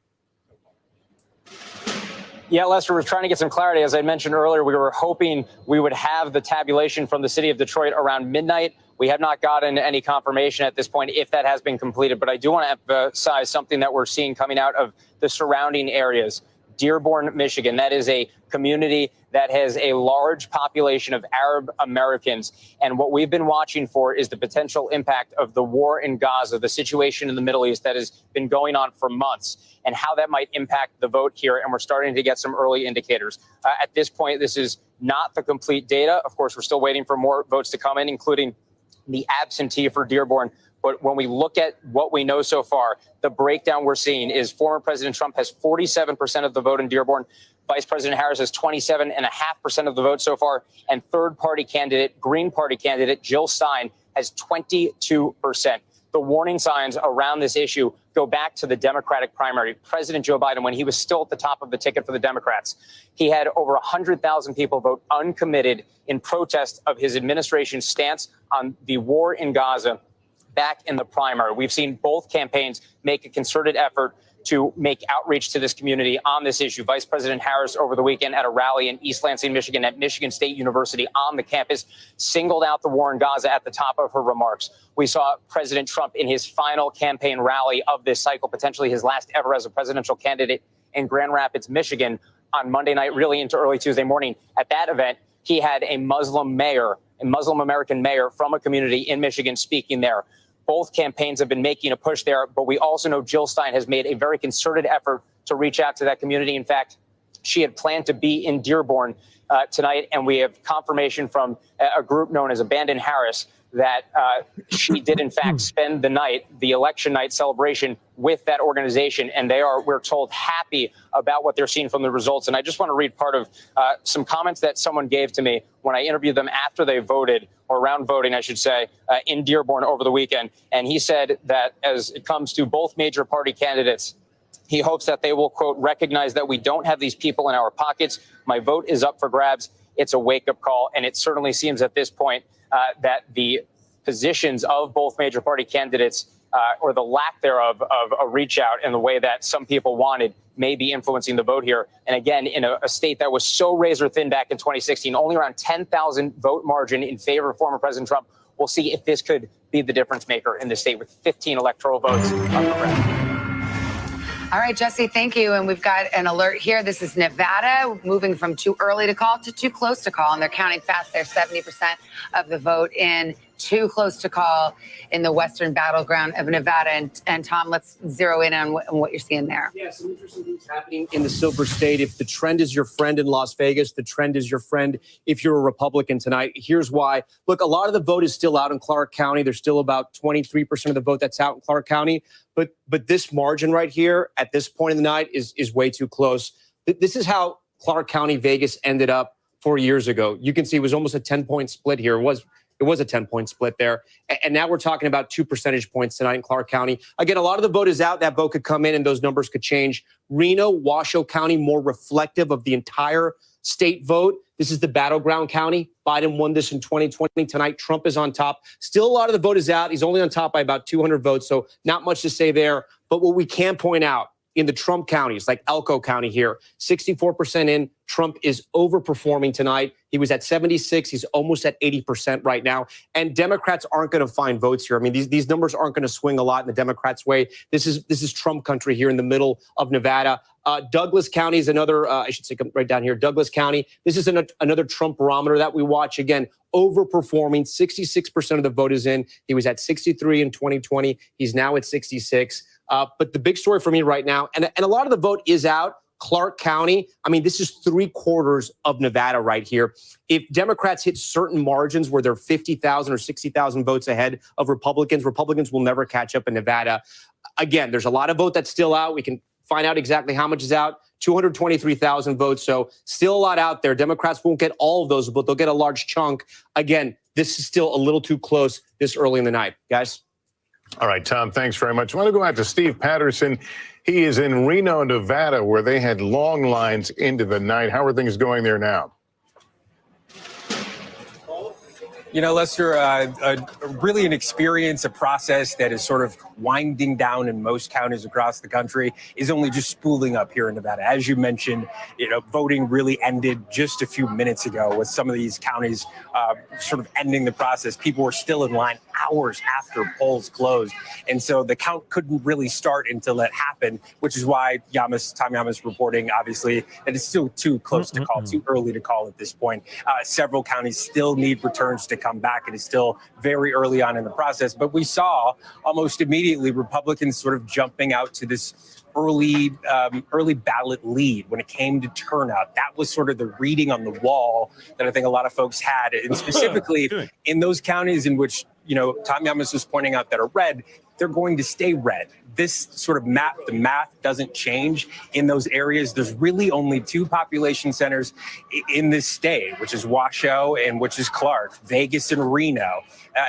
Yeah, Lester, we're trying to get some clarity. As I mentioned earlier, we were hoping we would have the tabulation from the city of Detroit around midnight. We have not gotten any confirmation at this point if that has been completed. But I do want to emphasize something that we're seeing coming out of the surrounding areas. Dearborn, Michigan. That is a community that has a large population of Arab Americans. And what we've been watching for is the potential impact of the war in Gaza, the situation in the Middle East that has been going on for months, and how that might impact the vote here. And we're starting to get some early indicators. At this point, this is not the complete data. Of course, we're still waiting for more votes to come in, including the absentee for Dearborn. But when we look at what we know so far, the breakdown we're seeing is former President Trump has 47% of the vote in Dearborn. Vice President Harris has 27.5% of the vote so far. And third party candidate, Green Party candidate, Jill Stein has 22%. The warning signs around this issue go back to the Democratic primary. President Joe Biden, when he was still at the top of the ticket for the Democrats, he had over 100,000 people vote uncommitted in protest of his administration's stance on the war in Gaza. Back in the primary, we've seen both campaigns make a concerted effort to make outreach to this community on this issue. Vice President Harris over the weekend at a rally in East Lansing, Michigan at Michigan State University on the campus singled out the war in Gaza at the top of her remarks. We saw President Trump in his final campaign rally of this cycle, potentially his last ever as a presidential candidate in Grand Rapids, Michigan on Monday night, really into early Tuesday morning. At that event, he had a Muslim mayor, a Muslim American mayor from a community in Michigan speaking there. Both campaigns have been making a push there, but we also know Jill Stein has made a very concerted effort to reach out to that community. In fact, she had planned to be in Dearborn tonight, and we have confirmation from a group known as Abandon Harris that she did, in fact, spend the night, the election night celebration with that organization. And they are, we're told, happy about what they're seeing from the results. And I just want to read part of some comments that someone gave to me when I interviewed them after they voted, or around voting, I should say, in Dearborn over the weekend. And he said that as it comes to both major party candidates, he hopes that they will, quote, recognize that we don't have these people in our pockets. My vote is up for grabs. It's a wake-up call. And it certainly seems at this point that the positions of both major party candidates, or the lack thereof of a reach out in the way that some people wanted, may be influencing the vote here. And again, in a state that was so razor thin back in 2016, only around 10,000 vote margin in favor of former President Trump. We'll see if this could be the difference maker in the state with 15 electoral votes up for grabs. All right, Jesse, thank you. And we've got an alert here. This is Nevada, moving from too early to call to too close to call. And they're counting fast. They're 70% of the vote in. Too close to call in the western battleground of Nevada. And Tom, let's zero in on what you're seeing there. Yeah, some interesting things happening in the Silver State. If the trend is your friend in Las Vegas, the trend is your friend if you're a Republican tonight. Here's why. Look, a lot of the vote is still out in Clark County. There's still about 23% of the vote that's out in Clark County. But this margin right here at this point in the night is way too close. This is how Clark County, Vegas ended up 4 years ago. You can see it was almost a 10-point split here. It was a 10-point split there. And now we're talking about 2 percentage points tonight in Clark County. Again, a lot of the vote is out. That vote could come in and those numbers could change. Reno, Washoe County, more reflective of the entire state vote. This is the battleground county. Biden won this in 2020. Tonight, Trump is on top. Still, a lot of the vote is out. He's only on top by about 200 votes, so not much to say there. But what we can point out in the Trump counties, like Elko County here, 64% in. Trump is overperforming tonight. He was at 76. He's almost at 80% right now. And Democrats aren't going to find votes here. I mean, these numbers aren't going to swing a lot in the Democrats' way. This is Trump country here in the middle of Nevada. Douglas County is another, I should say right down here, Douglas County. This is another Trump barometer that we watch. Again, overperforming. 66% of the vote is in. He was at 63 in 2020. He's now at 66. But the big story for me right now, and a lot of the vote is out, Clark County. I mean, this is 3/4 of Nevada right here. If Democrats hit certain margins where they're 50,000 or 60,000 votes ahead of Republicans, Republicans will never catch up in Nevada. Again, there's a lot of vote that's still out. We can find out exactly how much is out. 223,000 votes. So still a lot out there. Democrats won't get all of those, but they'll get a large chunk. Again, this is still a little too close this early in the night, guys. All right, Tom, thanks very much. I want to go out to Steve Patterson. He is in Reno, Nevada, where they had long lines into the night. How are things going there now? You know, Lester, really an experience, a process that is sort of winding down in most counties across the country is only just spooling up here in Nevada. As you mentioned, you know, voting really ended just a few minutes ago with some of these counties sort of ending the process. People were still in line hours after polls closed. And so the count couldn't really start until that happened, which is why Tom Llamas reporting, obviously, that it's still too close to call, too early to call at this point. Several counties still need returns to come back. It is still very early on in the process, but we saw almost immediately Republicans sort of jumping out to this early ballot lead when it came to turnout. That was sort of the reading on the wall that I think a lot of folks had, and specifically in those counties in which, you know, Tom Llamas was pointing out that are red, they're going to stay red. This sort of map, the math doesn't change in those areas. There's really only two population centers in this state, which is Washoe and which is Clark, Vegas and Reno.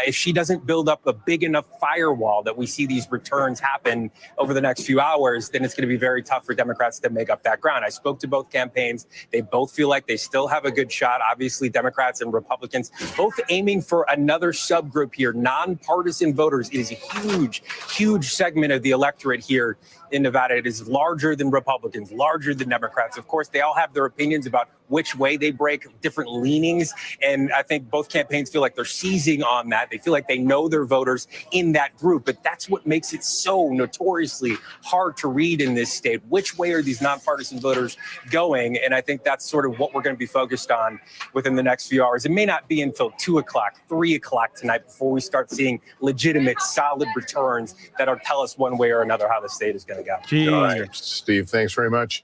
If she doesn't build up a big enough firewall that we see these returns happen over the next few hours, then it's going to be very tough for Democrats to make up that ground. I spoke to both campaigns. They both feel like they still have a good shot. Obviously, Democrats and Republicans both aiming for another subgroup here, nonpartisan voters. It is a huge, huge segment of the electorate here in Nevada. It is larger than Republicans, larger than Democrats. Of course, they all have their opinions about which way they break, different leanings. And I think both campaigns feel like they're seizing on that. They feel like they know their voters in that group. But that's what makes it so notoriously hard to read in this state. Which way are these nonpartisan voters going? And I think that's sort of what we're going to be focused on within the next few hours. It may not be until 2 o'clock, 3 o'clock tonight before we start seeing legitimate, solid returns that'll tell us one way or another how the state is going to go. All right, Steve, thanks very much.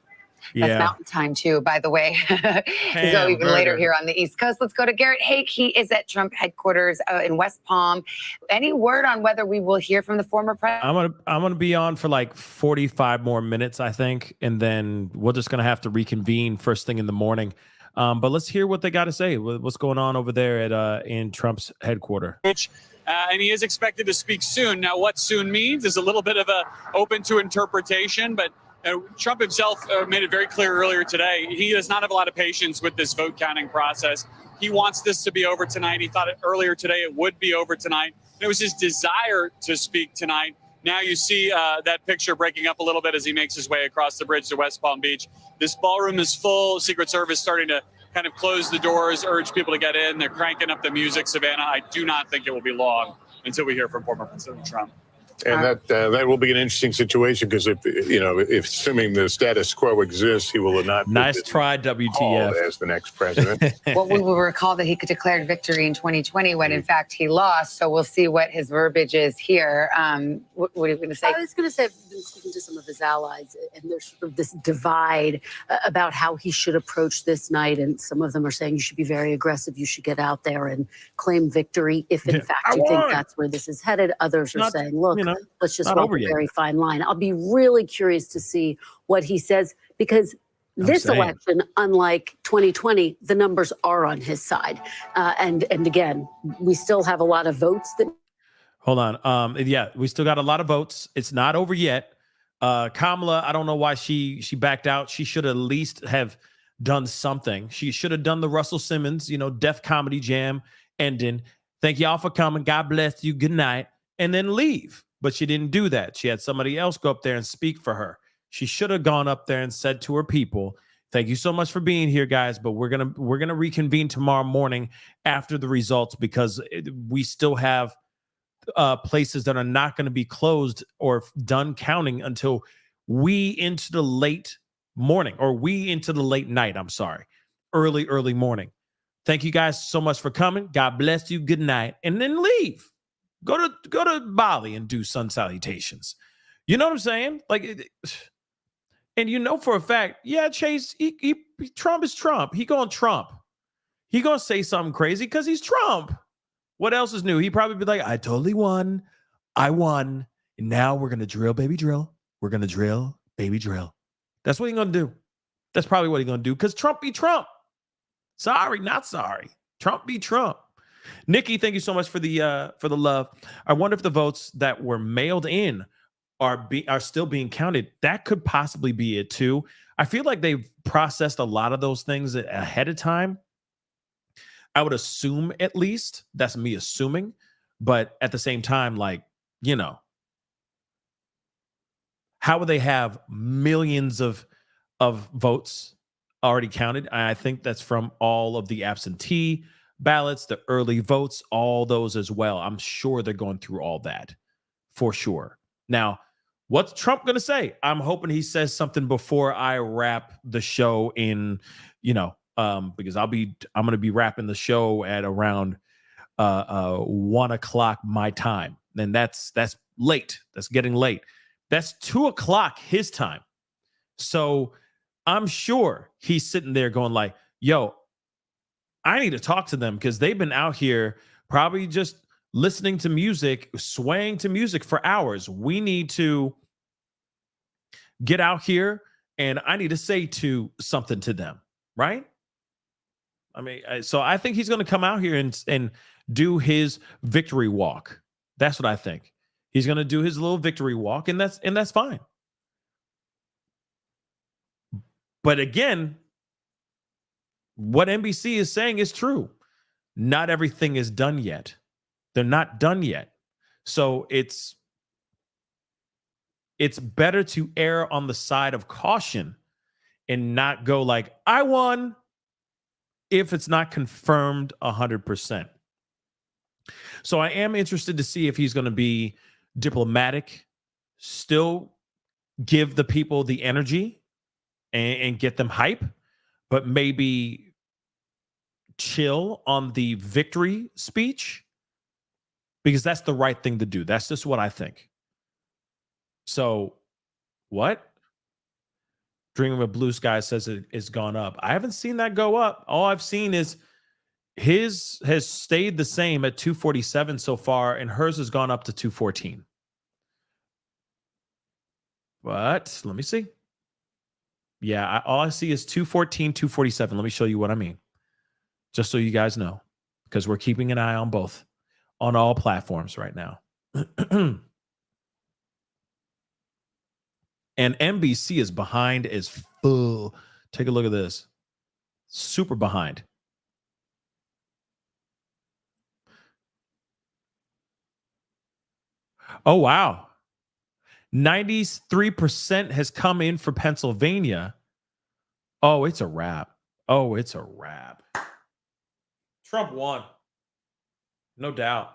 That's Mountain Time, too, by the way. So even later here on the East Coast. Let's go to Garrett Haake. He is at Trump headquarters in West Palm. Any word on whether we will hear from the former president? I'm gonna be on for like 45 more minutes, I think, and then we're just gonna have to reconvene first thing in the morning. But let's hear what they got to say. What's going on over there at in Trump's headquarters? And he is expected to speak soon. Now, what soon means is a little bit of a open to interpretation, but Trump himself made it very clear earlier today. He does not have a lot of patience with this vote counting process. He wants this to be over tonight. He thought earlier today it would be over tonight. It was his desire to speak tonight. Now you see that picture breaking up a little bit as he makes his way across the bridge to West Palm Beach. This ballroom is full. Secret Service starting to kind of close the doors, urge people to get in. They're cranking up the music, Savannah. I do not think it will be long until we hear from former President Trump. And that will be an interesting situation because if assuming the status quo exists, he will not. Nice try, WTF. As the next president. Well, we will recall that he declared victory in 2020 when, in fact, he lost. So we'll see what his verbiage is here. What are you going to say? I was going to say, I've been speaking to some of his allies, and there's sort of this divide about how he should approach this night. And some of them are saying you should be very aggressive. You should get out there and claim victory if, in fact, you think that's where this is headed. Others are saying, look, let's just walk a very fine line. I'll be really curious to see what he says, because this election, unlike 2020, the numbers are on his side. And again, we still have a lot of votes that. Hold on. We still got a lot of votes. It's not over yet. Kamala, I don't know why she backed out. She should at least have done something. She should have done the Russell Simmons, Def Comedy Jam ending. Thank y'all for coming. God bless you. Good night. And then leave. But she didn't do that. She had somebody else go up there and speak for her. She should have gone up there and said to her people, thank you so much for being here, guys, but we're gonna reconvene tomorrow morning after the results because we still have places that are not going to be closed or done counting until we into the late morning or we into the late night. I'm sorry, early morning. Thank you guys so much for coming. God bless you. Good night, and then leave. Go to Bali and do sun salutations. You know what I'm saying? Like, and you know for a fact, yeah, Chase, Trump is Trump. He going to say something crazy because he's Trump. What else is new? He'd probably be like, I totally won. I won. And now we're going to drill, baby, drill. We're going to drill, baby, drill. That's what he's going to do. That's probably what he's going to do because Trump be Trump. Sorry, not sorry. Trump be Trump. Nikki, thank you so much for the love. I wonder if the votes that were mailed in are still being counted. That could possibly be it too. I feel like they've processed a lot of those things ahead of time. I would assume, at least. That's me assuming. But at the same time, like, you know, how would they have millions of votes already counted? I think that's from all of the absentee ballots, the early votes, all those as well. I'm sure they're going through all that for sure. Now, what's Trump going to say? I'm hoping he says something before I wrap the show in, you know, because I'm going to be wrapping the show at around 1 o'clock my time. And that's late. That's getting late. That's 2 o'clock his time. So I'm sure he's sitting there going like, yo, I need to talk to them because they've been out here probably just listening to music, swaying to music for hours. We need to get out here and I need to say something to them, right? I mean, so I think he's going to come out here and do his victory walk. That's what I think. He's going to do his little victory walk, and that's fine. But again, what NBC is saying is true. Not everything is done yet. They're not done yet. So it's better to err on the side of caution and not go like, I won, if it's not confirmed 100%. So I am interested to see if he's going to be diplomatic, still give the people the energy and get them hype, but maybe chill on the victory speech because that's the right thing to do. That's just what I think. So what? Dreaming of Blue Sky says it's gone up. I haven't seen that go up. All I've seen is his has stayed the same at 247 so far, and hers has gone up to 214. But let me see. Yeah, all I see is 214, 247. Let me show you what I mean. Just so you guys know, because we're keeping an eye on both, on all platforms right now. And NBC is behind as full. Take a look at this. Super behind. Oh, wow. 93% has come in for Pennsylvania. Oh, it's a wrap. Oh, it's a wrap. Trump won. No doubt.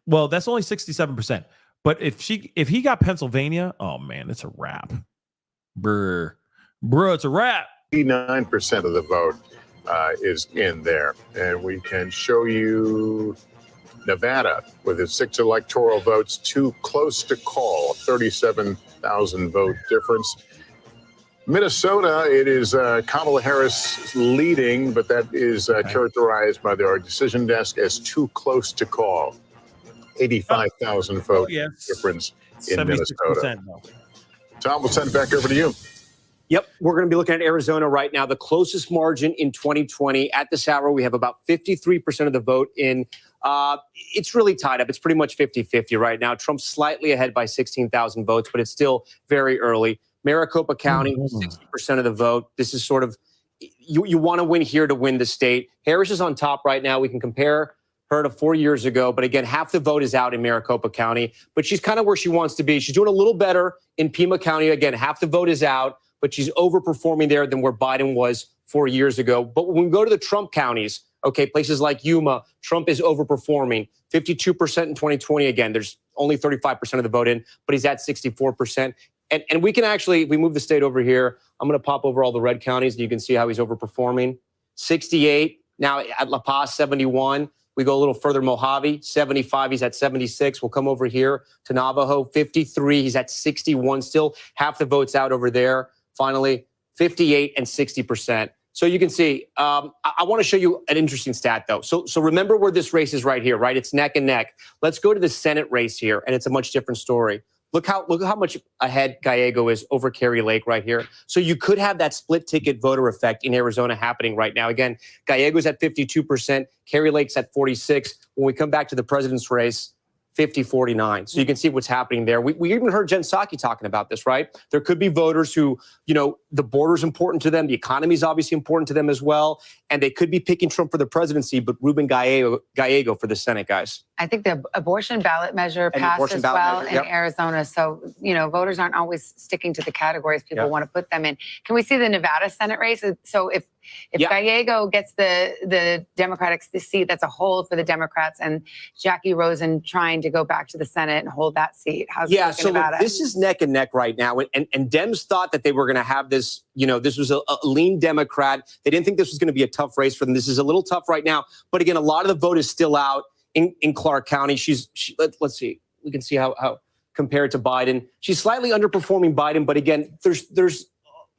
Well, that's only 67%. But if he got Pennsylvania, oh man, it's a wrap. Bro, it's a wrap. 89% of the vote is in there. And we can show you Nevada with its 6 electoral votes, too close to call, 37,000 vote difference. Minnesota, it is Kamala Harris leading, but that is characterized by our decision desk as too close to call. 85,000 vote difference in Minnesota. Tom, we'll send it back over to you. Yep, we're going to be looking at Arizona right now. The closest margin in 2020. At this hour, we have about 53% of the vote in. It's really tied up. It's pretty much 50-50 right now. Trump's slightly ahead by 16,000 votes, but it's still very early. Maricopa County, 60% of the vote. This is sort of, you want to win here to win the state. Harris is on top right now. We can compare heard of 4 years ago. But again, half the vote is out in Maricopa County, but she's kind of where she wants to be. She's doing a little better in Pima County. Again, half the vote is out, but she's overperforming there than where Biden was 4 years ago. But when we go to the Trump counties, okay, places like Yuma, Trump is overperforming. 52% in 2020. Again, there's only 35% of the vote in, but he's at 64%. And we can actually, if we move the state over here, I'm going to pop over all the red counties, and you can see how he's overperforming. 68. Now at La Paz, 71. We go a little further, Mojave, 75. He's at 76. We'll come over here to Navajo, 53. He's at 61. Still half the votes out over there. Finally, 58 and 60%. So you can see, I want to show you an interesting stat, though. So remember where this race is right here, right? It's neck and neck. Let's go to the Senate race here, and it's a much different story. Look how much ahead Gallego is over Kerry Lake right here. So you could have that split ticket voter effect in Arizona happening right now. Again, Gallego's at 52%, Kerry Lake's at 46%. When we come back to the president's race, 50-49. So you can see what's happening there. We even heard Jen Psaki talking about this, right? There could be voters who, the border's important to them. The economy is obviously important to them as well. And they could be picking Trump for the presidency, but Ruben Gallego for the Senate, guys. I think the abortion ballot measure passed as well in Arizona. So, voters aren't always sticking to the categories people want to put them in. Can we see the Nevada Senate race? So if Gallego gets the Democratic seat, that's a hold for the Democrats, and Jackie Rosen trying to go back to the Senate and hold that seat. How's it looking in Nevada? This is neck and neck right now. And Dems thought that they were going to have this, this was a lean Democrat. They didn't think this was going to be a tough race for them. This is a little tough right now. But again, a lot of the vote is still out in Clark County. Let's see. We can see how compared to Biden. She's slightly underperforming Biden. But again, there's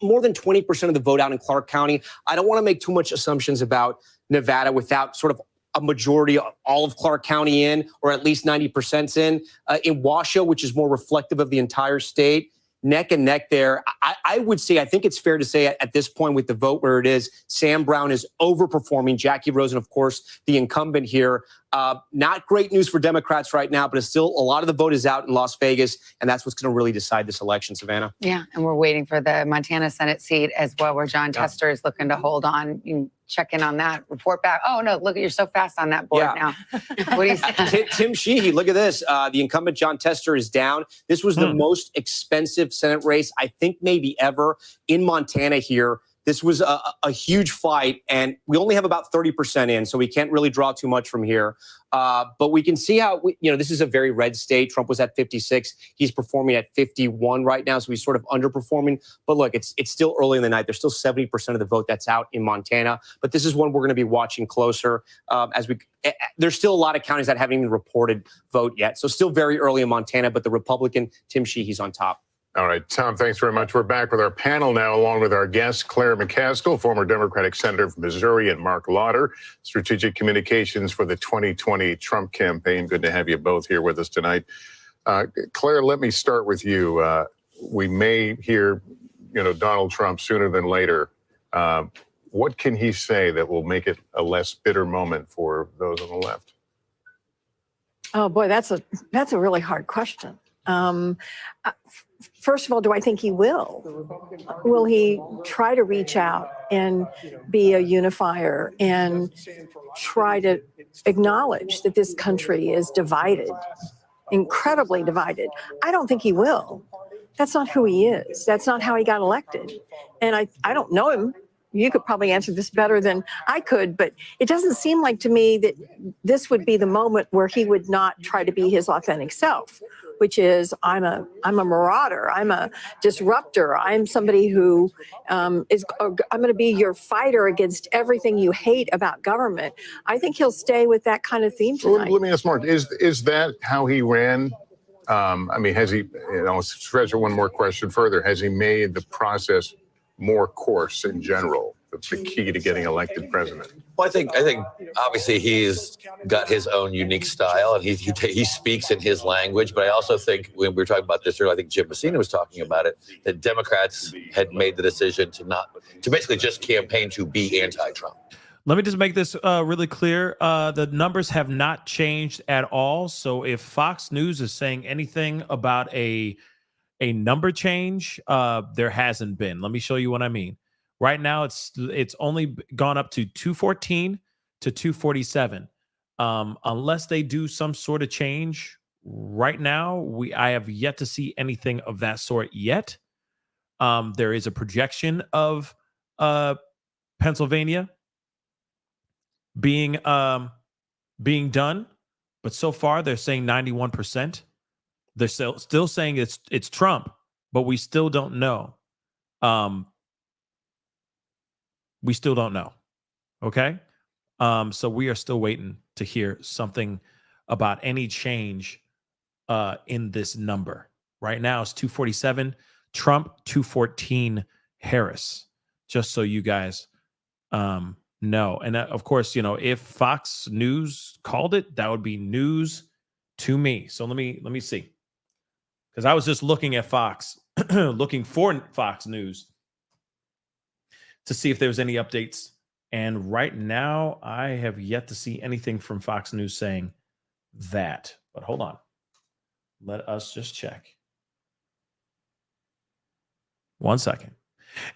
more than 20% of the vote out in Clark County. I don't want to make too much assumptions about Nevada without sort of a majority of all of Clark County in, or at least 90% in Washoe, which is more reflective of the entire state. Neck and neck there. I would say, I think it's fair to say at this point with the vote where it is, Sam Brown is overperforming. Jackie Rosen, of course, the incumbent here. Not great news for Democrats right now, but it's still a lot of the vote is out in Las Vegas, and that's what's going to really decide this election, Savannah. Yeah, and we're waiting for the Montana Senate seat as well, where John Tester is looking to hold on. You can check in on that, report back. Oh, no, look, you're so fast on that board now. What do you say? Tim Sheehy, look at this. The incumbent John Tester is down. This was the most expensive Senate race, I think maybe ever, in Montana here. This was a huge fight, and we only have about 30% in, so we can't really draw too much from here. But we can see how, this is a very red state. Trump was at 56. He's performing at 51 right now, so he's sort of underperforming. But look, it's still early in the night. There's still 70% of the vote that's out in Montana. But this is one we're going to be watching closer there's still a lot of counties that haven't even reported vote yet. So still very early in Montana, but the Republican, Tim Sheehy's on top. All right, Tom, thanks very much. We're back with our panel now, along with our guests, Claire McCaskill, former Democratic Senator from Missouri, and Mark Lauder, Strategic Communications for the 2020 Trump campaign. Good to have you both here with us tonight. Claire, let me start with you. We may hear, Donald Trump sooner than later. What can he say that will make it a less bitter moment for those on the left? Oh, boy, that's a really hard question. First of all, do I think he will? Will he try to reach out and be a unifier and try to acknowledge that this country is divided, incredibly divided? I don't think he will. That's not who he is. That's not how he got elected. And I don't know him. You could probably answer this better than I could, but it doesn't seem like to me that this would be the moment where he would not try to be his authentic self, which is I'm a marauder, I'm a disruptor, I'm somebody who I'm going to be your fighter against everything you hate about government. I think he'll stay with that kind of theme tonight. Let me ask Mark, is that how he ran? Has he, I'll stretch it one more question further, has he made the process more coarse in general, the key to getting elected president? Well, I think obviously he's got his own unique style, and he speaks in his language. But I also think when we were talking about this earlier, I think Jim Messina was talking about it, that Democrats had made the decision to basically just campaign to be anti-Trump. Let me just make this really clear. The numbers have not changed at all. So if Fox News is saying anything about a number change, there hasn't been. Let me show you what I mean. Right now, it's only gone up to 214 to 247. Unless they do some sort of change right now, I have yet to see anything of that sort yet. There is a projection of Pennsylvania being done, but so far they're saying 91%. They're still saying it's Trump, but we still don't know. We still don't know. Okay. So we are still waiting to hear something about any change in this number. Right now it's 247 Trump, 214 Harris, just so you guys know. And of course, if Fox News called it, that would be news to me. So let me see. Because I was just looking at Fox, looking for Fox News to see if there was any updates. And right now, I have yet to see anything from Fox News saying that. But hold on. Let us just check. 1 second.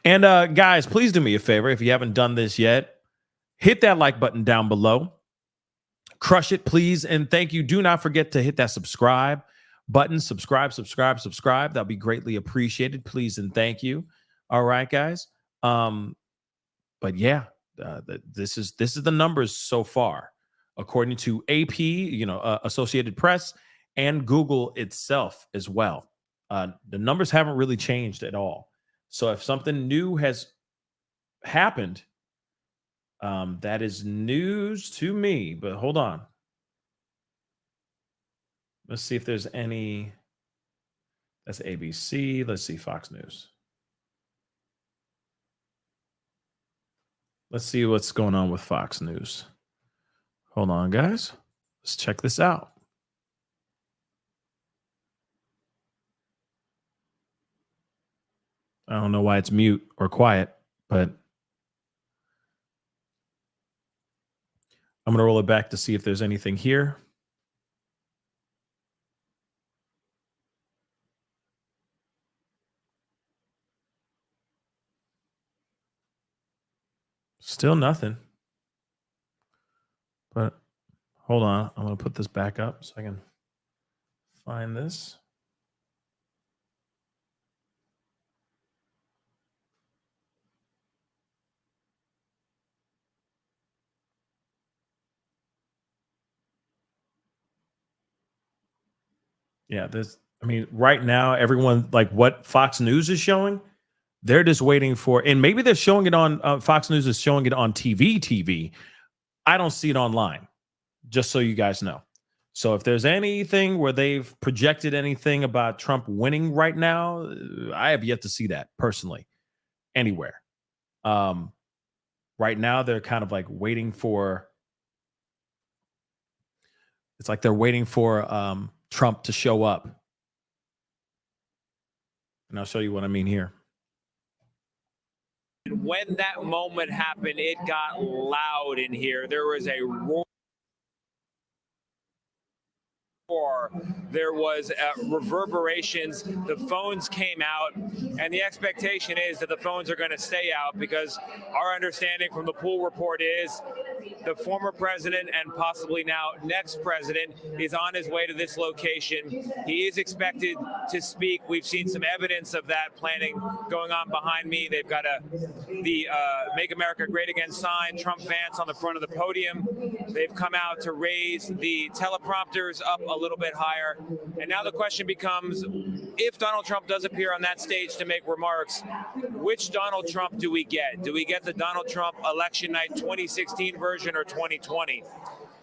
And guys, please do me a favor. If you haven't done this yet, hit that like button down below. Crush it, please. And thank you. Do not forget to hit that subscribe button. Subscribe. That'll be greatly appreciated. Please and thank you. All right, guys. But yeah, this is the numbers so far, according to AP, Associated Press, and Google itself as well. The numbers haven't really changed at all. So if something new has happened, that is news to me. But hold on. Let's see if there's any. That's ABC. Let's see Fox News. Let's see what's going on with Fox News. Hold on, guys. Let's check this out. I don't know why it's mute or quiet, but I'm going to roll it back to see if there's anything here. Still nothing. But hold on. I'm going to put this back up so I can find this. Yeah, right now, everyone, like what Fox News is showing, they're just waiting for, and maybe they're showing it on, Fox News is showing it on TV. I don't see it online, just so you guys know. So if there's anything where they've projected anything about Trump winning right now, I have yet to see that personally anywhere. Right now, they're kind of like waiting for, it's like they're waiting for Trump to show up. And I'll show you what I mean here. When that moment happened, it got loud in here. There was a roar. There was reverberations. The phones came out, and the expectation is that the phones are going to stay out because our understanding from the pool report is the former president and possibly now next president is on his way to this location. He is expected to speak. We've seen some evidence of that planning going on behind me. They've got the Make America Great Again sign, Trump Vance on the front of the podium. They've come out to raise the teleprompters up a little bit higher. And now the question becomes, if Donald Trump does appear on that stage to make remarks, which Donald Trump do we get? Do we get the Donald Trump election night 2016 version or 2020?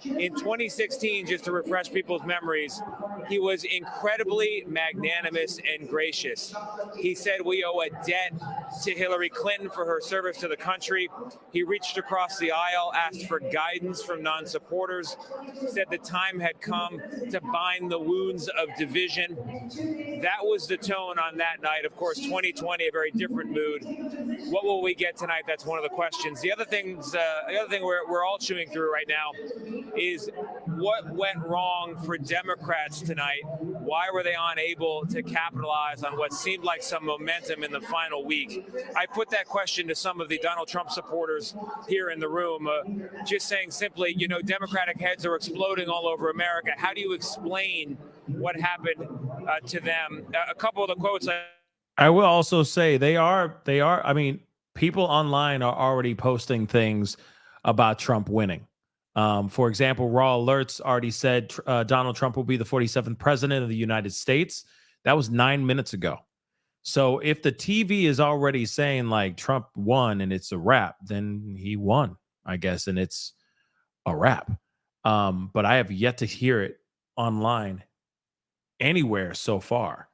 In 2016, just to refresh people's memories, he was incredibly magnanimous and gracious. He said we owe a debt to Hillary Clinton for her service to the country. He reached across the aisle, asked for guidance from non-supporters, said the time had come to bind the wounds of division. That was the tone on that night. Of course, 2020, a very different mood. What will we get tonight? That's one of the questions. The other thing we're all chewing through right now is what went wrong for Democrats tonight? Why were they unable to capitalize on what seemed like some momentum in the final week? I put that question to some of the Donald Trump supporters here in the room, just saying simply, Democratic heads are exploding all over America. How do you explain what happened to them? A couple of the quotes. I will also say they are. I mean, people online are already posting things about Trump winning. For example, Raw Alerts already said Donald Trump will be the 47th president of the United States. That was 9 minutes ago. So if the TV is already saying like Trump won and it's a wrap, then he won, I guess, and it's a wrap. But I have yet to hear it online anywhere so far.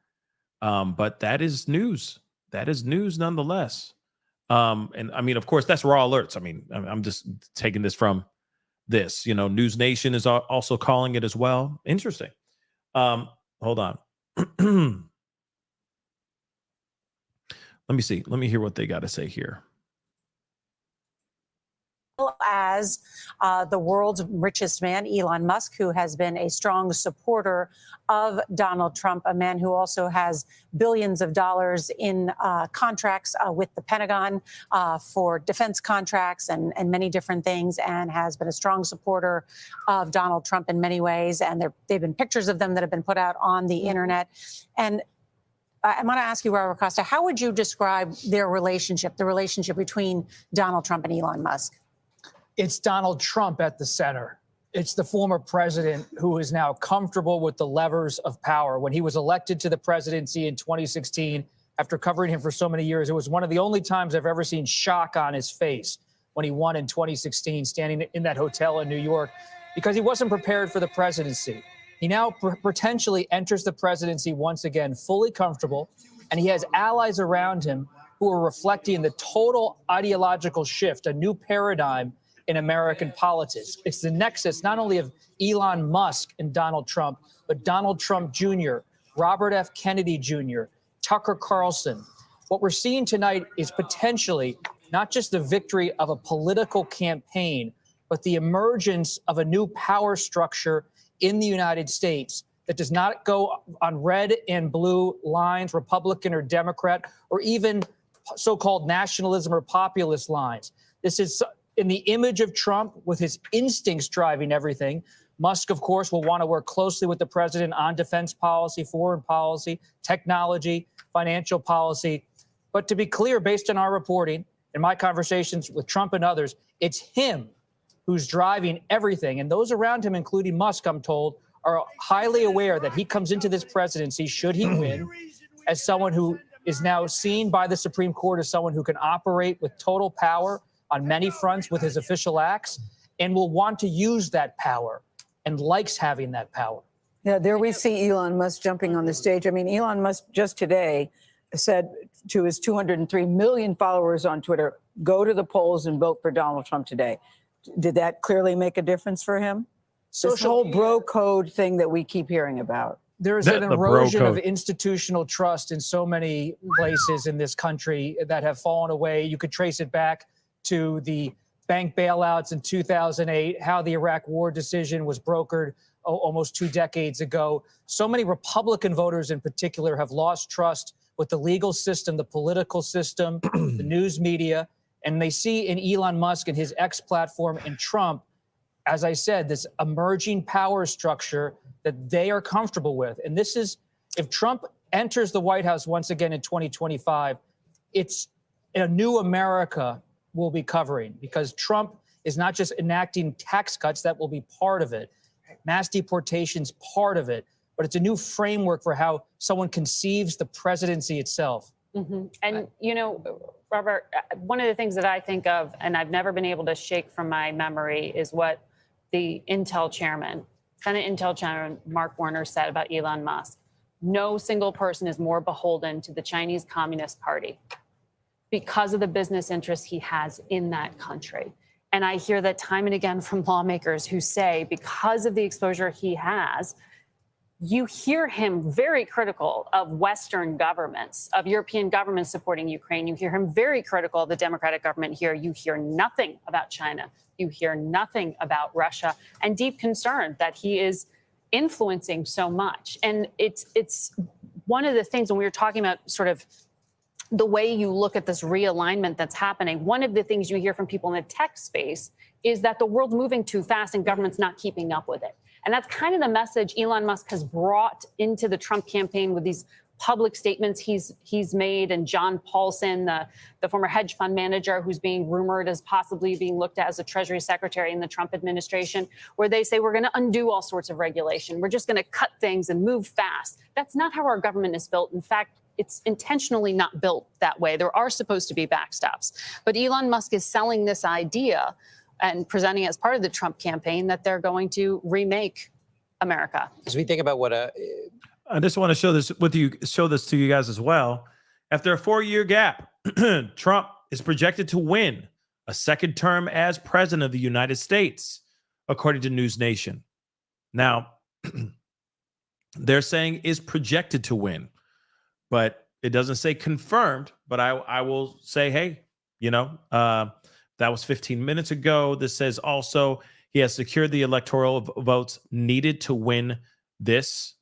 But that is news. That is news nonetheless. And I mean, of course, that's Raw Alerts. I mean, I'm just taking this from this. News Nation is also calling it as well. Interesting. Hold on. Let me see. Let me hear what they got to say here. As the world's richest man, Elon Musk, who has been a strong supporter of Donald Trump, a man who also has billions of dollars in contracts with the Pentagon for defense contracts and many different things, and has been a strong supporter of Donald Trump in many ways. And they've been pictures of them that have been put out on the internet. And I want to ask you, Robert Costa, how would you describe their relationship, the relationship between Donald Trump and Elon Musk? It's Donald Trump at the center. It's the former president who is now comfortable with the levers of power. When he was elected to the presidency in 2016, after covering him for so many years, it was one of the only times I've ever seen shock on his face when he won in 2016, standing in that hotel in New York, because he wasn't prepared for the presidency. He now potentially enters the presidency once again, fully comfortable, and he has allies around him who are reflecting the total ideological shift, a new paradigm in American politics. It's the nexus not only of Elon Musk and Donald Trump, but Donald Trump Jr., Robert F. Kennedy Jr., Tucker Carlson. What we're seeing tonight is potentially not just the victory of a political campaign, but the emergence of a new power structure in the United States that does not go on red and blue lines, Republican or Democrat, or even so-called nationalism or populist lines. This is in the image of Trump, with his instincts driving everything. Musk, of course, will want to work closely with the president on defense policy, foreign policy, technology, financial policy. But to be clear, based on our reporting and my conversations with Trump and others, it's him who's driving everything. And those around him, including Musk, I'm told, are highly aware that he comes into this presidency, should he win, as someone who is now seen by the Supreme Court as someone who can operate with total power on many fronts with his official acts, and will want to use that power and likes having that power. Yeah, there we see Elon Musk jumping on the stage. I mean, Elon Musk just today said to his 203 million followers on Twitter, go to the polls and vote for Donald Trump today. Did that clearly make a difference for him? This whole bro code thing that we keep hearing about. There is an erosion of institutional trust in so many places in this country that have fallen away. You could trace it back to the bank bailouts in 2008, how the Iraq war decision was brokered almost 2 decades ago. So many Republican voters in particular have lost trust with the legal system, the political system, the news media, and they see in Elon Musk and his X platform and Trump, as I said, this emerging power structure that they are comfortable with. And this is, if Trump enters the White House once again in 2025, it's a new America will be covering, because Trump is not just enacting tax cuts, that will be part of it. Mass deportation's part of it, but it's a new framework for how someone conceives the presidency itself. Mm-hmm. And, Robert, one of the things that I think of, and I've never been able to shake from my memory, is what the Intel chairman, Senate Intel chairman Mark Warner, said about Elon Musk. No single person is more beholden to the Chinese Communist Party because of the business interests he has in that country. And I hear that time and again from lawmakers who say, because of the exposure he has, you hear him very critical of Western governments, of European governments supporting Ukraine. You hear him very critical of the Democratic government here. You hear nothing about China. You hear nothing about Russia, and deep concern that he is influencing so much. And it's one of the things when we were talking about sort of the way you look at this realignment that's happening, one of the things you hear from people in the tech space is that the world's moving too fast and government's not keeping up with it. And that's kind of the message Elon Musk has brought into the Trump campaign with these public statements he's made, and John Paulson, the former hedge fund manager who's being rumored as possibly being looked at as a Treasury Secretary in the Trump administration, where they say we're going to undo all sorts of regulation. We're just going to cut things and move fast. That's not how our government is built. In fact, it's intentionally not built that way. There are supposed to be backstops. But Elon Musk is selling this idea and presenting as part of the Trump campaign that they're going to remake America. As we think about what I just want to show this to you guys as well. After a 4-year gap, Trump is projected to win a second term as president of the United States, according to News Nation. Now, they're saying is projected to win, but it doesn't say confirmed. But I will say, hey, that was 15 minutes ago. This says also he has secured the electoral votes needed to win this.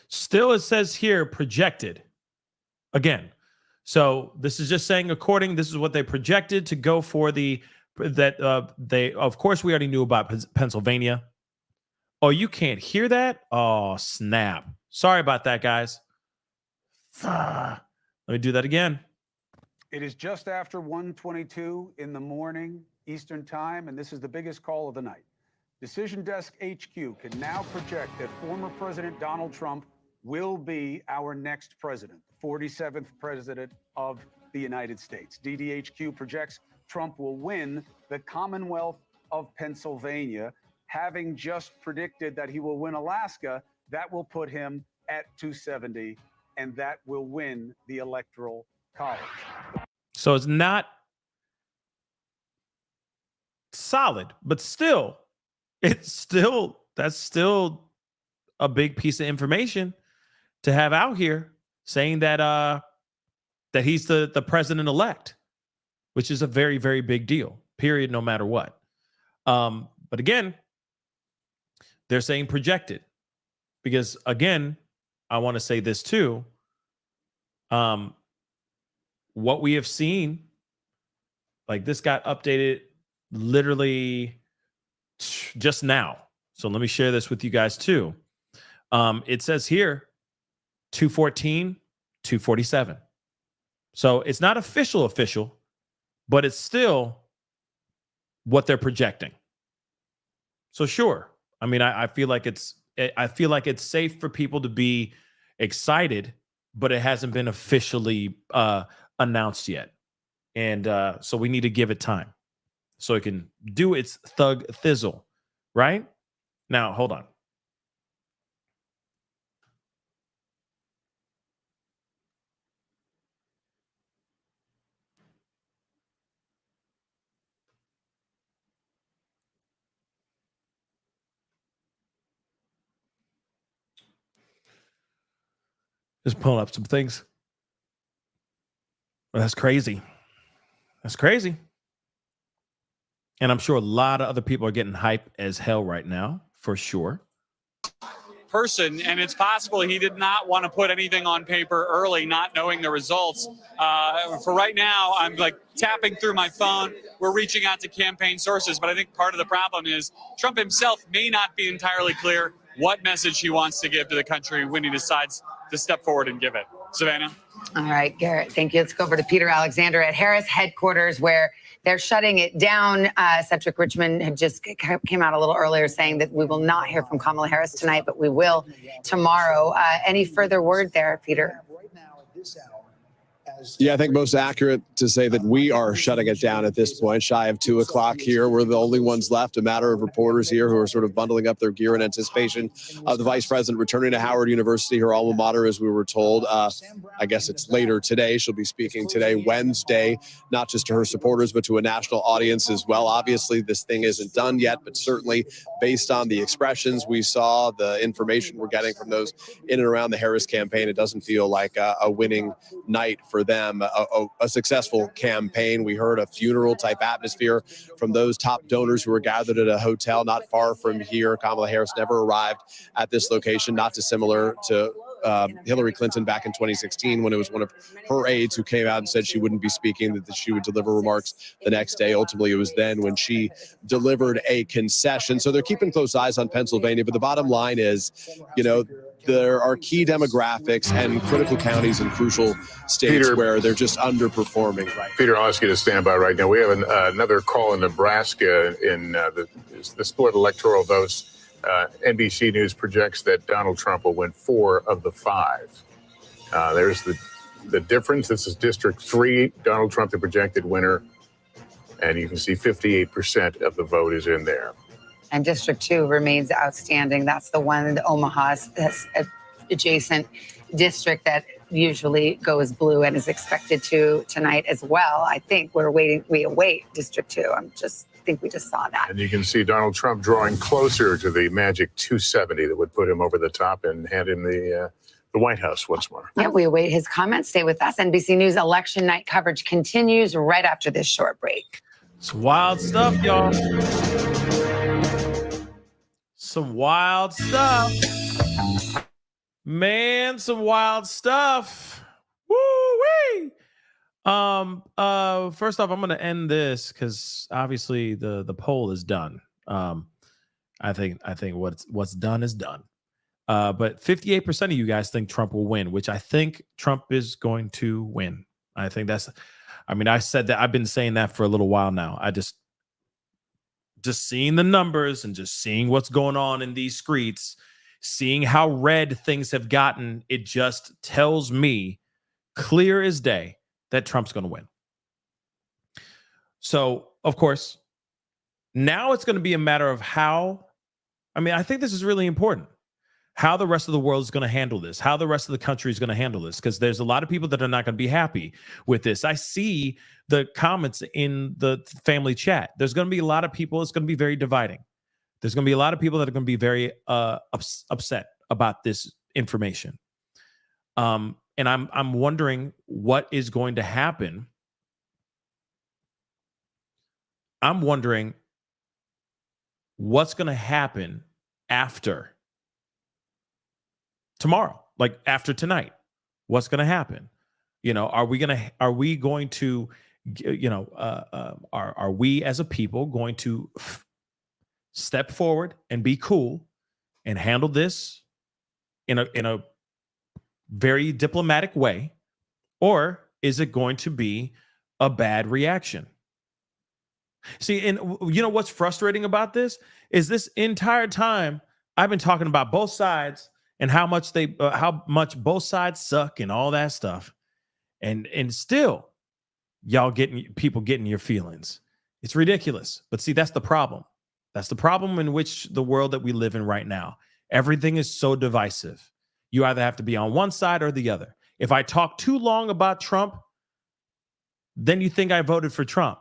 Still, it says here projected. Again, so this is just saying this is what they projected to go for they, of course, we already knew about Pennsylvania. Oh, you can't hear that? Oh, snap. Sorry about that, guys. Let me do that again. It is just after 1:22 in the morning Eastern time, and this is the biggest call of the night. Decision Desk HQ can now project that former President Donald Trump will be our next president, the 47th president of the United States. DDHQ projects Trump will win the Commonwealth of Pennsylvania. Having just predicted that he will win Alaska, that will put him at 270, and that will win the Electoral College. So it's not solid, but that's still a big piece of information to have out here, saying that that he's the president-elect, which is a very, very big deal, period, no matter what. But again, they're saying projected because, again, I want to say this too. What we have seen, like this got updated literally just now. So let me share this with you guys too. It says here 214, 247. So it's not official, but it's still what they're projecting. So sure. I mean, I feel like it's safe for people to be excited, but it hasn't been officially announced yet. And so we need to give it time so it can do its thug thizzle, right? Now, hold on. Just pulling up some things. Well, that's crazy. That's crazy. And I'm sure a lot of other people are getting hype as hell right now, for sure. Person, and it's possible he did not want to put anything on paper early, not knowing the results. For right now, I'm like tapping through my phone. We're reaching out to campaign sources, but I think part of the problem is Trump himself may not be entirely clear what message he wants to give to the country when he decides to step forward and give it. Savannah? All right, Garrett, thank you. Let's go over to Peter Alexander at Harris headquarters, where they're shutting it down. Cedric Richmond had just came out a little earlier saying that we will not hear from Kamala Harris tonight, but we will tomorrow. Any further word there, Peter? Yeah, I think most accurate to say that we are shutting it down at this point, shy of 2 o'clock here. We're the only ones left, a matter of reporters here who are sort of bundling up their gear in anticipation of the vice president returning to Howard University, her alma mater, as we were told. I guess it's later today. She'll be speaking today, Wednesday, not just to her supporters, but to a national audience as well. Obviously, this thing isn't done yet, but certainly based on the expressions we saw, the information we're getting from those in and around the Harris campaign, it doesn't feel like a winning night for them, a successful campaign. We heard a funeral type atmosphere from those top donors who were gathered at a hotel not far from here. Kamala Harris never arrived at this location, not dissimilar to Hillary Clinton back in 2016 when it was one of her aides who came out and said she wouldn't be speaking, that she would deliver remarks the next day. Ultimately, it was then when she delivered a concession. So they're keeping close eyes on Pennsylvania. But the bottom line is, there are key demographics and critical counties and crucial states where they're just underperforming. Right. Peter, I'll ask you to stand by right now. We have another call in Nebraska in the split electoral votes. NBC News projects that Donald Trump will win 4 of the 5. There's the difference. This is District 3. Donald Trump, the projected winner. And you can see 58% of the vote is in there. And District 2 remains outstanding. That's the one in Omaha, adjacent district that usually goes blue and is expected to tonight as well. I think we await District 2. think we just saw that. And you can see Donald Trump drawing closer to the magic 270 that would put him over the top and hand him the White House once more. Yeah, we await his comments. Stay with us. NBC News election night coverage continues right after this short break. It's wild stuff, y'all. Some wild stuff. Man, some wild stuff. Woo-wee. First off, I'm going to end this because obviously the poll is done. I think what's done is done. But 58% of you guys think Trump will win, which I think Trump is going to win. I think I said that. I've been saying that for a little while now. I just seeing the numbers and just seeing what's going on in these streets, seeing how red things have gotten, it just tells me clear as day that Trump's going to win. So, of course, now it's going to be a matter of I think this is really important, how the rest of the world is going to handle this, how the rest of the country is going to handle this, because there's a lot of people that are not going to be happy with this. I see the comments in the family chat. There's going to be a lot of people. It's going to be very dividing. There's going to be a lot of people that are going to be very upset about this information. And I'm wondering what is going to happen. I'm wondering what's going to happen after tomorrow, like after tonight. What's going to happen? Are we as a people going to step forward and be cool and handle this in a very diplomatic way, or is it going to be a bad reaction? See, and what's frustrating about this is this entire time I've been talking about both sides and how much both sides suck and all that stuff, and still y'all people getting your feelings. It's ridiculous. But see, that's the problem. That's the problem in which the world that we live in right now. Everything is so divisive. You either have to be on one side or the other. If I talk too long about Trump, then you think I voted for Trump.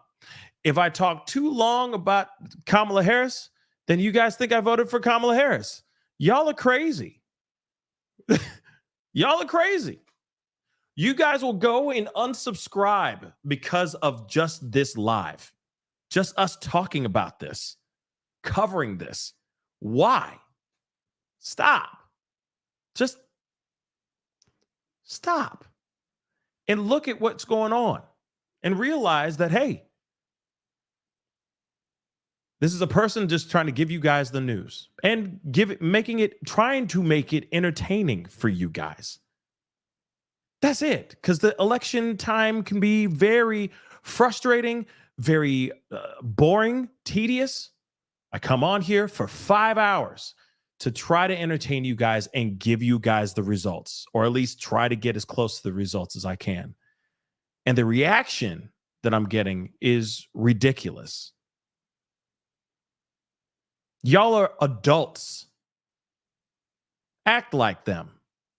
If I talk too long about Kamala Harris, then you guys think I voted for Kamala Harris. Y'all are crazy. Y'all are crazy. You guys will go and unsubscribe because of just this live. Just us talking about this, covering this. Why? Stop. Just stop and look at what's going on and realize that, hey, this is a person just trying to give you guys the news and trying to make it entertaining for you guys. That's it. Because the election time can be very frustrating, very boring, tedious. I come on here for 5 hours to try to entertain you guys and give you guys the results, or at least try to get as close to the results as I can. And the reaction that I'm getting is ridiculous. Y'all are adults. Act like them.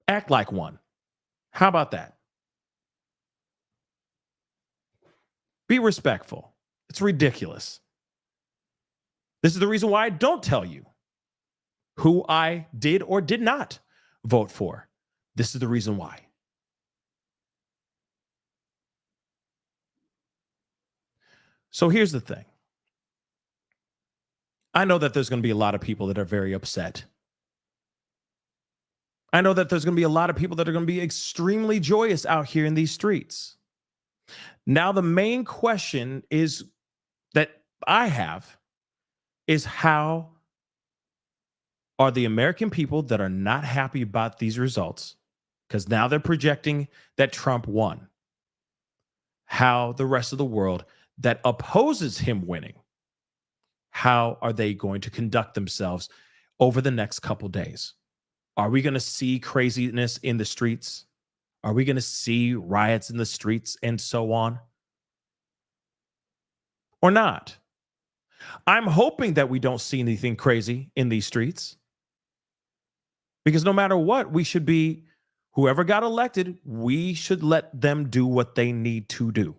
Act like one. How about that? Be respectful. It's ridiculous. This is the reason why I don't tell you who I did or did not vote for. This is the reason why. So here's the thing. I know that there's going to be a lot of people that are very upset. I know that there's going to be a lot of people that are going to be extremely joyous out here in these streets. Now, the main question is that I have is how are the American people that are not happy about these results, because now they're projecting that Trump won, how the rest of the world that opposes him winning, how are they going to conduct themselves over the next couple days? Are we going to see craziness in the streets? Are we going to see riots in the streets and so on? Or not? I'm hoping that we don't see anything crazy in these streets. Because no matter what, we should be, whoever got elected, we should let them do what they need to do.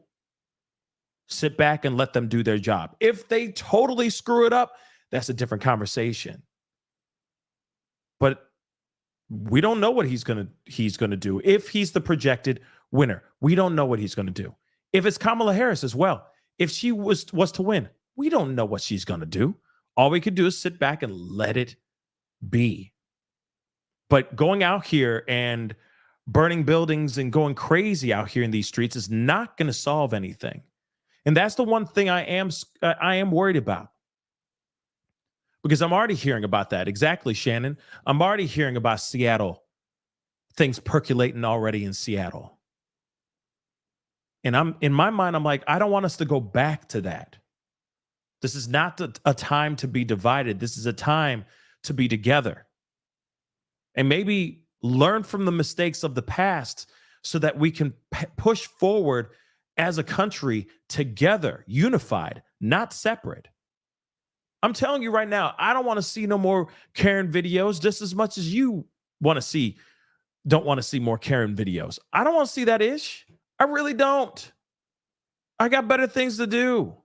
Sit back and let them do their job. If they totally screw it up, that's a different conversation. But we don't know what he's gonna do. If he's the projected winner, we don't know what he's gonna do. If it's Kamala Harris as well, if she was to win, we don't know what she's gonna do. All we could do is sit back and let it be. But going out here and burning buildings and going crazy out here in these streets is not gonna solve anything. And that's the one thing I am worried about. Because I'm already hearing about that. Exactly, Shannon. I'm already hearing about Seattle, things percolating already in Seattle. And in my mind, I'm like, I don't want us to go back to that. This is not a time to be divided. This is a time to be together. And maybe learn from the mistakes of the past so that we can push forward as a country together, unified, not separate. I'm telling you right now, I don't want to see no more Karen videos just as much as you don't want to see more Karen videos. I don't want to see that ish. I really don't. I got better things to do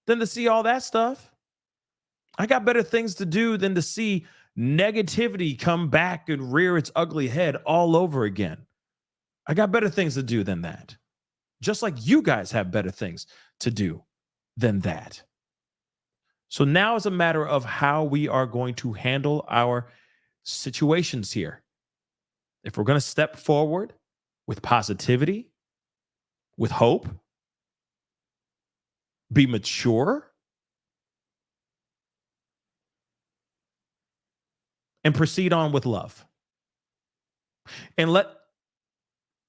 than to see all that stuff. I got better things to do than to see negativity come back and rear its ugly head all over again. I got better things to do than that. Just like you guys have better things to do than that. So now it's a matter of how we are going to handle our situations here. If we're going to step forward with positivity, with hope, be mature, and proceed on with love. And let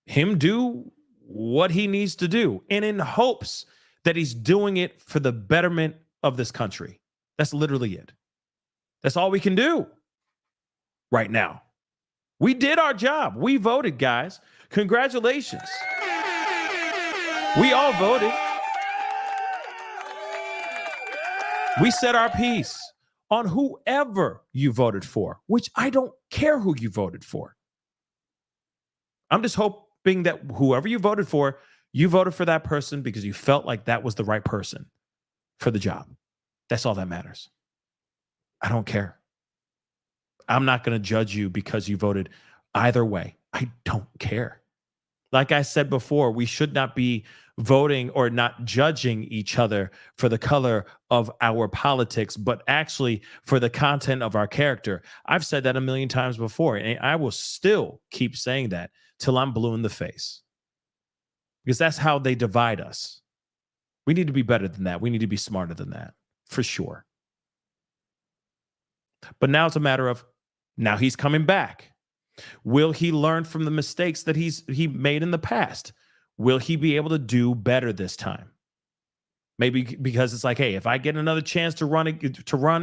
him do what he needs to do, and in hopes that he's doing it for the betterment of this country. That's literally it. That's all we can do right now. We did our job. We voted, guys. Congratulations. We all voted. We said our piece on whoever you voted for, which I don't care who you voted for. I'm just hoping that whoever you voted for that person because you felt like that was the right person for the job. That's all that matters. I don't care. I'm not going to judge you because you voted either way. I don't care. Like I said before, we should not be voting or not judging each other for the color of our politics, but actually for the content of our character. I've said that a million times before, and I will still keep saying that till I'm blue in the face. Because that's how they divide us. We need to be better than that. We need to be smarter than that, for sure. But now it's a matter of, now he's coming back. Will he learn from the mistakes that he made in the past? Will he be able to do better this time? Maybe because it's like, hey, if I get another chance to run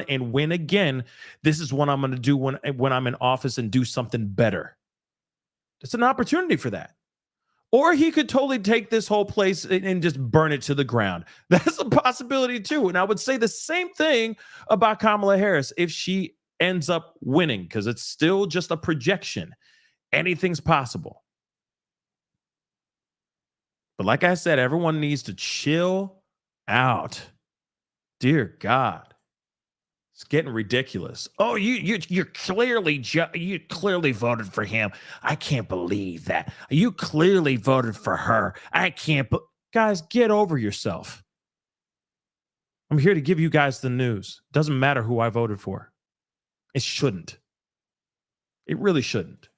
and win again, this is what I'm going to do when I'm in office and do something better. It's an opportunity for that. Or he could totally take this whole place and just burn it to the ground. That's a possibility too. And I would say the same thing about Kamala Harris if she ends up winning, because it's still just a projection. Anything's possible. But like I said, everyone needs to chill out. Dear God. It's getting ridiculous. Oh, you clearly voted for him. I can't believe that. You clearly voted for her. I can't. Guys, get over yourself. I'm here to give you guys the news. Doesn't matter who I voted for. It shouldn't. It really shouldn't.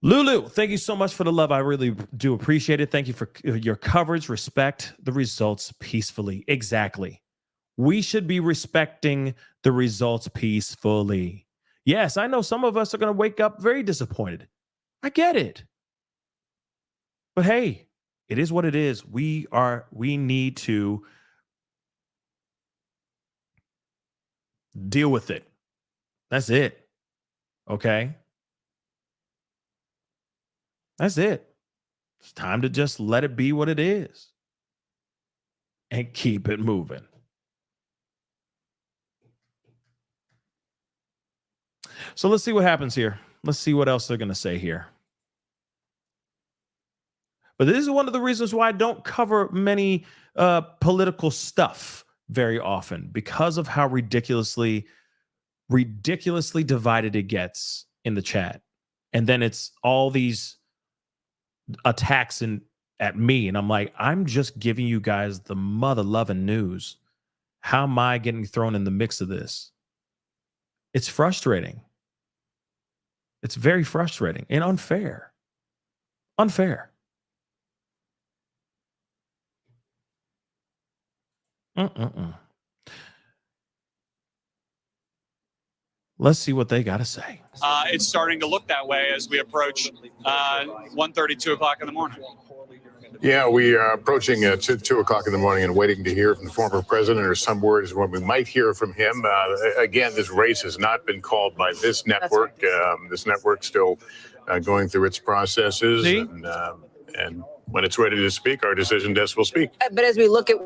Lulu, thank you so much for the love. I really do appreciate it. Thank you for your coverage. Respect the results peacefully. Exactly. We should be respecting the results peacefully. Yes, I know some of us are going to wake up very disappointed. I get it. But hey, it is what it is. We need to deal with it. That's it. Okay? That's it. It's time to just let it be what it is and keep it moving. So let's see what happens here. Let's see what else they're going to say here. But this is one of the reasons why I don't cover many political stuff very often, because of how ridiculously divided it gets in the chat. And then it's all these attacks at me. And I'm like, I'm just giving you guys the mother-loving news. How am I getting thrown in the mix of this? It's frustrating. It's very frustrating and unfair. Unfair. Let's see what they got to say. It's starting to look that way as we approach 1:30, 2 o'clock in the morning. Yeah, we are approaching 2 o'clock in the morning and waiting to hear from the former president, or some words when we might hear from him. Again, this race has not been called by this network. This network still going through its processes. And when it's ready to speak, our decision desk will speak. But as we look at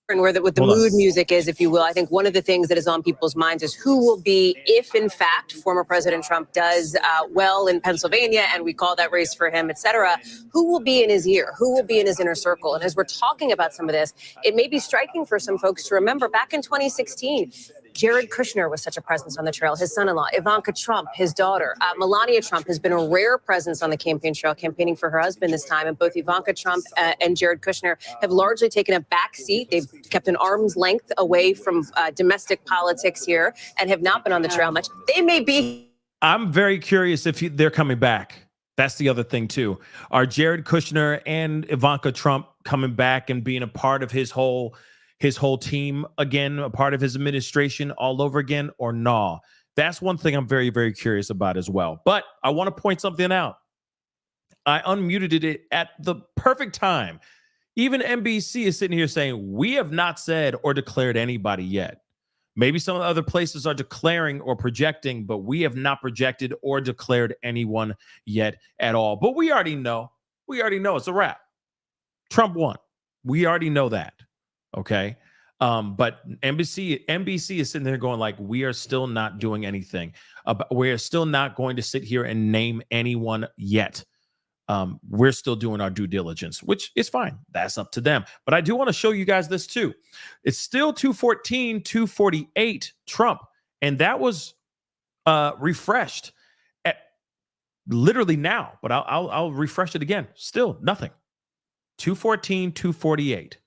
what the mood music is, if you will, I think one of the things that is on people's minds is who will be, if in fact former President Trump does well in Pennsylvania and we call that race for him, et cetera, who will be in his ear? Who will be in his inner circle? And as we're talking about some of this, it may be striking for some folks to remember back in 2016, Jared Kushner was such a presence on the trail. His son-in-law, Ivanka Trump, his daughter, Melania Trump has been a rare presence on the campaign trail, campaigning for her husband this time. And both Ivanka Trump and Jared Kushner have largely taken a back seat. They've kept an arm's length away from domestic politics here and have not been on the trail much. They may be. I'm very curious if they're coming back. That's the other thing, too. Are Jared Kushner and Ivanka Trump coming back and being a part of his whole team again, a part of his administration all over again, or no? That's one thing I'm very, very curious about as well. But I want to point something out. I unmuted it at the perfect time. Even NBC is sitting here saying, we have not said or declared anybody yet. Maybe some other places are declaring or projecting, but we have not projected or declared anyone yet at all. But we already know. We already know it's a wrap. Trump won. We already know that. Okay. But NBC is sitting there going like, we are still not doing anything. We are still not going to sit here and name anyone yet. We're still doing our due diligence, which is fine. That's up to them. But I do want to show you guys this too. It's still 214, 248 Trump. And that was refreshed at literally now. But I'll refresh it again. Still nothing. 214, 248.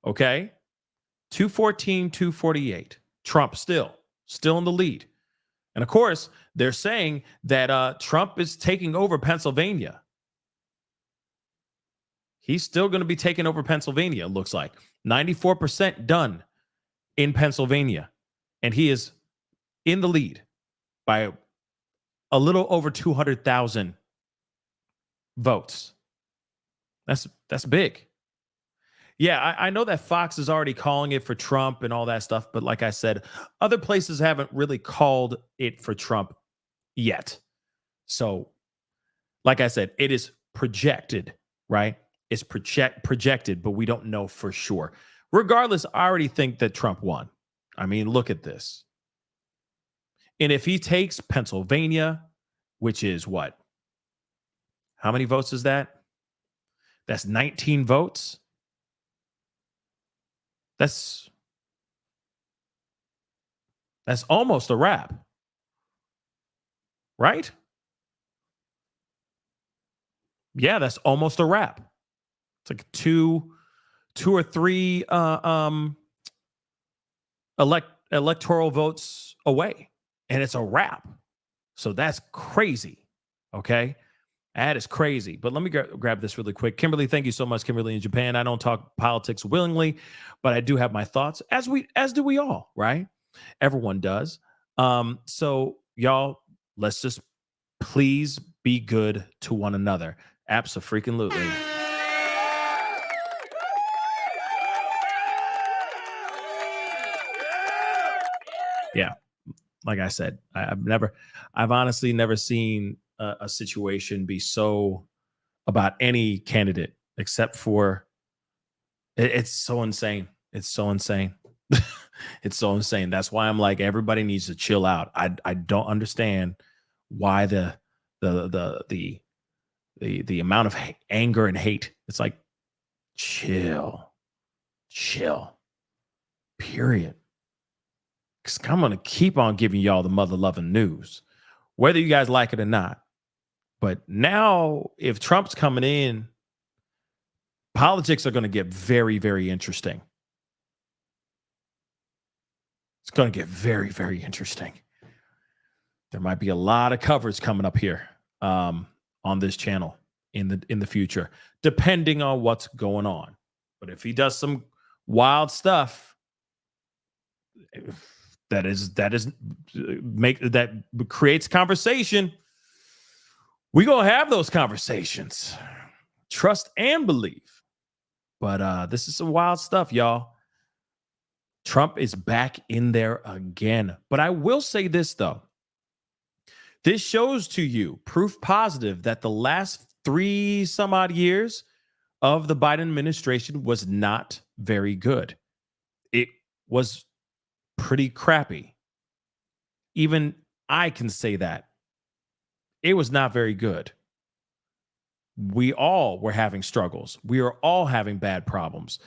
Okay. 214, 248. Trump still in the lead. And of course, they're saying that Trump is taking over Pennsylvania. He's still going to be taking over Pennsylvania, it looks like. 94% done in Pennsylvania. And he is in the lead by a little over 200,000 votes. That's big. Yeah, I know that Fox is already calling it for Trump and all that stuff, but like I said, other places haven't really called it for Trump yet. So, like I said, it is projected, right? It's projected, but we don't know for sure. Regardless, I already think that Trump won. I mean, look at this. And if he takes Pennsylvania, which is what? How many votes is that? That's 19 votes. That's almost a wrap. Right? Yeah, that's almost a wrap. It's like two or three electoral votes away, and it's a wrap. So that's crazy. Okay, that is crazy. But let me grab this really quick. Kimberly, thank you so much, Kimberly in Japan. I don't talk politics willingly, but I do have my thoughts, as do we all, right? Everyone does. So y'all, let's just please be good to one another. Abso-freaking-lutely. Yeah, like I said, I've honestly never seen a situation be so about any candidate except for it's so insane. It's so insane. It's so insane. That's why I'm like, everybody needs to chill out. I don't understand why the amount of anger and hate. It's like, chill, period. Because I'm going to keep on giving y'all the mother loving news, whether you guys like it or not. But now, if Trump's coming in, politics are going to get very, very interesting. It's going to get very, very interesting. There might be a lot of coverage coming up here on this channel in the future, depending on what's going on. But if he does some wild stuff, that creates conversation, we gonna have those conversations. Trust and believe. But this is some wild stuff, y'all. Trump is back in there again. But I will say this, though. This shows to you proof positive that the last 3 some odd years of the Biden administration was not very good. It was pretty crappy. Even I can say that. It was not very good. We all were having struggles. We are all having bad problems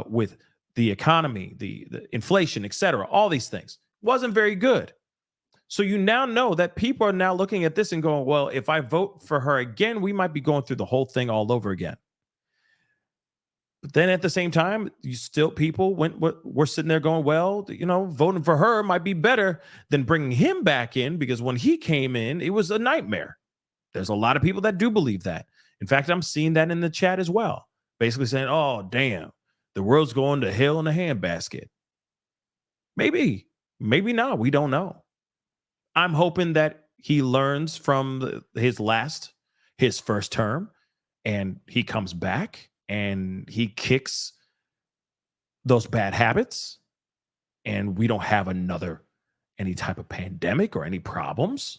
with the economy, the inflation, etc. All these things. Wasn't very good. So you now know that people are now looking at this and going, well, if I vote for her again, we might be going through the whole thing all over again. But then at the same time, people were sitting there going, well, voting for her might be better than bringing him back in, because when he came in, it was a nightmare. There's a lot of people that do believe that. In fact, I'm seeing that in the chat as well. Basically saying, oh, damn, the world's going to hell in a handbasket. Maybe not. We don't know. I'm hoping that he learns from his first term, and he comes back and he kicks those bad habits, and we don't have any type of pandemic or any problems.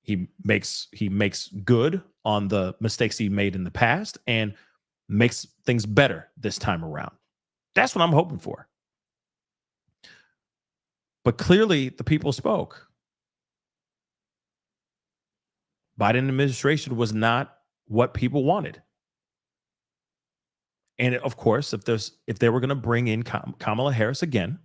He makes good on the mistakes he made in the past and makes things better this time around. That's what I'm hoping for. But clearly, the people spoke. Biden administration was not what people wanted. And of course, if they were going to bring in Kamala Harris again,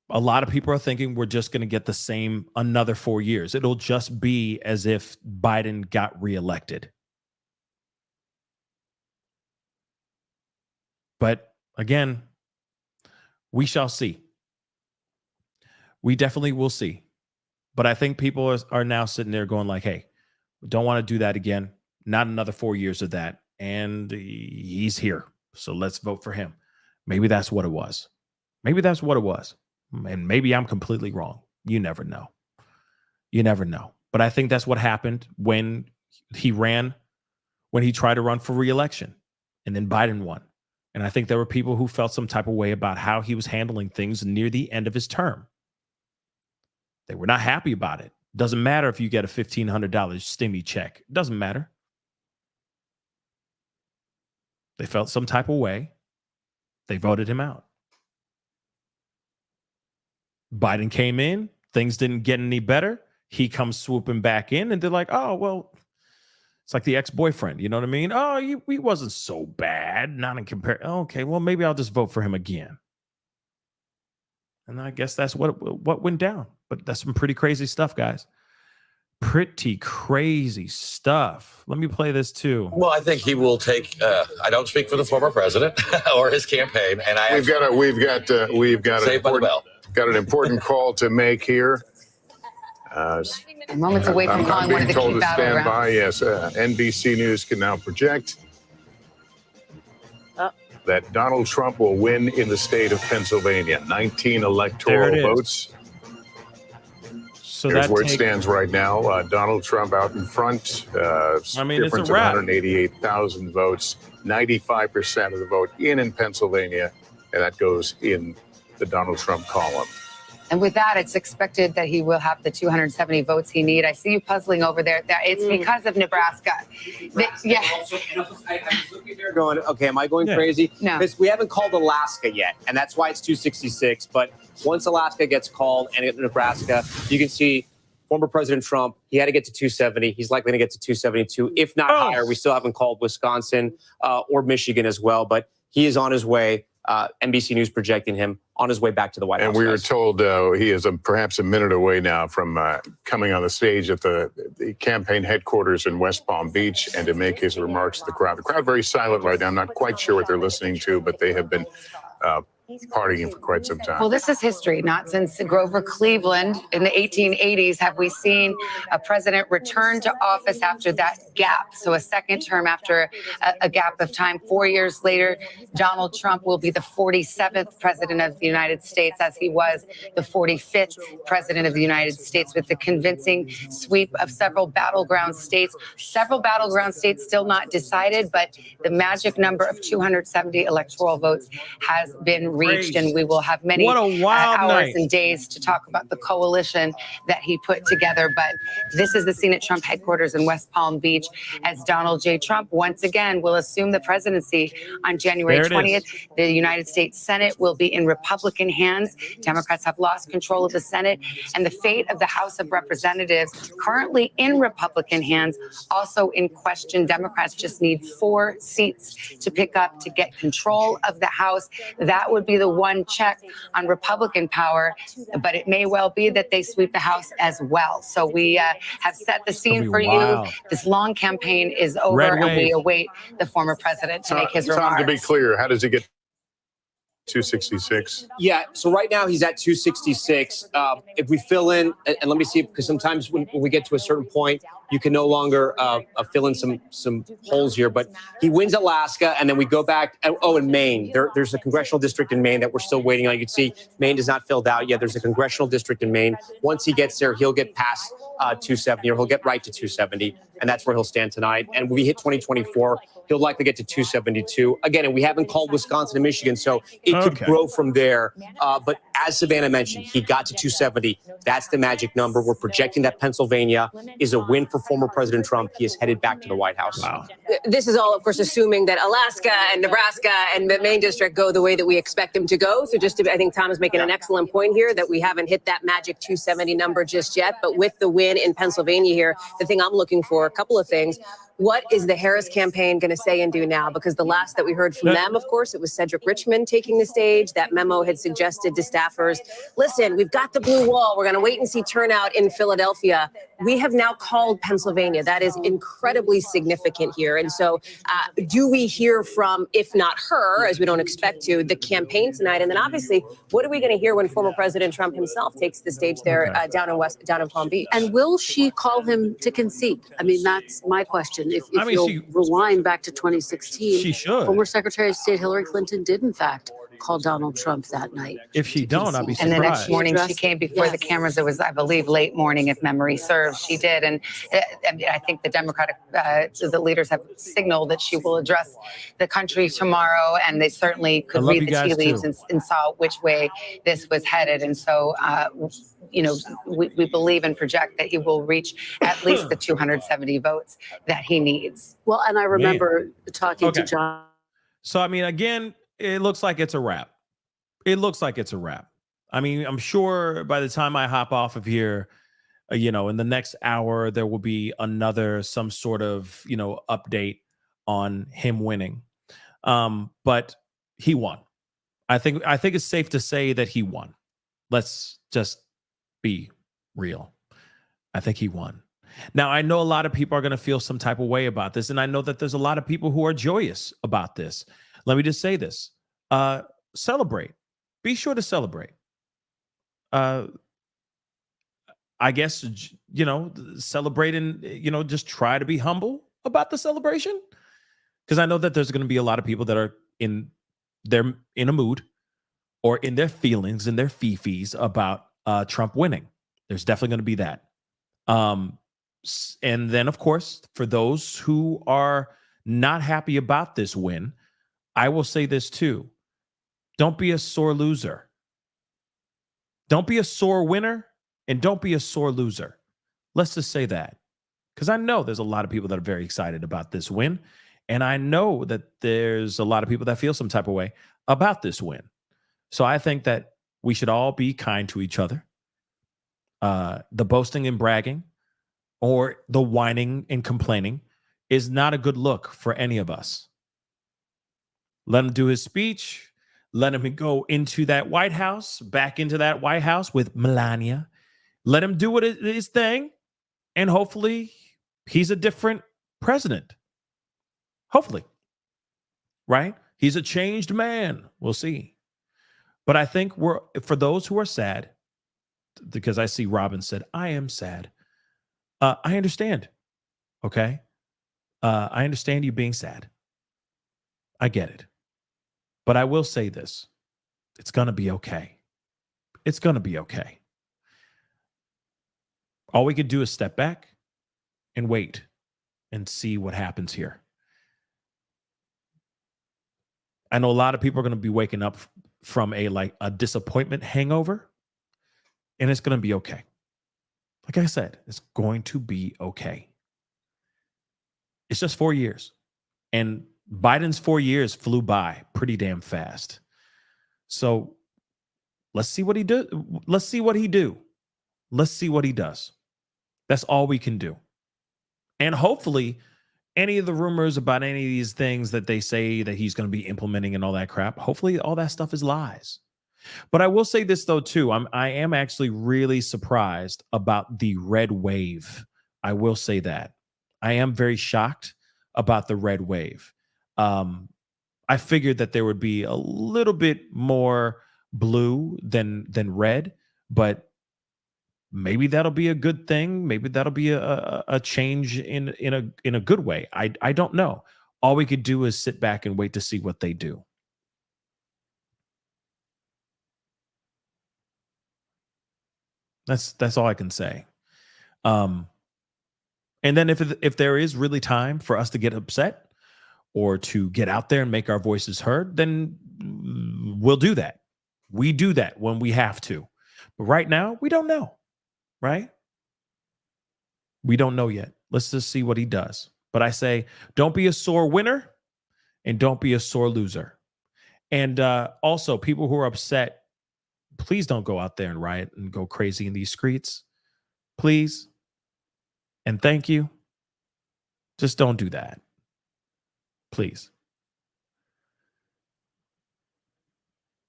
a lot of people are thinking we're just going to get the same another 4 years. It'll just be as if Biden got reelected. But again, we shall see. We definitely will see. But I think people are now sitting there going like, hey, we don't want to do that again. Not another 4 years of that. And he's here. So let's vote for him. Maybe that's what it was. And maybe I'm completely wrong. You never know. But I think that's what happened when he tried to run for re-election. and then Biden won. And I think there were people who felt some type of way about how he was handling things near the end of his term. They were not happy about it. Doesn't matter if you get a $1,500 stimmy check. It doesn't matter. They felt some type of way. They voted him out. Biden came in. Things didn't get any better. He comes swooping back in, and they're like, oh, well, it's like the ex-boyfriend. You know what I mean? Oh, he wasn't so bad. Not in comparison. Okay, well, maybe I'll just vote for him again. And I guess that's what went down. But that's some pretty crazy stuff, guys. Pretty crazy stuff. Let me play this too. Well, I think he will take. I don't speak for the former president or his campaign, and we've got an important call to make here. Moments away from calling one of the key told to stand by. battlegrounds. Yes, NBC News can now project that Donald Trump will win in the state of Pennsylvania. 19 electoral votes. So here's that where it stands right now. Donald Trump out in front. It's a Difference of wrap. 188,000 votes. 95% of the vote in Pennsylvania, and that goes in the Donald Trump column. And with that, it's expected that he will have the 270 votes he needs. I see you puzzling over there. It's because of Nebraska. Yeah. I was looking there going, okay, am I going crazy? No. Because we haven't called Alaska yet, and that's why it's 266. But once Alaska gets called and Nebraska, you can see former President Trump, he had to get to 270. He's likely to get to 272, if not higher. We still haven't called Wisconsin or Michigan as well, but he is on his way. NBC News projecting him on his way back to the White House. And we were told he is perhaps a minute away now from coming on the stage at the campaign headquarters in West Palm Beach and to make his remarks to the crowd. The crowd very silent right now. I'm not quite sure what they're listening to, but they have been partying for quite some time. Well, this is history. Not since Grover Cleveland in the 1880s have we seen a president return to office after that gap. So a second term after a gap of time. 4 years later, Donald Trump will be the 47th president of the United States, as he was the 45th president of the United States, with the convincing sweep of several battleground states. Several battleground states still not decided, but the magic number of 270 electoral votes has been reached, and we will have many hours night. and days to talk about the coalition that he put together. But this is the scene at Trump headquarters in West Palm Beach, as Donald J. Trump once again will assume the presidency on January 20th. The United States Senate will be in Republican hands. Democrats have lost control of the Senate, and the fate of the House of Representatives, currently in Republican hands, also in question. Democrats just need 4 seats to pick up to get control of the House. That would be the one check on Republican power, but it may well be that they sweep the House as well. So we have set the scene for you. This long campaign is over, and we await the former president to make his remarks. To be clear, how does he get 266? Yeah, so right now he's at 266. If we fill in, and let me see, because sometimes when we get to a certain point, you can no longer fill in some holes here. But he wins Alaska, and then we go back. In Maine, there's a congressional district in Maine that we're still waiting on. You can see Maine is not filled out yet. There's a congressional district in Maine. Once he gets there, he'll get past 270, or he'll get right to 270, and that's where he'll stand tonight. And when we hit 2024, he'll likely get to 272 again. And we haven't called Wisconsin and Michigan, so it could grow from there. But as Savannah mentioned, he got to 270. That's the magic number. We're projecting that Pennsylvania is a win for former President Trump. He is headed back to the White House. Wow. This is all, of course, assuming that Alaska and Nebraska and the Maine district go the way that we expect them to go. So I think Tom is making an excellent point here that we haven't hit that magic 270 number just yet. But with the win in Pennsylvania here, the thing I'm looking for, a couple of things. What is the Harris campaign going to say and do now? Because the last that we heard from them, of course, it was Cedric Richmond taking the stage. That memo had suggested to staffers, listen, we've got the blue wall. We're going to wait and see turnout in Philadelphia. We have now called Pennsylvania. That is incredibly significant here. And so do we hear from, if not her, as we don't expect to, the campaign tonight? And then obviously, what are we going to hear when former President Trump himself takes the stage there down in Palm Beach? And will she call him to concede? I mean, that's my question. If you'll rewind back to 2016, she should. Former Secretary of State Hillary Clinton did, in fact, call Donald Trump that night. If she don't, I'll be And surprised. the next morning, she Addressed- came before the yes. cameras. It was, I believe, late morning, if memory serves. She did. And I mean, I think the Democratic the leaders have signaled that she will address the country tomorrow. And they certainly could love read you the guys tea leaves too. and saw which way this was headed. And so, you know, we believe and project that he will reach at least the 270 votes that he needs. Well, and I remember talking Okay. to John. So, I mean, again, it looks like it's a wrap. It looks like it's a wrap. I mean, I'm sure by the time I hop off of here, you know, in the next hour, there will be some sort of, you know, update on him winning. But he won. I think it's safe to say that he won. Let's just be real. I think he won. Now, I know a lot of people are going to feel some type of way about this, and I know that there's a lot of people who are joyous about this. Let me just say this. Celebrate. Be sure to celebrate. I guess, you know, celebrate and, you know, just try to be humble about the celebration. Because I know that there's going to be a lot of people that are in a mood or in their feelings and their fifis about Trump winning. There's definitely going to be that. And then, of course, for those who are not happy about this win, I will say this too. Don't be a sore loser. Don't be a sore winner and don't be a sore loser. Let's just say that. Because I know there's a lot of people that are very excited about this win. And I know that there's a lot of people that feel some type of way about this win. So I think that we should all be kind to each other. The boasting and bragging or the whining and complaining is not a good look for any of us. Let him do his speech. Let him go into that White House, back into that White House with Melania. Let him do his thing. And hopefully he's a different president. Hopefully. Right? He's a changed man. We'll see. But I think for those who are sad, because I see Robin said, I am sad. I understand. Okay? I understand you being sad. I get it. But I will say this. It's going to be okay. It's going to be okay. All we could do is step back and wait and see what happens here. I know a lot of people are going to be waking up from a disappointment hangover, and it's going to be okay. Like I said, it's going to be okay. It's just 4 years. And Biden's 4 years flew by pretty damn fast. So let's see what he do. Let's see what he do. Let's see what he does. That's all we can do. And hopefully any of the rumors about any of these things that they say that he's going to be implementing and all that crap, hopefully all that stuff is lies. But I will say this though too, I am actually really surprised about the red wave. I will say that. I am very shocked about the red wave. I figured that there would be a little bit more blue than red, but maybe that'll be a good thing. Maybe that'll be a change in a good way. I don't know. All we could do is sit back and wait to see what they do. That's all I can say. And then if there is really time for us to get upset or to get out there and make our voices heard, then we'll do that. We do that when we have to. But right now, we don't know, right? We don't know yet. Let's just see what he does. But I say, don't be a sore winner and don't be a sore loser. And also, people who are upset, please don't go out there and riot and go crazy in these streets. Please. And thank you. Just don't do that. Please.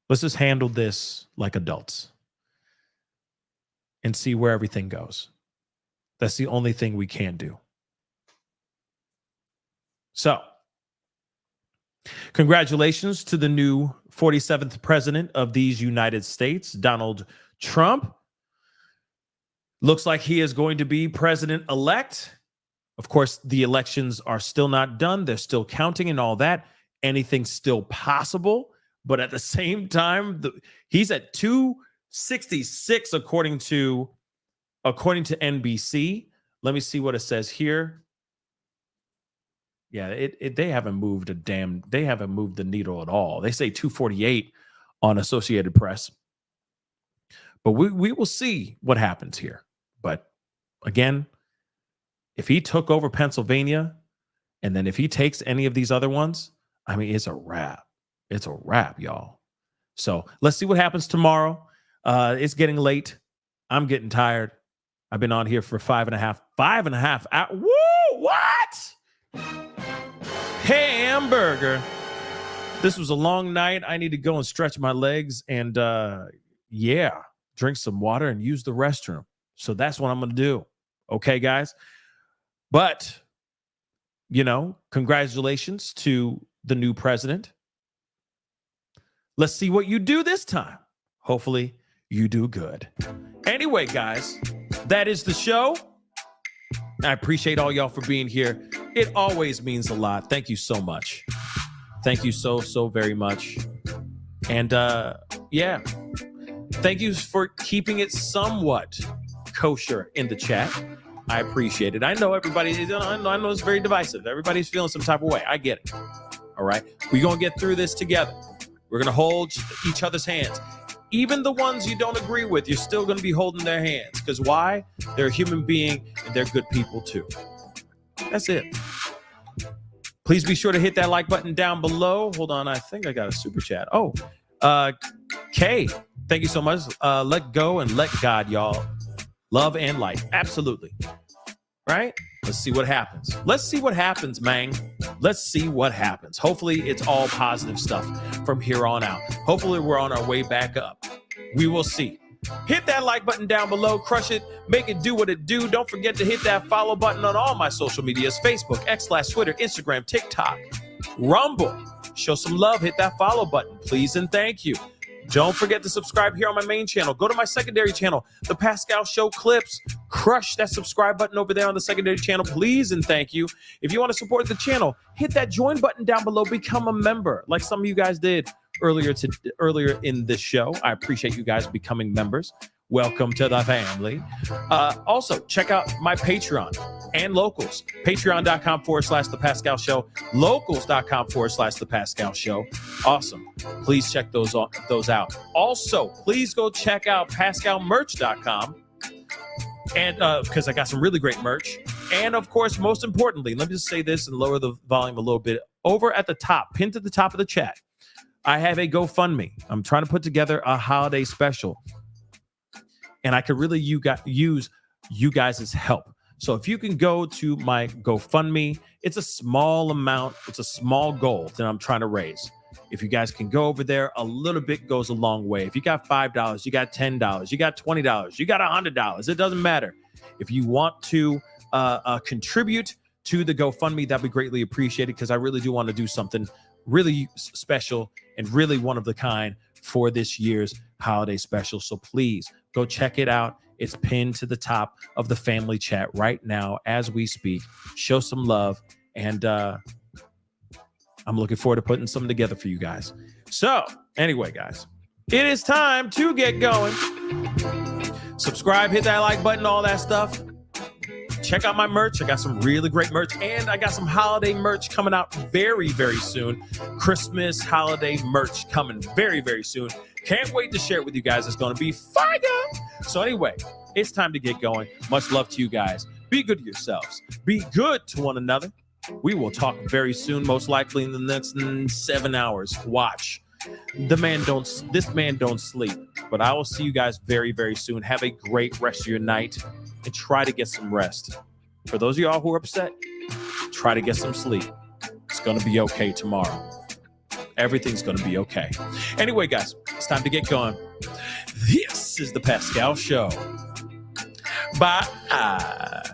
Let's just handle this like adults and see where everything goes. That's the only thing we can do. So, congratulations to the new 47th president of these United States, Donald Trump. Looks like he is going to be president-elect. Of course, the elections are still not done. They're still counting and all that. Anything's still possible. But at the same time, he's at 266 according to NBC. Let me see what it says here. Yeah, they haven't moved they haven't moved the needle at all. They say 248 on Associated Press. But we will see what happens here. But again, if he took over Pennsylvania, and then if he takes any of these other ones, I mean, it's a wrap. It's a wrap, y'all. So let's see what happens tomorrow. It's getting late. I'm getting tired. I've been on here for 5.5 hours. Woo! What? Hamburger. This was a long night. I need to go and stretch my legs and drink some water and use the restroom. So that's what I'm going to do. Okay, guys? But, congratulations to the new president. Let's see what you do this time. Hopefully, you do good. Anyway, guys, that is the show. I appreciate all y'all for being here. It always means a lot. Thank you so much. Thank you so very much. And thank you for keeping it somewhat kosher in the chat. I appreciate it. I know everybody, I know it's very divisive. Everybody's feeling some type of way. I get it. All right. We're going to get through this together. We're going to hold each other's hands. Even the ones you don't agree with, you're still going to be holding their hands. Because why? They're a human being and they're good people too. That's it. Please be sure to hit that like button down below. Hold on. I think I got a super chat. Oh, Kay, thank you so much. Let go and let God, y'all. Love and light. Absolutely. Right? Let's see what happens. Let's see what happens, man. Let's see what happens. Hopefully it's all positive stuff from here on out. Hopefully we're on our way back up. We will see. Hit that like button down below. Crush it. Make it do what it do. Don't forget to hit that follow button on all my social medias. Facebook, X/Twitter, Instagram, TikTok, Rumble. Show some love. Hit that follow button. Please and thank you. Don't forget to subscribe here on my main channel. Go to my secondary channel, The Pascal Show Clips. Crush that subscribe button over there on the secondary channel, please and thank you. If you want to support the channel, hit that join button down below. Become a member, like some of you guys did earlier in this show. I appreciate you guys becoming members. Welcome to the family. Also, check out my Patreon and locals. Patreon.com/The Pascal Show. Locals.com/The Pascal Show. Awesome. Please check those out. Also, please go check out PascalMerch.com. And because I got some really great merch. And of course, most importantly, let me just say this and lower the volume a little bit. Over at the top, pinned to the top of the chat, I have a GoFundMe. I'm trying to put together a holiday special. And I could really use you guys' help. So if you can go to my GoFundMe, it's a small amount. It's a small goal that I'm trying to raise. If you guys can go over there, a little bit goes a long way. If you got $5, you got $10, you got $20, you got $100, it doesn't matter. If you want to contribute to the GoFundMe, that'd be greatly appreciated because I really do want to do something really special and really one of the kind for this year's holiday special. So please go check it out. It's pinned to the top of the family chat right now as we speak. Show some love. And I'm looking forward to putting something together for you guys. So anyway, guys, it is time to get going. Subscribe, hit that like button, all that stuff. Check out my merch. I got some really great merch. And I got some holiday merch coming out very, very soon. Christmas holiday merch coming very, very soon. Can't wait to share it with you guys. It's going to be fire. So anyway, it's time to get going. Much love to you guys. Be good to yourselves. Be good to one another. We will talk very soon, most likely in the next 7 hours. Watch. This man don't sleep. But I will see you guys very, very soon. Have a great rest of your night and try to get some rest. For those of y'all who are upset, try to get some sleep. It's going to be okay tomorrow. Everything's going to be okay. Anyway, guys, it's time to get going. This is the Pascal Show. Bye.